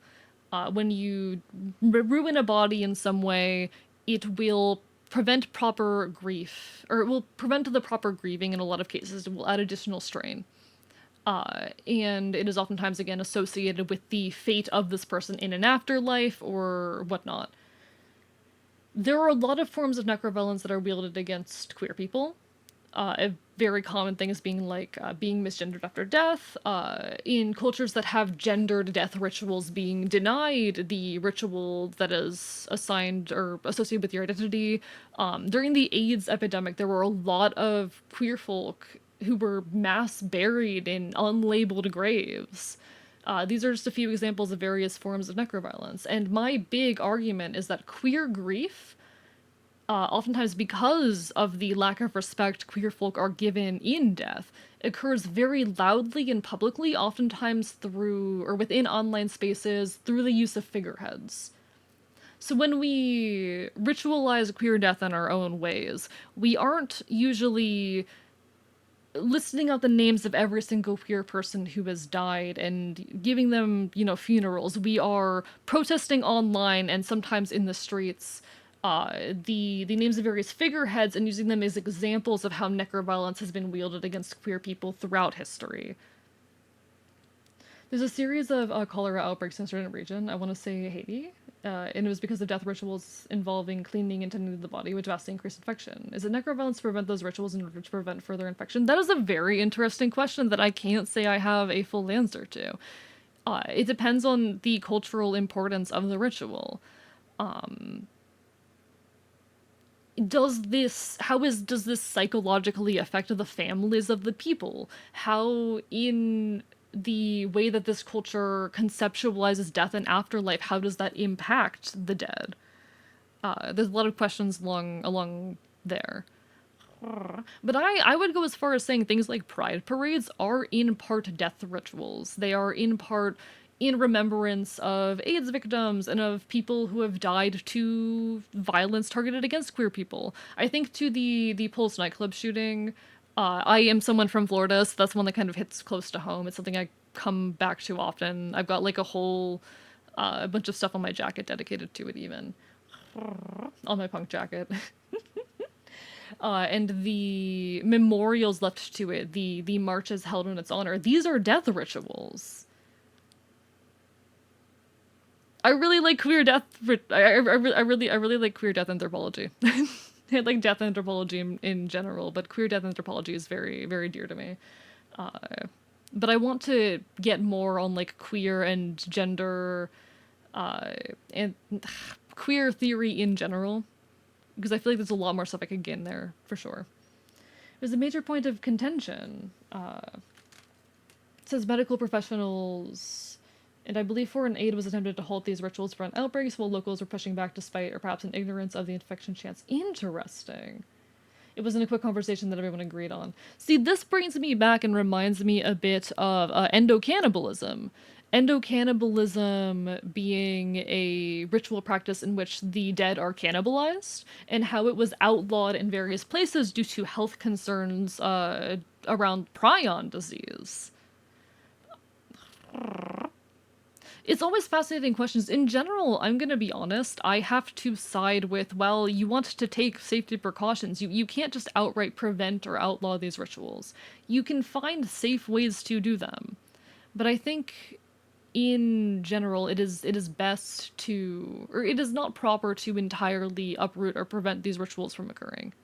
When you ruin a body in some way, it will prevent proper grief, or it will prevent the proper grieving in a lot of cases. It will add additional strain. And it is oftentimes, again, associated with the fate of this person in an afterlife or whatnot. There are a lot of forms of necroviolence that are wielded against queer people. A very common thing is being misgendered after death. In cultures that have gendered death rituals, being denied the ritual that is assigned or associated with your identity. During the AIDS epidemic, there were a lot of queer folk who were mass buried in unlabeled graves. These are just a few examples of various forms of necroviolence. And my big argument is that queer grief, oftentimes because of the lack of respect queer folk are given in death, occurs very loudly and publicly, oftentimes through, or within online spaces, through the use of figureheads. So when we ritualize queer death in our own ways, we aren't usually listing out the names of every single queer person who has died and giving them, funerals. We are protesting online and sometimes in the streets the names of various figureheads and using them as examples of how necroviolence has been wielded against queer people throughout history. There's a series of cholera outbreaks in a certain region, I want to say Haiti, and it was because of death rituals involving cleaning and tending to the body, which vastly increased infection. Is it necroviolence to prevent those rituals in order to prevent further infection? That is a very interesting question that I can't say I have a full answer to. It depends on the cultural importance of the ritual. Does this psychologically affect the families of the people? How, in the way that this culture conceptualizes death and afterlife, how does that impact the dead? There's a lot of questions along there. But I would go as far as saying things like pride parades are in part death rituals. They are in part in remembrance of AIDS victims and of people who have died to violence targeted against queer people. I think to the Pulse nightclub shooting, I am someone from Florida, so that's one that kind of hits close to home. It's something I come back to often. I've got like a whole bunch of stuff on my jacket dedicated to it even. On my punk jacket. And the memorials left to it, the marches held in its honor, these are death rituals. I really like queer death. I really like queer death anthropology. I like death anthropology in general, but queer death anthropology is very, very dear to me. But I want to get more on like queer and gender, and queer theory in general, because I feel like there's a lot more stuff I could get in there for sure. It was a major point of contention. It says medical professionals. And I believe foreign aid was attempted to halt these rituals to prevent outbreaks, while locals were pushing back despite or perhaps in ignorance of the infection chance. Interesting. It wasn't a quick conversation that everyone agreed on. See, this brings me back and reminds me a bit of endocannibalism. Endocannibalism being a ritual practice in which the dead are cannibalized, and how it was outlawed in various places due to health concerns around prion disease. It's always fascinating questions. In general, I'm gonna be honest, I have to side with, well, you want to take safety precautions. You can't just outright prevent or outlaw these rituals. You can find safe ways to do them. But I think, in general, it is best to, or it is not proper to entirely uproot or prevent these rituals from occurring.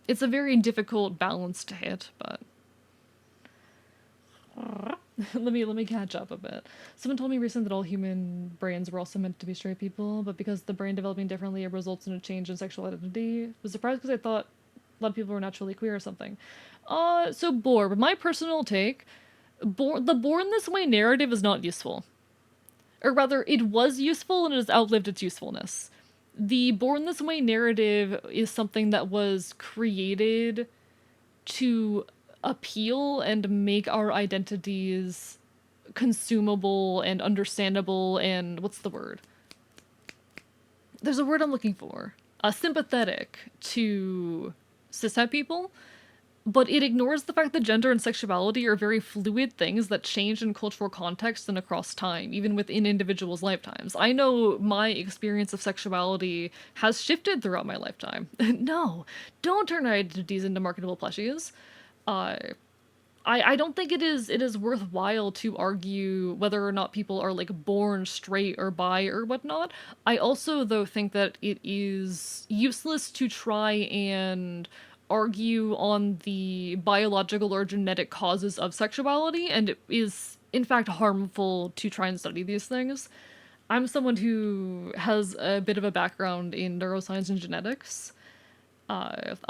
It's a very difficult balance to hit, but... let me catch up a bit. Someone told me recently that all human brains were also meant to be straight people, but because the brain developing differently, it results in a change in sexual identity. I was surprised because I thought a lot of people were naturally queer or something. So but my personal take, the born this way narrative is not useful. Or rather, it was useful and it has outlived its usefulness. The born this way narrative is something that was created to appeal and make our identities consumable and understandable and what's the word? There's a word I'm looking for. Sympathetic to cishet people. but it ignores the fact that gender and sexuality are very fluid things that change in cultural context and across time, even within individuals' lifetimes. I know my experience of sexuality has shifted throughout my lifetime. No, don't turn identities into marketable plushies. Uh, I don't think it is worthwhile to argue whether or not people are like born straight or bi or whatnot. I also though think that it is useless to try and argue on the biological or genetic causes of sexuality, and it is in fact harmful to try and study these things. I'm someone who has a bit of a background in neuroscience and genetics.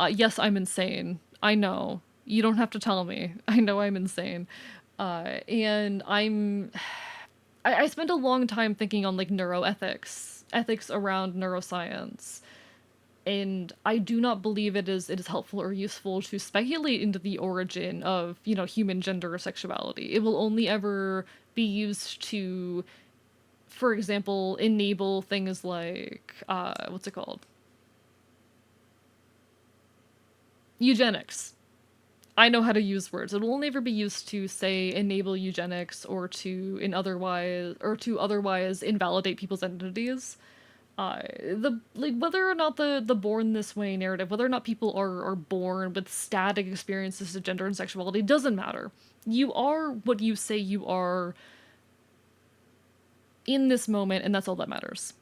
Yes, I'm insane. I know. You don't have to tell me. I know I'm insane. And I spent a long time thinking on like neuroethics, ethics around neuroscience. And I do not believe it is helpful or useful to speculate into the origin of, human gender or sexuality. It will only ever be used to, for example, enable things like what's it called? Eugenics. I know how to use words. It will only ever be used to, say, enable eugenics or to otherwise invalidate people's identities. The like whether or not the born this way narrative, whether or not people are born with static experiences of gender and sexuality doesn't matter. You are what you say you are in this moment, and that's all that matters.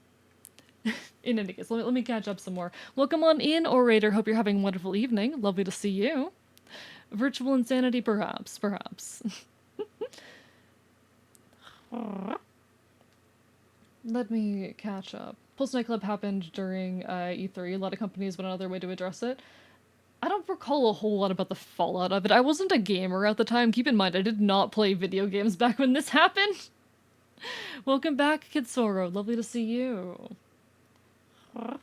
In any case, let me catch up some more. Welcome on in, orator. Hope you're having a wonderful evening. Lovely to see you. Virtual insanity, perhaps. Let me catch up. Pulse nightclub happened during E3. A lot of companies went another way to address it. I don't recall a whole lot about the fallout of it. I wasn't a gamer at the time. Keep in mind, I did not play video games back when this happened. Welcome back, Kitsoro. Lovely to see you.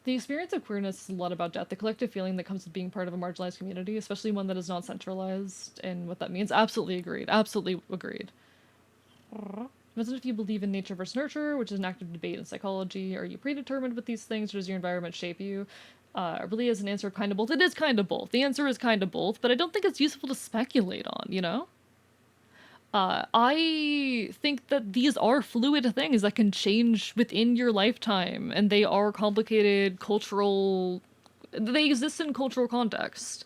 The experience of queerness is a lot about death, the collective feeling that comes with being part of a marginalized community, especially one that is not centralized, and what that means. Absolutely agreed. Absolutely agreed. Imagine if you believe in nature versus nurture, which is an active debate in psychology. Are you predetermined with these things, or does your environment shape you? Really, as an answer of kind of both. It is kind of both. The answer is kind of both, but I don't think it's useful to speculate on, you know? I think that these are fluid things that can change within your lifetime, and they are complicated cultural. They exist in cultural context,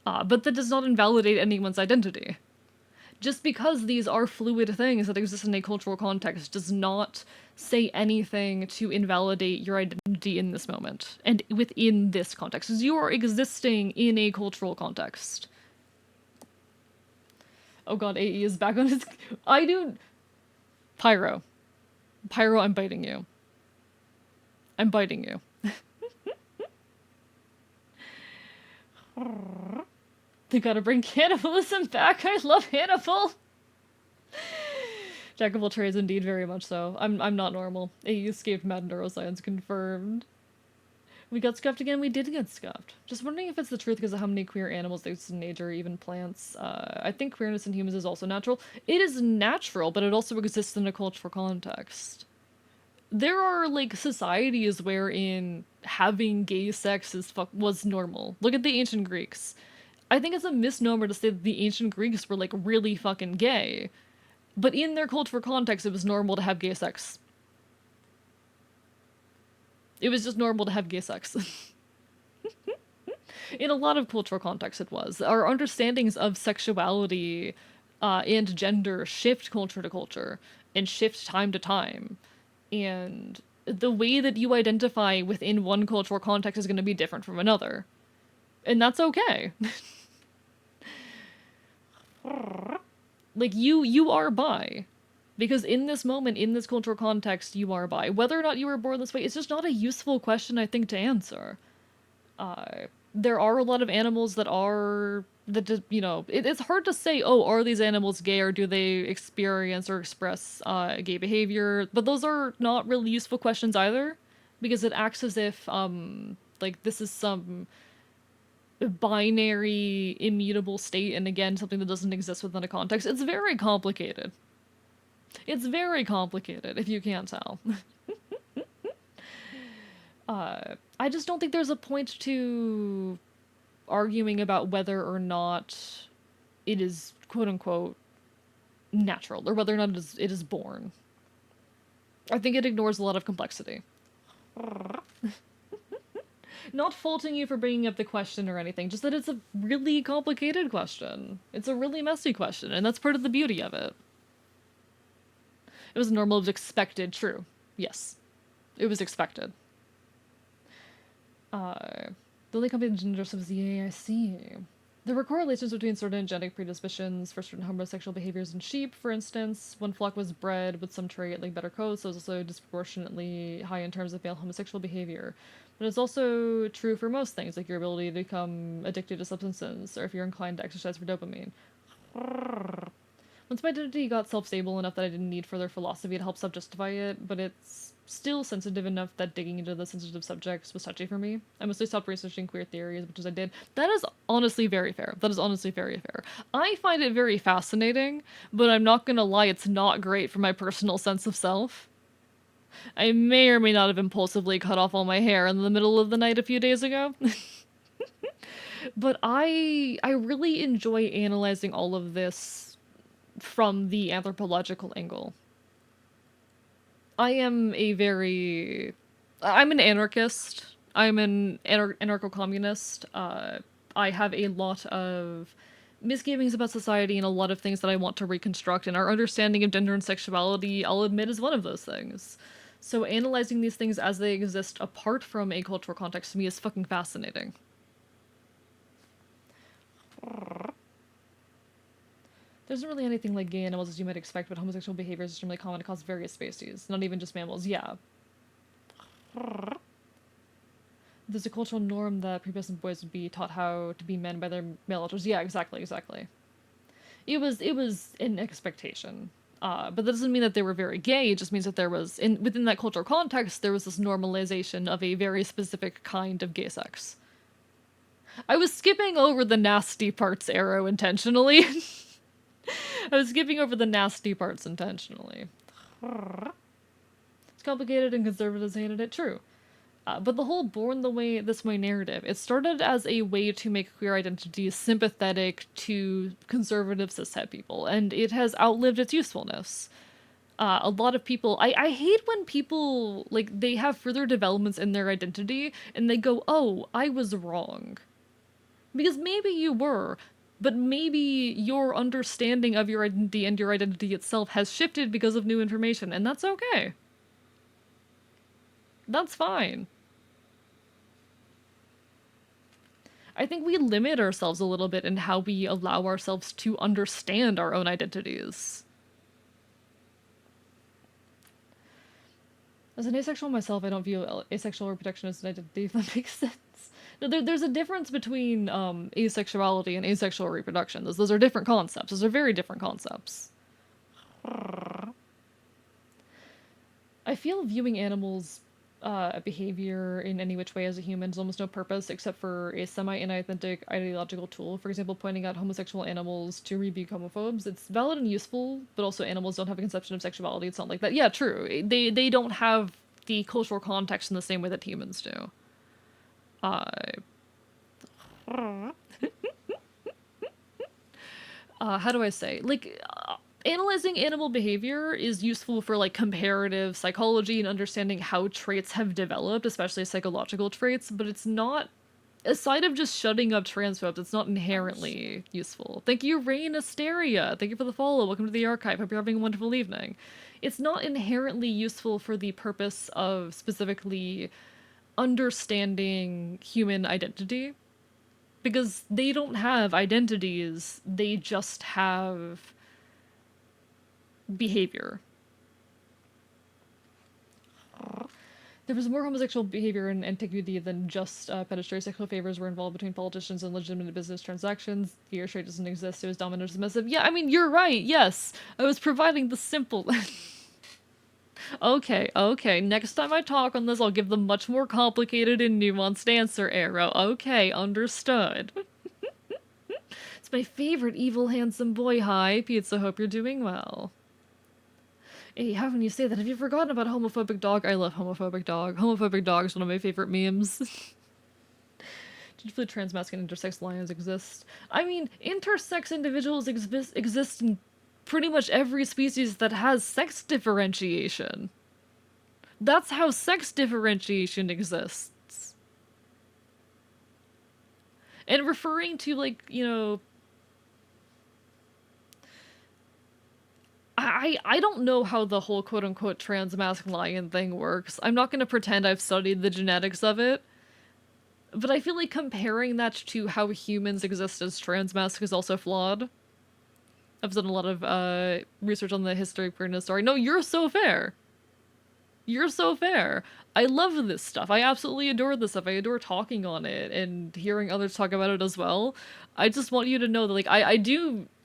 but that does not invalidate anyone's identity. Just because these are fluid things that exist in a cultural context does not say anything to invalidate your identity in this moment and within this context, because you are existing in a cultural context. Oh god, AE is back on his... I do... Pyro. Pyro, I'm biting you. I'm biting you. They gotta bring cannibalism back. I love Hannibal. Jack of all trades, indeed, very much so. I'm not normal. AE escaped mad neuroscience confirmed. We got scuffed again? We did get scuffed. Just wondering if it's the truth because of how many queer animals there exist in nature, even plants. I think queerness in humans is also natural. It is natural, but it also exists in a cultural context. There are, like, societies wherein having gay sex was normal. Look at the ancient Greeks. I think it's a misnomer to say that the ancient Greeks were, like, really fucking gay. But in their cultural context, it was normal to have gay sex. It was just normal to have gay sex. In a lot of cultural contexts, it was. Our understandings of sexuality and gender shift culture to culture and shift time to time. And the way that you identify within one cultural context is going to be different from another. And that's okay. Like, you are bi. Because in this moment, in this cultural context, you are bi. Whether or not you were born this way, it's just not a useful question, I think, to answer. There are a lot of animals that are... it's hard to say, oh, are these animals gay, or do they experience or express gay behavior? But those are not really useful questions either, because it acts as if, this is some binary, immutable state, and again, something that doesn't exist within a context. It's very complicated. It's very complicated, if you can't tell. I just don't think there's a point to arguing about whether or not it is quote-unquote natural, or whether or not it is born. I think it ignores a lot of complexity. Not faulting you for bringing up the question or anything, just that it's a really complicated question. It's a really messy question, and that's part of the beauty of it. It was normal, it was expected, true. Yes. It was expected. The only company gender was yay, I see. There were correlations between certain genetic predispositions for certain homosexual behaviors in sheep, for instance. One flock was bred with some trait like better coats, so it was also disproportionately high in terms of male homosexual behavior. But it's also true for most things, like your ability to become addicted to substances, or if you're inclined to exercise for dopamine. Once my identity got self-stable enough that I didn't need further philosophy to help self-justify it, but it's still sensitive enough that digging into the sensitive subjects was touchy for me. I mostly stopped researching queer theory as much as I did. That is honestly very fair. That is honestly very fair. I find it very fascinating, but I'm not gonna lie, it's not great for my personal sense of self. I may or may not have impulsively cut off all my hair in the middle of the night a few days ago. But I really enjoy analyzing all of this from the anthropological angle. I'm an anarchist. I'm an anarcho-communist. I have a lot of misgivings about society and a lot of things that I want to reconstruct, and our understanding of gender and sexuality, I'll admit, is one of those things. So analyzing these things as they exist apart from a cultural context to me is fucking fascinating. There isn't really anything like gay animals as you might expect, but homosexual behavior is extremely common across various species, not even just mammals, yeah. There's a cultural norm that prepubescent boys would be taught how to be men by their male elders. Yeah, exactly. It was an expectation. But that doesn't mean that they were very gay, it just means that there was, within that cultural context, there was this normalization of a very specific kind of gay sex. I was skipping over the nasty parts, Arrow, intentionally. I was skipping over the nasty parts intentionally. It's complicated and conservatives hated it, true. But the whole born this way narrative, it started as a way to make queer identities sympathetic to conservative cishet people, and it has outlived its usefulness. A lot of people, I hate when people, like, they have further developments in their identity, and they go, oh, I was wrong. Because maybe you were, but maybe your understanding of your identity and your identity itself has shifted because of new information, and that's okay. That's fine. I think we limit ourselves a little bit in how we allow ourselves to understand our own identities. As an asexual myself, I don't view asexual reproduction as an identity, if that makes sense. No, there's a difference between asexuality and asexual reproduction. Those are different concepts. Those are very different concepts. I feel viewing animals' behavior in any which way as a human has almost no purpose except for a semi-inauthentic ideological tool. For example, pointing out homosexual animals to rebuke homophobes. It's valid and useful, but also animals don't have a conception of sexuality. It's not like that. Yeah, true. They don't have the cultural context in the same way that humans do. How do I say? Like, analyzing animal behavior is useful for, like, comparative psychology and understanding how traits have developed, especially psychological traits, but it's not, aside of just shutting up transphobes, it's not inherently useful. Thank you, Rain Asteria. Thank you for the follow. Welcome to the archive. Hope you're having a wonderful evening. It's not inherently useful for the purpose of specifically understanding human identity, because they don't have identities, they just have behavior. There was more homosexual behavior in antiquity than just predatory sexual favors were involved between politicians and legitimate business transactions. The air trade doesn't exist, it was dominant submissive. Yeah, I mean, you're right, yes. I was providing the simple... Okay, next time I talk on this, I'll give the much more complicated and nuanced answer, Arrow. Okay, understood. It's my favorite evil handsome boy. Hi, Pizza, hope you're doing well. Hey, how can you say that? Have you forgotten about homophobic dog? I love homophobic dog. Homophobic dog is one of my favorite memes. Usually transmasculine and intersex lions exist. I mean, intersex individuals exist in pretty much every species that has sex differentiation. That's how sex differentiation exists. And referring to, like, you know, I don't know how the whole quote-unquote transmasc lion thing works. I'm not going to pretend I've studied the genetics of it. But I feel like comparing that to how humans exist as transmasc is also flawed. I've done a lot of research on the history of queerness story. No, you're so fair. You're so fair. I love this stuff. I absolutely adore this stuff. I adore talking on it and hearing others talk about it as well. I just want you to know that, like,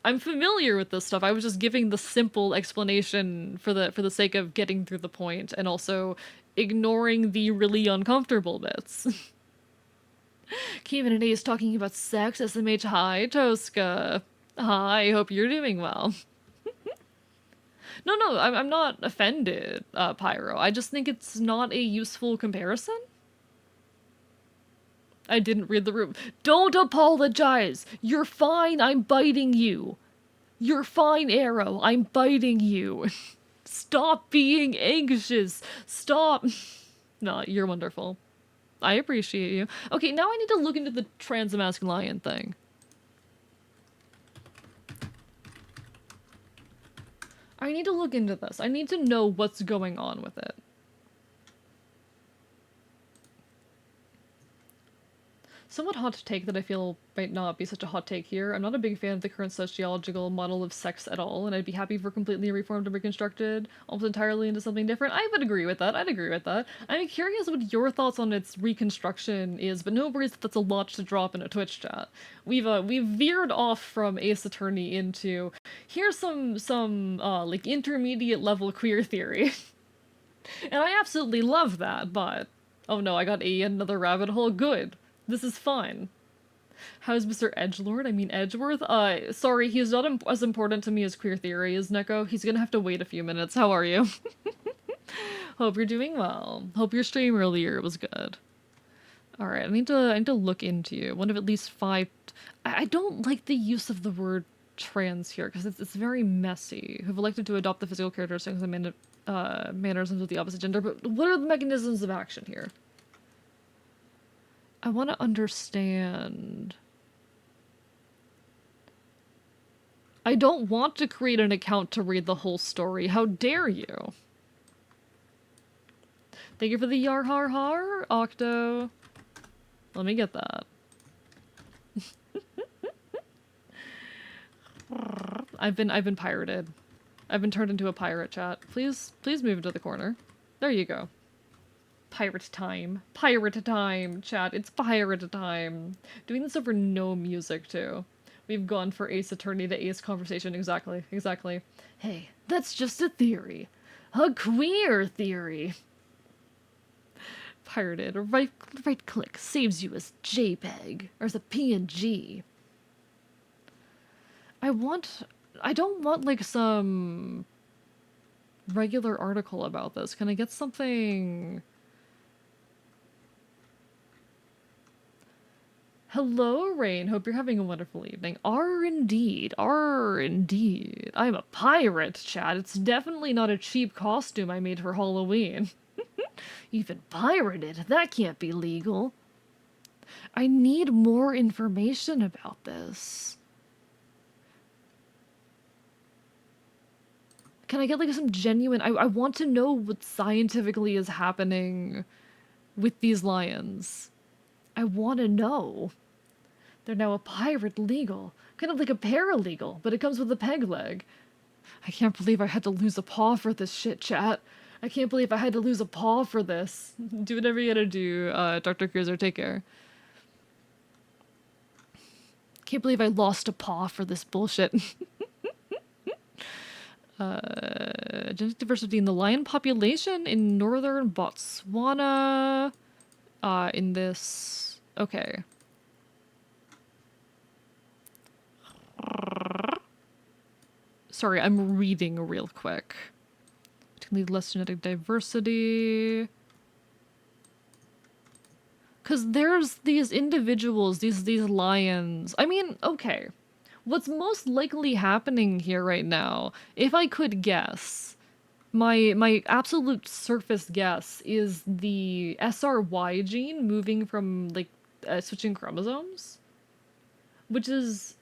I'm familiar with this stuff. I was just giving the simple explanation for the sake of getting through the point and also ignoring the really uncomfortable bits. Kevin and Ace talking about sex. SMH, hi, Tosca. Hi, hope you're doing well. No, I'm not offended, Pyro. I just think it's not a useful comparison. I didn't read the room. Don't apologize. You're fine. I'm biting you. You're fine, Arrow. I'm biting you. Stop being anxious. Stop. No, you're wonderful. I appreciate you. Okay, now I need to look into the transmasc lion thing. I need to look into this. I need to know what's going on with it. Somewhat hot take that I feel might not be such a hot take here. I'm not a big fan of the current sociological model of sex at all, and I'd be happy for completely reformed and reconstructed, almost entirely into something different. I would agree with that. I'd agree with that. I'm curious what your thoughts on its reconstruction is, but no worries, that's a lot to drop in a Twitch chat. We've veered off from Ace Attorney into here's some like intermediate level queer theory. And I absolutely love that, but oh no, I got another rabbit hole. Good. This is fine. How's Mr. Edgelord? I mean Edgeworth? Sorry, he's not as important to me as queer theory is, Neko. He's gonna have to wait a few minutes. How are you? Hope you're doing well. Hope your stream earlier was good. Alright, I need to look into you. One of at least 5... I don't like the use of the word trans here, because it's very messy. Who've elected to adopt the physical characteristics and mannerisms of the opposite gender, but what are the mechanisms of action here? I want to understand. I don't want to create an account to read the whole story. How dare you? Thank you for the yar har har, Octo. Let me get that. I've been pirated. I've been turned into a pirate, chat. Please move into the corner. There you go. Pirate time, chat. It's pirate time. Doing this over no music, too. We've gone for Ace Attorney to Ace conversation. Exactly. Hey, that's just a theory. A queer theory. Pirated. Right click saves you as JPEG, or as a PNG. I don't want, like, some regular article about this. Can I get something... Hello, Rain. Hope you're having a wonderful evening. Indeed. I'm a pirate, chat. It's definitely not a cheap costume I made for Halloween. Even pirated? That can't be legal. I need more information about this. Can I get, like, some genuine... I want to know what scientifically is happening with these lions. I want to know. They're now a pirate legal. Kind of like a paralegal, but it comes with a peg leg. I can't believe I had to lose a paw for this shit, chat. I can't believe I had to lose a paw for this. Do whatever you gotta do, Dr. Cruiser. Take care. Can't believe I lost a paw for this bullshit. Genetic diversity in the lion population in northern Botswana. In this... Okay. Sorry, I'm reading real quick. To lead less genetic diversity. Because there's these individuals, these lions. I mean, okay. What's most likely happening here right now, if I could guess, my absolute surface guess is the SRY gene moving from, like, switching chromosomes, which is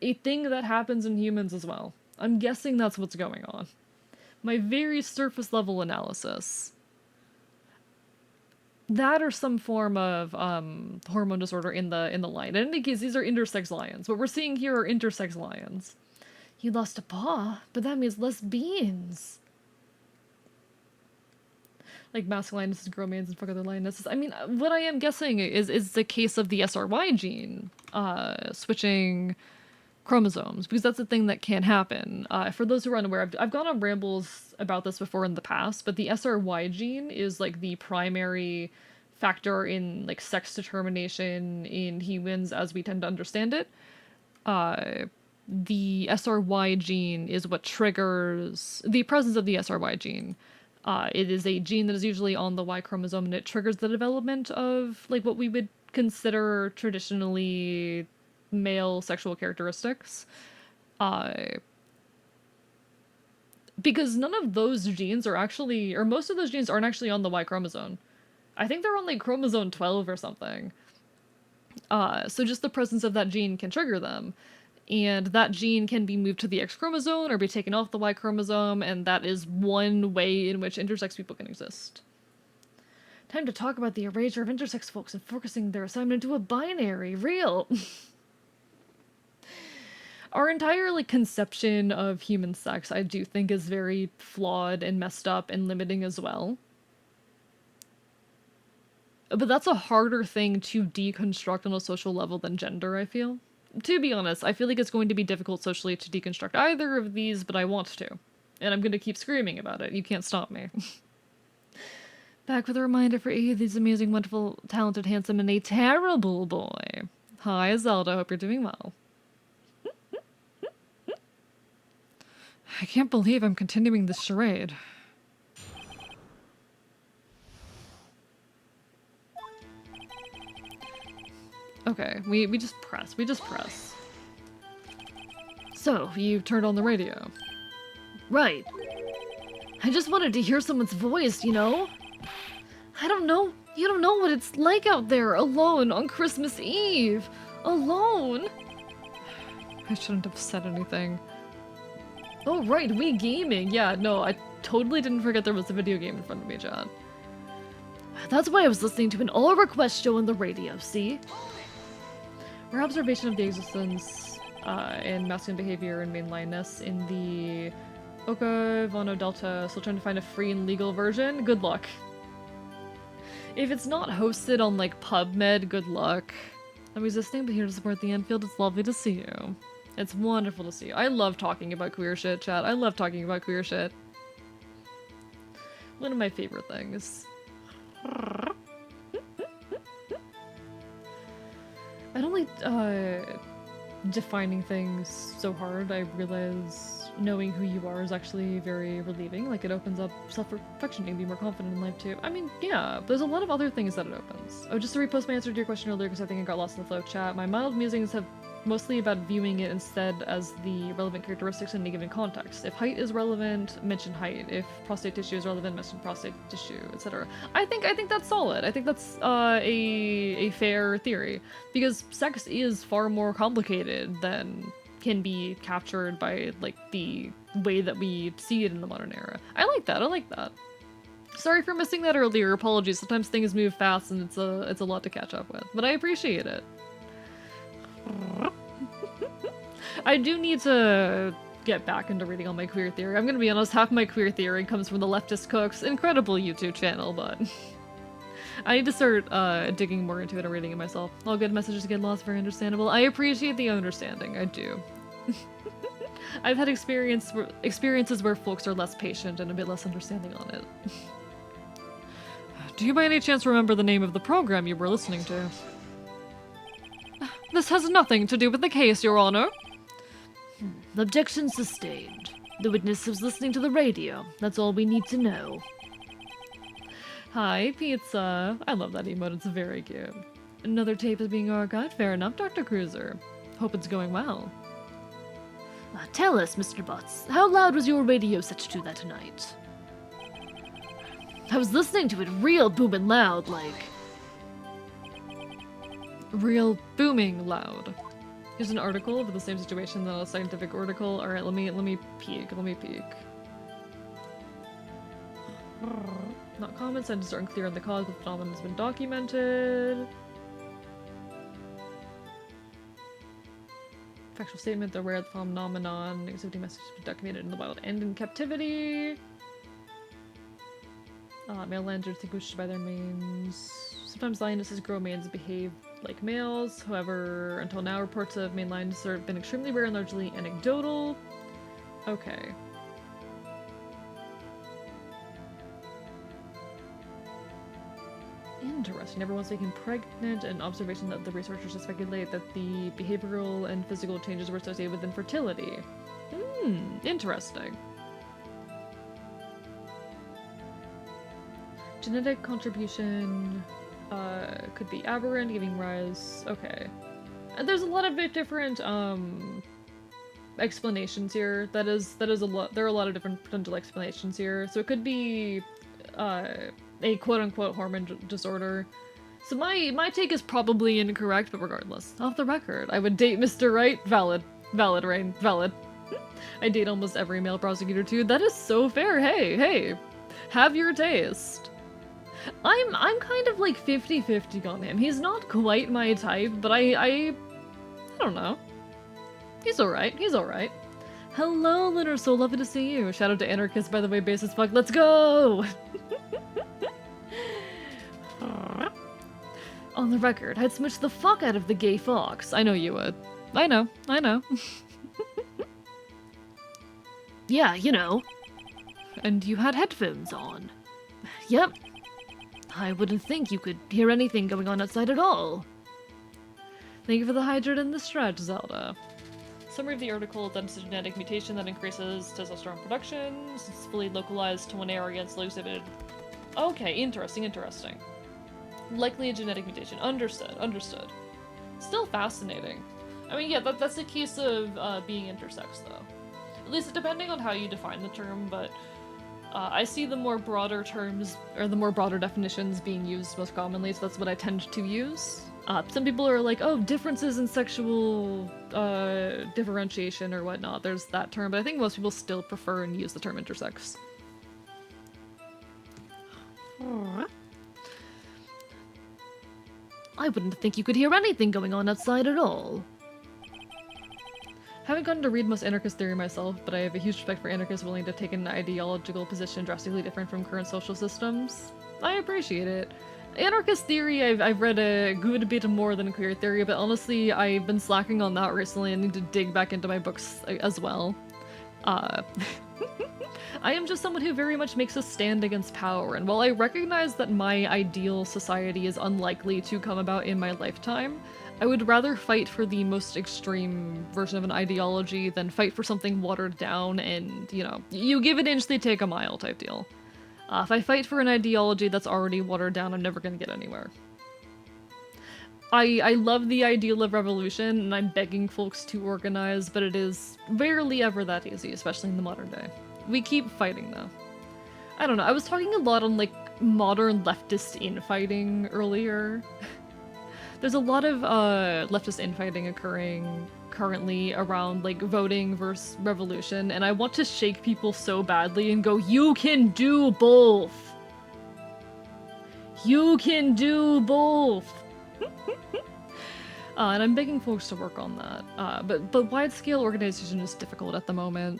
a thing that happens in humans as well. I'm guessing that's what's going on. My very surface level analysis. That or some form of hormone disorder in the lion. In any case, these are intersex lions. What we're seeing here are intersex lions. You lost a paw, but that means less beans. Like masculine lionesses, girl maidens, and fuck other lionesses. I mean, what I am guessing is the case of the SRY gene switching chromosomes, because that's a thing that can happen. For those who are unaware, I've gone on rambles about this before in the past, but the SRY gene is like the primary factor in like sex determination in humans as we tend to understand it. The SRY gene is what triggers the presence of the SRY gene. It is a gene that is usually on the Y chromosome, and it triggers the development of like what we would consider traditionally male sexual characteristics. Because none of those genes are actually, or most of those genes aren't actually on the Y chromosome. I think they're on like chromosome 12 or something. So just the presence of that gene can trigger them. And that gene can be moved to the X chromosome or be taken off the Y chromosome, and that is one way in which intersex people can exist. Time to talk about the erasure of intersex folks and focusing their assignment into a binary. Real! Our entire, like, conception of human sex, I do think, is very flawed and messed up and limiting as well. But that's a harder thing to deconstruct on a social level than gender, I feel. To be honest, I feel like it's going to be difficult socially to deconstruct either of these, but I want to. And I'm going to keep screaming about it. You can't stop me. Back with a reminder for you, these amazing, wonderful, talented, handsome, and a terrible boy. Hi, Zelda. Hope you're doing well. I can't believe I'm continuing this charade. Okay, we just press. We just press. So, you turned on the radio. Right. I just wanted to hear someone's voice, you know? I don't know. You don't know what it's like out there, alone on Christmas Eve. Alone. I shouldn't have said anything. Oh, right, Wii Gaming. Yeah, no, I totally didn't forget there was a video game in front of me, John. That's why I was listening to an all-request show on the radio, see? Our observation of the existence and masculine behavior and mainlineness in the Okavano Delta, still trying to find a free and legal version. Good luck. If it's not hosted on, like, PubMed, good luck. I'm resisting, but here to support the Enfield. It's lovely to see you. It's wonderful to see you. I love talking about queer shit, chat. I love talking about queer shit. One of my favorite things. I don't like defining things so hard. I realize knowing who you are is actually very relieving. Like, it opens up self-reflection. You can be more confident in life too. I mean, yeah, there's a lot of other things that it opens. Oh, just to repost my answer to your question earlier because I think I got lost in the flow of chat. My mild musings have mostly about viewing it instead as the relevant characteristics in any given context. If height is relevant, mention height. If prostate tissue is relevant, mention prostate tissue, etc. I think that's solid. I think that's a fair theory, because sex is far more complicated than can be captured by like the way that we see it in the modern era. I like that. I like that. Sorry for missing that earlier. Apologies. Sometimes things move fast and it's a lot to catch up with, but I appreciate it. I do need to get back into reading all my queer theory. I'm gonna be honest, half my queer theory comes from the Leftist Cook's incredible YouTube channel, but I need to start digging more into it and reading it myself. All good messages get lost, very understandable. I appreciate the understanding, I do. I've had experiences where folks are less patient and a bit less understanding on it. Do you by any chance remember the name of the program you were listening to? This has nothing to do with the case, Your Honor. Objection sustained. The witness was listening to the radio. That's all we need to know. Hi, pizza. I love that emote, it's very cute. Another tape is being archived. Fair enough, Dr. Cruiser. Hope it's going well. Tell us, Mr. Butts, how loud was your radio set to that night? I was listening to it real booming loud, like... Real booming loud. Here's an article for the same situation than a scientific article. Alright, let me peek. Not common, scientists are unclear on the cause, but the phenomenon has been documented. Factual statement, they're aware of the phenomenon. Exhibiting messages have been documented in the wild and in captivity. Male lions are distinguished by their manes. Sometimes lionesses grow manes and behave like males. However, until now, reports of male lions have been extremely rare and largely anecdotal. Okay. Interesting. Everyone's taken pregnant, and observation that the researchers speculate that the behavioral and physical changes were associated with infertility. Interesting. Genetic contribution could be aberrant, giving rise... Okay. And there's a lot of different explanations here. That is a lot. There are a lot of different potential explanations here. So it could be a quote-unquote hormone disorder. So my take is probably incorrect, but regardless, off the record, I would date Mr. Wright. Valid, Rain, valid. I date almost every male prosecutor too. That is so fair. Hey, have your taste. I'm kind of like 50-50 on him. He's not quite my type, but I don't know. He's alright. Hello, Litter Soul, lovely to see you. Shout out to Anarchist, by the way, base as fuck. Let's go! On the record, I'd smooch the fuck out of the gay fox. I know you would. I know. Yeah, you know. And you had headphones on. Yep. I wouldn't think you could hear anything going on outside at all. Thank you for the hydrate and the stretch, Zelda. Summary of the article, that it's a genetic mutation that increases testosterone production. It's fully localized to one area and slowly exhibited. Okay, interesting. Likely a genetic mutation. Understood. Still fascinating. I mean, yeah, that's a case of being intersex, though. At least depending on how you define the term, but I see the more broader terms, or the more broader definitions being used most commonly, so that's what I tend to use. Some people are like, oh, differences in sexual differentiation or whatnot, there's that term, but I think most people still prefer and use the term intersex. I wouldn't think you could hear anything going on outside at all. Haven't gotten to read most anarchist theory myself, but I have a huge respect for anarchists willing to take an ideological position drastically different from current social systems. I appreciate it. Anarchist theory, I've read a good bit more than queer theory, but honestly, I've been slacking on that recently. I need to dig back into my books as well. I am just someone who very much makes a stand against power, and while I recognize that my ideal society is unlikely to come about in my lifetime, I would rather fight for the most extreme version of an ideology than fight for something watered down and, you know, you give an inch, they take a mile type deal. If I fight for an ideology that's already watered down, I'm never gonna get anywhere. I love the ideal of revolution, and I'm begging folks to organize, but it is rarely ever that easy, especially in the modern day. We keep fighting, though. I don't know, I was talking a lot on, like, modern leftist infighting earlier. There's a lot of leftist infighting occurring currently around, like, voting versus revolution, and I want to shake people so badly and go, you can do both! You can do both! And I'm begging folks to work on that. But wide-scale organization is difficult at the moment.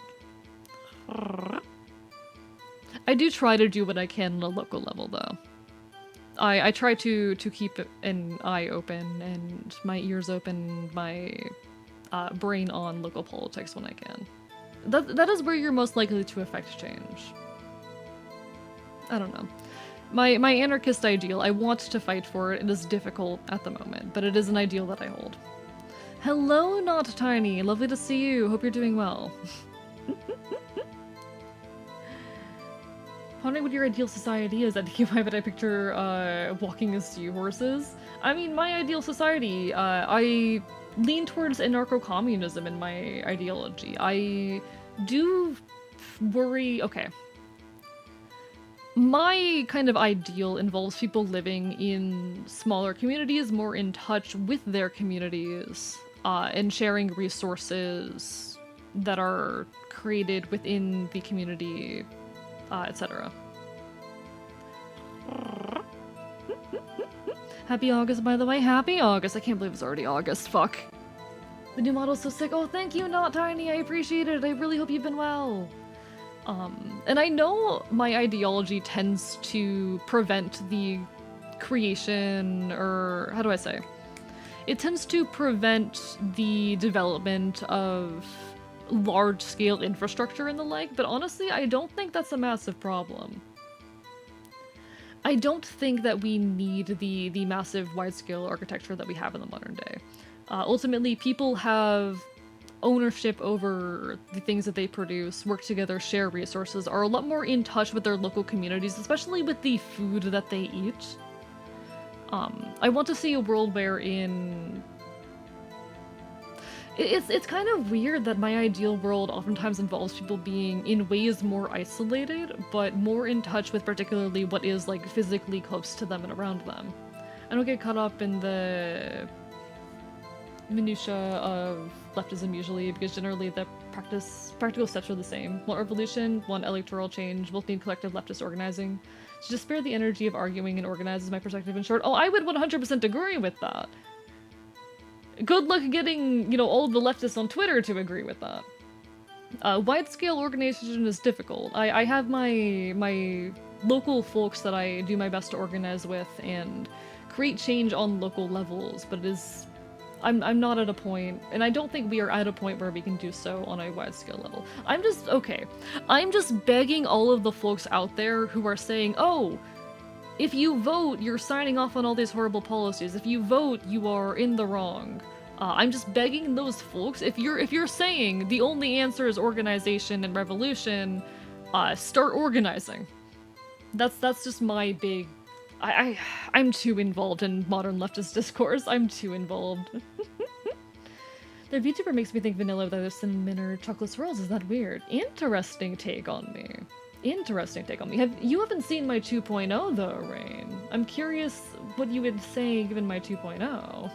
I do try to do what I can on a local level, though. I try to keep an eye open and my ears open, my brain on local politics when I can. That is where you're most likely to affect change. I don't know. My anarchist ideal, I want to fight for it. It is difficult at the moment, but it is an ideal that I hold. Hello, Not Tiny. Lovely to see you. Hope you're doing well. Wondering what your ideal society is. I think if I bet I picture walking as seahorses. I mean, my ideal society, I lean towards anarcho-communism in my ideology. I do worry... Okay. My kind of ideal involves people living in smaller communities, more in touch with their communities, and sharing resources that are created within the community, etc. Happy August, by the way. Happy August. I can't believe it's already August. Fuck. The new model's so sick. Oh, thank you, Not Tiny. I appreciate it. I really hope you've been well. And I know my ideology tends to prevent the creation, or how do I say? It tends to prevent the development of large-scale infrastructure and the like, but honestly, I don't think that's a massive problem. I don't think that we need the massive wide-scale architecture that we have in the modern day. Ultimately, people have ownership over the things that they produce, work together, share resources, are a lot more in touch with their local communities, especially with the food that they eat. I want to see a world wherein... It's kind of weird that my ideal world oftentimes involves people being in ways more isolated, but more in touch with particularly what is like physically close to them and around them. I don't get caught up in the minutia of leftism usually, because generally the practical steps are the same. One revolution, one electoral change, both need collective leftist organizing. To just spare the energy of arguing and organize is my perspective in short. Oh, I would 100% agree with that. Good luck getting, you know, all of the leftists on Twitter to agree with that. Wide-scale organization is difficult. I have my local folks that I do my best to organize with and create change on local levels, but it is... I'm not at a point, and I don't think we are at a point where we can do so on a wide-scale level. I'm just begging all of the folks out there who are saying, oh, if you vote, you're signing off on all these horrible policies. If you vote, you are in the wrong. I'm just begging those folks, if you're saying the only answer is organization and revolution, start organizing. That's just my big... I'm too involved in modern leftist discourse. I'm too involved. Their VTuber makes me think vanilla with either cinnamon or chocolate swirls. Is that weird? Interesting take on me. Interesting take on me. You haven't seen my 2.0 though, Rain. I'm curious what you would say given my 2.0.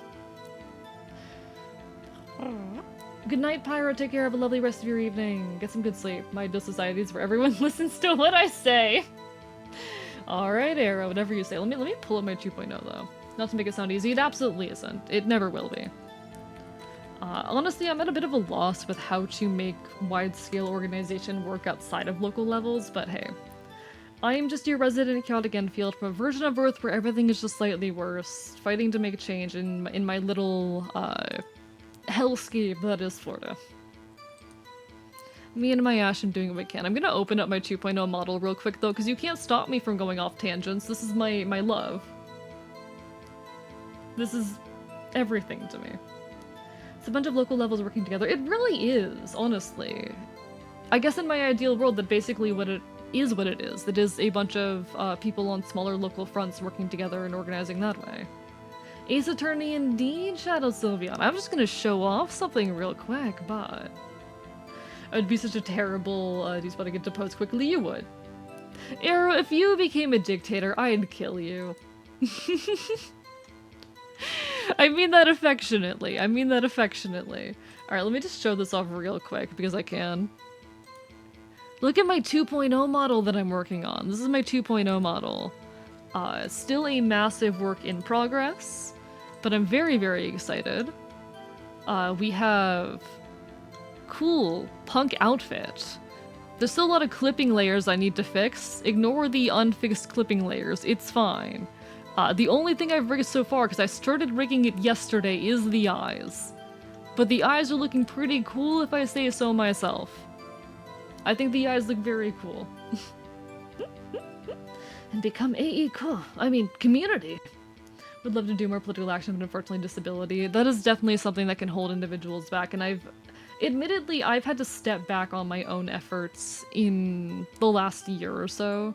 Good night, Pyro. Take care. Have a lovely rest of your evening. Get some good sleep. My ideal society is where everyone listens to what I say. Alright, Arrow, whatever you say. Let me pull up my 2.0 though. Not to make it sound easy, it absolutely isn't. It never will be. Honestly, I'm at a bit of a loss with how to make wide-scale organization work outside of local levels, but hey. I am just your resident chaotic Enfield from a version of Earth where everything is just slightly worse, fighting to make a change in my little, hellscape that is Florida. Me and my Ash and doing what we can. I'm gonna open up my 2.0 model real quick though, because you can't stop me from going off tangents. This is my love. This is everything to me. It's a bunch of local levels working together. It really is, honestly. I guess in my ideal world that basically what it is. It is a bunch of people on smaller local fronts working together and organizing that way. Ace Attorney indeed, Shadow Sylveon. I'm just gonna show off something real quick, but... it would be such a terrible, do you want to get deposed quickly? You would. Arrow, if you became a dictator, I'd kill you. I mean that affectionately. Alright, let me just show this off real quick, because I can. Look at my 2.0 model that I'm working on. This is my 2.0 model. Still a massive work in progress, but I'm very, very excited. We have... cool punk outfit. There's still a lot of clipping layers I need to fix. Ignore the unfixed clipping layers, it's fine. The only thing I've rigged so far, because I started rigging it yesterday, is the eyes. But the eyes are looking pretty cool if I say so myself. I think the eyes look very cool. And become AE cool. I mean, community. Would love to do more political action, but unfortunately disability. That is definitely something that can hold individuals back, and admittedly, I've had to step back on my own efforts in the last year or so.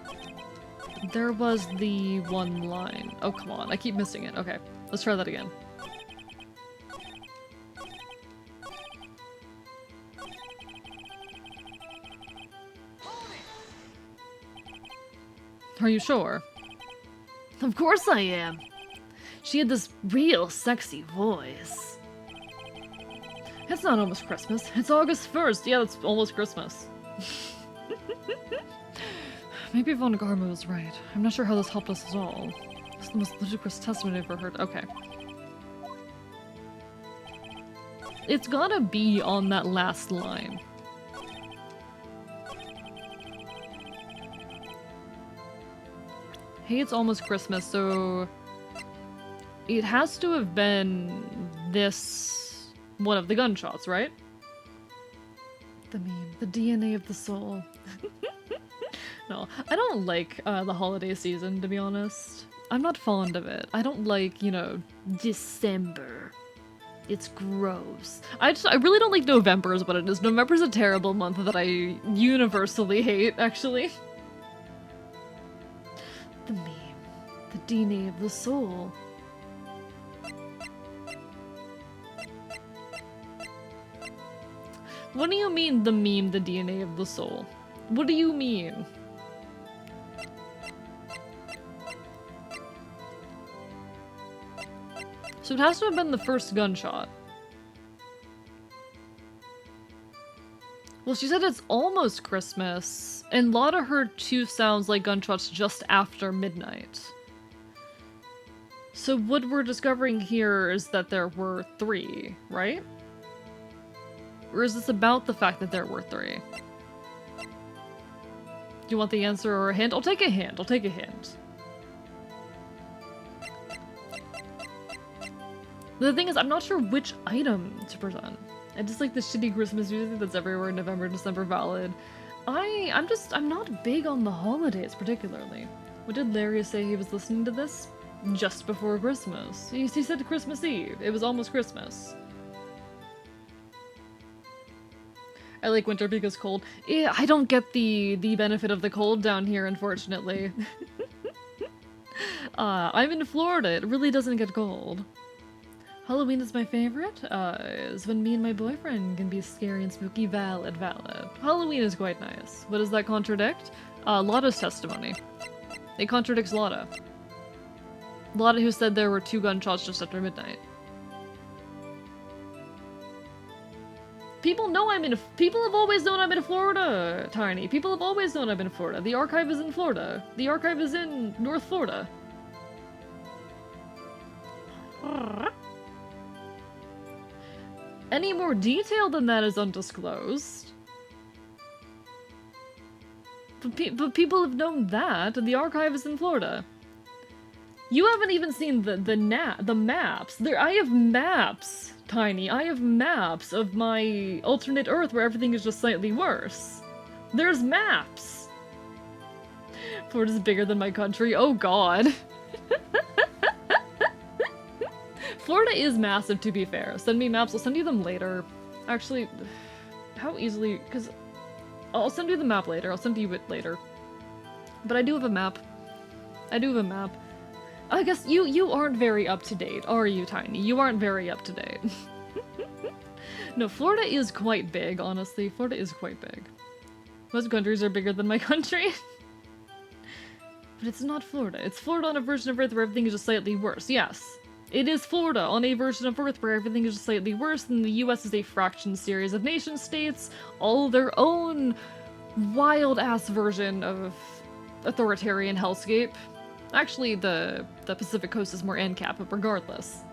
There was the one line. Oh, come on. I keep missing it. Okay, let's try that again. Are you sure? Of course I am. She had this real sexy voice. It's not almost Christmas. It's August 1st. Yeah, it's almost Christmas. Maybe Von Garmo was right. I'm not sure how this helped us at all. It's the most ludicrous testimony I've ever heard. Okay. It's gotta be on that last line. Hey, it's almost Christmas, so... It has to have been this... one of the gunshots, right? The meme. The DNA of the soul. No, I don't like the holiday season, to be honest. I'm not fond of it. I don't like, you know, December. It's gross. I really don't like November is what it is. November's a terrible month that I universally hate, actually. The meme. The DNA of the soul. What do you mean, the meme, the DNA of the soul? What do you mean? So it has to have been the first gunshot. Well, she said it's almost Christmas, and Lotta heard 2 sounds like gunshots just after midnight. So what we're discovering here is that there were 3, right? Or is this about the fact that there were 3? Do you want the answer or a hint? I'll take a hint. I'll take a hint. The thing is, I'm not sure which item to present. I just like the shitty Christmas music that's everywhere in November, December valid. I'm not big on the holidays particularly. What did Larry say he was listening to this? Just before Christmas. He said Christmas Eve. It was almost Christmas. I like winter because cold. Yeah, I don't get the benefit of the cold down here, unfortunately. I'm in Florida. It really doesn't get cold. Halloween is my favorite, is when me and my boyfriend can be scary and spooky. Valid. Halloween is quite nice. What does that contradict? Lotta's testimony. It contradicts Lotta. Lotta who said there were 2 gunshots just after midnight. People have always known I'm in Florida, Tiny. People have always known I'm in Florida. The archive is in Florida. The archive is in North Florida. Any more detail than that is undisclosed. But people have known that, and the archive is in Florida. You haven't even seen the maps. I have maps, Tiny. I have maps of my alternate Earth where everything is just slightly worse. There's maps. Florida's bigger than my country. Oh god. Florida is massive, to be fair. Send me maps. I'll send you them later. Actually, how easily... Because I'll send you the map later. I'll send you it later. But I do have a map. I guess you aren't very up-to-date, are you, Tiny? You aren't very up-to-date. No, Florida is quite big, honestly. Florida is quite big. Most countries are bigger than my country. But it's not Florida. It's Florida on a version of Earth where everything is just slightly worse. Yes. It is Florida on a version of Earth where everything is just slightly worse, and the US is a fraction series of nation-states, all their own wild-ass version of authoritarian hellscape. Actually, the Pacific Coast is more ANCAP, but regardless.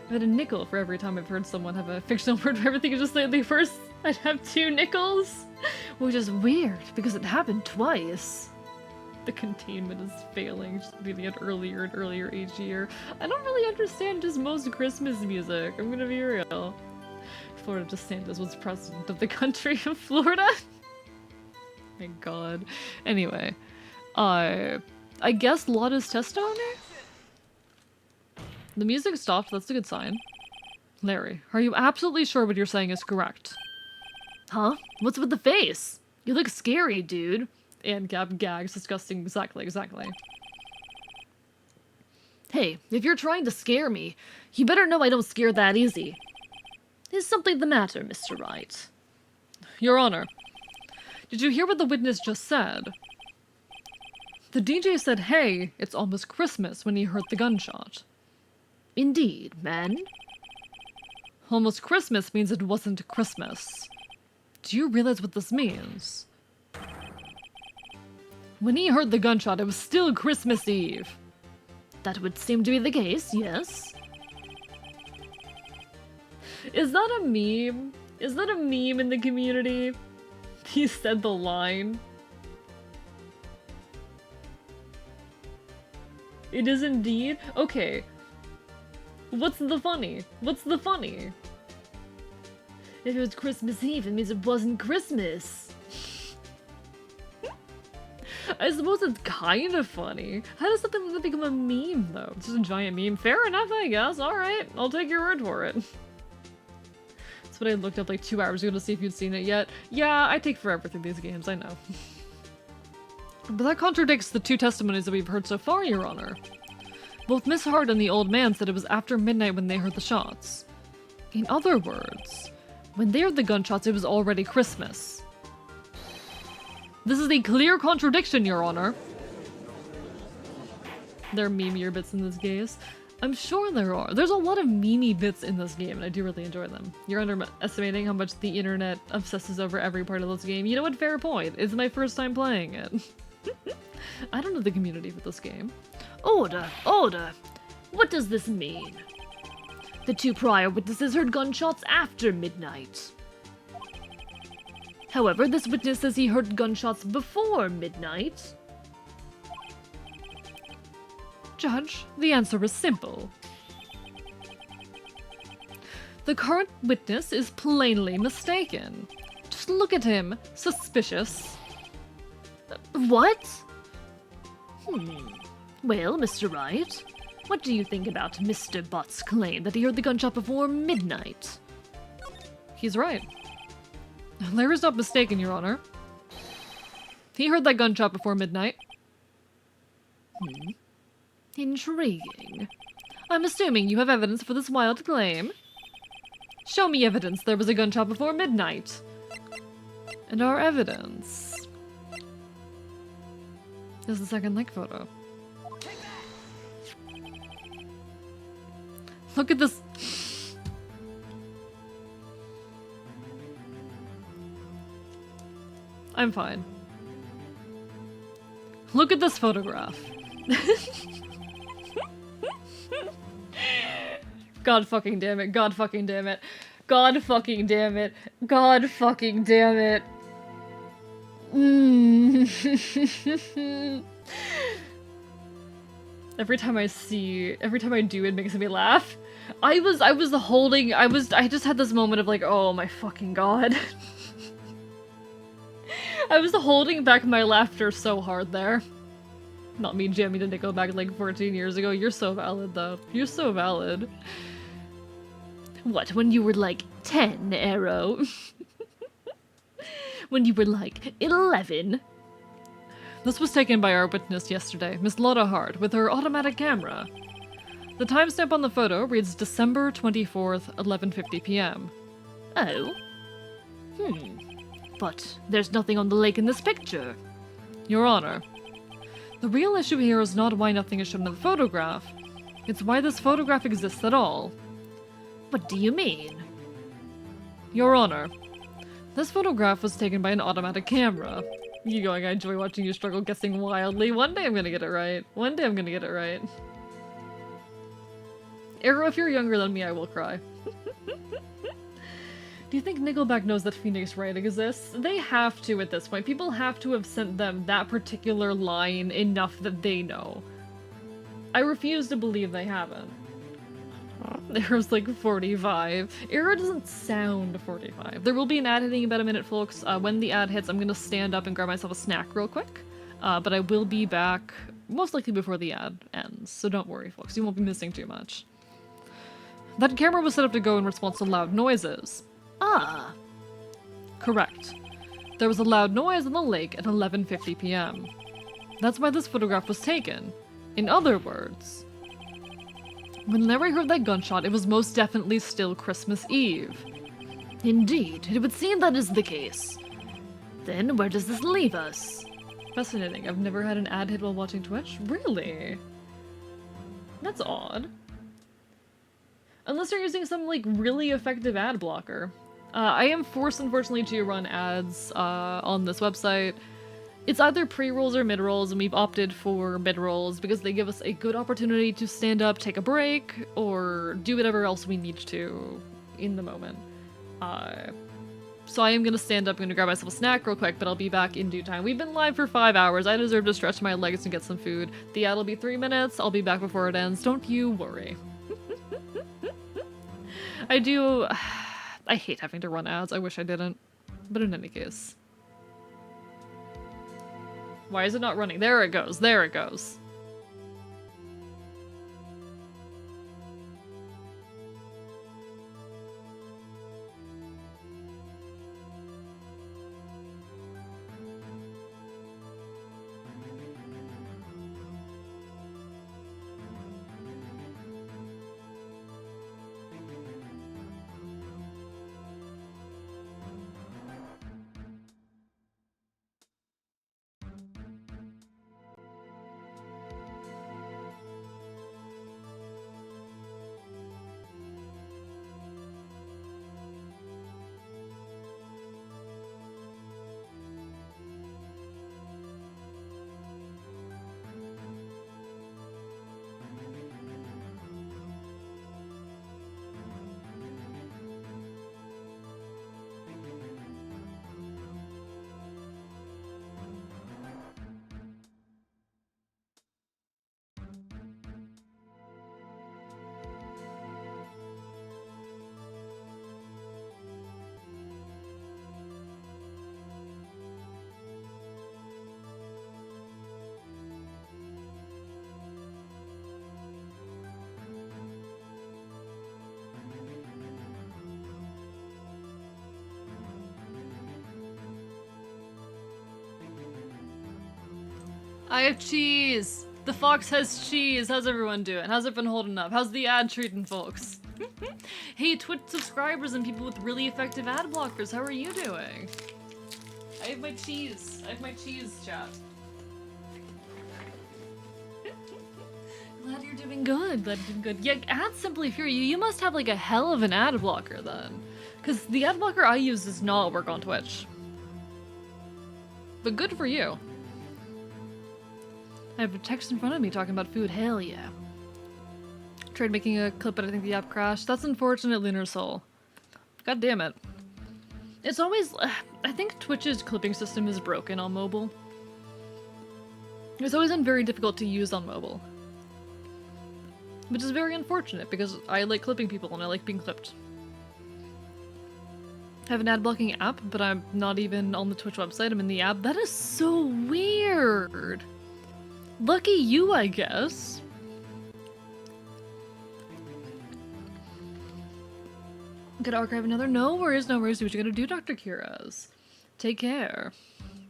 I've had a nickel for every time I've heard someone have a fictional word where everything is just slightly worse. I'd have 2 nickels. Which is weird, because it happened twice. The containment is failing, just being it earlier and earlier each year. I don't really understand just most Christmas music, I'm gonna be real. Florida DeSantis was president of the country of Florida? My god. Anyway, I guess Lotta's testimony? The music stopped, that's a good sign. Larry, are you absolutely sure what you're saying is correct? Huh? What's with the face? You look scary, dude. ANCAP gags. Disgusting. Exactly. Hey, if you're trying to scare me, you better know I don't scare that easy. Is something the matter, Mr. Wright? Your Honor, did you hear what the witness just said? The DJ said, hey, it's almost Christmas when he heard the gunshot. Indeed, man. Almost Christmas means it wasn't Christmas. Do you realize what this means? When he heard the gunshot, it was still Christmas Eve. That would seem to be the case, yes. Is that a meme? Is that a meme in the community? He said the line. It is indeed? Okay. What's the funny? What's the funny? If it was Christmas Eve, it means it wasn't Christmas. I suppose it's kind of funny. How does something like that become a meme, though? It's just a giant meme. Fair enough, I guess. Alright, I'll take your word for it. That's what I looked up like 2 hours ago to see if you'd seen it yet. Yeah, I take forever through these games, I know. But that contradicts the 2 testimonies that we've heard so far, Your Honor. Both Miss Hart and the old man said it was after midnight when they heard the shots. In other words, when they heard the gunshots, it was already Christmas. This is a clear contradiction, Your Honor. There are meme-ier bits in this case. I'm sure there are. There's a lot of meme bits in this game, and I do really enjoy them. You're underestimating how much the internet obsesses over every part of this game. You know what? Fair point. It's my first time playing it. I don't know the community for this game. Order! Order! What does this mean? The 2 prior witnesses heard gunshots after midnight. However, this witness says he heard gunshots before midnight. Judge, the answer is simple. The current witness is plainly mistaken. Just look at him. Suspicious. What? Well, Mr. Wright, what do you think about Mr. Butt's claim that he heard the gunshot before midnight? He's right. Larry's not mistaken, Your Honor. He heard that gunshot before midnight. Intriguing. I'm assuming you have evidence for this wild claim. Show me evidence there was a gunshot before midnight. And our evidence is the second link photo. Look at this. I'm fine. Look at this photograph. God fucking damn it. God fucking damn it. God fucking damn it. God fucking damn it. Every time I do, it makes me laugh. I just had this moment of like, oh my fucking god. I was holding back my laughter so hard there. Not me jamming to Nickelback like 14 years ago. You're so valid, though. You're so valid. What, when you were like 10, Arrow? When you were like 11? This was taken by our witness yesterday, Miss Lotta Hart, with her automatic camera. The timestamp on the photo reads December 24th, 11:50 p.m. Oh? But there's nothing on the lake in this picture. Your Honor, the real issue here is not why nothing is shown in the photograph. It's why this photograph exists at all. What do you mean? Your Honor, this photograph was taken by an automatic camera. You going, I enjoy watching you struggle guessing wildly. One day I'm gonna get it right. One day I'm gonna get it right. Arrow, if you're younger than me, I will cry. Do you think Nickelback knows that Phoenix Wright exists? They have to at this point. People have to have sent them that particular line enough that they know. I refuse to believe they haven't. Arrow's like 45. Arrow doesn't sound 45. There will be an ad hitting about a minute, folks. When the ad hits, I'm gonna stand up and grab myself a snack real quick. But I will be back most likely before the ad ends. So don't worry, folks. You won't be missing too much. That camera was set up to go in response to loud noises. Ah. Correct. There was a loud noise on the lake at 11:50 p.m. That's why this photograph was taken. In other words, when Larry heard that gunshot, it was most definitely still Christmas Eve. Indeed, it would seem that is the case. Then where does this leave us? Fascinating. I've never had an ad hit while watching Twitch. Really? That's odd. Unless you're using some, like, really effective ad blocker. I am forced, unfortunately, to run ads on this website. It's either pre-rolls or mid-rolls, and we've opted for mid-rolls because they give us a good opportunity to stand up, take a break, or do whatever else we need to in the moment. So I am gonna stand up, I'm gonna grab myself a snack real quick, but I'll be back in due time. We've been live for 5 hours. I deserve to stretch my legs and get some food. The ad will be 3 minutes. I'll be back before it ends. Don't you worry. I hate having to run ads. I wish I didn't. But in any case. Why is it not running? There it goes. There it goes. I have cheese! The fox has cheese! How's everyone doing? How's it been holding up? How's the ad treating folks? Hey, Twitch subscribers and people with really effective ad blockers, how are you doing? I have my cheese. I have my cheese, chat. Glad you're doing good. Glad you're doing good. Yeah, ads simply fear you. You must have like a hell of an ad blocker then. Because the ad blocker I use does not work on Twitch. But good for you. I have a text in front of me talking about food. Hell yeah. Tried making a clip, but I think the app crashed. That's unfortunate, Lunar Soul. God damn it. It's always... I think Twitch's clipping system is broken on mobile. It's always been very difficult to use on mobile. Which is very unfortunate, because I like clipping people and I like being clipped. I have an ad blocking app, but I'm not even on the Twitch website. I'm in the app. That is so weird. Lucky you, I guess. Gotta archive another? No worries, no worries. Do what you gotta do, Dr. Kiras. Take care.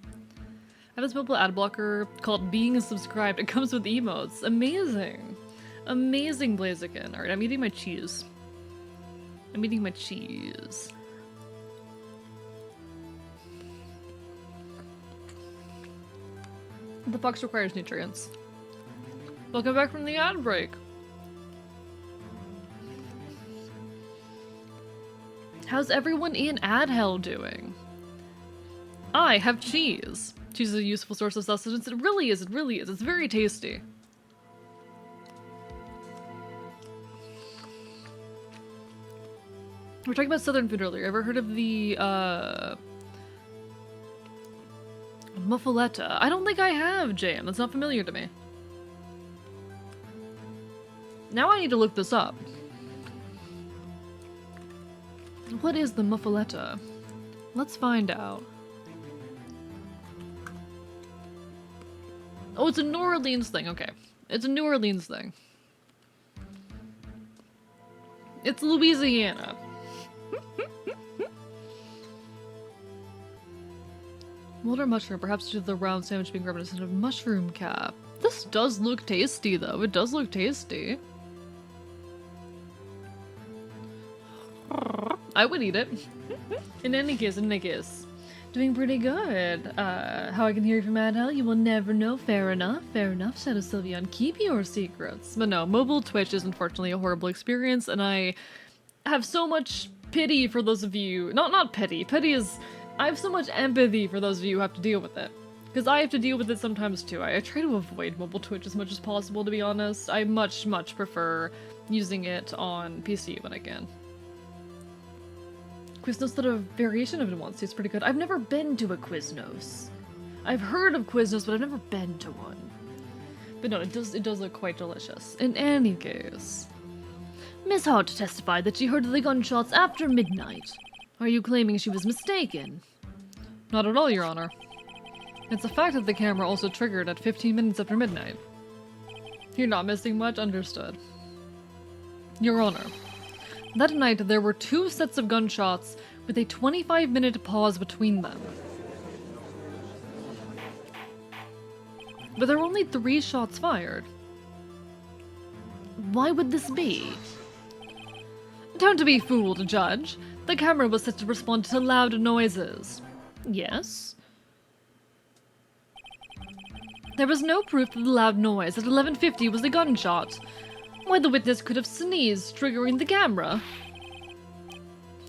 I have this mobile ad blocker called Being Subscribed. It comes with emotes. Amazing. Amazing, Blaziken. Alright, I'm eating my cheese. I'm eating my cheese. The fox requires nutrients. Welcome back from the ad break. How's everyone in ad hell doing? I have cheese. Cheese is a useful source of sustenance. It really is, it really is. It's very tasty. We were talking about southern food earlier. Ever heard of the, muffaletta? I don't think I have, Jam. That's not familiar to me. Now I need to look this up. What is the muffaletta? Let's find out. Oh, it's a New Orleans thing. Okay. It's a New Orleans thing. It's Louisiana. Water mushroom, perhaps due to the round sandwich being reminiscent of mushroom cap. This does look tasty, though. It does look tasty. I would eat it. In any case, doing pretty good. How I can hear you from Mad Hell, you will never know. Fair enough, Shadow Sylveon. Keep your secrets. But no, mobile Twitch is unfortunately a horrible experience, and I have so much pity for those of you. Not pity. Pity is... I have so much empathy for those of you who have to deal with it. Because I have to deal with it sometimes too. I try to avoid mobile Twitch as much as possible, to be honest. I much prefer using it on PC when I can. Quiznos did a variation of it once. It's pretty good. I've never been to a Quiznos. I've heard of Quiznos, but I've never been to one. But no, it does look quite delicious. In any case. Miss Hart testified that she heard the gunshots after midnight. Are you claiming she was mistaken? Not at all, Your Honor. It's a fact that the camera also triggered at 15 minutes after midnight. You're not missing much? Understood. Your Honor, that night there were 2 sets of gunshots with a 25-minute pause between them. But there were only 3 shots fired. Why would this be? Don't be fooled, Judge. The camera was set to respond to loud noises. Yes? There was no proof that the loud noise at 11:50 was a gunshot. Why the witness could have sneezed, triggering the camera.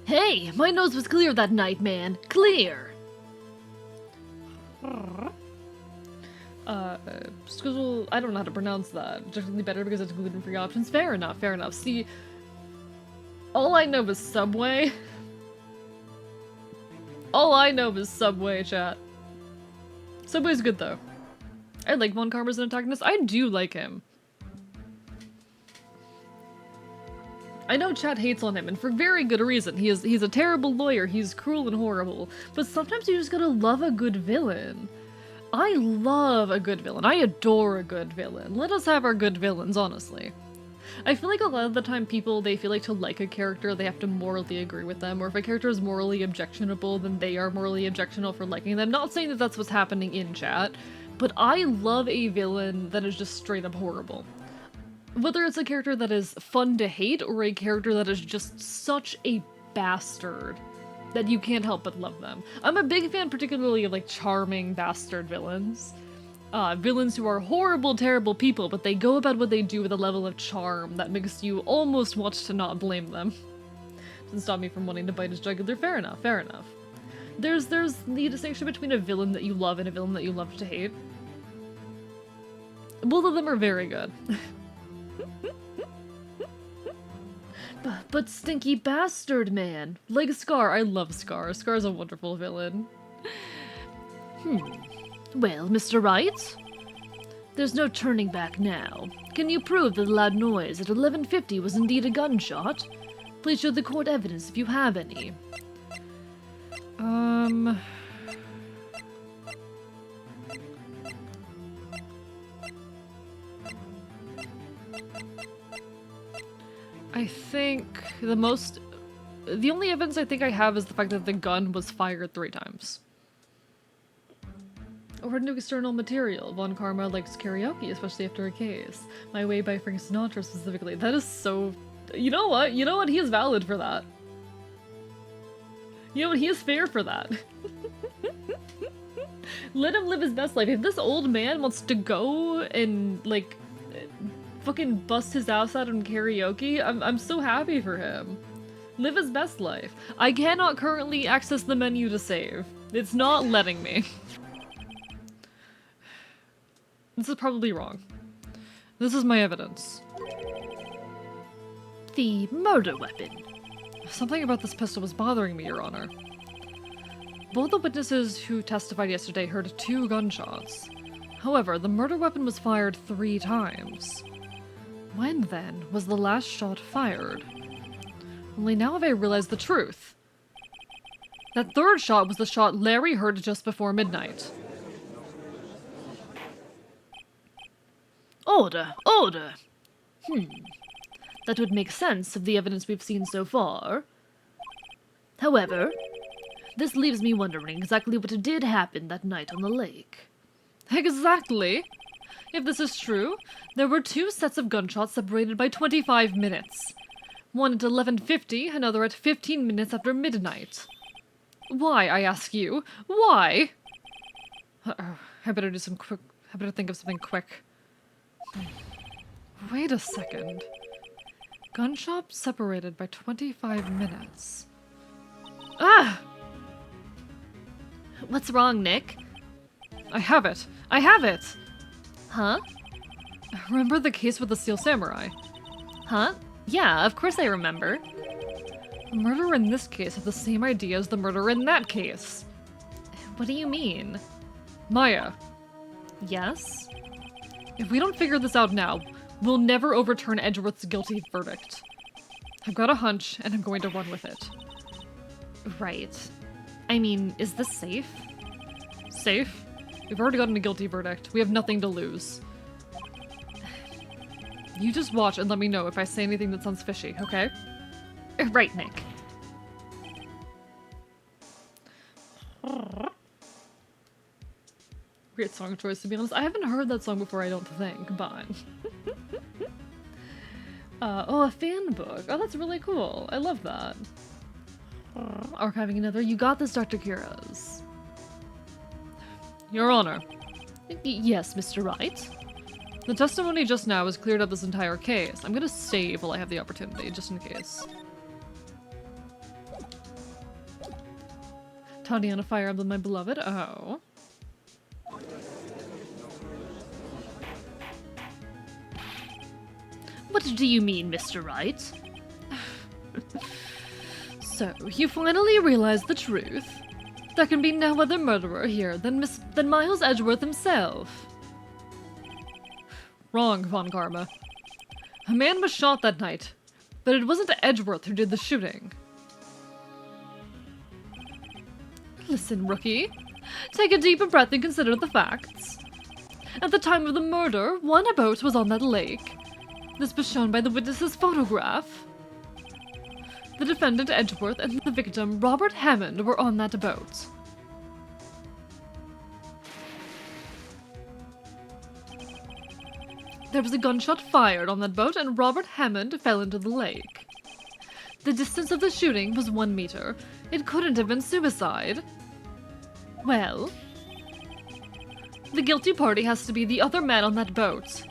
Hey, my nose was clear that night, man. Clear! Skizzle, I don't know how to pronounce that. Objectively better because it's gluten-free options. Fair enough. See, all I know is Subway. All I know is Subway, chat. Subway's good, though. I like Von Karma as an antagonist. I do like him. I know chat hates on him, and for very good reason. He's a terrible lawyer, he's cruel and horrible, but sometimes you just gotta love a good villain. I love a good villain. I adore a good villain. Let us have our good villains, honestly. I feel like a lot of the time people, they feel like to like a character, they have to morally agree with them, or if a character is morally objectionable, then they are morally objectionable for liking them. Not saying that that's what's happening in chat, but I love a villain that is just straight up horrible. Whether it's a character that is fun to hate, or a character that is just such a bastard that you can't help but love them. I'm a big fan particularly of like charming bastard villains. Villains who are horrible, terrible people, but they go about what they do with a level of charm that makes you almost want to not blame them. Doesn't stop me from wanting to bite his jugular. Fair enough. There's the distinction between a villain that you love and a villain that you love to hate. Both of them are very good. But stinky bastard, man. Like Scar, I love Scar. Scar's a wonderful villain. Well, Mr. Wright? There's no turning back now. Can you prove that the loud noise at 11:50 was indeed a gunshot? Please show the court evidence if you have any. I think the only evidence I think I have is the fact that the gun was fired 3 times. According to external material, Von Karma likes karaoke, especially after a case. My Way by Frank Sinatra specifically. That is so... You know what? He is valid for that. You know what? He is fair for that. Let him live his best life. If this old man wants to go and, like, fucking bust his ass out on karaoke, I'm so happy for him. Live his best life. I cannot currently access the menu to save. It's not letting me. This is probably wrong. This is my evidence. The murder weapon. Something about this pistol was bothering me, Your Honor. Both the witnesses who testified yesterday heard 2 gunshots. However, the murder weapon was fired 3 times. When, then, was the last shot fired? Only now have I realized the truth. That 3rd shot was the shot Larry heard just before midnight. Order! That would make sense of the evidence we've seen so far. However, This leaves me wondering exactly what did happen that night on the lake. Exactly. If this is true, there were 2 sets of gunshots separated by 25 minutes. One at 11:50, another at 15 minutes after midnight. Why, I ask you? Why? I better think of something quick. Wait a second. Gunshot separated by 25 minutes. Ah! What's wrong, Nick? I have it! I have it! Huh? Remember the case with the Steel Samurai? Huh? Yeah, of course I remember. The murderer in this case had the same idea as the murderer in that case. What do you mean? Maya, Yes? if we don't figure this out now, we'll never overturn Edgeworth's guilty verdict. I've got a hunch, and I'm going to run with it. Right. I mean, is this safe? Safe? We've already gotten a guilty verdict. We have nothing to lose. You just watch and let me know if I say anything that sounds fishy, okay? Right, Nick. Great song choice, to be honest. I haven't heard that song before, I don't think, but... oh, a fan book. Oh, that's really cool. I love that. Archiving another. You got this, Dr. Kiras. Your Honor. Yes, Mr. Wright? The testimony just now has cleared up this entire case. I'm gonna save while I have the opportunity, just in case. Tatiana Fire Emblem, my beloved. Oh. What do you mean, Mr. Wright? So, you finally realized the truth? There can be no other murderer here than Miles Edgeworth himself. Wrong, Von Karma. A man was shot that night, but it wasn't Edgeworth who did the shooting. Listen, rookie. Take a deeper breath and consider the facts. At the time of the murder, one boat was on that lake. This was shown by the witness's photograph. The defendant, Edgeworth, and the victim, Robert Hammond, were on that boat. There was a gunshot fired on that boat, and Robert Hammond fell into the lake. The distance of the shooting was 1 meter. It couldn't have been suicide. Well, the guilty party has to be the other man on that boat.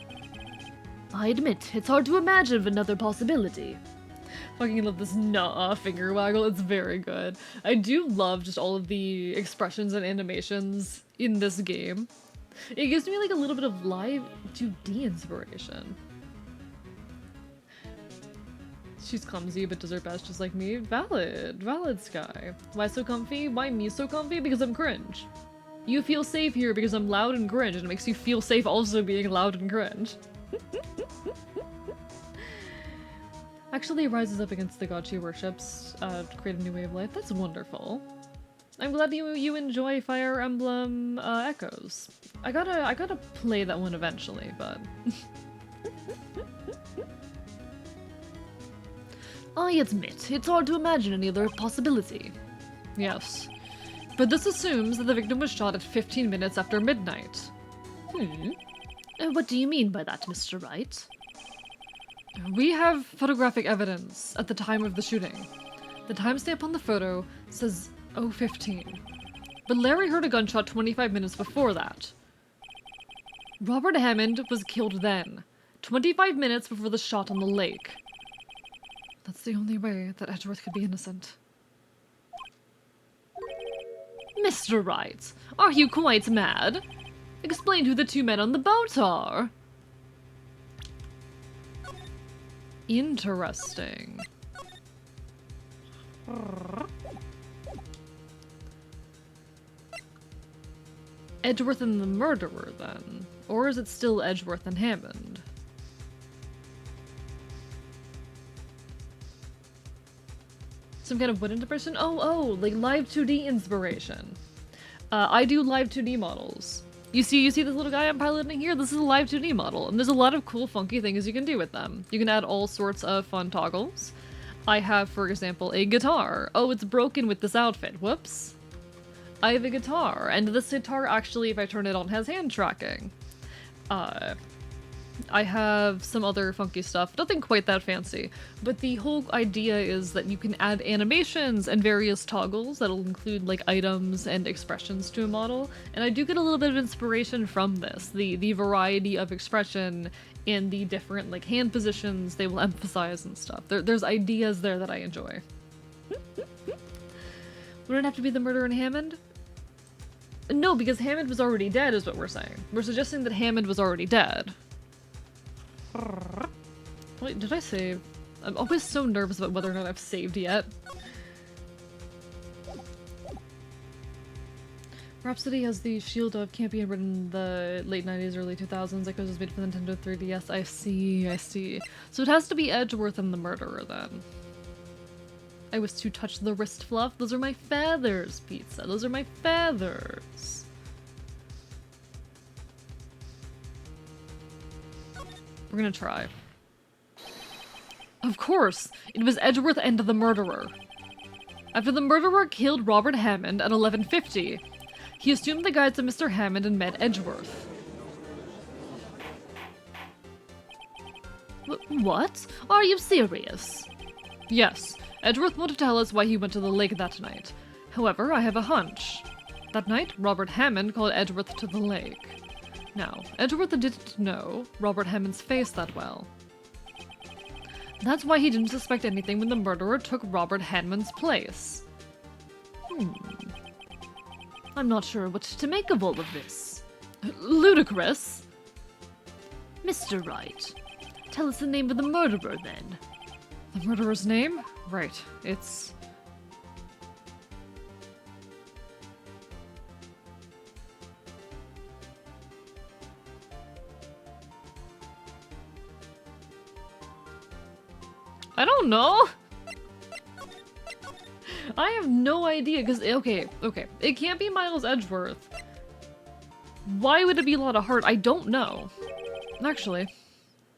I admit, it's hard to imagine another possibility. Fucking love this nah finger waggle. It's very good. I do love just all of the expressions and animations in this game. It gives me like a little bit of live 2D inspiration. She's clumsy but does her best just like me. Valid. Valid, Sky. Why so comfy? Why me so comfy? Because I'm cringe. You feel safe here because I'm loud and cringe, and it makes you feel safe also being loud and cringe. Actually rises up against the god she worships to create a new way of life. That's wonderful. I'm glad you enjoy Fire Emblem Echoes. I gotta play that one eventually, but... I admit, it's hard to imagine any other possibility. Yes. But this assumes that the victim was shot at 15 minutes after midnight. What do you mean by that, Mr. Wright? We have photographic evidence at the time of the shooting. The timestamp on the photo says 0:15. But Larry heard a gunshot 25 minutes before that. Robert Hammond was killed then, 25 minutes before the shot on the lake. That's the only way that Edgeworth could be innocent. Mr. Wright, are you quite mad? Explain who the 2 men on the boat are. Interesting. Edgeworth and the murderer, then? Or is it still Edgeworth and Hammond? Some kind of wooden depression? Oh, like live 2D inspiration. I do live 2D models. You see this little guy I'm piloting here? This is a live 2D model, and there's a lot of cool, funky things you can do with them. You can add all sorts of fun toggles. I have, for example, a guitar. Oh, it's broken with this outfit. Whoops. I have a guitar, and this guitar actually, if I turn it on, has hand tracking. I have some other funky stuff, nothing quite that fancy, but the whole idea is that you can add animations and various toggles that'll include like items and expressions to a model, and I do get a little bit of inspiration from this, the variety of expression in the different like hand positions they will emphasize and stuff. There's ideas there that I enjoy. Would it have to be the murder in Hammond? No, because Hammond was already dead is what we're saying. We're suggesting that Hammond was already dead. Wait, did I save? I'm always so nervous about whether or not I've saved yet. Rhapsody has the shield of Campion written in the late 90s, early 2000s. Like it was made for the Nintendo 3DS. I see. So it has to be Edgeworth and the murderer then. I was to touch the wrist fluff. Those are my feathers, Pizza. Those are my feathers. We're gonna try. Of course! It was Edgeworth and the murderer. After the murderer killed Robert Hammond at 11:50, he assumed the guise of Mr. Hammond and met Edgeworth. What? Are you serious? Yes, Edgeworth won't tell us why he went to the lake that night. However, I have a hunch. That night, Robert Hammond called Edgeworth to the lake. Now, Edgeworth didn't know Robert Hammond's face that well. That's why he didn't suspect anything when the murderer took Robert Hammond's place. I'm not sure what to make of all of this. Ludicrous! Mr. Wright, tell us the name of the murderer then. The murderer's name? Right, it's... I don't know! I have no idea, because, okay, it can't be Miles Edgeworth. Why would it be a lot of heart? I don't know. Actually,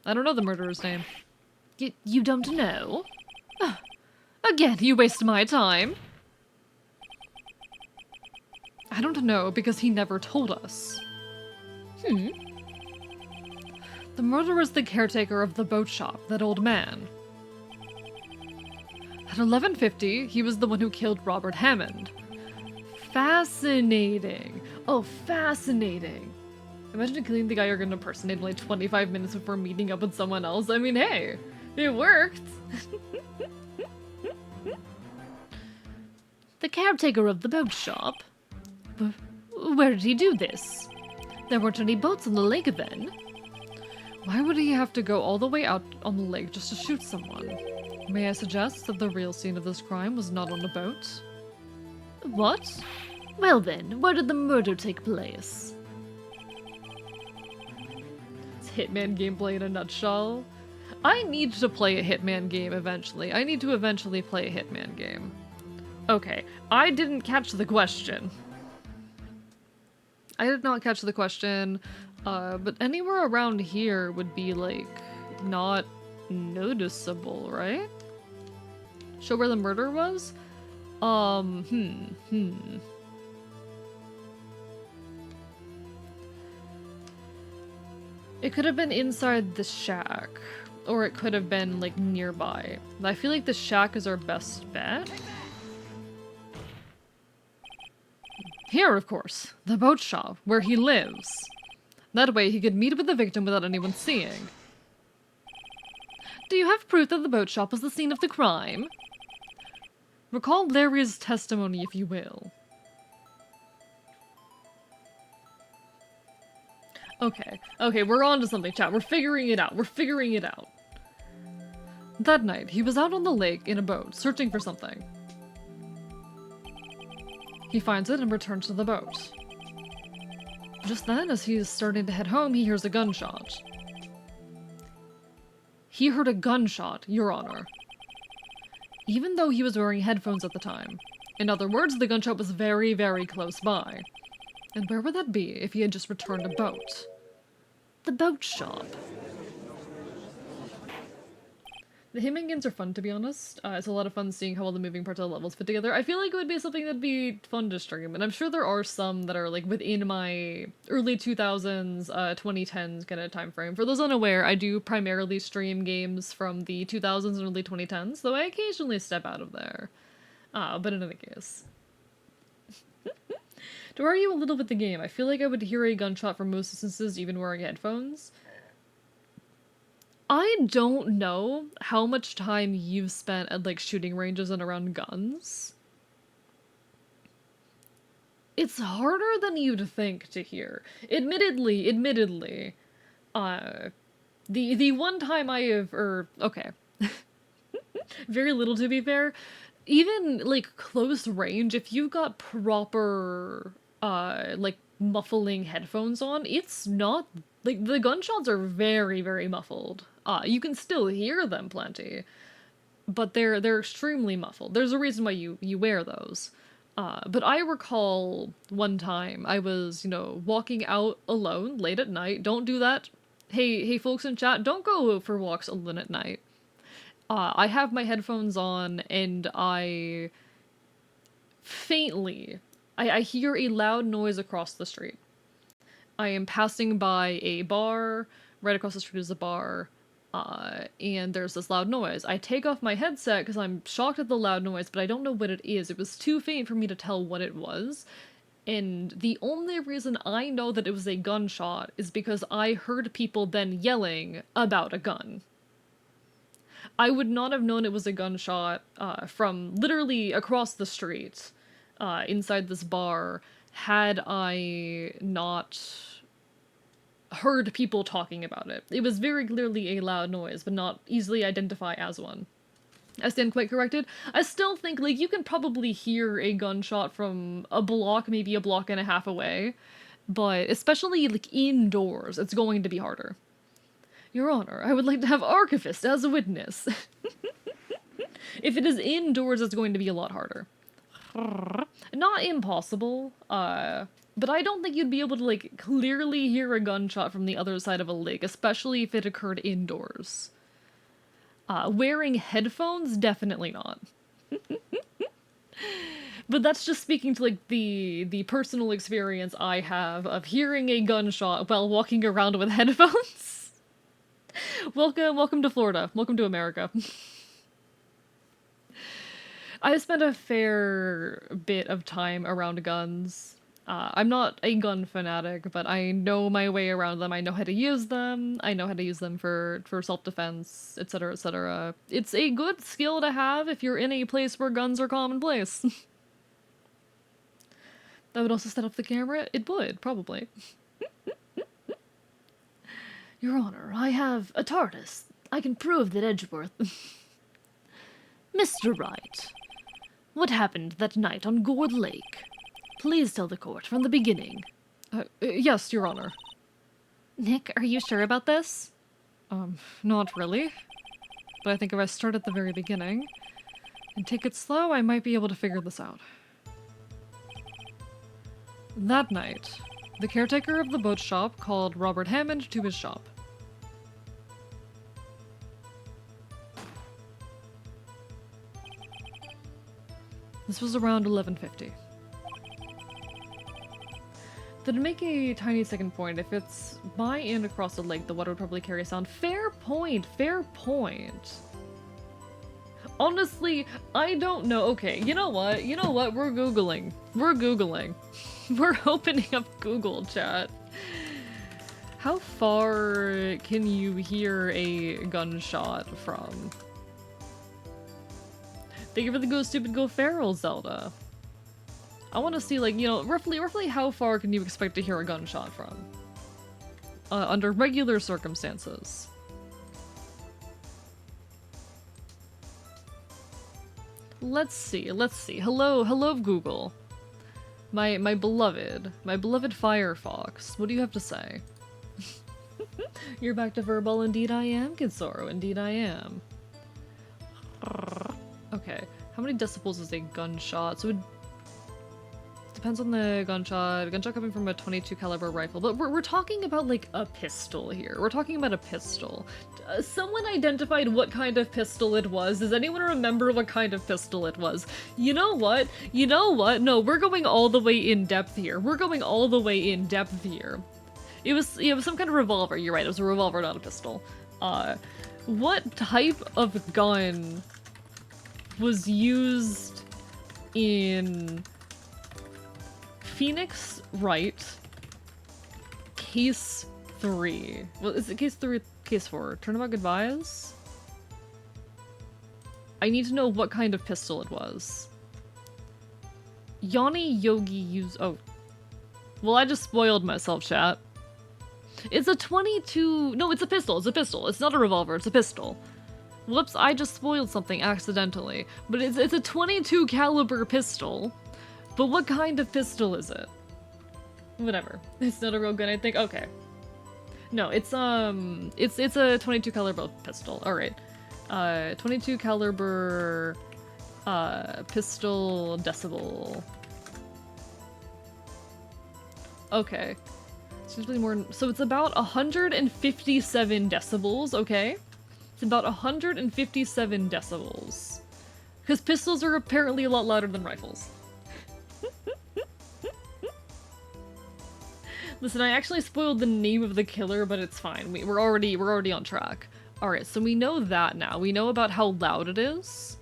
I don't know the murderer's name. You don't know? Again, you waste my time. I don't know, because he never told us. The murderer's the caretaker of the boat shop, that old man. At 11:50, he was the one who killed Robert Hammond. Fascinating. Oh, fascinating. Imagine killing the guy you're gonna impersonate in like 25 minutes before meeting up with someone else. I mean, hey, it worked. The caretaker of the boat shop? Where did he do this? There weren't any boats on the lake then. Why would he have to go all the way out on the lake just to shoot someone? May I suggest that the real scene of this crime was not on the boat? What? Well then, where did the murder take place? It's Hitman gameplay in a nutshell. I need to play a Hitman game eventually. I need to eventually play a Hitman game. Okay, I didn't catch the question. I did not catch the question, but anywhere around here would be, like, not noticeable, right? Show where the murder was? It could have been inside the shack, or it could have been, like, nearby. I feel like the shack is our best bet. Here, of course, the boat shop, where he lives. That way he could meet with the victim without anyone seeing. Do you have proof that the boat shop was the scene of the crime? Recall Larry's testimony, if you will. Okay, we're on to something, chat. We're figuring it out. That night, he was out on the lake in a boat, searching for something. He finds it and returns to the boat. Just then, as he is starting to head home, he hears a gunshot. He heard a gunshot, Your Honor. Even though he was wearing headphones at the time. In other words, the gunshot was very, very close by. And where would that be if he had just returned a boat? The boat shop. The Himingans are fun, to be honest. It's a lot of fun seeing how all the moving parts of the levels fit together. I feel like it would be something that'd be fun to stream, and I'm sure there are some that are, like, within my early 2000s, 2010s kind of time frame. For those unaware, I do primarily stream games from the 2000s and early 2010s, though I occasionally step out of there. But in any case. To argue a little with the game, I feel like I would hear a gunshot from most instances even wearing headphones. I don't know how much time you've spent at, like, shooting ranges and around guns. It's harder than you'd think to hear. Admittedly, the one time I have, okay. Very little to be fair. Even, like, close range, if you've got proper, like, muffling headphones on, it's not, like, the gunshots are very, very muffled. You can still hear them plenty, but they're extremely muffled. There's a reason why you wear those. But I recall one time I was, you know, walking out alone late at night. Don't do that. Hey folks in chat, don't go for walks alone at night. I have my headphones on and I faintly, I hear a loud noise across the street. I am passing by a bar. Right across the street is a bar. And there's this loud noise. I take off my headset because I'm shocked at the loud noise, but I don't know what it is. It was too faint for me to tell what it was. And the only reason I know that it was a gunshot is because I heard people then yelling about a gun. I would not have known it was a gunshot from literally across the street inside this bar had I not heard people talking about it. It was very clearly a loud noise, but not easily identify as one. I stand quite corrected. I still think, like, you can probably hear a gunshot from a block, maybe a block and a half away, but especially, like, indoors, it's going to be harder. Your Honor, I would like to have Archivist as a witness. If it is indoors, it's going to be a lot harder. Not impossible, but I don't think you'd be able to, like, clearly hear a gunshot from the other side of a lake, especially if it occurred indoors. Wearing headphones? Definitely not. But that's just speaking to, like, the personal experience I have of hearing a gunshot while walking around with headphones. Welcome to Florida. Welcome to America. I spent a fair bit of time around guns. I'm not a gun fanatic, but I know my way around them. I know how to use them. I know how to use them for self-defense, etc., etc. It's a good skill to have if you're in a place where guns are commonplace. That would also set up the camera? It would, probably. Your Honor, I have a TARDIS. I can prove that Edgeworth... Mr. Wright, what happened that night on Gourd Lake? Please tell the court from the beginning. Yes, Your Honor. Nick, are you sure about this? Not really. But I think if I start at the very beginning and take it slow, I might be able to figure this out. That night, the caretaker of the boat shop called Robert Hammond to his shop. This was around 11:50. To make a tiny second point, if it's by and across the lake, the water would probably carry sound. Fair point, fair point. Honestly, I don't know. Okay, you know what? We're Googling. We're opening up Google chat. How far can you hear a gunshot from? Thank you for the Go Stupid Go Feral, Zelda. I want to see, like, you know, roughly how far can you expect to hear a gunshot from? Under regular circumstances. Let's see. Hello Google. My beloved Firefox. What do you have to say? You're back to verbal. Indeed I am, Kidsoro. Indeed I am. Okay. How many decibels is a gunshot? So it depends on the gunshot. Gunshot coming from a 22 caliber rifle, but we're talking about like a pistol here. We're talking about a pistol. Someone identified what kind of pistol it was. Does anyone remember what kind of pistol it was? You know what? You know what? No, we're going all the way in depth here. We're going all the way in depth here. It was some kind of revolver. You're right. It was a revolver, not a pistol. What type of gun was used in Phoenix Wright Case 3? Well, is it Case 3 Case 4? Turnabout Goodbyes? I need to know what kind of pistol it was. Yanni Yogi used... Oh. Well, I just spoiled myself, chat. It's a 22... No, it's a pistol. It's a pistol. It's not a revolver. It's a pistol. Whoops, I just spoiled something accidentally. But it's a 22 caliber pistol. But what kind of pistol is it? Whatever. It's not a real gun, I think. Okay. No, it's a 22 caliber pistol. All right. 22 caliber pistol decibel. Okay. Seems really more. So it's about 157 decibels. Okay. It's about 157 decibels. Because pistols are apparently a lot louder than rifles. Listen, I actually spoiled the name of the killer, but it's fine. We're already on track. All right, so we know that now. We know about how loud it is.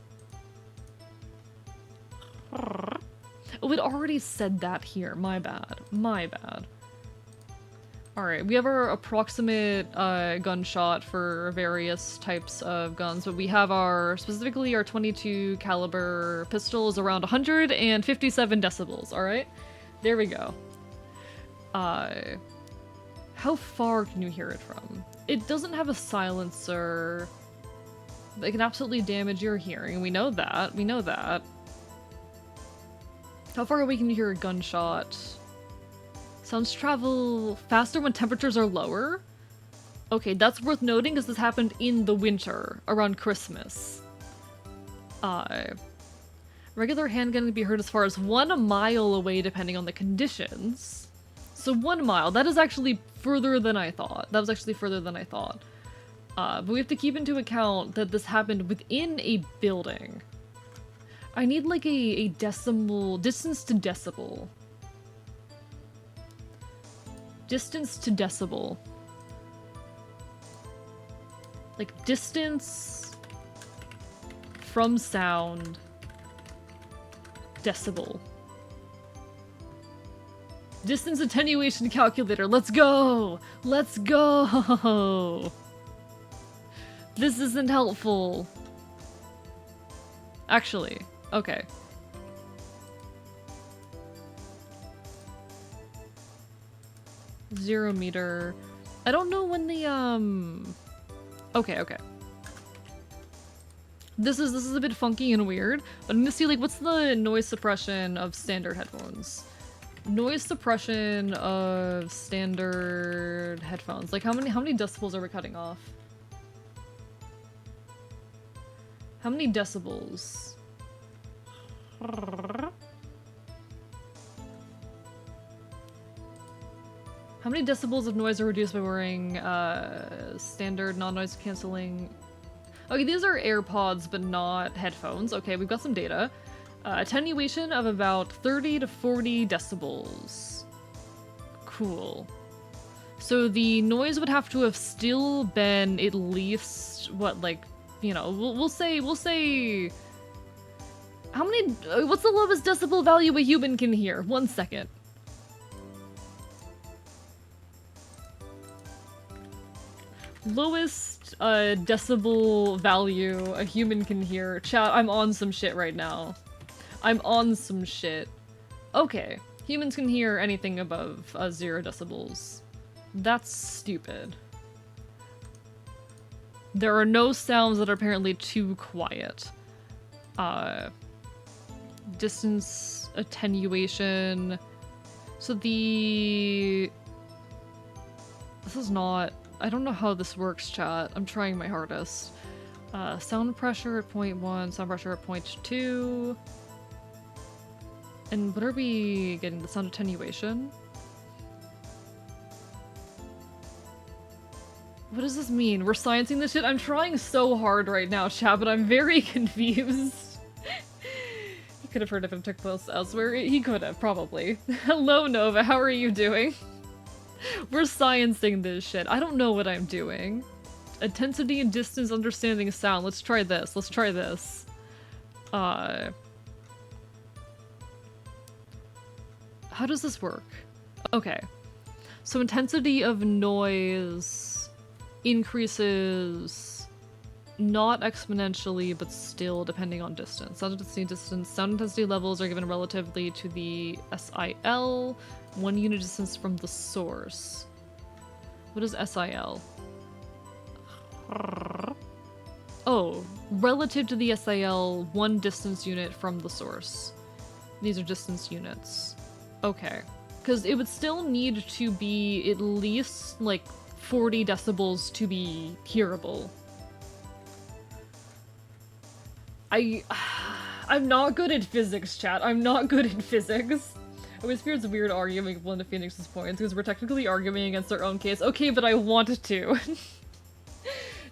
Oh, it already said that here. My bad. My bad. All right, we have our approximate gunshot for various types of guns, but we have specifically our 22 caliber pistol is around 157 decibels. All right, there we go. How far can you hear it from? It doesn't have a silencer. It can absolutely damage your hearing. We know that. We know that. How far away can you hear a gunshot? Sounds travel faster when temperatures are lower. Okay, that's worth noting because this happened in the winter, around Christmas. Regular handgun can be heard as far as 1 mile away depending on the conditions. So 1 mile, that is actually further than I thought. That was actually further than I thought. But we have to keep into account that this happened within a building. I need like a decimal, distance to decibel. Distance to decibel. Like distance from sound, decibel. Distance attenuation calculator, let's go! Let's go! This isn't helpful. Actually, okay. Zero meter. I don't know when the, Okay, okay. This is a bit funky and weird, but I'm gonna see, like, what's the noise suppression of standard headphones? Noise suppression of standard headphones. Like, how many decibels are we cutting off? How many decibels? How many decibels of noise are reduced by wearing standard non-noise canceling? Okay, these are AirPods, but not headphones. Okay, we've got some data. Attenuation of about 30 to 40 decibels. Cool. So the noise would have to have still been at least, what, like, you know, we'll say, how many, what's the lowest decibel value a human can hear? 1 second. Lowest decibel value a human can hear. Chat, I'm on some shit right now. I'm on some shit. Okay, humans can hear anything above 0 decibels. That's stupid. There are no sounds that are apparently too quiet. Distance attenuation. So this is not... I don't know how this works, chat. I'm trying my hardest. Sound pressure at 0.1, sound pressure at 0.2. And what are we getting? The sound attenuation? What does this mean? We're sciencing this shit? I'm trying so hard right now, chat, but I'm very confused. He could have heard if it took place elsewhere. He could have, probably. Hello, Nova. How are you doing? We're sciencing this shit. I don't know what I'm doing. Intensity and distance understanding sound. Let's try this. Let's try this. How does this work? Okay. So intensity of noise increases not exponentially, but still depending on distance. Sound intensity levels are given relatively to the SIL, 1 unit distance from the source. What is SIL? Oh, relative to the SIL, 1 distance unit from the source. These are distance units. Okay. Because it would still need to be at least, like, 40 decibels to be hearable. I'm not good at physics, chat. I'm not good at physics. I always fear it's weird arguing one of Phoenix's points, because we're technically arguing against our own case. Okay, but I wanted to.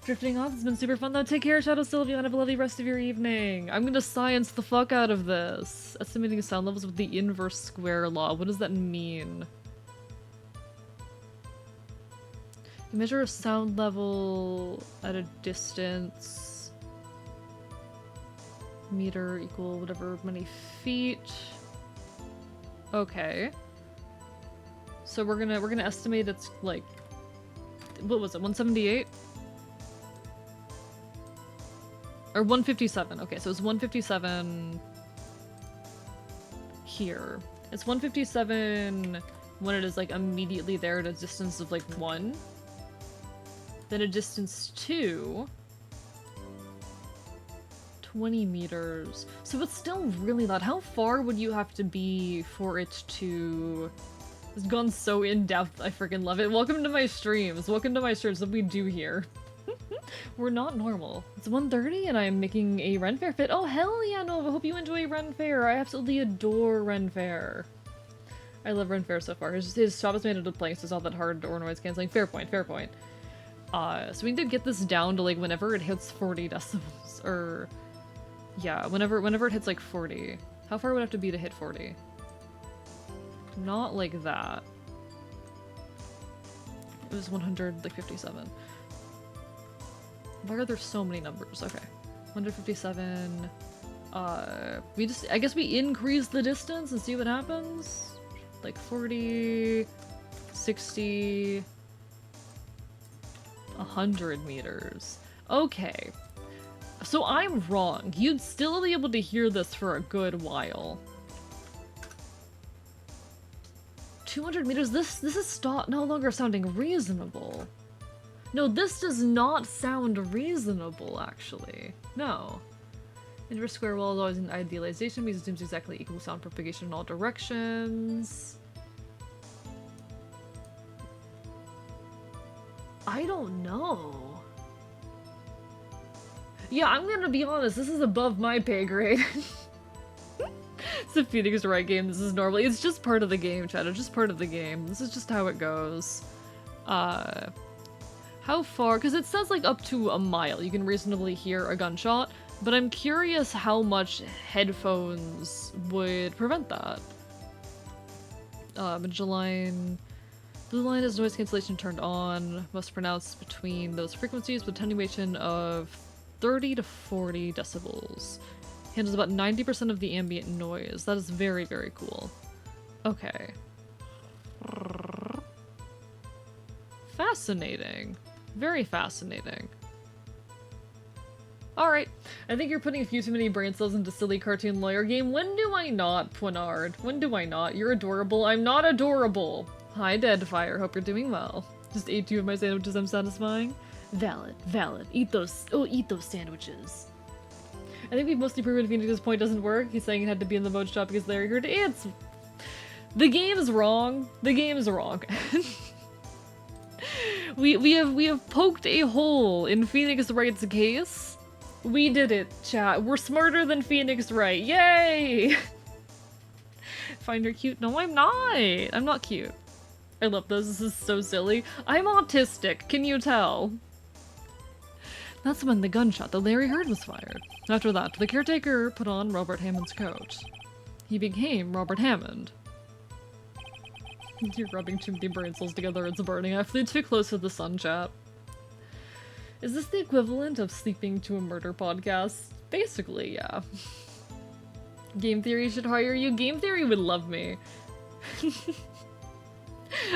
Drifting off has been super fun though. Take care, Shadow Sylvia, and have a lovely rest of your evening. I'm gonna science the fuck out of this. Estimating sound levels with the inverse square law. What does that mean? You measure a sound level at a distance. Meter equal whatever many feet. Okay. So we're gonna estimate it's like, what was it, 178? Or 157. Okay, so it's 157 here. It's 157 when it is like immediately there at a distance of like 1. Then a distance 2. 20 meters. So it's still really loud. How far would you have to be for it to... It's gone so in-depth, I freaking love it. Welcome to my streams. Welcome to my streams. What we do here. We're not normal. It's 1:30 and I'm making a Ren Fair fit. Oh, hell yeah, Nova. Hope you enjoy Ren Fair. I absolutely adore Ren Fair. I love Ren Fair so far. His shop is made out of planks, so it's not that hard or noise canceling. Fair point, fair point. So we need to get this down to like whenever it hits 40 decibels, or yeah, whenever it hits like 40. How far would it have to be to hit 40? Not like that. It was 157. Why are there so many numbers? Okay. 157. I guess we increase the distance and see what happens. Like 40, 60, 100 meters. Okay. So I'm wrong. You'd still be able to hear this for a good while. 200 meters? This is no longer sounding reasonable. No, this does not sound reasonable, actually. No. Inverse square wall is always an idealization because it seems exactly equal sound propagation in all directions. I don't know. Yeah, I'm gonna be honest, this is above my pay grade. It's a Phoenix Wright game, this is normal. It's just part of the game, chat. It's just part of the game. This is just how it goes. How far? Because it says like up to a mile you can reasonably hear a gunshot, but I'm curious how much headphones would prevent that. Blue line is noise cancellation turned on, most pronounced between those frequencies with attenuation of 30 to 40 decibels. Handles about 90% of the ambient noise. That is very, very cool. Okay. Fascinating. Very fascinating. Alright, I think you're putting a few too many brain cells into silly cartoon lawyer game. When do I not, Poinard? When do I not? You're adorable. I'm not adorable. Hi, Deadfire. Hope you're doing well. Just ate 2 of my sandwiches. I'm satisfying. Valid, valid. Eat those sandwiches. I think we've mostly proven Phoenix's point doesn't work. He's saying it had to be in the mode shop because Larry heard it. The game's wrong. The game's wrong. We have poked a hole in Phoenix Wright's case. We did it, chat. We're smarter than Phoenix Wright. Yay! Find her cute. No, I'm not. I'm not cute. I love this. This is so silly. I'm autistic. Can you tell? That's when the gunshot that Larry heard was fired. After that, the caretaker put on Robert Hammond's coat. He became Robert Hammond. You're rubbing too many brain cells together, it's burning. I flew too close to the sun, chat. Is this the equivalent of sleeping to a murder podcast? Basically, yeah. Game Theory should hire you. Game Theory would love me.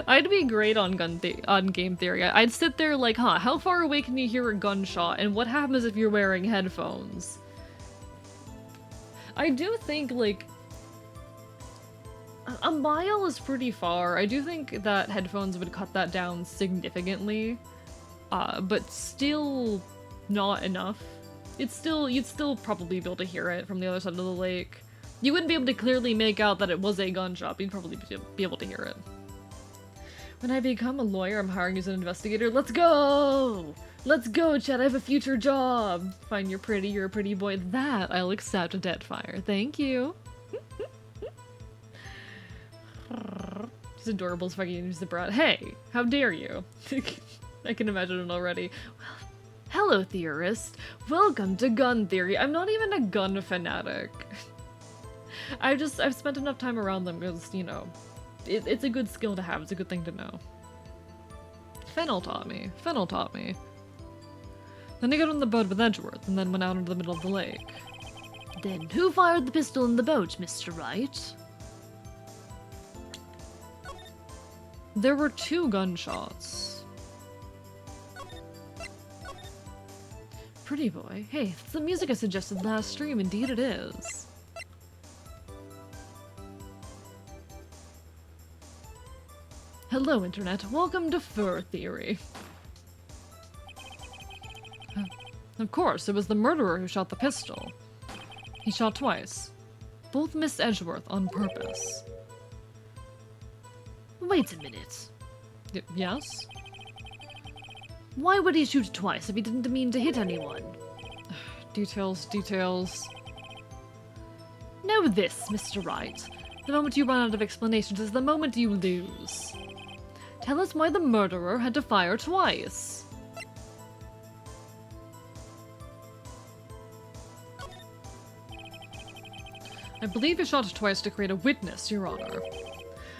I'd be great on Game Theory. I'd sit there like, huh, how far away can you hear a gunshot, and what happens if you're wearing headphones? I do think, like, a mile is pretty far. I do think that headphones would cut that down significantly, but still not enough. You'd still probably be able to hear it from the other side of the lake. You wouldn't be able to clearly make out that it was a gunshot, but you'd probably be able to hear it. When I become a lawyer, I'm hiring you as an investigator. Let's go! Let's go, Chad, I have a future job! Fine, you're a pretty boy. That I'll accept a debt fire. Thank you. He's adorable as fucking use the brat. Hey, how dare you? I can imagine it already. Well, hello, theorist. Welcome to Gun Theory. I'm not even a gun fanatic. I've spent enough time around them because, you know, it's a good skill to have. It's a good thing to know. Fennel taught me. Then I got on the boat with Edgeworth and then went out into the middle of the lake. Then who fired the pistol in the boat, Mr. Wright? There were 2 gunshots. Pretty boy. Hey, it's the music I suggested last stream. Indeed it is. Hello, Internet. Welcome to Fur Theory. Of course, it was the murderer who shot the pistol. He shot twice. Both missed Edgeworth on purpose. Wait a minute. Yes? Why would he shoot twice if he didn't mean to hit anyone? Details. Know this, Mr. Wright. The moment you run out of explanations is the moment you lose. Tell us why the murderer had to fire twice. I believe he shot twice to create a witness, Your Honor.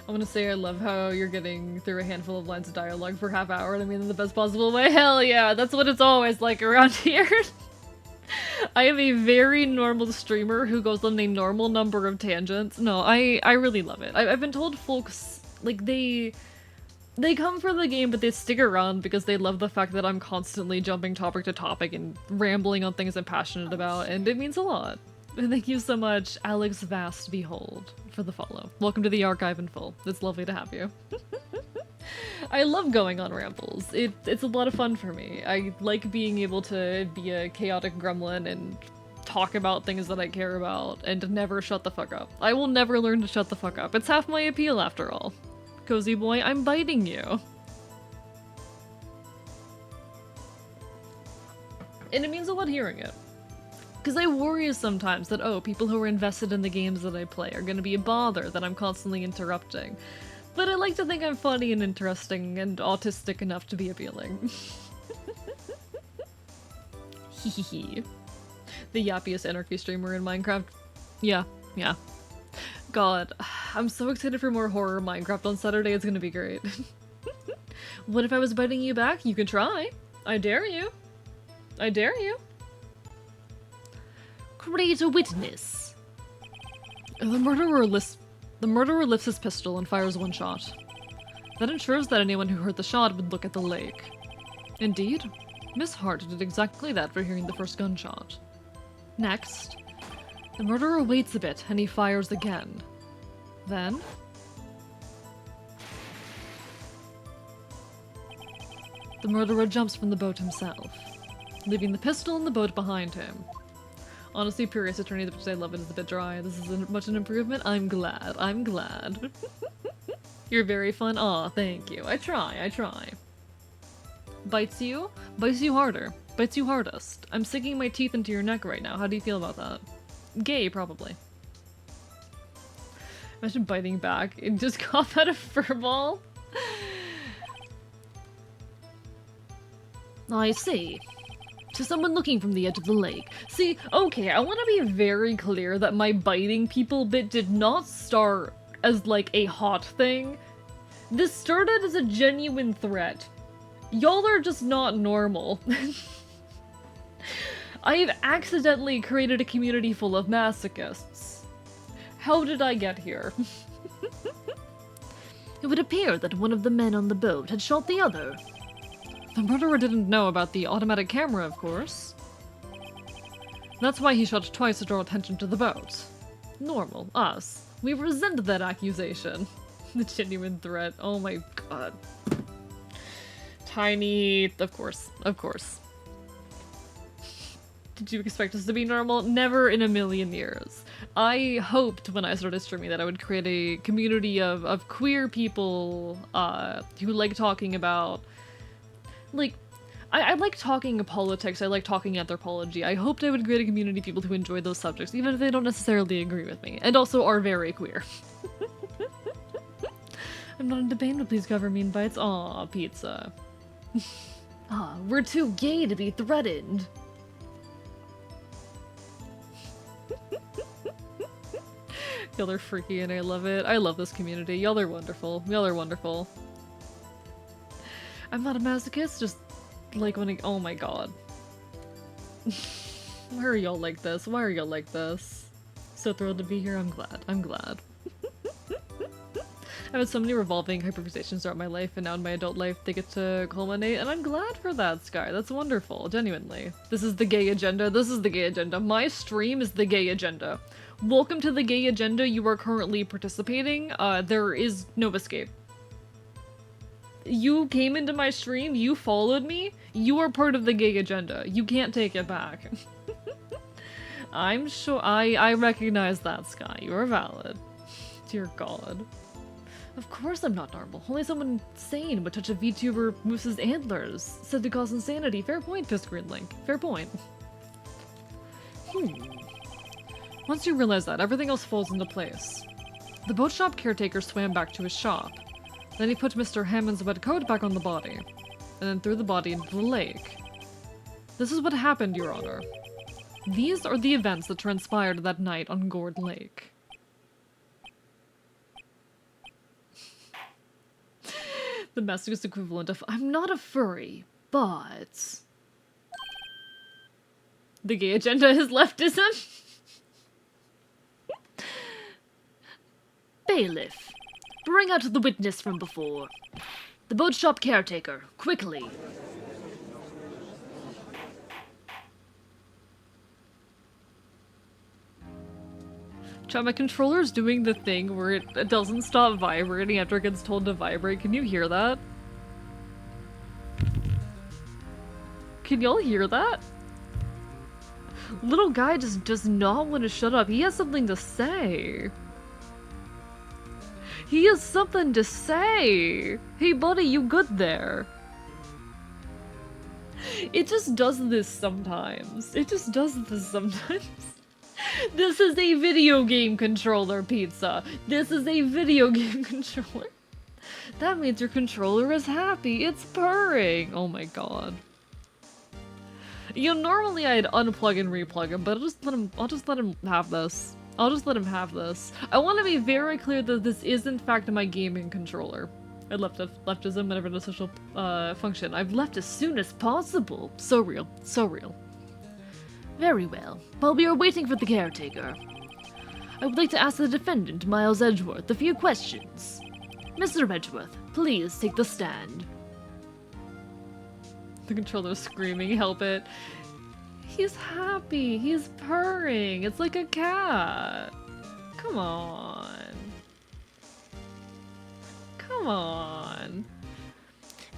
I want to say I love how you're getting through a handful of lines of dialogue for half hour, and I mean in the best possible way. Hell yeah, that's what it's always like around here. I am a very normal streamer who goes on a normal number of tangents. No, I really love it. I've been told folks, like, they come for the game, but they stick around because they love the fact that I'm constantly jumping topic to topic and rambling on things I'm passionate about, and it means a lot. And thank you so much, Alex Vast Behold, for the follow. Welcome to the archive in full. It's lovely to have you. I love going on rambles. It's a lot of fun for me. I like being able to be a chaotic gremlin and talk about things that I care about and never shut the fuck up. I will never learn to shut the fuck up. It's half my appeal after all. Cozy boy, I'm biting you. And it means a lot hearing it. Because I worry sometimes that, oh, people who are invested in the games that I play are gonna be a bother, that I'm constantly interrupting. But I like to think I'm funny and interesting and autistic enough to be appealing. Hehehe. The yappiest anarchy streamer in Minecraft. Yeah. God, I'm so excited for more horror Minecraft on Saturday, it's gonna be great. What if I was biting you back? You can try. I dare you. Create a witness. The murderer lifts his pistol and fires 1 shot. That ensures that anyone who heard the shot would look at the lake. Indeed, Miss Hart did exactly that for hearing the first gunshot. Next, the murderer waits a bit and he fires again. Then, the murderer jumps from the boat himself, leaving the pistol in the boat behind him. Honestly, Purious Attorney, which I love it, is a bit dry. This is much an improvement. I'm glad. You're very fun. Aw, thank you. I try. Bites you? Bites you harder. Bites you hardest. I'm sinking my teeth into your neck right now. How do you feel about that? Gay, probably. Imagine biting back and just cough out a furball. I see. To someone looking from the edge of the lake. See, okay, I want to be very clear that my biting people bit did not start as, like, a hot thing. This started as a genuine threat. Y'all are just not normal. I have accidentally created a community full of masochists. How did I get here? It would appear that one of the men on the boat had shot the other. The murderer didn't know about the automatic camera, of course. That's why he shot twice to draw attention to the boat. Normal. Us. We resent that accusation. The genuine threat. Oh my god. Tiny. Of course. Of course. Did you expect us to be normal? Never in a million years. I hoped when I started streaming that I would create a community of queer people who like talking about... Like, I like talking politics, I like talking anthropology. I hoped I would create a community of people who enjoy those subjects, even if they don't necessarily agree with me, and also are very queer. I'm not into pain, but please cover me in bites. Aw, pizza. We're too gay to be threatened. Y'all are freaky and I love it. I love this community. Y'all are wonderful. Y'all are wonderful. I'm not a masochist, just like when I- oh my god. Why are y'all like this? Why are y'all like this? So thrilled to be here, I'm glad. I'm glad. I've had so many revolving hyperfixations throughout my life, and now in my adult life they get to culminate, and I'm glad for that, Sky. That's wonderful, genuinely. This is the gay agenda. This is the gay agenda. My stream is the gay agenda. Welcome to the gay agenda. You are currently participating. There is no escape. You came into my stream, you followed me, you are part of the gay agenda. You can't take it back. I'm sure I recognize that, Sky. You are valid. Dear God. Of course I'm not normal. Only someone sane would touch a VTuber moose's antlers. Said to cause insanity. Fair point, Fist Green Link. Fair point. Once you realize that, everything else falls into place. The boat shop caretaker swam back to his shop. Then he put Mr. Hammond's wet coat back on the body, and then threw the body into the lake. This is what happened, Your Honor. These are the events that transpired that night on Gourd Lake. The masochist equivalent of, I'm not a furry, but... The gay agenda is leftism? Bailiff, bring out the witness from before. The boat shop caretaker, quickly. Chat, my controller's doing the thing where it doesn't stop vibrating after it gets told to vibrate. Can you hear that? Can y'all hear that? Little guy just does not want to shut up. He has something to say. He has something to say. Hey buddy, you good there? It just does this sometimes. It just does this sometimes. This is a video game controller, Pizza. This is a video game controller. That means your controller is happy. It's purring. Oh my god. You know, normally I'd unplug and replug him, but I'll just let him have this. I'll just let him have this. I want to be very clear that this is in fact my gaming controller. I left leftism whenever the social function. I've left as soon as possible. So real. So real. Very well. While we are waiting for the caretaker, I would like to ask the defendant, Miles Edgeworth, a few questions. Mr. Edgeworth, please take the stand. The controller's screaming, help it. He's happy. He's purring. It's like a cat. Come on. Come on.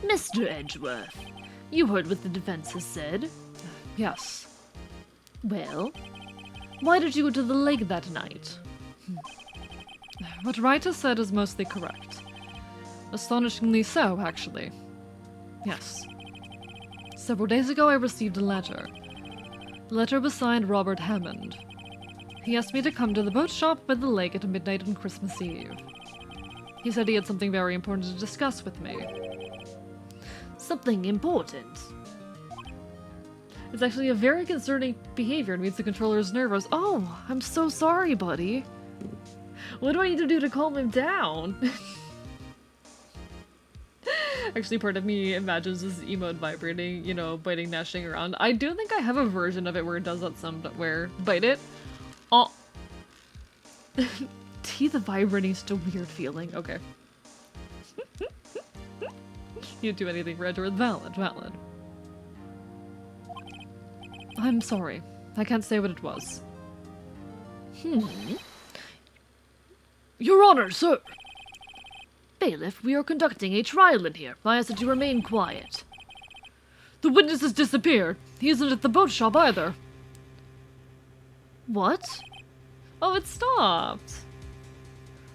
Mr. Edgeworth, you heard what the defense has said. Yes. Well, why did you go to the lake that night? What Wright has said is mostly correct. Astonishingly so, actually. Yes. Several days ago I received a letter. The letter was signed Robert Hammond. He asked me to come to the boat shop by the lake at midnight on Christmas Eve. He said he had something very important to discuss with me. Something important? It's actually a very concerning behavior and means the controller's nervous. Oh, I'm so sorry, buddy. What do I need to do to calm him down? Actually, part of me imagines this emote vibrating, you know, biting, gnashing around. I do think I have a version of it where it does that somewhere. Bite it. Oh. Teeth vibrating is just a weird feeling. Okay. You'd do anything, Redwood. Valid, valid. I'm sorry. I can't say what it was. Your Honor, sir! Bailiff, we are conducting a trial in here. I ask that you remain quiet. The witness has disappeared. He isn't at the boat shop either. What? Oh, it stopped.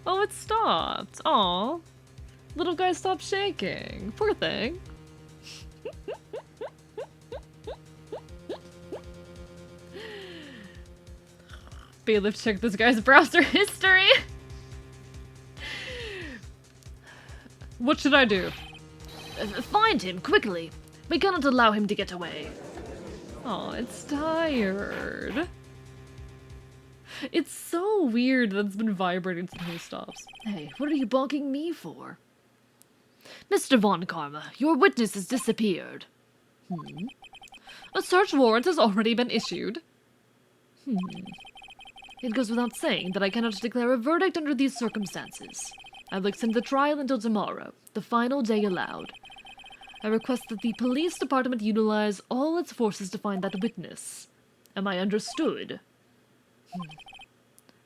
Oh, it stopped. Aw. Little guy stopped shaking. Poor thing. Bailiff checked this guy's browser history. What should I do? Find him, quickly. We cannot allow him to get away. Oh, it's tired. It's so weird that it's been vibrating since he stops. Hey, what are you bonking me for? Mr. Von Karma, your witness has disappeared. A search warrant has already been issued. It goes without saying that I cannot declare a verdict under these circumstances. I will extend the trial until tomorrow, the final day allowed. I request that the police department utilize all its forces to find that witness. Am I understood?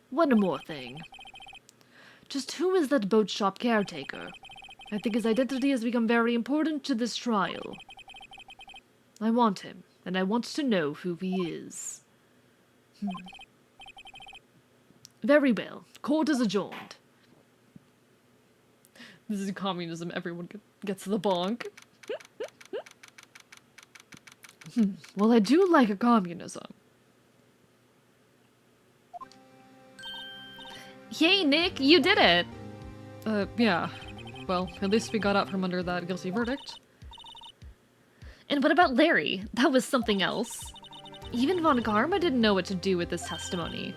One more thing. Just who is that boat shop caretaker? I think his identity has become very important to this trial. I want him, and I want to know who he is. Very well. Court is adjourned. This is communism. Everyone gets the bonk. Well, I do like a communism. Yay, Nick, you did it! Yeah. Well, at least we got out from under that guilty verdict. And what about Larry? That was something else. Even Von Karma didn't know what to do with this testimony.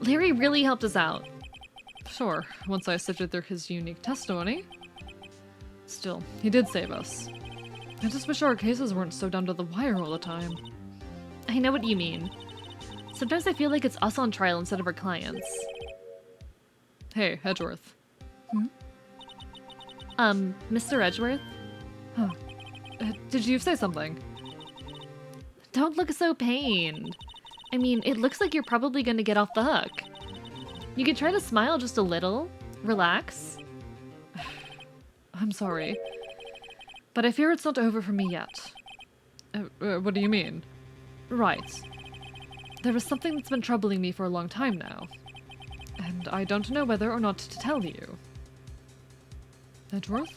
Larry really helped us out. Sure, once I sifted through his unique testimony. Still, he did save us. I just wish our cases weren't so down to the wire all the time. I know what you mean. Sometimes I feel like it's us on trial instead of our clients. Hey, Edgeworth. Mr. Edgeworth? Huh. Did you say something? Don't look so pained. I mean, it looks like you're probably gonna get off the hook. You could try to smile just a little. Relax. I'm sorry. But I fear it's not over for me yet. What do you mean? Right. There is something that's been troubling me for a long time now. And I don't know whether or not to tell you. Edgeworth?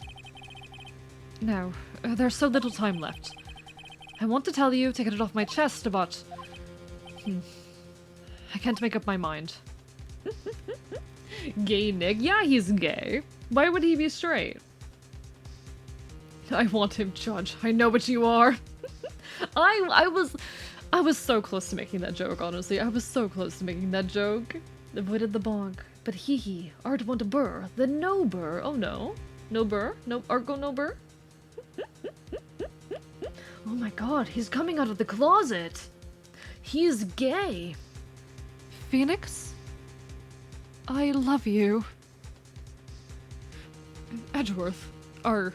No, there's so little time left. I want to tell you to get it off my chest, but... I can't make up my mind. Gay Nick? Yeah, he's gay. Why would he be straight? I want him, Judge. I know what you are. I was so close to making that joke, honestly. I was so close to making that joke. Avoided the bonk. But hee, art want a burr, then no burr. Oh no. No burr? No Argo no burr? Oh my god, he's coming out of the closet. He's gay. Phoenix? I love you. Edgeworth, are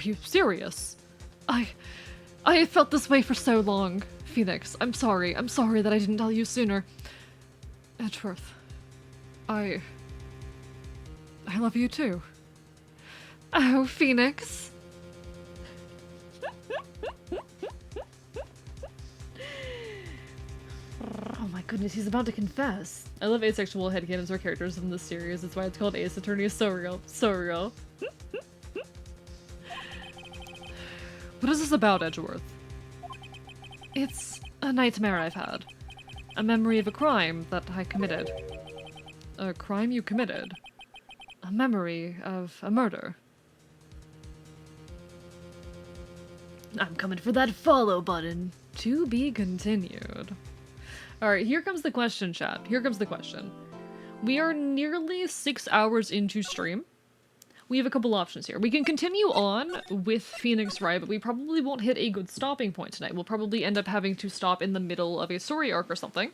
you serious? I have felt this way for so long. Phoenix, I'm sorry that I didn't tell you sooner. Edgeworth, I love you too. Oh, Phoenix. Oh my goodness, he's about to confess. I love asexual headcanons for characters in this series. That's why it's called Ace Attorney. So real. So real. What is this about, Edgeworth? It's a nightmare I've had. A memory of a crime that I committed. A crime you committed. A memory of a murder. I'm coming for that follow button. To be continued. Alright, here comes the question, chat. Here comes the question. We are nearly 6 hours into stream. We have a couple options here. We can continue on with Phoenix Wright, but we probably won't hit a good stopping point tonight. We'll probably end up having to stop in the middle of a story arc or something.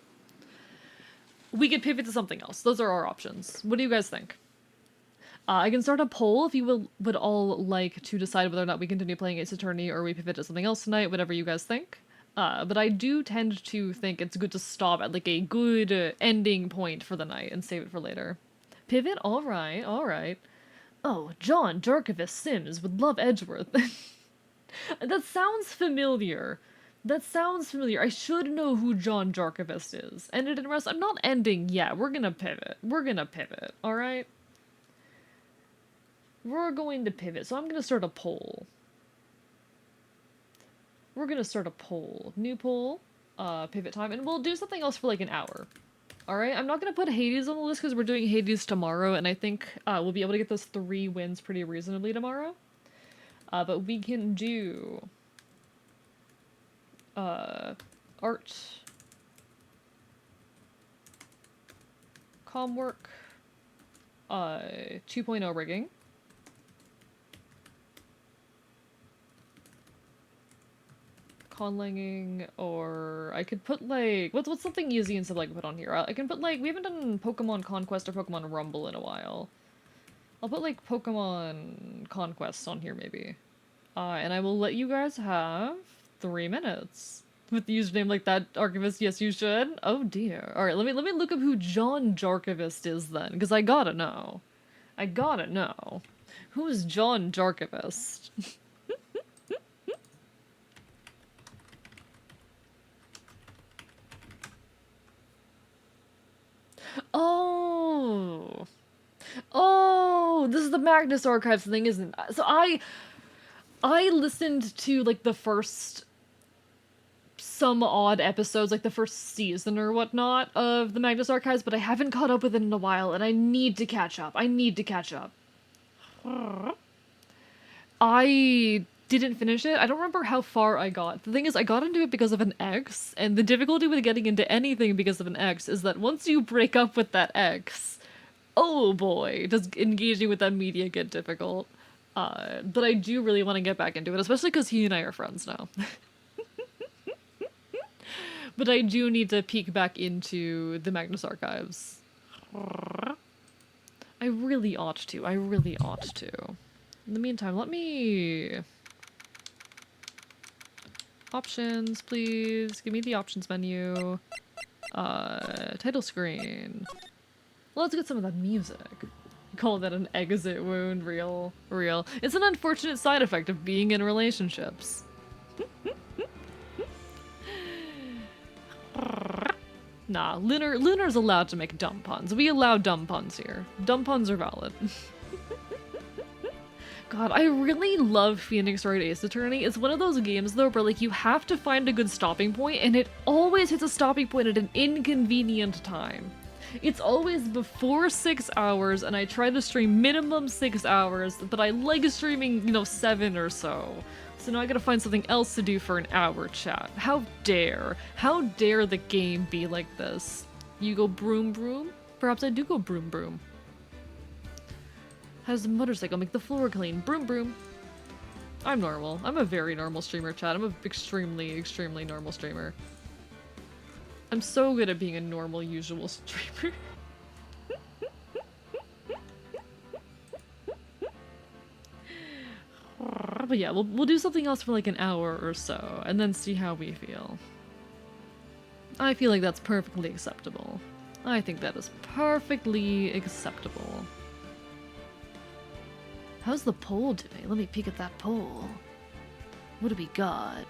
We could pivot to something else. Those are our options. What do you guys think? I can start a poll if you would all like to decide whether or not we continue playing Ace Attorney or we pivot to something else tonight, whatever you guys think. But I do tend to think it's good to stop at like a good ending point for the night and save it for later. Pivot? Alright, alright. Oh, John Jarkovus Sims would love Edgeworth. That sounds familiar. That sounds familiar. I should know who John Jarkovus is. Ended in rest. I'm not ending yet. We're gonna pivot. We're gonna pivot, alright? We're going to pivot, so I'm gonna start a poll. We're gonna start a poll. New poll, pivot time, and we'll do something else for like an hour. Alright, I'm not gonna put Hades on the list because we're doing Hades tomorrow, and I think we'll be able to get those 3 wins pretty reasonably tomorrow. But we can do... art... comm work... 2.0 rigging... conlanging, or I could put like what's something easy and simple I can put on here. I can put like we haven't done Pokemon Conquest or Pokemon Rumble in a while. I'll put like Pokemon Conquest on here maybe, and I will let you guys have 3 minutes with the username like that. Archivist, yes you should. Oh dear. All right, let me look up who John Jarkovist is then, because I gotta know. I gotta know. Who's John Jarkovist? Oh. Oh, this is the Magnus Archives thing, isn't it? So I listened to like the first some odd episodes, like the first season or whatnot of the Magnus Archives, but I haven't caught up with it in a while, and I need to catch up. I need to catch up. I didn't finish it. I don't remember how far I got. The thing is, I got into it because of an ex, and the difficulty with getting into anything because of an ex is that once you break up with that ex, oh boy, does engaging with that media get difficult. But I do really want to get back into it, especially because he and I are friends now. But I do need to peek back into the Magnus Archives. I really ought to. I really ought to. In the meantime, let me... Options, please. Give me the options menu. Title screen. Let's get some of that music. Call that an exit wound. Real. Real. It's an unfortunate side effect of being in relationships. Nah, Lunar's allowed to make dumb puns. We allow dumb puns here. Dumb puns are valid. God, I really love Phoenix Wright Ace Attorney. It's one of those games, though, where, like, you have to find a good stopping point, and it always hits a stopping point at an inconvenient time. It's always before 6 hours, and I try to stream minimum 6 hours, but I like streaming, 7 or so. So now I gotta find something else to do for an hour, chat. How dare the game be like this? You go broom broom? Perhaps I do go broom broom. How does the motorcycle make the floor clean? Broom broom. I'm normal. I'm a very normal streamer, chat. I'm a extremely, extremely normal streamer. I'm so good at being a normal, usual streamer. But yeah, we'll do something else for like an hour or so, and then see how we feel. I feel like that's perfectly acceptable. I think that is perfectly acceptable. How's the poll doing? Let me peek at that poll. What do we got?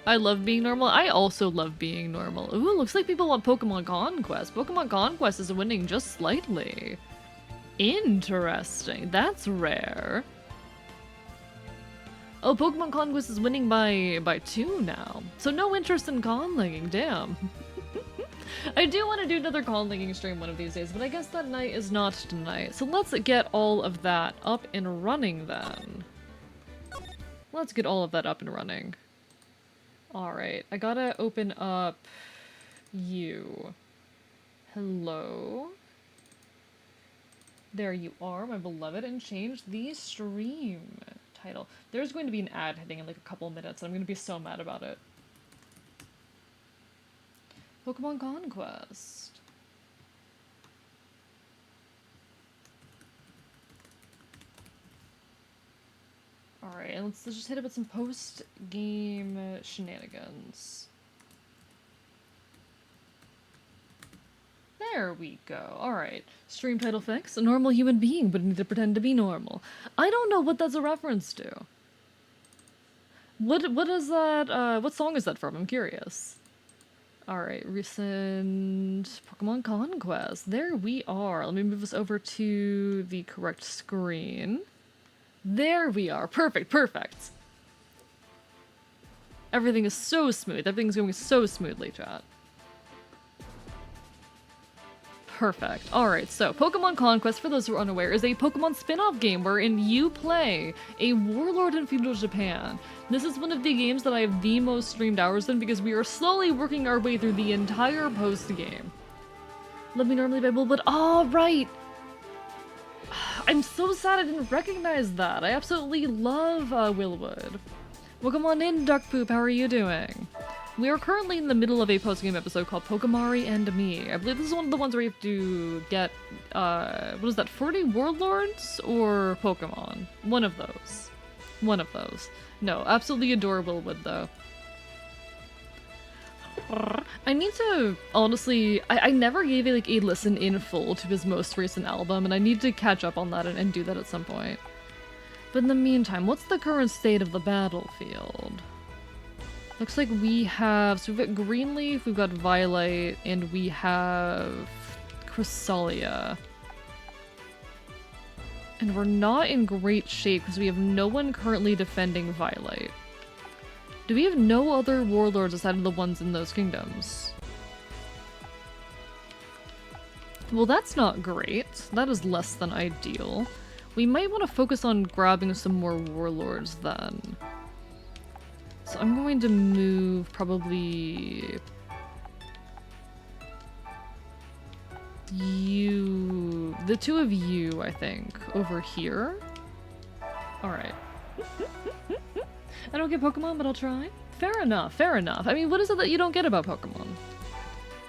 I love being normal. I also love being normal. Ooh, looks like people want Pokemon Conquest. Pokemon Conquest is winning just slightly. Interesting. That's rare. Oh, Pokemon Conquest is winning by 2 now. So no interest in conlinking, damn. I do want to do another conlinking stream one of these days, but I guess that night is not tonight. So let's get all of that up and running then. Let's get all of that up and running. Alright, I gotta open up you. Hello? There you are, my beloved, and change the stream title. There's going to be an ad hitting in like a couple minutes, and I'm going to be so mad about it. Pokemon Conquest. Alright, let's just hit it with some post-game shenanigans. There we go. Alright. Stream title fix. A normal human being, but need to pretend to be normal. I don't know what that's a reference to. What is that, what song is that from? I'm curious. Alright, recent Pokemon Conquest. There we are. Let me move this over to the correct screen. There we are. Perfect, perfect. Everything is so smooth. Everything's going so smoothly, chat. Perfect. Alright, so Pokemon Conquest, for those who are unaware, is a Pokemon spin-off game wherein you play a warlord in feudal Japan. This is one of the games that I have the most streamed hours in because we are slowly working our way through the entire post-game. Let me normally buy but oh, right! I'm so sad I didn't recognize that. I absolutely love Willwood. Welcome on in, Duck Poop. How are you doing? We are currently in the middle of a post-game episode called Pokemari and Me. I believe this is one of the ones where you have to get, what is that, 40 Warlords or Pokemon? One of those. One of those. No, absolutely adore Willwood, though. I need to, honestly, I never gave like a listen in full to his most recent album, and I need to catch up on that and do that at some point. But in the meantime, what's the current state of the battlefield? Looks like we have, so we've got Greenleaf, we've got Violet, and we have Cresselia. And we're not in great shape because we have no one currently defending Violet. Do we have no other warlords aside of the ones in those kingdoms? Well, that's not great. That is less than ideal. We might want to focus on grabbing some more warlords then. So I'm going to move probably you, the two of you, I think, over here. Alright. I don't get Pokemon, but I'll try. Fair enough, fair enough. I mean, what is it that you don't get about Pokemon?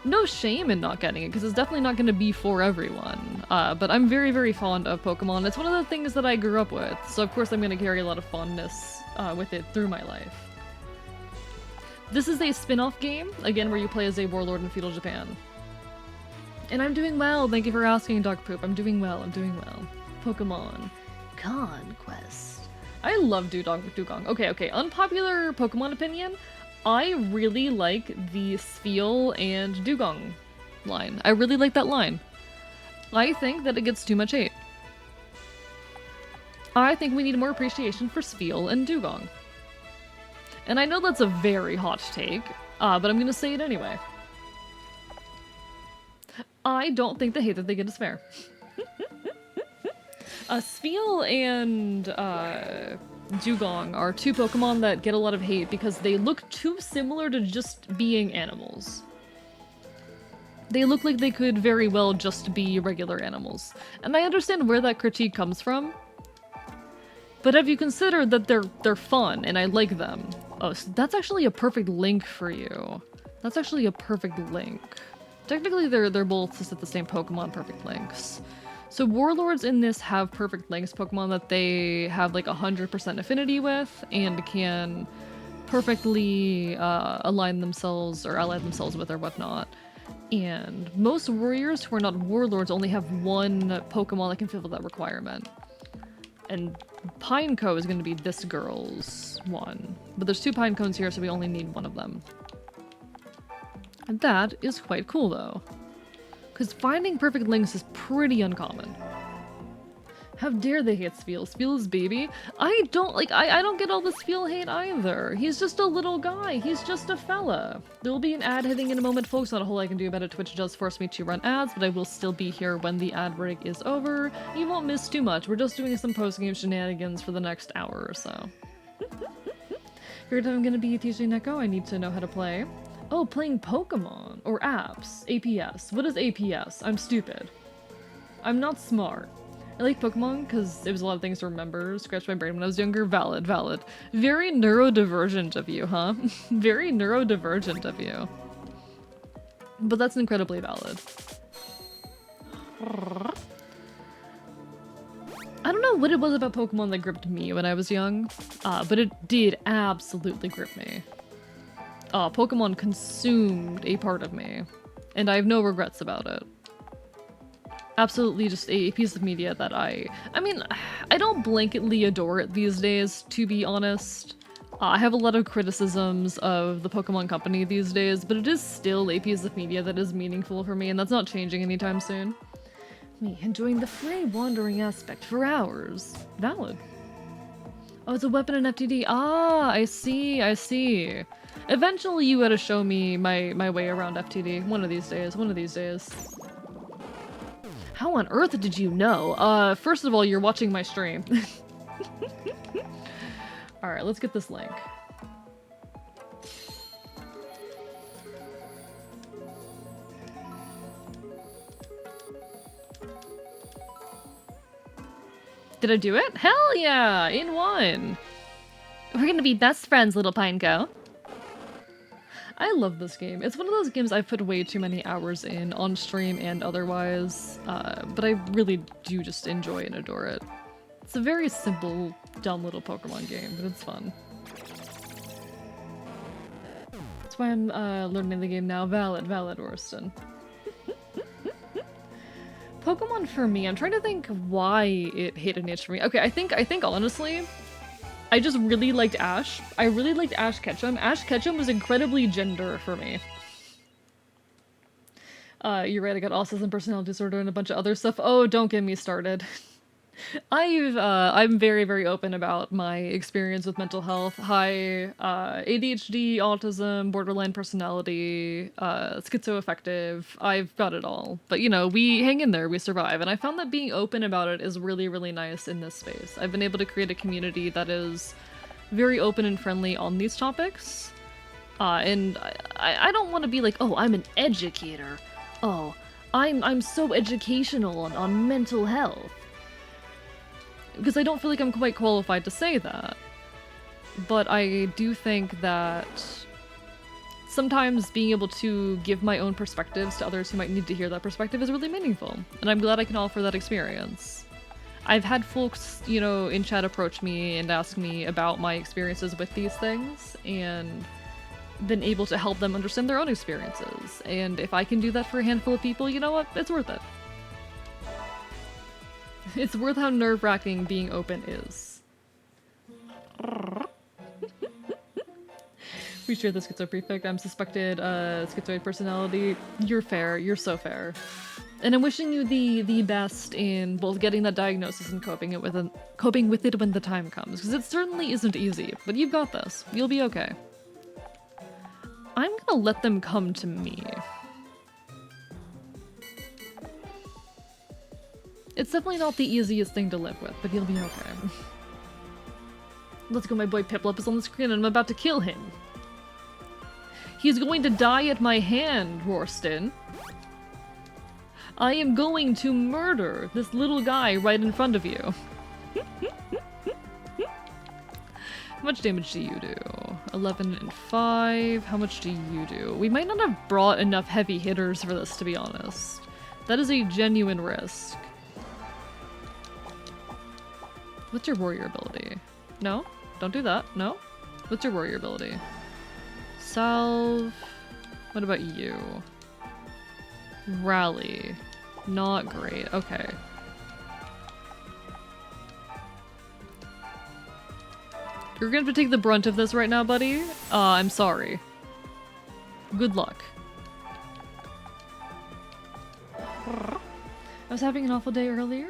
No shame in not getting it, because it's definitely not going to be for everyone. But I'm very, very fond of Pokemon. It's one of the things that I grew up with, so of course I'm going to carry a lot of fondness with it through my life. This is a spin-off game, again, where you play as a warlord in feudal Japan. And I'm doing well, thank you for asking, Dog Poop. I'm doing well, I'm doing well. Pokemon Conquest. I love Dugong. Okay, unpopular Pokemon opinion. I really like the Spheal and Dugong line. I really like that line. I think that it gets too much hate. I think we need more appreciation for Spheal and Dugong. And I know that's a very hot take, but I'm gonna say it anyway. I don't think the hate that they get is fair. Spheal and Dugong are two Pokemon that get a lot of hate because they look too similar to just being animals. They look like they could very well just be regular animals. And I understand where that critique comes from. But have you considered that they're fun and I like them? Oh, so that's actually a perfect link for you. That's actually a perfect link. Technically, they're both just at the same Pokemon perfect links. So warlords in this have perfect links Pokemon that they have like 100% affinity with and can perfectly align themselves or ally themselves with or whatnot. And most warriors who are not warlords only have one Pokemon that can fulfill that requirement. And Pineco is going to be this girl's one. But there's two Pinecones here, so we only need one of them. And that is quite cool, though. Because finding perfect links is pretty uncommon. How dare they hate Spiel? Spiel is baby. I don't get all the Spiel hate either. He's just a little guy. He's just a fella. There'll be an ad hitting in a moment, folks. Not a whole lot I can do about it. Twitch does force me to run ads, but I will still be here when the ad break is over. You won't miss too much. We're just doing some post-game shenanigans for the next hour or so. Every time I'm gonna be teaching Neko, I need to know how to play. Oh, playing Pokemon. Or apps. APS. What is APS? I'm stupid. I'm not smart. I like Pokemon because there was a lot of things to remember. Scratched my brain when I was younger. Valid, valid. Very neurodivergent of you, huh? Very neurodivergent of you. But that's incredibly valid. I don't know what it was about Pokemon that gripped me when I was young, but it did absolutely grip me. Pokemon consumed a part of me, and I have no regrets about it. Absolutely just a piece of media that I mean, I don't blanketly adore it these days, to be honest. I have a lot of criticisms of the Pokemon Company these days, but it is still a piece of media that is meaningful for me, and that's not changing anytime soon. Me enjoying the free wandering aspect for hours. Valid. Oh, it's a weapon in FTD. Ah, I see, I see. Eventually you gotta show me my way around FTD. One of these days, one of these days. How on earth did you know? First of all, you're watching my stream. Alright, let's get this link. Did I do it? Hell yeah! In one! We're gonna be best friends, little Pineco. I love this game. It's one of those games I've put way too many hours in, on stream and otherwise, but I really do just enjoy and adore it. It's a very simple, dumb little Pokemon game, but it's fun. That's why I'm learning the game now. Valid, valid, Orston. Pokemon for me, I'm trying to think why it hit a niche for me. Okay, I think honestly, I just really liked Ash. I really liked Ash Ketchum. Ash Ketchum was incredibly gender for me. You're right, I got autism, personality disorder, and a bunch of other stuff. Oh, don't get me started. I'm very, very open about my experience with mental health. Hi, ADHD, autism, borderline personality, schizoaffective. I've got it all. But you know, we hang in there, we survive. And I found that being open about it is really, really nice in this space. I've been able to create a community that is very open and friendly on these topics. And I don't want to be like, oh, I'm an educator. Oh, I'm so educational on mental health. Because I don't feel like I'm quite qualified to say that. But I do think that sometimes being able to give my own perspectives to others who might need to hear that perspective is really meaningful. And I'm glad I can offer that experience. I've had folks, you know, in chat approach me and ask me about my experiences with these things, and been able to help them understand their own experiences. And if I can do that for a handful of people, you know what? It's worth it. It's worth how nerve-wracking being open is. We share the schizo prefect. I'm suspected schizoid personality. You're fair. You're so fair. And I'm wishing you the best in both getting that diagnosis and coping with it when the time comes. Because it certainly isn't easy. But you've got this. You'll be okay. I'm gonna let them come to me. It's definitely not the easiest thing to live with, but you'll be okay. Let's go, my boy Piplup is on the screen and I'm about to kill him. He's going to die at my hand, Rorston. I am going to murder this little guy right in front of you. How much damage do you do? 11 and 5. How much do you do? We might not have brought enough heavy hitters for this, to be honest. That is a genuine risk. What's your warrior ability? No? Don't do that. No? What's your warrior ability? Salve. What about you? Rally. Not great. Okay. You're gonna have to take the brunt of this right now, buddy. I'm sorry. Good luck. was having an awful day earlier,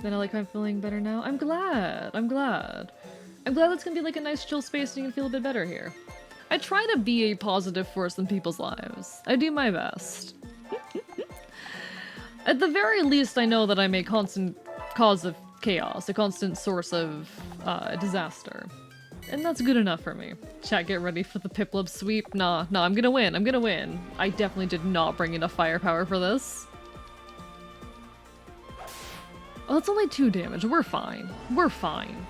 then I like I'm feeling better now. I'm glad. I'm glad that's gonna be like a nice chill space and you can feel a bit better here. I try to be a positive force in people's lives. I do my best. At the very least, I know that I'm a constant cause of chaos, a constant source of disaster. And that's good enough for me. Chat, get ready for the Piplup sweep. Nah, I'm gonna win. I'm gonna win. I definitely did not bring enough firepower for this. Oh, that's only 2 damage. We're fine. We're fine.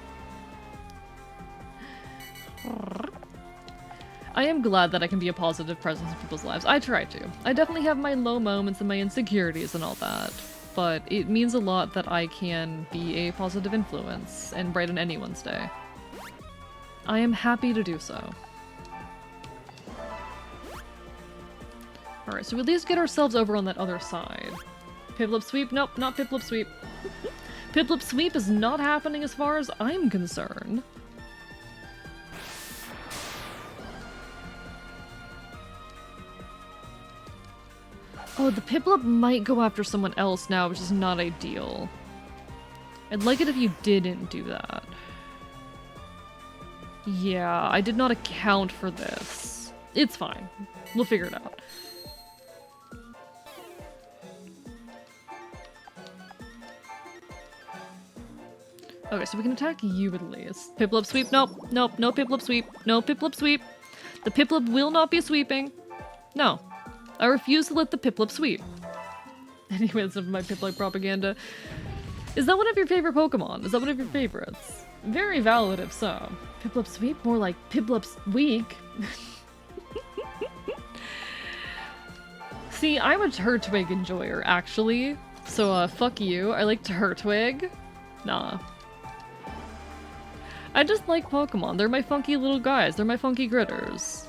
I am glad that I can be a positive presence in people's lives. I try to. I definitely have my low moments and my insecurities and all that, but it means a lot that I can be a positive influence and brighten anyone's day. I am happy to do so. Alright, so we at least get ourselves over on that other side. Piplup sweep? Nope, not Piplup sweep. Piplup sweep is not happening as far as I'm concerned. Oh, the Piplup might go after someone else now, which is not ideal. I'd like it if you didn't do that. Yeah, I did not account for this. It's fine. We'll figure it out. Okay, so we can attack you at least. Piplup sweep? Nope. Nope. No Piplup sweep. No Piplup sweep. The Piplup will not be sweeping. No. I refuse to let the Piplup sweep. Anyway, that's my Piplup propaganda. Is that one of your favorite Pokemon? Is that one of your favorites? Very valid if so. Piplup sweep? More like Piplup's weak. See, I'm a Turtwig enjoyer, actually. So, fuck you. I like Turtwig. Nah. I just like Pokemon. They're my funky little guys. They're my funky gritters.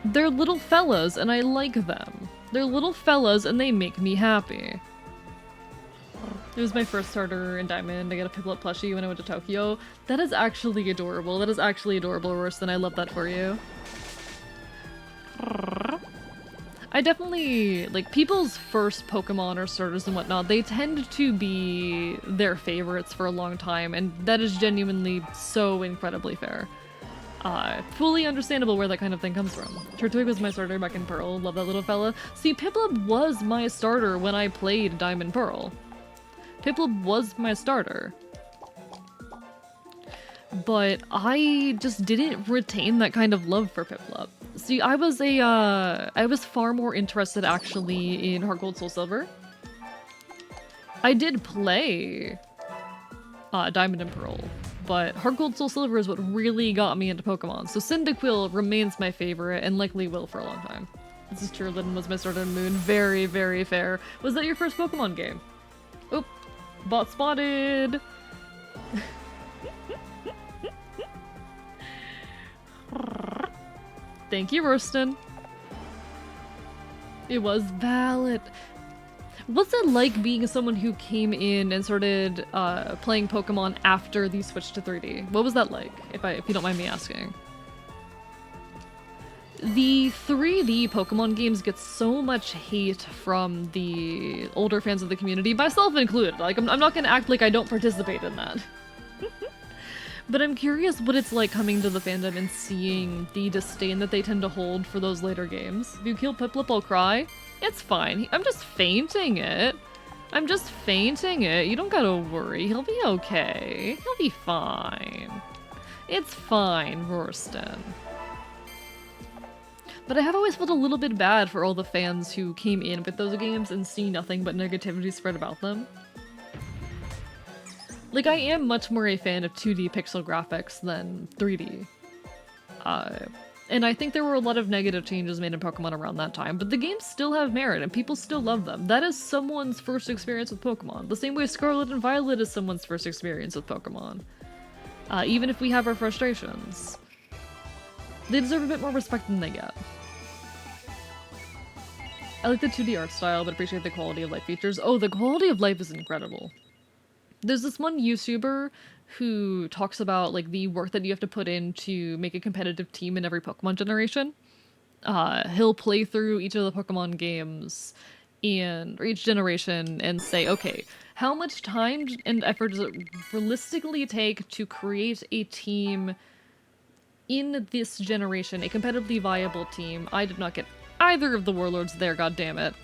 They're little fellas, and I like them. They're little fellas, and they make me happy. It was my first starter in Diamond. I got a Piplup plushie when I went to Tokyo. That is actually adorable. That is actually adorable, Rorston. I love that for you. I definitely, like, people's first Pokemon or starters and whatnot, they tend to be their favorites for a long time, and that is genuinely so incredibly fair. Fully understandable where that kind of thing comes from. Turtwig was my starter back in Pearl. Love that little fella. See, Piplup was my starter when I played Diamond Pearl. Piplup was my starter. But I just didn't retain that kind of love for Piplup. See, I was far more interested actually in Heart Gold Soul Silver. I did play Diamond and Pearl, but Heart Gold Soul Silver is what really got me into Pokemon. So Cyndaquil remains my favorite and likely will for a long time. This is true, Lydon was my starter in Moon. Very, very fair. Was that your first Pokemon game? Oop, bot spotted. Thank you, Rorston. It was valid. What's it like being someone who came in and started playing Pokemon after the switch to 3D? What was that like, if you don't mind me asking? The 3D Pokemon games get so much hate from the older fans of the community, myself included. Like, I'm not gonna act like I don't participate in that. But I'm curious what it's like coming to the fandom and seeing the disdain that they tend to hold for those later games. If you kill Piplup, I'll cry. It's fine. I'm just fainting it. I'm just fainting it. You don't gotta worry. He'll be okay. He'll be fine. It's fine, Rorston. But I have always felt a little bit bad for all the fans who came in with those games and see nothing but negativity spread about them. Like, I am much more a fan of 2D pixel graphics than 3D. And I think there were a lot of negative changes made in Pokemon around that time, but the games still have merit and people still love them. That is someone's first experience with Pokemon, the same way Scarlet and Violet is someone's first experience with Pokemon. Even if we have our frustrations. They deserve a bit more respect than they get. I like the 2D art style, but appreciate the quality of life features. Oh, the quality of life is incredible. There's this one YouTuber who talks about, like, the work that you have to put in to make a competitive team in every Pokemon generation. He'll play through each of the Pokemon games and or each generation and say, okay, how much time and effort does it realistically take to create a team in this generation, a competitively viable team? I did not get either of the warlords there, goddammit.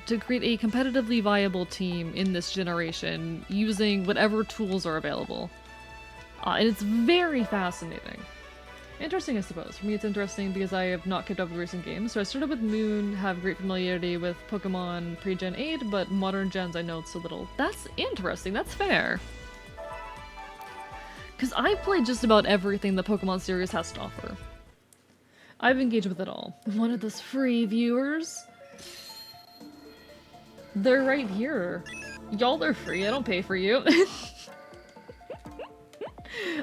To create a competitively viable team in this generation using whatever tools are available. And it's very fascinating. Interesting, I suppose. For me, it's interesting because I have not kept up with recent games. So I started with Moon, have great familiarity with Pokemon pre-Gen 8, but modern gens I know it's a little. That's interesting, that's fair. Because I've played just about everything the Pokemon series has to offer. I've engaged with it all. One of those free viewers? They're right here. Y'all, they're free. I don't pay for you.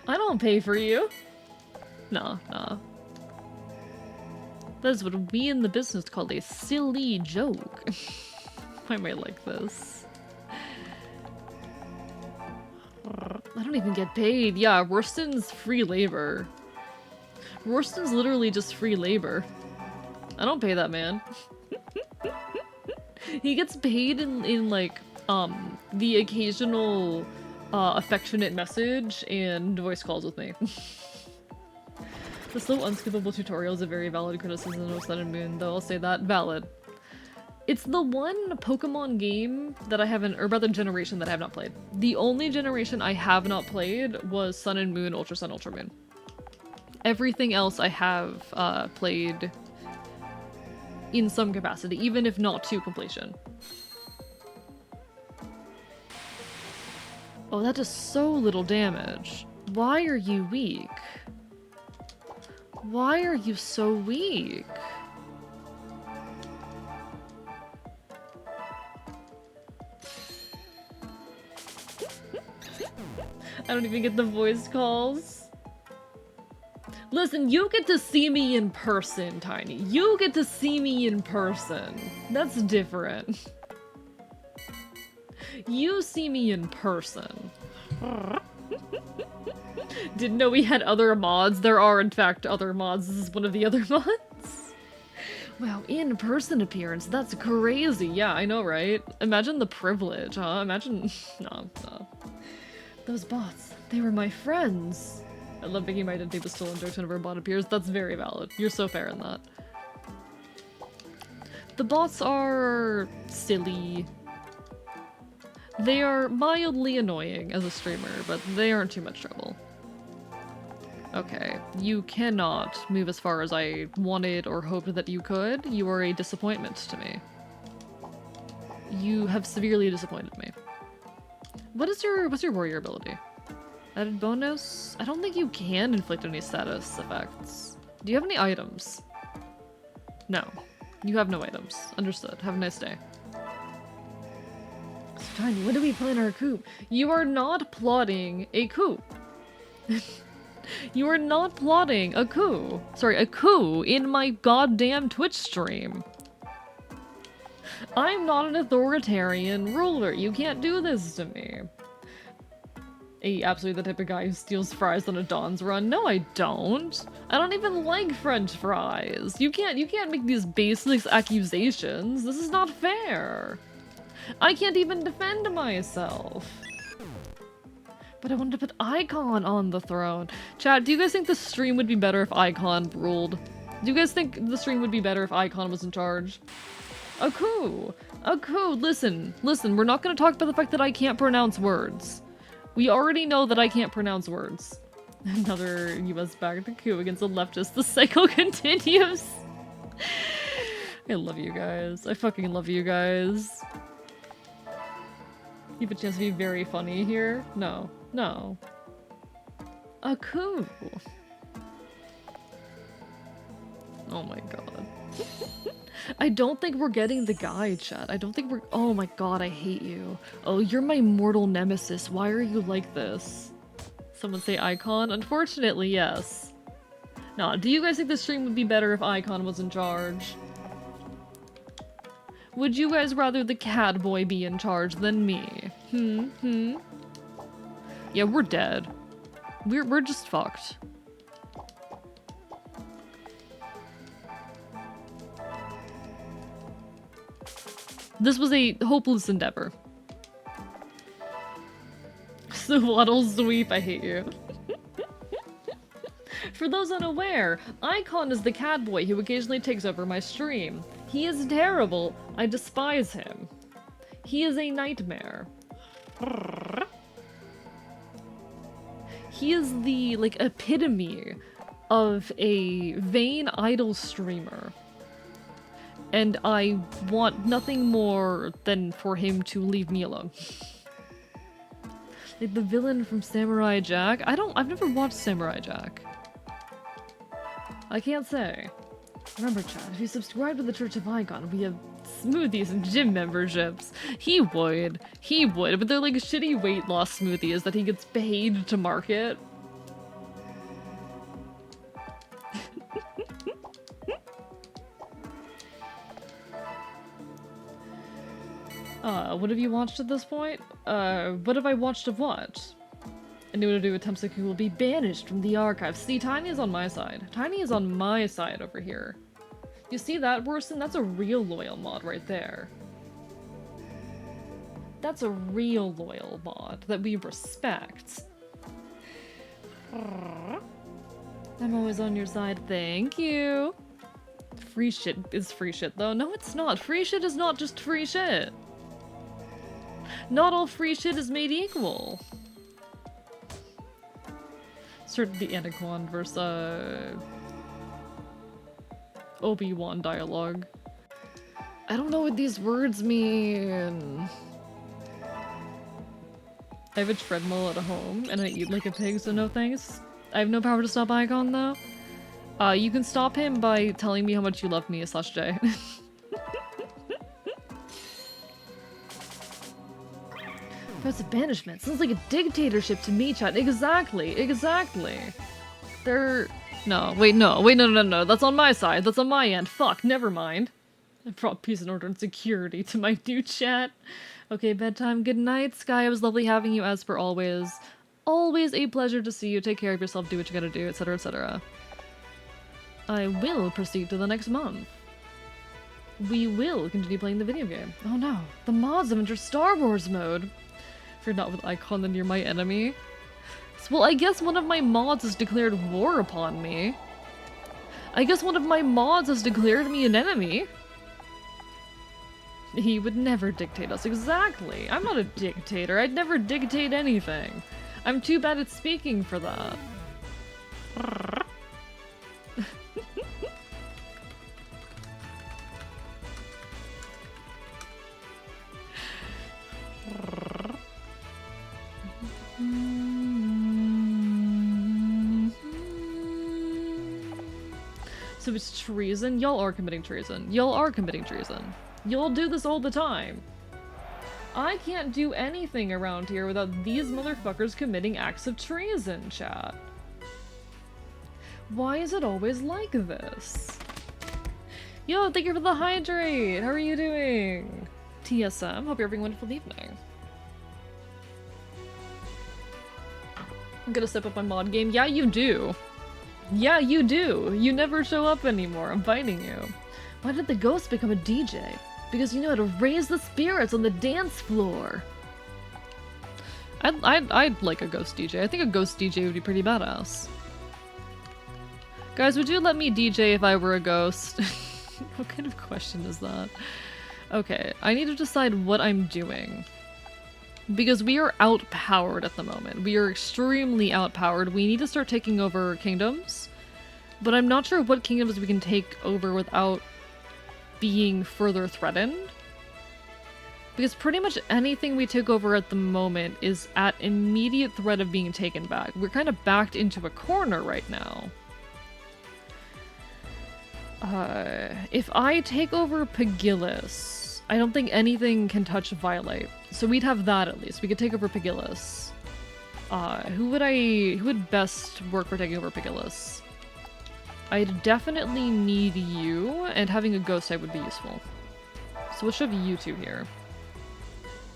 I don't pay for you. Nah. That is what we in the business call a silly joke. I might like this. I don't even get paid. Yeah, Worston's free labor. Worston's literally just free labor. I don't pay that man. He gets paid in like, the occasional, affectionate message and voice calls with me. The slow, unskippable tutorial is a very valid criticism of Sun and Moon, though I'll say that. Valid. It's the one Pokemon game that I haven't, or rather generation that I have not played. The only generation I have not played was Sun and Moon, Ultra Sun, Ultra Moon. Everything else I have, played in some capacity, even if not to completion. Oh, that does so little damage. Why are you weak? Why are you so weak? I don't even get the voice calls. Listen, you get to see me in person, Tiny. You get to see me in person. That's different. You see me in person. Didn't know we had other mods. There are, in fact, other mods. This is one of the other mods. Wow, in-person appearance. That's crazy. Yeah, I know, right? Imagine the privilege, huh? Imagine... No. Those bots, they were my friends. I love thinking my identity was stolen jokes whenever a bot appears. That's very valid. You're so fair in that. The bots are silly. They are mildly annoying as a streamer, but they aren't too much trouble. Okay, you cannot move as far as I wanted or hoped that you could. You are a disappointment to me. You have severely disappointed me. What's your warrior ability? Added bonus? I don't think you can inflict any status effects. Do you have any items? No. You have no items. Understood. Have a nice day. So Tiny, when do we plan our coup? You are not plotting a coup. You are not plotting a coup. Sorry, a coup in my goddamn Twitch stream. I'm not an authoritarian ruler. You can't do this to me. Absolutely the type of guy who steals fries on a Dawn's run. No, I don't. I don't even like French fries. You can't make these baseless accusations. This is not fair. I can't even defend myself. But I wanted to put Icon on the throne. Chat, do you guys think the stream would be better if Icon ruled? Do you guys think the stream would be better if Icon was in charge? A coup! A coup! Listen, we're not gonna talk about the fact that I can't pronounce words. We already know that I can't pronounce words. Another US-backed coup against the leftists. The cycle continues. I love you guys. I fucking love you guys. You have a chance to be very funny here? No. A coup! Oh my god. I don't think we're getting the guide, chat. I don't think we're- Oh my god, I hate you. Oh, you're my mortal nemesis. Why are you like this? Someone say Icon? Unfortunately, yes. Nah, do you guys think the stream would be better if Icon was in charge? Would you guys rather the cat boy be in charge than me? Yeah, we're dead. We're just fucked. This was a hopeless endeavor. Swaddle sweep, I hate you. For those unaware, Icon is the cat boy who occasionally takes over my stream. He is terrible. I despise him. He is a nightmare. He is the, like, epitome of a vain idol streamer. And I want nothing more than for him to leave me alone. Like the villain from Samurai Jack? I've never watched Samurai Jack. I can't say. Remember, chat, if you subscribe to the Church of Icon, we have smoothies and gym memberships. He would, but they're like shitty weight loss smoothies that he gets paid to market. What have you watched at this point? What have I watched of what? A new to do with Temsaku will be banished from the archive. See, Tiny is on my side. Tiny is on my side over here. You see that, Worsen? That's a real loyal mod right there. That's a real loyal mod that we respect. I'm always on your side, thank you. Free shit is free shit though. No, it's not. Free shit is not just free shit. Not all free shit is made equal. Start the Anaconda versus Obi-Wan dialogue. I don't know what these words mean. I have a treadmill at home and I eat like a pig, so no thanks. I have no power to stop Icon though. You can stop him by telling me how much you love me /J. That's a banishment. Sounds like a dictatorship to me, chat. Exactly. No. That's on my side. That's on my end. Fuck, never mind. I brought peace and order and security to my new chat. Okay, bedtime. Good night, Sky. It was lovely having you as per always. Always a pleasure to see you. Take care of yourself. Do what you gotta do, etc., etc. I will proceed to the next month. We will continue playing the video game. Oh no. The mods have entered Star Wars mode. If you're not with Icon, then you're my enemy. Well, I guess one of my mods has declared war upon me. I guess one of my mods has declared me an enemy. He would never dictate us. Exactly. I'm not a dictator. I'd never dictate anything. I'm too bad at speaking for that. So it's treason? Y'all are committing treason. Y'all are committing treason. Y'all do this all the time. I can't do anything around here without these motherfuckers committing acts of treason, chat. Why is it always like this? Yo, thank you for the hydrate! How are you doing? TSM, hope you're having a wonderful evening. I'm gonna step up my mod game. Yeah, you do. Yeah, you do. You never show up anymore. I'm fighting you. Why did the ghost become a DJ? Because you know how to raise the spirits on the dance floor. I'd like a ghost DJ. I think a ghost DJ would be pretty badass. Guys, would you let me DJ if I were a ghost? What kind of question is that? Okay, I need to decide what I'm doing. Because we are outpowered at the moment. We are extremely outpowered. We need to start taking over kingdoms. But I'm not sure what kingdoms we can take over without being further threatened. Because pretty much anything we take over at the moment is at immediate threat of being taken back. We're kind of backed into a corner right now. If I take over Pagillis, I don't think anything can touch Violate. So we'd have that at least. We could take over Pagillis. Who would best work for taking over Pagillis? I'd definitely need you, and having a ghost type would be useful. So we'll shove you two here.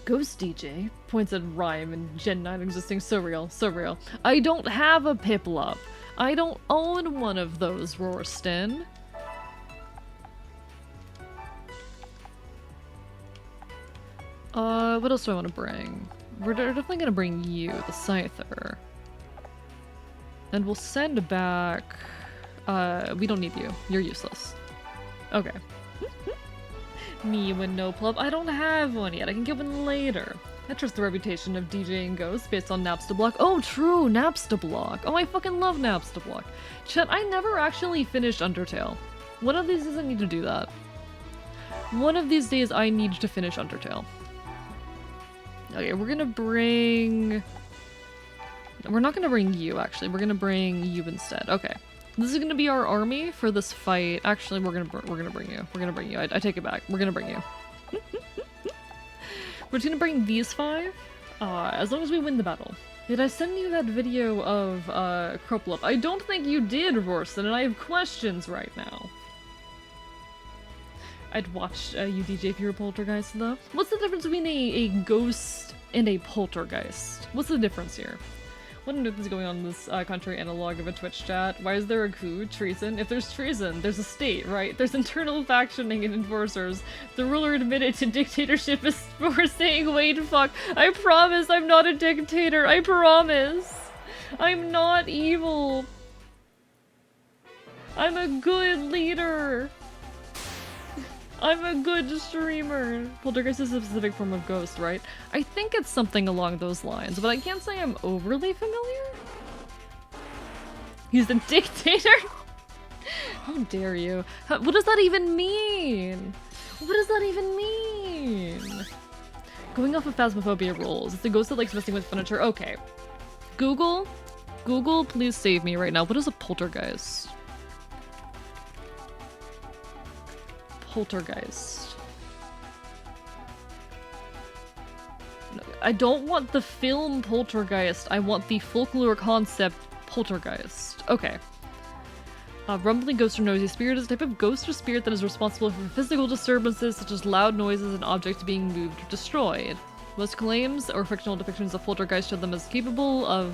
Ghost DJ points at Rhyme and Gen 9 existing. So real, so real. I don't have a Piplup. I don't own one of those, Rorston. What else do I want to bring? We're definitely gonna bring you, the Scyther. And we'll send back... we don't need you. You're useless. Okay. Me with no plug. I don't have one yet. I can get one later. I trust the reputation of DJing Ghosts based on Napstablock. Oh, true! Napstablock. Oh, I fucking love Napstablock. Chet, I never actually finished Undertale. One of these days I need to do that. One of these days I need to finish Undertale. Okay, we're gonna bring... We're not gonna bring you, actually. We're gonna bring you instead. Okay. This is gonna be our army for this fight. Actually, we're gonna bring you. We're gonna bring you. I take it back. We're gonna bring you. We're just gonna bring these 5, as long as we win the battle. Did I send you that video of, Kroplup? I don't think you did, Rorson, and I have questions right now. I'd watch you DJ if you were a poltergeist, though. What's the difference between a ghost and a poltergeist? What's the difference here? What on earth is going on in this country analog of a Twitch chat? Why is there a coup? Treason? If there's treason, there's a state, right? There's internal factioning and enforcers. The ruler admitted to dictatorship is for saying, wait, fuck, I promise I'm not a dictator, I promise. I'm not evil. I'm a good leader. I'm a good streamer. Poltergeist is a specific form of ghost, right? I think it's something along those lines, but I can't say I'm overly familiar. He's a dictator? How dare you? What does that even mean? What does that even mean? Going off of Phasmophobia rules. It's a ghost that likes messing with furniture. Okay. Google, please save me right now. What is a poltergeist? Poltergeist. No, I don't want the film Poltergeist. I want the folklore concept Poltergeist. Okay. Rumbling ghost or noisy spirit is a type of ghost or spirit that is responsible for physical disturbances such as loud noises and objects being moved or destroyed. Most claims or fictional depictions of poltergeist show them as capable of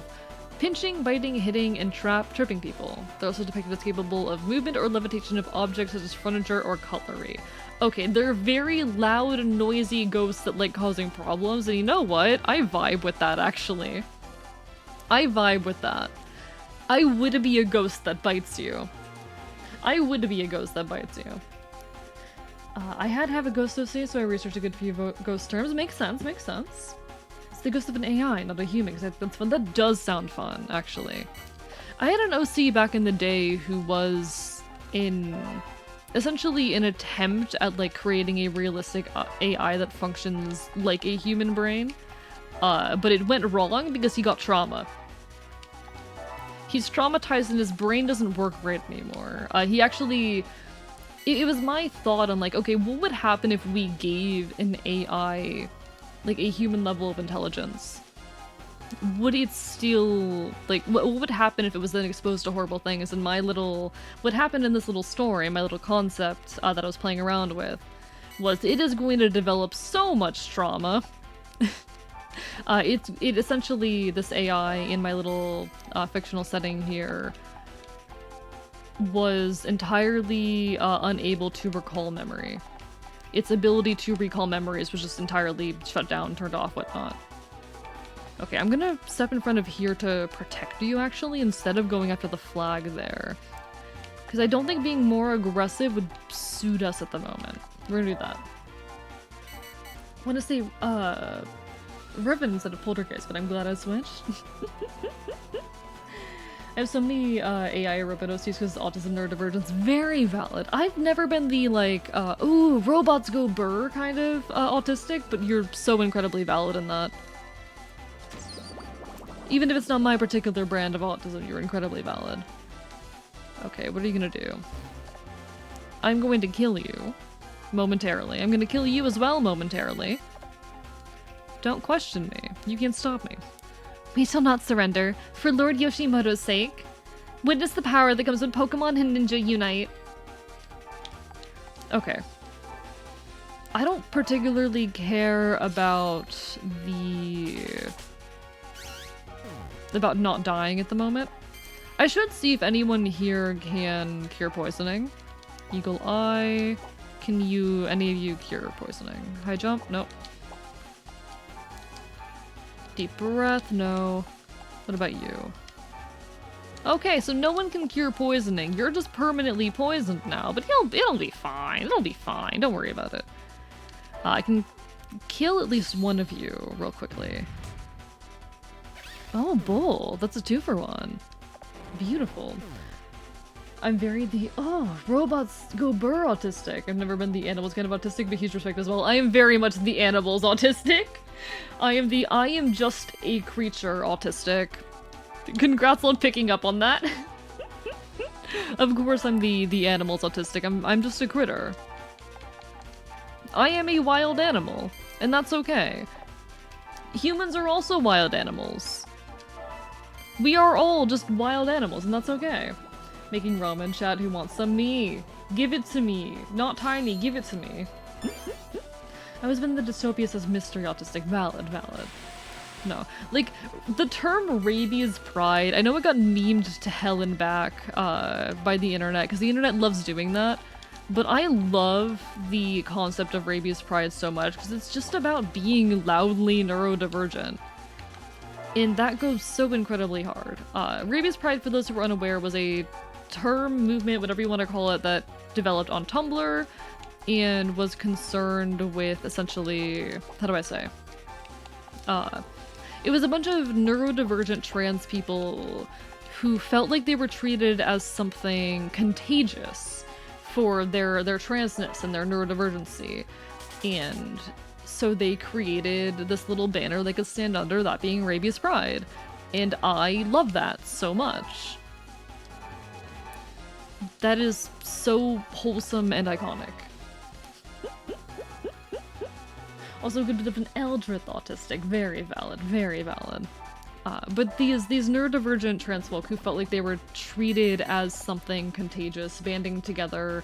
pinching, biting, hitting, and tripping people. They're also depicted as capable of movement or levitation of objects such as furniture or cutlery. Okay, they're very loud and noisy ghosts that like causing problems, and you know what? I vibe with that, actually. I vibe with that. I would be a ghost that bites you. I would be a ghost that bites you. I had to have a ghost OC, so I researched a good few ghost terms. Makes sense, makes sense. It's the ghost of an AI, not a human, because that's fun. That does sound fun, actually. I had an OC back in the day who was in... essentially an attempt at, like, creating a realistic AI that functions like a human brain. But it went wrong because he got trauma. He's traumatized and his brain doesn't work right anymore. He actually... It was my thought on, like, okay, what would happen if we gave an AI... like a human level of intelligence? Would it still, like, what would happen if it was then exposed to horrible things? And what happened in this little story, my little concept that I was playing around with, was it is going to develop so much trauma. It essentially, this AI in my little fictional setting here was entirely unable to recall memory. Its ability to recall memories was just entirely shut down, turned off, whatnot. Okay, I'm gonna step in front of here to protect you, actually, instead of going after the flag there. Because I don't think being more aggressive would suit us at the moment. We're gonna do that. I want to say, Riven instead of Poltergeist, but I'm glad I switched. I have so many AI robot OCs because autism neurodivergence. Very valid. I've never been the, like, ooh, robots go burr kind of autistic, but you're so incredibly valid in that. Even if it's not my particular brand of autism, you're incredibly valid. Okay, what are you gonna do? I'm going to kill you. Momentarily. I'm gonna kill you as well momentarily. Don't question me. You can't stop me. We shall not surrender, for Lord Yoshimoto's sake. Witness the power that comes when Pokemon and Ninja unite. Okay. I don't particularly care about about not dying at the moment. I should see if anyone here can cure poisoning. Eagle Eye. Can any of you cure poisoning? High jump? Nope. Deep breath, no. What about you? Okay, so no one can cure poisoning. You're just permanently poisoned now, but it'll be fine. It'll be fine. Don't worry about it. I can kill at least one of you real quickly. Oh, bull. That's a 2-for-1. Beautiful. I'm very robots go burr autistic. I've never been the animals kind of autistic, but huge respect as well. I am very much the animals autistic. I am just a creature autistic. Congrats on picking up on that. Of course I'm the animals autistic. I'm just a critter. I am a wild animal, and that's okay. Humans are also wild animals. We are all just wild animals, and that's okay. Making ramen chat, who wants some? Me. Give it to me. Not tiny, give it to me. I was in the dystopia says mystery autistic. Valid, valid. No. Like, the term rabies pride, I know it got memed to hell and back by the internet, because the internet loves doing that, but I love the concept of rabies pride so much, because it's just about being loudly neurodivergent. And that goes so incredibly hard. Rabies pride, for those who are unaware, was a term, movement, whatever you want to call it, that developed on Tumblr and was concerned with essentially, how do I say? It was a bunch of neurodivergent trans people who felt like they were treated as something contagious for their transness and their neurodivergency. And so they created this little banner they could stand under, that being Rabies Pride. And I love that so much. That is so wholesome and iconic. Also good to be an Eldritch autistic. Very valid, very valid. But these neurodivergent trans folk who felt like they were treated as something contagious, banding together,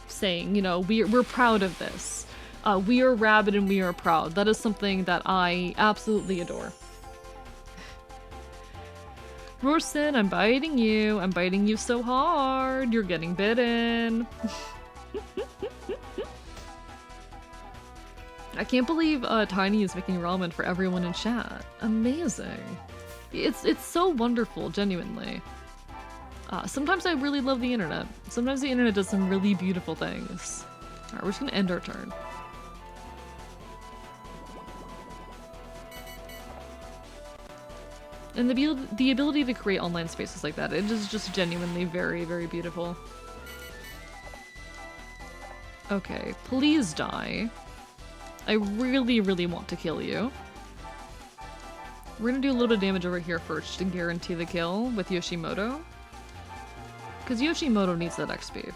saying, you know, we're proud of this. We are rabid and we are proud. That is something that I absolutely adore. Rorson, I'm biting you. I'm biting you so hard. You're getting bitten. I can't believe Tiny is making ramen for everyone in chat. Amazing. It's so wonderful, genuinely. Sometimes I really love the internet. Sometimes the internet does some really beautiful things. Alright, we're just gonna end our turn. And the ability to create online spaces like that, it is just genuinely very, very beautiful. Okay, please die. I really, really want to kill you. We're gonna do a little bit of damage over here first to guarantee the kill with Yoshimoto. Because Yoshimoto needs that XP.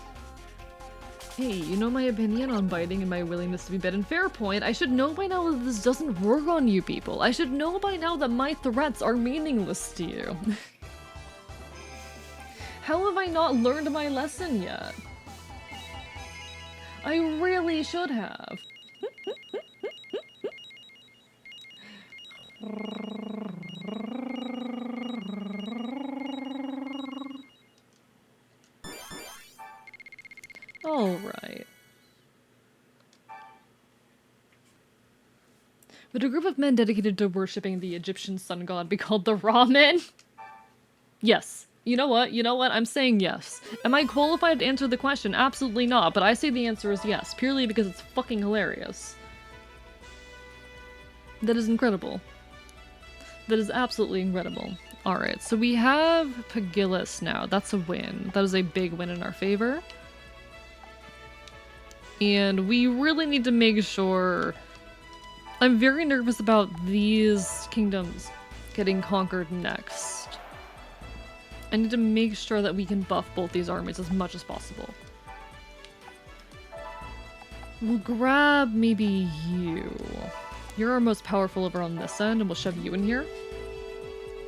Hey, you know my opinion on biting and my willingness to be bitten? Fair point. I should know by now that this doesn't work on you people. I should know by now that my threats are meaningless to you. How have I not learned my lesson yet? I really should have. Alright. Would a group of men dedicated to worshipping the Egyptian sun god be called the Ramen? Yes. You know what? You know what? I'm saying yes. Am I qualified to answer the question? Absolutely not, but I say the answer is yes, purely because it's fucking hilarious. That is incredible. That is absolutely incredible. Alright, so we have Pagillis now. That's a win. That is a big win in our favor. And we really need to make sure... I'm very nervous about these kingdoms getting conquered next. I need to make sure that we can buff both these armies as much as possible. We'll grab maybe you. You're our most powerful over on this end, and we'll shove you in here.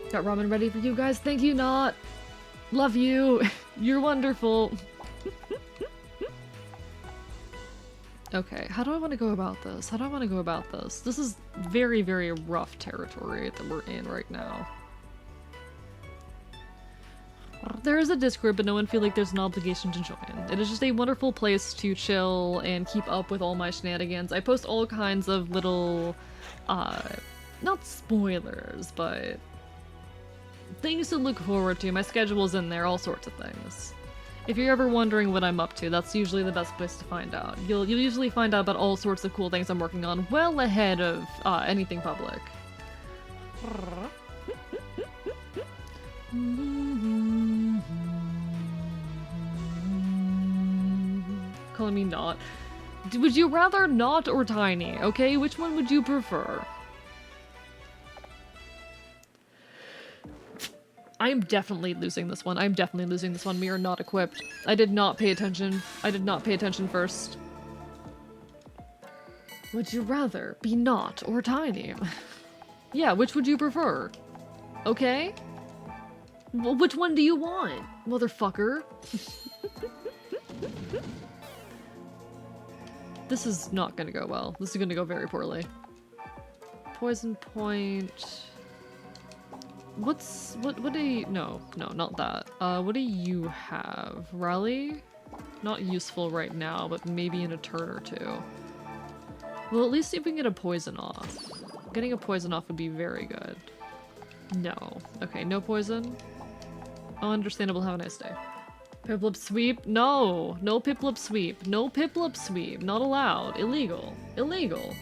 Got ramen ready for you guys. Thank you, Not. Love you. You're wonderful. Okay, how do I want to go about this? How do I want to go about this? This is very, very rough territory that we're in right now. There is a Discord, but no one feels like there's an obligation to join. It is just a wonderful place to chill and keep up with all my shenanigans. I post all kinds of little not spoilers, but things to look forward to. My schedule's in there, all sorts of things. If you're ever wondering what I'm up to, that's usually the best place to find out. You'll usually find out about all sorts of cool things I'm working on well ahead of anything public. Calling me not. Would you rather not or tiny? Okay, which one would you prefer? I'm definitely losing this one. I'm definitely losing this one. We are not equipped. I did not pay attention. I did not pay attention first. Would you rather be not or tiny? Yeah, which would you prefer? Okay? Well, which one do you want, motherfucker? This is not gonna go well. This is gonna go very poorly. Poison point. What do you, no, not that. What do you have? Rally? Not useful right now, but maybe in a turn or two. Well, at least see if we can get a poison off. Getting a poison off would be very good. No. Okay, no poison. Oh, understandable. Have a nice day. Piplup sweep? No! No Piplup sweep. No Piplup sweep. Not allowed. Illegal. Illegal.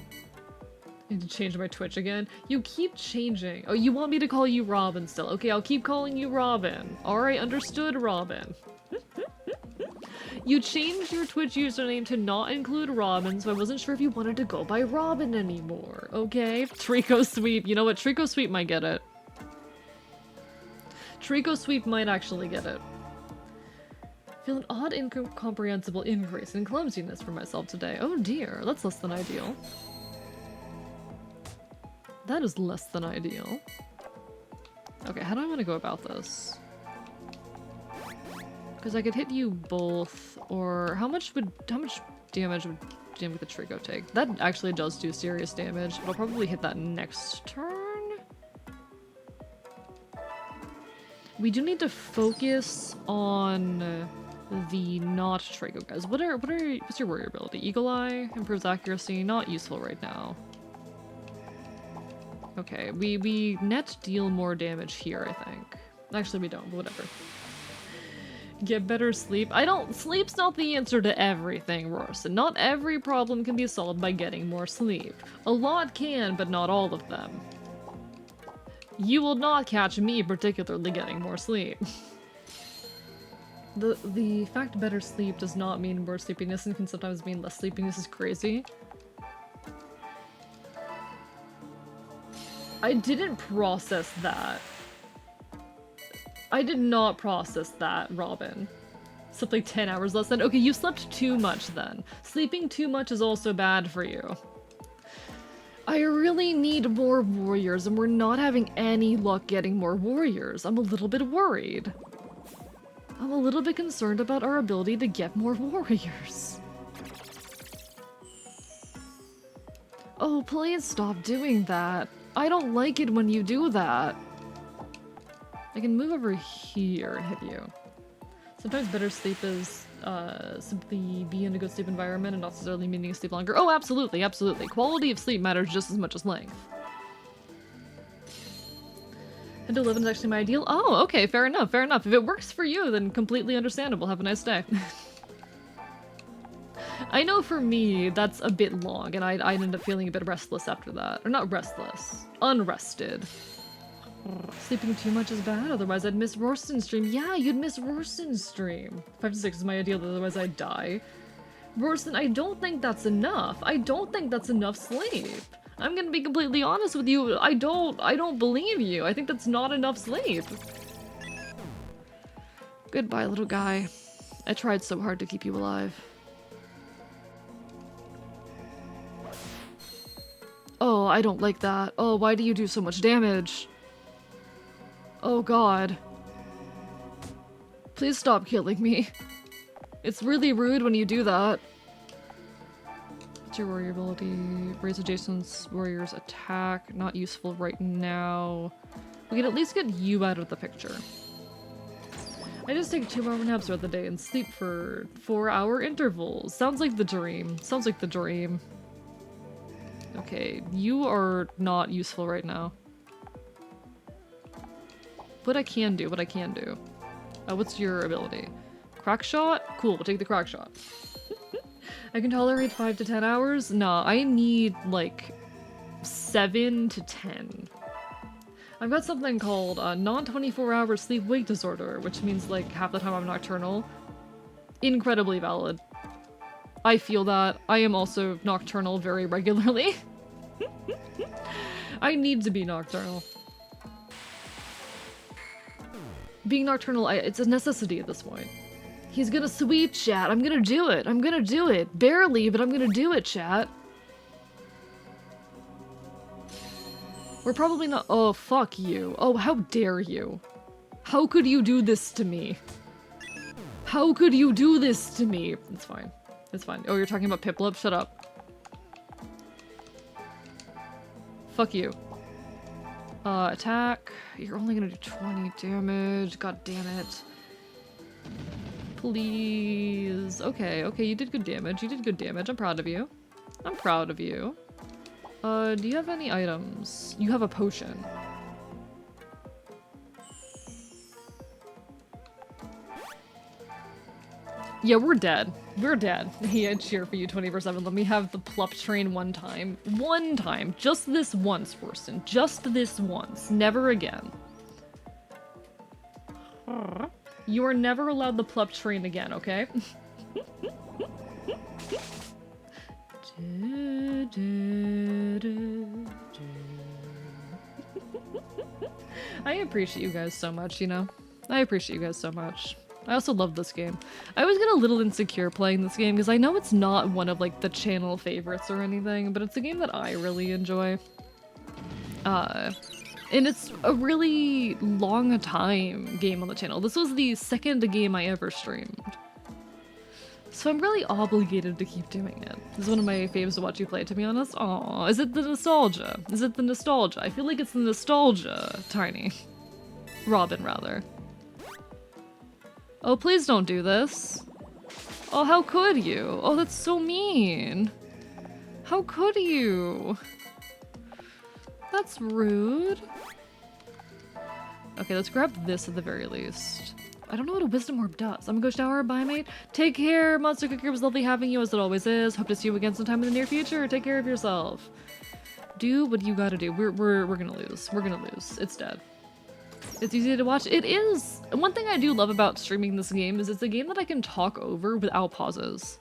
I need to change my Twitch again. You keep changing. Oh, you want me to call you Robin still? Okay, I'll keep calling you Robin. Alright, understood, Robin. You changed your Twitch username to not include Robin, so I wasn't sure if you wanted to go by Robin anymore. Okay? Trico Sweep. You know what? Trico Sweep might get it. Trico Sweep might actually get it. Feel an odd, incomprehensible increase in clumsiness for myself today. Oh dear, that's less than ideal. That is less than ideal. Okay, how do I want to go about this? Because I could hit you both, or how much damage would Jim with the Trico take? That actually does do serious damage. It'll probably hit that next turn. We do need to focus on the not Trico guys. What's your warrior ability? Eagle Eye improves accuracy. Not useful right now. Okay, we net deal more damage here, I think. Actually, we don't, but whatever. Get better sleep. Sleep's not the answer to everything, Rorson. Not every problem can be solved by getting more sleep. A lot can, but not all of them. You will not catch me particularly getting more sleep. The fact better sleep does not mean more sleepiness and can sometimes mean less sleepiness is crazy. I didn't process that. I did not process that, Robin. Slept like 10 hours less than- Okay, you slept too much then. Sleeping too much is also bad for you. I really need more warriors, and we're not having any luck getting more warriors. I'm a little bit worried. I'm a little bit concerned about our ability to get more warriors. Oh, please stop doing that. I don't like it when you do that. I can move over here and hit you. Sometimes better sleep is simply be in a good sleep environment and not necessarily meaning to sleep longer. Oh, absolutely, absolutely. Quality of sleep matters just as much as length. 10 to 11 is actually my ideal. Oh, okay, fair enough, fair enough. If it works for you, then completely understandable. Have a nice day. I know for me, that's a bit long, and I end up feeling a bit restless after that. Or not restless. Unrested. Sleeping too much is bad, otherwise I'd miss Rorston's stream. Yeah, you'd miss Rorston's stream. 5 to 6 is my ideal, otherwise I'd die. Rorston, I don't think that's enough. I don't think that's enough sleep. I'm gonna be completely honest with you. I don't believe you. I think that's not enough sleep. Goodbye, little guy. I tried so hard to keep you alive. Oh, I don't like that. Oh, why do you do so much damage? Oh god. Please stop killing me. It's really rude when you do that. What's your warrior ability? Raise adjacent warrior's attack. Not useful right now. We can at least get you out of the picture. I just take 2 more naps throughout the day and sleep for 4-hour intervals. Sounds like the dream. Sounds like the dream. Okay, you are not useful right now. What I can do. What's your ability? Crack shot? Cool, we'll take the crack shot. I can tolerate 5 to 10 hours? Nah, I need like 7 to 10. I've got something called non-24 hour sleep-wake disorder, which means like half the time I'm nocturnal. Incredibly valid. I feel that. I am also nocturnal very regularly. I need to be nocturnal. Being nocturnal, it's a necessity at this point. He's gonna sweep, chat. I'm gonna do it. I'm gonna do it. Barely, but I'm gonna do it, chat. We're probably not- oh, fuck you. Oh, how dare you. How could you do this to me? How could you do this to me? It's fine. It's fine. Oh, you're talking about Piplup? Shut up. Fuck you. Attack. You're only gonna do 20 damage. God damn it. Please. Okay, okay, you did good damage. You did good damage. I'm proud of you. I'm proud of you. Do you have any items? You have a potion. Yeah, we're dead. We're dead. Yeah, cheer for you 24/7. Let me have the plup train one time. One time. Just this once, Worston. Just this once. Never again. You are never allowed the plup train again, okay? I appreciate you guys so much, you know? I appreciate you guys so much. I also love this game. I always get a little insecure playing this game because I know it's not one of like the channel favorites or anything, but it's a game that I really enjoy. And it's a really long time game on the channel. This was the second game I ever streamed. So I'm really obligated to keep doing it. This is one of my faves to watch you play, to be honest. Aww, is it the nostalgia? Is it the nostalgia? I feel like it's the nostalgia, Tiny. Robin, rather. Oh, please don't do this. Oh, how could you? Oh, that's so mean. How could you? That's rude. Okay, let's grab this at the very least. I don't know what a wisdom orb does. I'm gonna go shower, bye mate. Take care, Monster Cooker. It was lovely having you as it always is. Hope to see you again sometime in the near future. Take care of yourself. Do what you gotta do. We're gonna lose. We're gonna lose. It's dead. It's easy to watch. It is. One thing I do love about streaming this game is it's a game that I can talk over without pauses.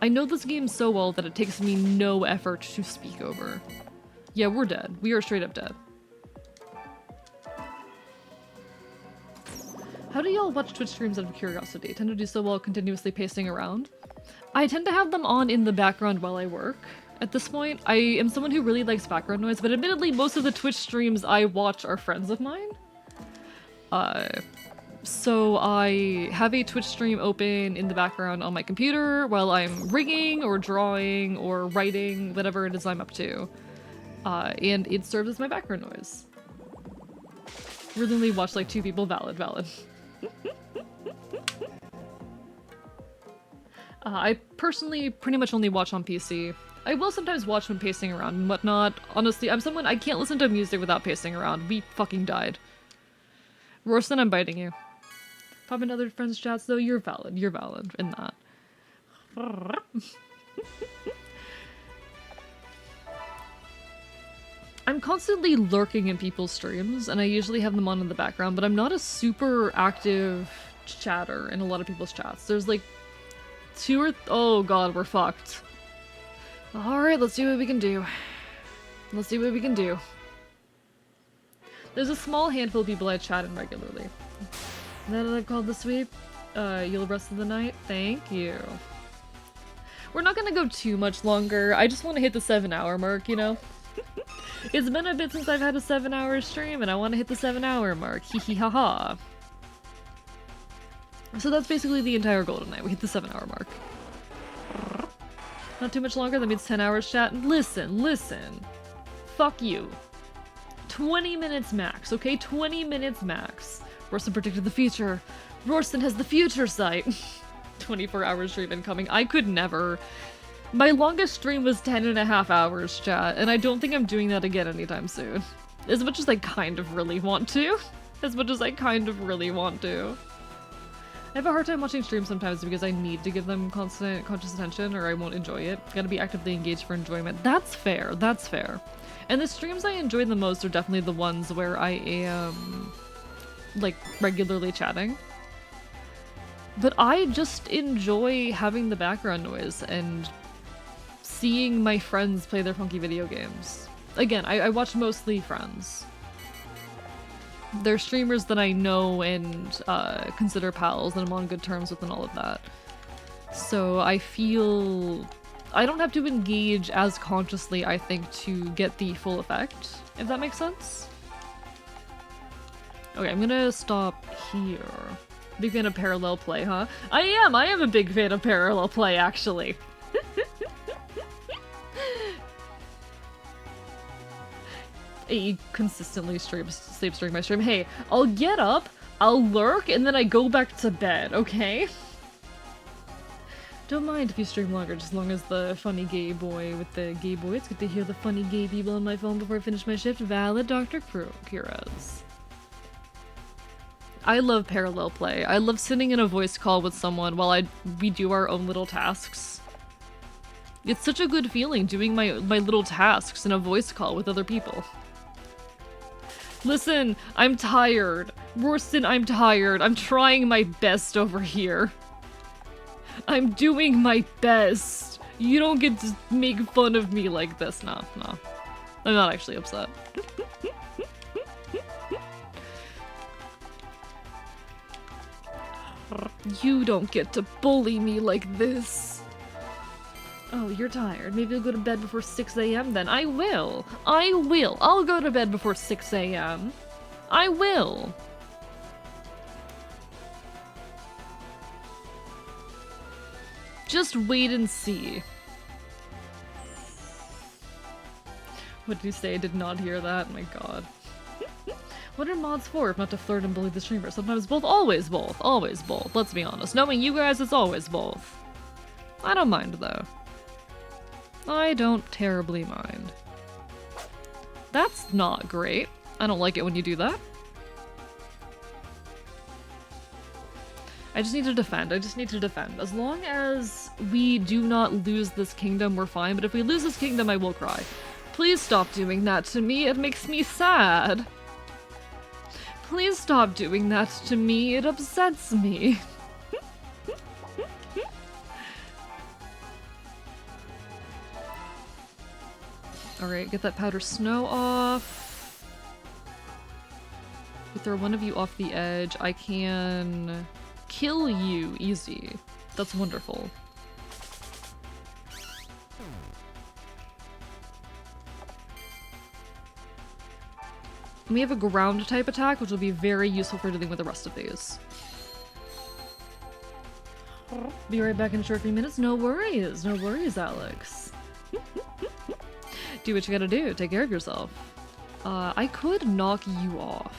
I know this game so well that it takes me no effort to speak over. Yeah, we're dead. We are straight up dead. How do y'all watch Twitch streams out of curiosity? I tend to do so while continuously pacing around. I tend to have them on in the background while I work. At this point, I am someone who really likes background noise, but admittedly, most of the Twitch streams I watch are friends of mine. So I have a Twitch stream open in the background on my computer while I'm rigging or drawing or writing, whatever it is I'm up to. And it serves as my background noise. Randomly watch like 2 people, valid. I personally pretty much only watch on PC. I will sometimes watch when pacing around and whatnot. Honestly, I'm someone I can't listen to music without pacing around. We fucking died. Royston, I'm biting you. Pop into other friends' chats though, you're valid. You're valid in that. I'm constantly lurking in people's streams, and I usually have them on in the background, but I'm not a super active chatter in a lot of people's chats. There's like 2 or oh god, we're fucked. Alright, let's see what we can do. Let's see what we can do. There's a small handful of people I chat in regularly. That I called the sweep. You'll rest of the night? Thank you. We're not gonna go too much longer. I just want to hit the 7-hour mark, you know? It's been a bit since I've had a 7-hour stream, and I want to hit the 7-hour mark. Hee hee ha ha. So that's basically the entire goal tonight. We hit the 7-hour mark. Not too much longer, that means 10 hours chat. Listen. Fuck you. 20 minutes max, okay? 20 minutes max. Royston predicted the future. Royston has the future sight. 24 hours stream incoming. I could never. My longest stream was 10.5 hours, chat, and I don't think I'm doing that again anytime soon. As much as I kind of really want to. As much as I kind of really want to. I have a hard time watching streams sometimes because I need to give them constant conscious attention or I won't enjoy it. Gotta be actively engaged for enjoyment. That's fair, that's fair. And the streams I enjoy the most are definitely the ones where I am, like, regularly chatting. But I just enjoy having the background noise and seeing my friends play their funky video games. Again, I watch mostly friends. They're streamers that I know and consider pals and I'm on good terms with and all of that. So I feel I don't have to engage as consciously, I think, to get the full effect, if that makes sense. Okay, I'm gonna stop here. Big fan of parallel play, huh? I am a big fan of parallel play, actually. He consistently sleeps during my stream. Hey, I'll get up, I'll lurk, and then I go back to bed, okay? Don't mind if you stream longer, just as long as the funny gay boy with the gay boy. It's good to hear the funny gay people on my phone before I finish my shift. Valid, Dr. Kuros. I love parallel play. I love sitting in a voice call with someone while we do our own little tasks. It's such a good feeling doing my little tasks in a voice call with other people. Listen, I'm tired. Rorston, I'm tired. I'm trying my best over here. I'm doing my best. You don't get to make fun of me like this. No. I'm not actually upset. You don't get to bully me like this. Oh, you're tired. Maybe you'll go to bed before 6 a.m. then. I will. I'll go to bed before 6 a.m. I will. Just wait and see. What did you say? I did not hear that. My god. What are mods for if not to flirt and bully the streamer? Sometimes both, always both. Always both. Let's be honest. Knowing you guys, it's always both. I don't mind though. I don't terribly mind. That's not great. I don't like it when you do that. I just need to defend. As long as we do not lose this kingdom, we're fine. But if we lose this kingdom, I will cry. Please stop doing that to me. It makes me sad. Please stop doing that to me. It upsets me. Alright, get that powder snow off. We throw one of you off the edge. I can kill you easy. That's wonderful. And we have a ground type attack, which will be very useful for dealing with the rest of these. Be right back in a short few minutes. No worries, Alex. Do what you gotta do. Take care of yourself. I could knock you off.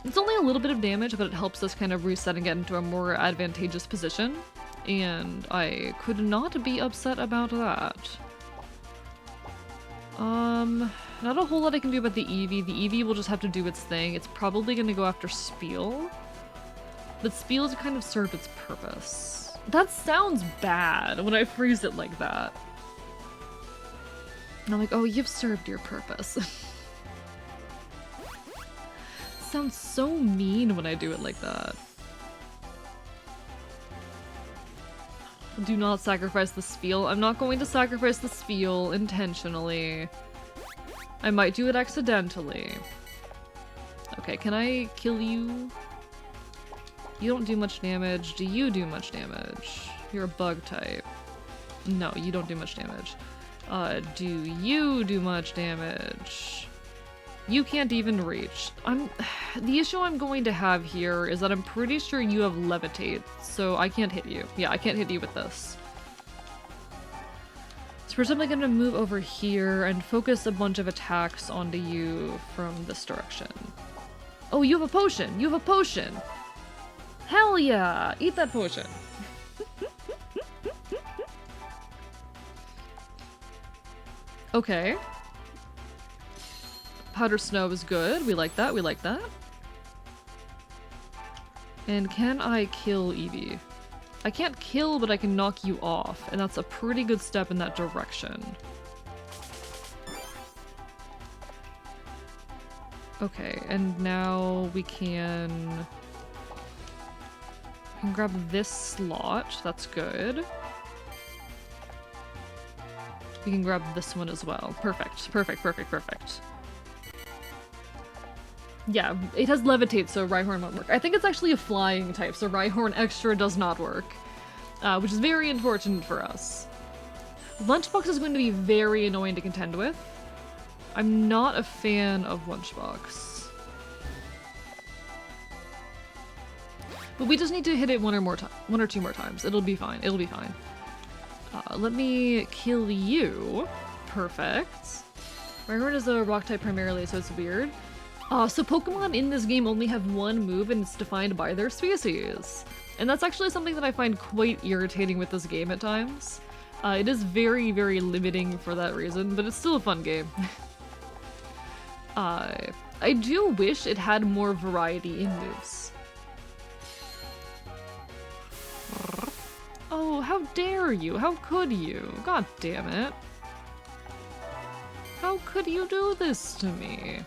It's only a little bit of damage, but it helps us kind of reset and get into a more advantageous position. And I could not be upset about that. Not a whole lot I can do about the Eevee. The Eevee will just have to do its thing. It's probably gonna go after Spiel. But Spiel to kind of serve its purpose. That sounds bad when I phrase it like that. And I'm like, oh, you've served your purpose. Sounds so mean when I do it like that. Do not sacrifice the Spiel. I'm not going to sacrifice the Spiel intentionally. I might do it accidentally. Okay, can I kill you? You don't do much damage. Do you do much damage? You're a bug type. No, you don't do much damage. Do you do much damage? You can't even reach. The issue I'm going to have here is that I'm pretty sure you have levitate, so I can't hit you. Yeah, I can't hit you with this. So we're simply gonna move over here and focus a bunch of attacks onto you from this direction. Oh, you have a potion! You have a potion! Hell yeah! Eat that potion! Okay. Powder snow is good. We like that. We like that. And can I kill Eevee? I can't kill, but I can knock you off, and that's a pretty good step in that direction. Okay, and now we can grab this slot. That's good. We can grab this one as well. Perfect, perfect, perfect, perfect. Yeah, it has levitate, so Rhyhorn won't work. I think it's actually a flying type, so Rhyhorn extra does not work, which is very unfortunate for us. Lunchbox is going to be very annoying to contend with. I'm not a fan of Lunchbox. But we just need to hit it one or two more times. It'll be fine. It'll be fine. Let me kill you. Perfect. Rhyhorn is a rock type primarily, so it's weird. So Pokemon in this game only have one move and it's defined by their species. And that's actually something that I find quite irritating with this game at times. It is very, very limiting for that reason, but it's still a fun game. I do wish it had more variety in moves. Oh, how dare you? How could you? God damn it. How could you do this to me?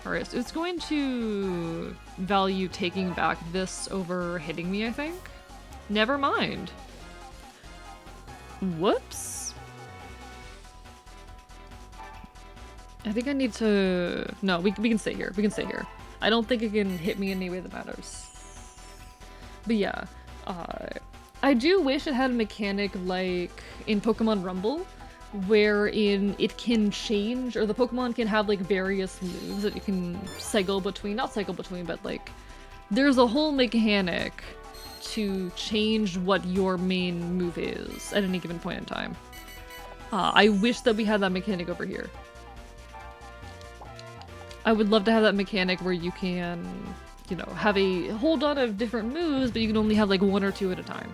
Alright, so it's going to value taking back this over hitting me, I think. Never mind. Whoops. I think I need to... No, we can stay here. We can stay here. I don't think it can hit me in any way that matters. But yeah, I do wish it had a mechanic like in Pokemon Rumble, wherein it can change, or the Pokemon can have like various moves that you can cycle between, not cycle between, but like there's a whole mechanic to change what your main move is at any given point in time. I wish that we had that mechanic over here. I would love to have that mechanic where you can, you know, have a whole lot of different moves, but you can only have like one or two at a time.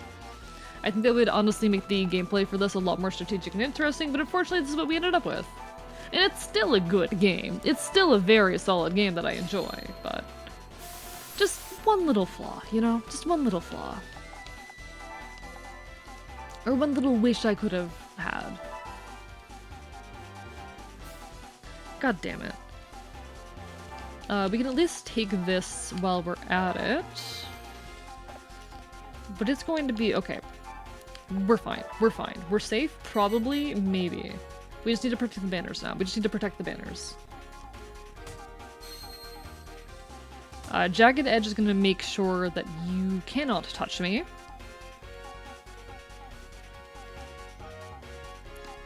I think that would honestly make the gameplay for this a lot more strategic and interesting, but unfortunately this is what we ended up with. And it's still a good game. It's still a very solid game that I enjoy, but just one little flaw, you know? Just one little flaw. Or one little wish I could have had. God damn it. We can at least take this while we're at it. But it's going to be... okay. We're fine. We're fine. We're safe? Probably? Maybe. We just need to protect the banners now. We just need to protect the banners. Jagged Edge is going to make sure that you cannot touch me.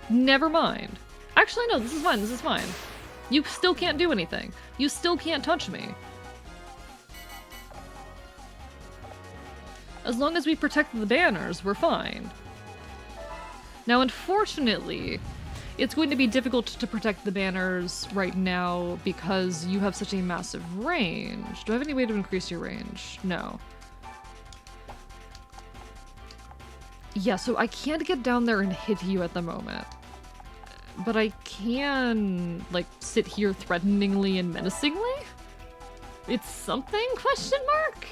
Never mind. Actually, no, this is fine. This is fine. You still can't do anything. You still can't touch me. As long as we protect the banners, we're fine. Now, unfortunately, it's going to be difficult to protect the banners right now because you have such a massive range. Do I have any way to increase your range? No. Yeah, so I can't get down there and hit you at the moment. But I can, like, sit here threateningly and menacingly? It's something? Question mark?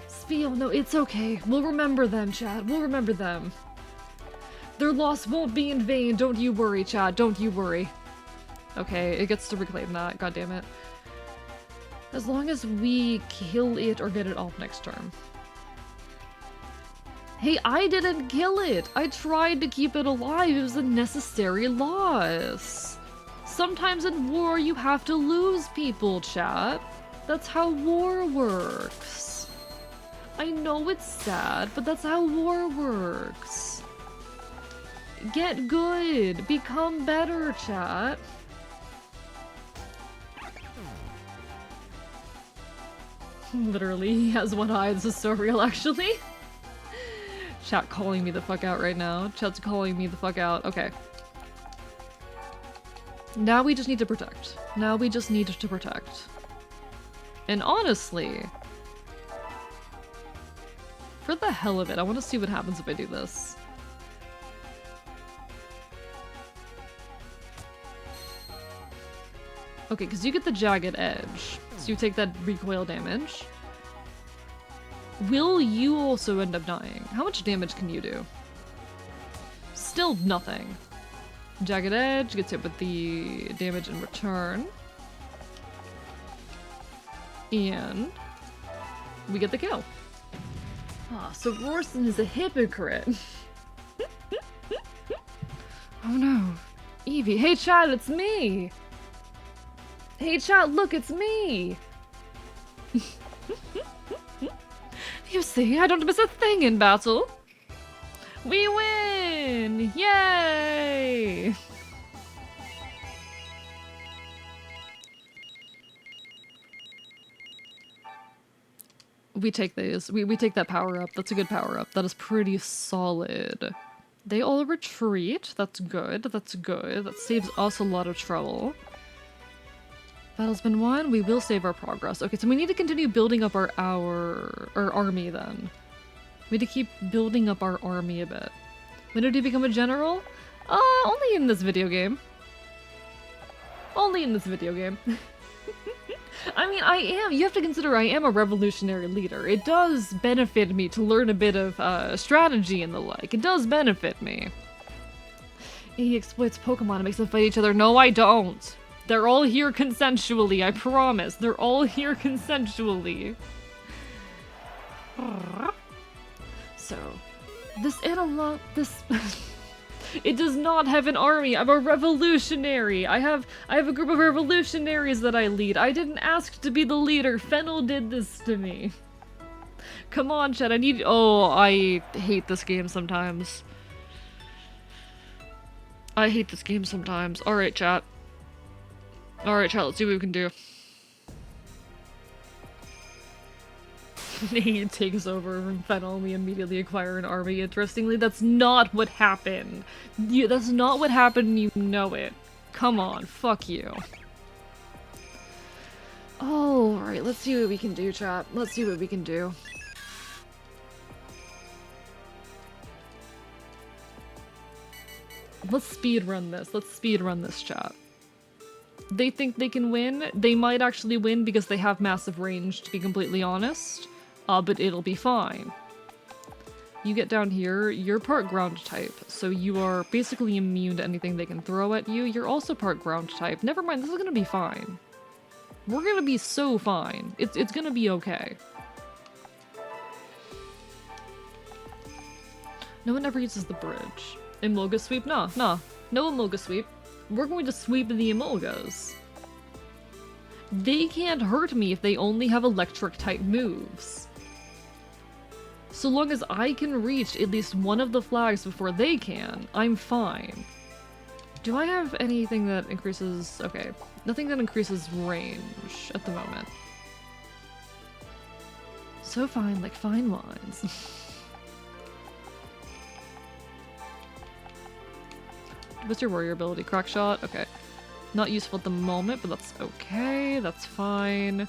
Spiel, no, it's okay. We'll remember them, Chad. We'll remember them. Their loss won't be in vain. Don't you worry, Chad. Don't you worry. Okay, it gets to reclaim that. God damn it. As long as we kill it or get it off next turn. Hey, I didn't kill it! I tried to keep it alive. It was a necessary loss. Sometimes in war you have to lose people, chat. That's how war works. I know it's sad, but that's how war works. Get good. Become better, chat. Literally, he has one eye. This is so real, actually. Chat calling me the fuck out right now. Chat's calling me the fuck out. Okay. Now we just need to protect. Now we just need to protect. And honestly, for the hell of it, I want to see what happens if I do this. Okay, because you get the jagged edge. So you take that recoil damage. Will you also end up dying? How much damage can you do? Still nothing. Jagged edge gets hit with the damage in return. And we get the kill. Ah, so Rorson is a hypocrite. Oh no. Evie, hey chat, it's me! Hey chat, look, it's me! You see, I don't miss a thing in battle. We win! Yay! We take these. We take that power up. That's a good power up. That is pretty solid. They all retreat. That's good. That's good. That saves us a lot of trouble. Battle's been won. We will save our progress. Okay, so we need to continue building up our army then. We need to keep building up our army a bit. When did you become a general? Only in this video game. Only in this video game. I mean, you have to consider I am a revolutionary leader. It does benefit me to learn a bit of strategy and the like. It does benefit me. He exploits Pokemon and makes them fight each other. No, I don't. They're all here consensually, I promise. They're all here consensually. So, it does not have an army. I'm a revolutionary. I have a group of revolutionaries that I lead. I didn't ask to be the leader. Fennel did this to me. Come on, chat. I hate this game sometimes. I hate this game sometimes. Alright, chat. Alright, chat, let's see what we can do. He takes over from Fennel, we immediately acquire an army. Interestingly, that's not what happened. That's not what happened, you know it. Come on, fuck you. Oh, alright, let's see what we can do, chat. Let's see what we can do. Let's speedrun this. Let's speedrun this, chat. They think they can win. They might actually win because they have massive range, to be completely honest. But it'll be fine. You get down here, you're part ground type, so you are basically immune to anything they can throw at you. You're also part ground type. Never mind, this is gonna be fine. We're gonna be so fine. It's gonna be okay. No one ever uses the bridge. Emolga sweep? Nah. No Emolga sweep. We're going to sweep the Emolgas. They can't hurt me if they only have electric type moves. So long as I can reach at least one of the flags before they can, I'm fine. Do I have anything that increases... Okay, nothing that increases range at the moment. So fine, like fine wines. What's your warrior ability? Crack shot? Okay. Not useful at the moment, but that's okay. That's fine.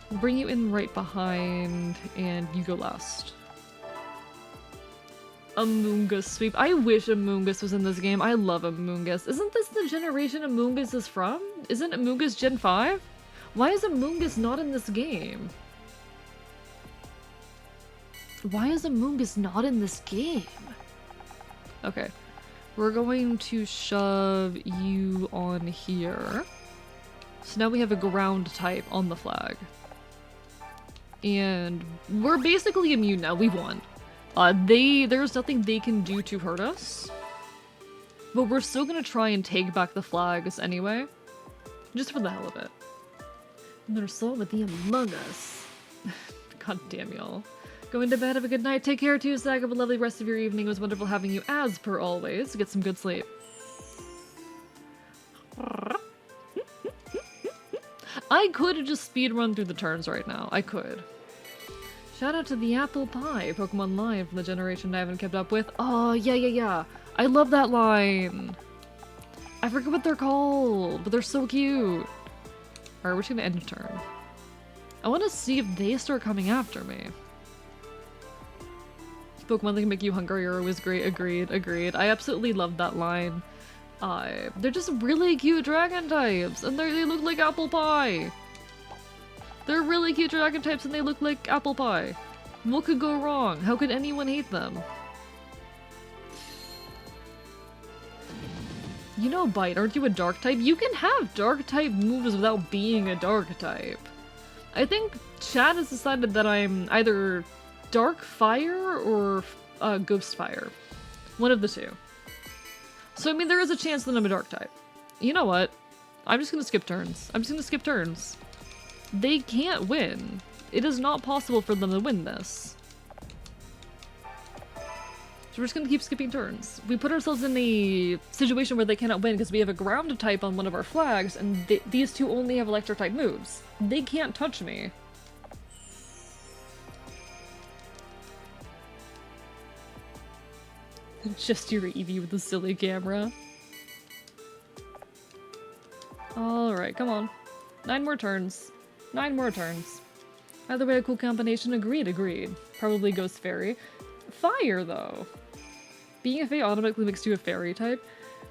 We'll bring you in right behind, and you go last. Amoongus sweep. I wish Amoongus was in this game. I love Amoongus. Isn't this the generation Amoongus is from? Isn't Amoongus Gen 5? Why is Amoongus not in this game? Why is Amoongus not in this game? Okay. We're going to shove you on here. So now we have a ground type on the flag. And we're basically immune now. We won. There's nothing they can do to hurt us. But we're still gonna try and take back the flags anyway. Just for the hell of it. And there's so many among us. God damn y'all. Going to bed, have a good night. Take care too, Zach. Have a lovely rest of your evening. It was wonderful having you as per always. Get some good sleep. I could just speedrun through the turns right now. I could. Shout out to the apple pie Pokemon line from the generation I haven't kept up with. Oh, yeah. I love that line. I forget what they're called, but they're so cute. Alright, we're just gonna end a turn. I want to see if they start coming after me. Pokemon that can make you hungry are always great. Agreed. I absolutely love that line. They're just really cute dragon types, and they look like apple pie. They're really cute dragon types, and they look like apple pie. What could go wrong? How could anyone hate them? You know, Bite, aren't you a dark type? You can have dark type moves without being a dark type. I think chat has decided that I'm either dark fire or ghost fire. One of the two. So, I mean, there is a chance that I'm a dark type. You know what? I'm just gonna skip turns. I'm just gonna skip turns. They can't win. It is not possible for them to win this. So we're just gonna keep skipping turns. We put ourselves in a situation where they cannot win because we have a ground type on one of our flags, and these two only have electric type moves. They can't touch me. Just your Eevee with the silly camera. Alright, come on. 9 more turns. 9 more turns. Either way, a cool combination. Agreed, agreed. Probably Ghost Fairy. Fire, though. Being a Fae automatically makes you a Fairy type.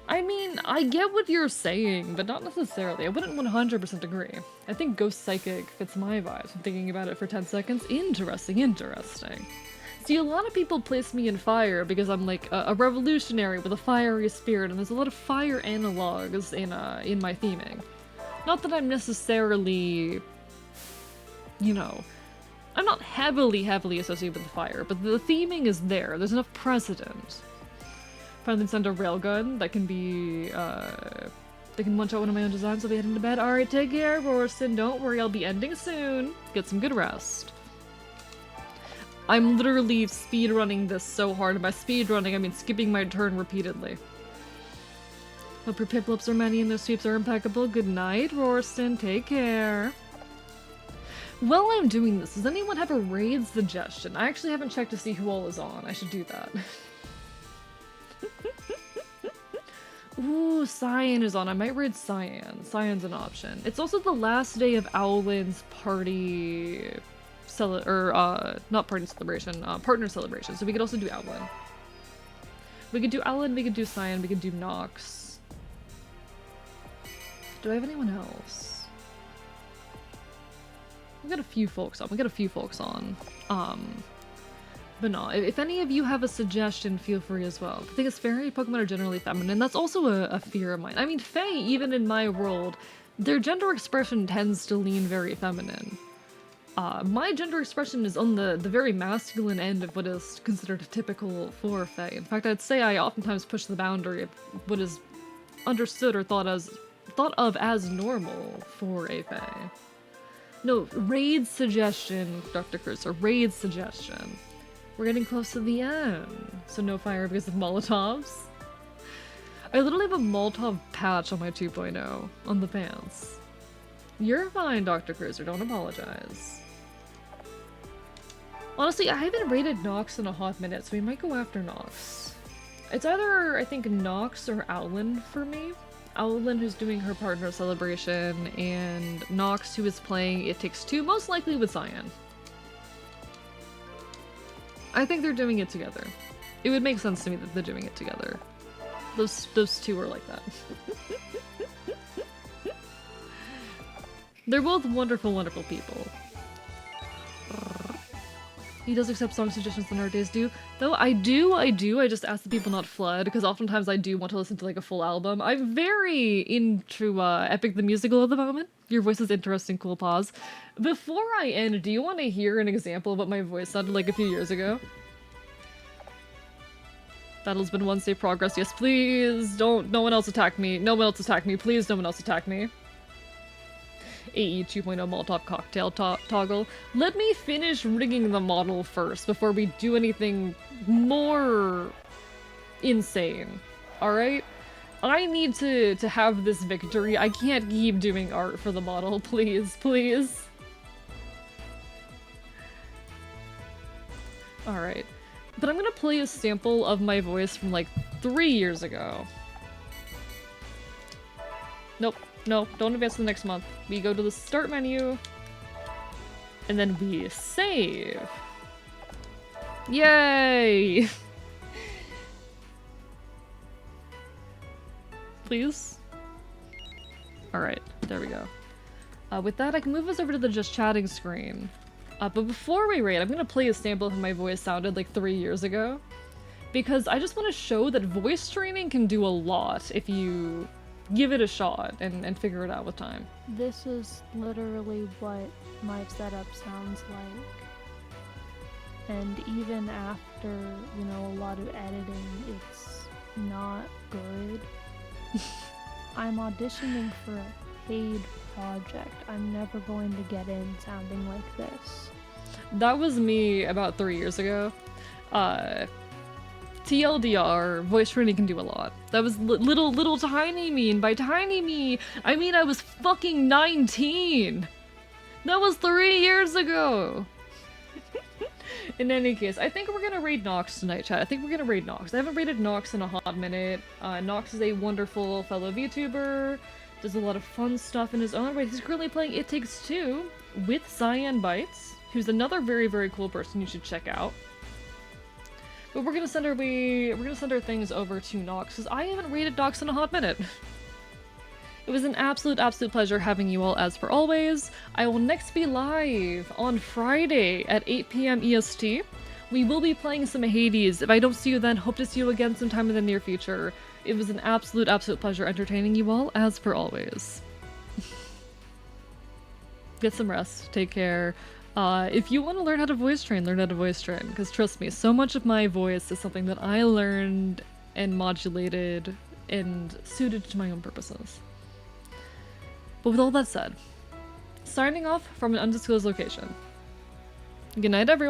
I mean, I get what you're saying, but not necessarily. I wouldn't 100% agree. I think Ghost Psychic fits my vibes. I'm thinking about it for 10 seconds. Interesting, interesting. See, a lot of people place me in fire because I'm like a revolutionary with a fiery spirit, and there's a lot of fire analogs in my theming. Not that I'm necessarily, you know, I'm not heavily associated with the fire, but the theming is there. There's enough precedent. Finally send a railgun that can be, they can one-shot one of my own designs. I'll be heading to bed. Alright, take care, Rorston. Don't worry, I'll be ending soon. Get some good rest. I'm literally speedrunning this so hard, and by speedrunning, I mean skipping my turn repeatedly. Hope your piplups are many and their sweeps are impeccable. Good night, Rorston. Take care. While I'm doing this, does anyone have a raid suggestion? I actually haven't checked to see who all is on. I should do that. Ooh, Cyan is on. I might raid Cyan. Cyan's an option. It's also the last day of Owlin's party... not party celebration, partner celebration. So we could also do Owlin. We could do Owlin, we could do Cyan, we could do Nox. Do I have anyone else? We got a few folks on. But no, if any of you have a suggestion, feel free as well. The thing is, fairy Pokemon are generally feminine. That's also a fear of mine. I mean, Fae, even in my world, their gender expression tends to lean very feminine. My gender expression is on the very masculine end of what is considered typical for Fae. In fact, I'd say I oftentimes push the boundary of what is understood or thought of as normal for a Fae. No, raid suggestion, Dr. Cursor, raid suggestion. We're getting close to the end, so no fire because of Molotovs. I literally have a Molotov patch on my 2.0 on the pants. You're fine, Dr. Cruiser, don't apologize. Honestly, I haven't raided Nox in a hot minute, so we might go after Nox. It's either, I think, Nox or Owlin for me. Owlin, who's doing her partner celebration, and Nox, who is playing It Takes Two, most likely with Cyan. I think they're doing it together. It would make sense to me that they're doing it together. Those two are like that. They're both wonderful, wonderful people. He does accept song suggestions on our days do. Though I do, I just ask the people not flood, because oftentimes I do want to listen to like a full album. I'm very into Epic the Musical at the moment. Your voice is interesting, cool pause. Before I end, do you want to hear an example of what my voice sounded like a few years ago? Battle's been one, save progress. Yes, please. Don't, no one else attack me. No one else attack me. Please, no one else attack me. AE 2.0 Molotov cocktail toggle. Let me finish rigging the model first before we do anything more insane. Alright? I need to have this victory. I can't keep doing art for the model. Please, please. Alright. But I'm gonna play a sample of my voice from like 3 years ago. Nope. No, don't advance to the next month. We go to the start menu, and then we save. Yay! please? Alright, there we go. With that, I can move us over to the just chatting screen. But before we raid, I'm gonna play a sample of how my voice sounded like 3 years ago. Because I just want to show that voice training can do a lot if you give it a shot and figure it out with time. This is literally what my setup sounds like. And even after, you know, a lot of editing, it's not good. I'm auditioning for a paid project. I'm never going to get in sounding like this. That was me about 3 years ago. TLDR, voice training can do a lot. That was little tiny me, and by tiny me, I mean I was fucking 19! That was 3 years ago! In any case, I think we're gonna raid Nox tonight, chat. I think we're gonna raid Nox. I haven't raided Nox in a hot minute. Nox is a wonderful fellow VTuber, does a lot of fun stuff in his own right. He's currently playing It Takes Two with Cyan Bites, who's another very cool person you should check out. But we're gonna send our things over to Nox, because I haven't raided Nox in a hot minute. It was an absolute pleasure having you all as per always. I will next be live on Friday at 8 PM EST. We will be playing some Hades. If I don't see you then, hope to see you again sometime in the near future. It was an absolute pleasure entertaining you all as per always. Get some rest, take care. If you want to learn how to voice train, learn how to voice train. Because trust me, so much of my voice is something that I learned and modulated and suited to my own purposes. But with all that said, signing off from an undisclosed location. Good night, everyone.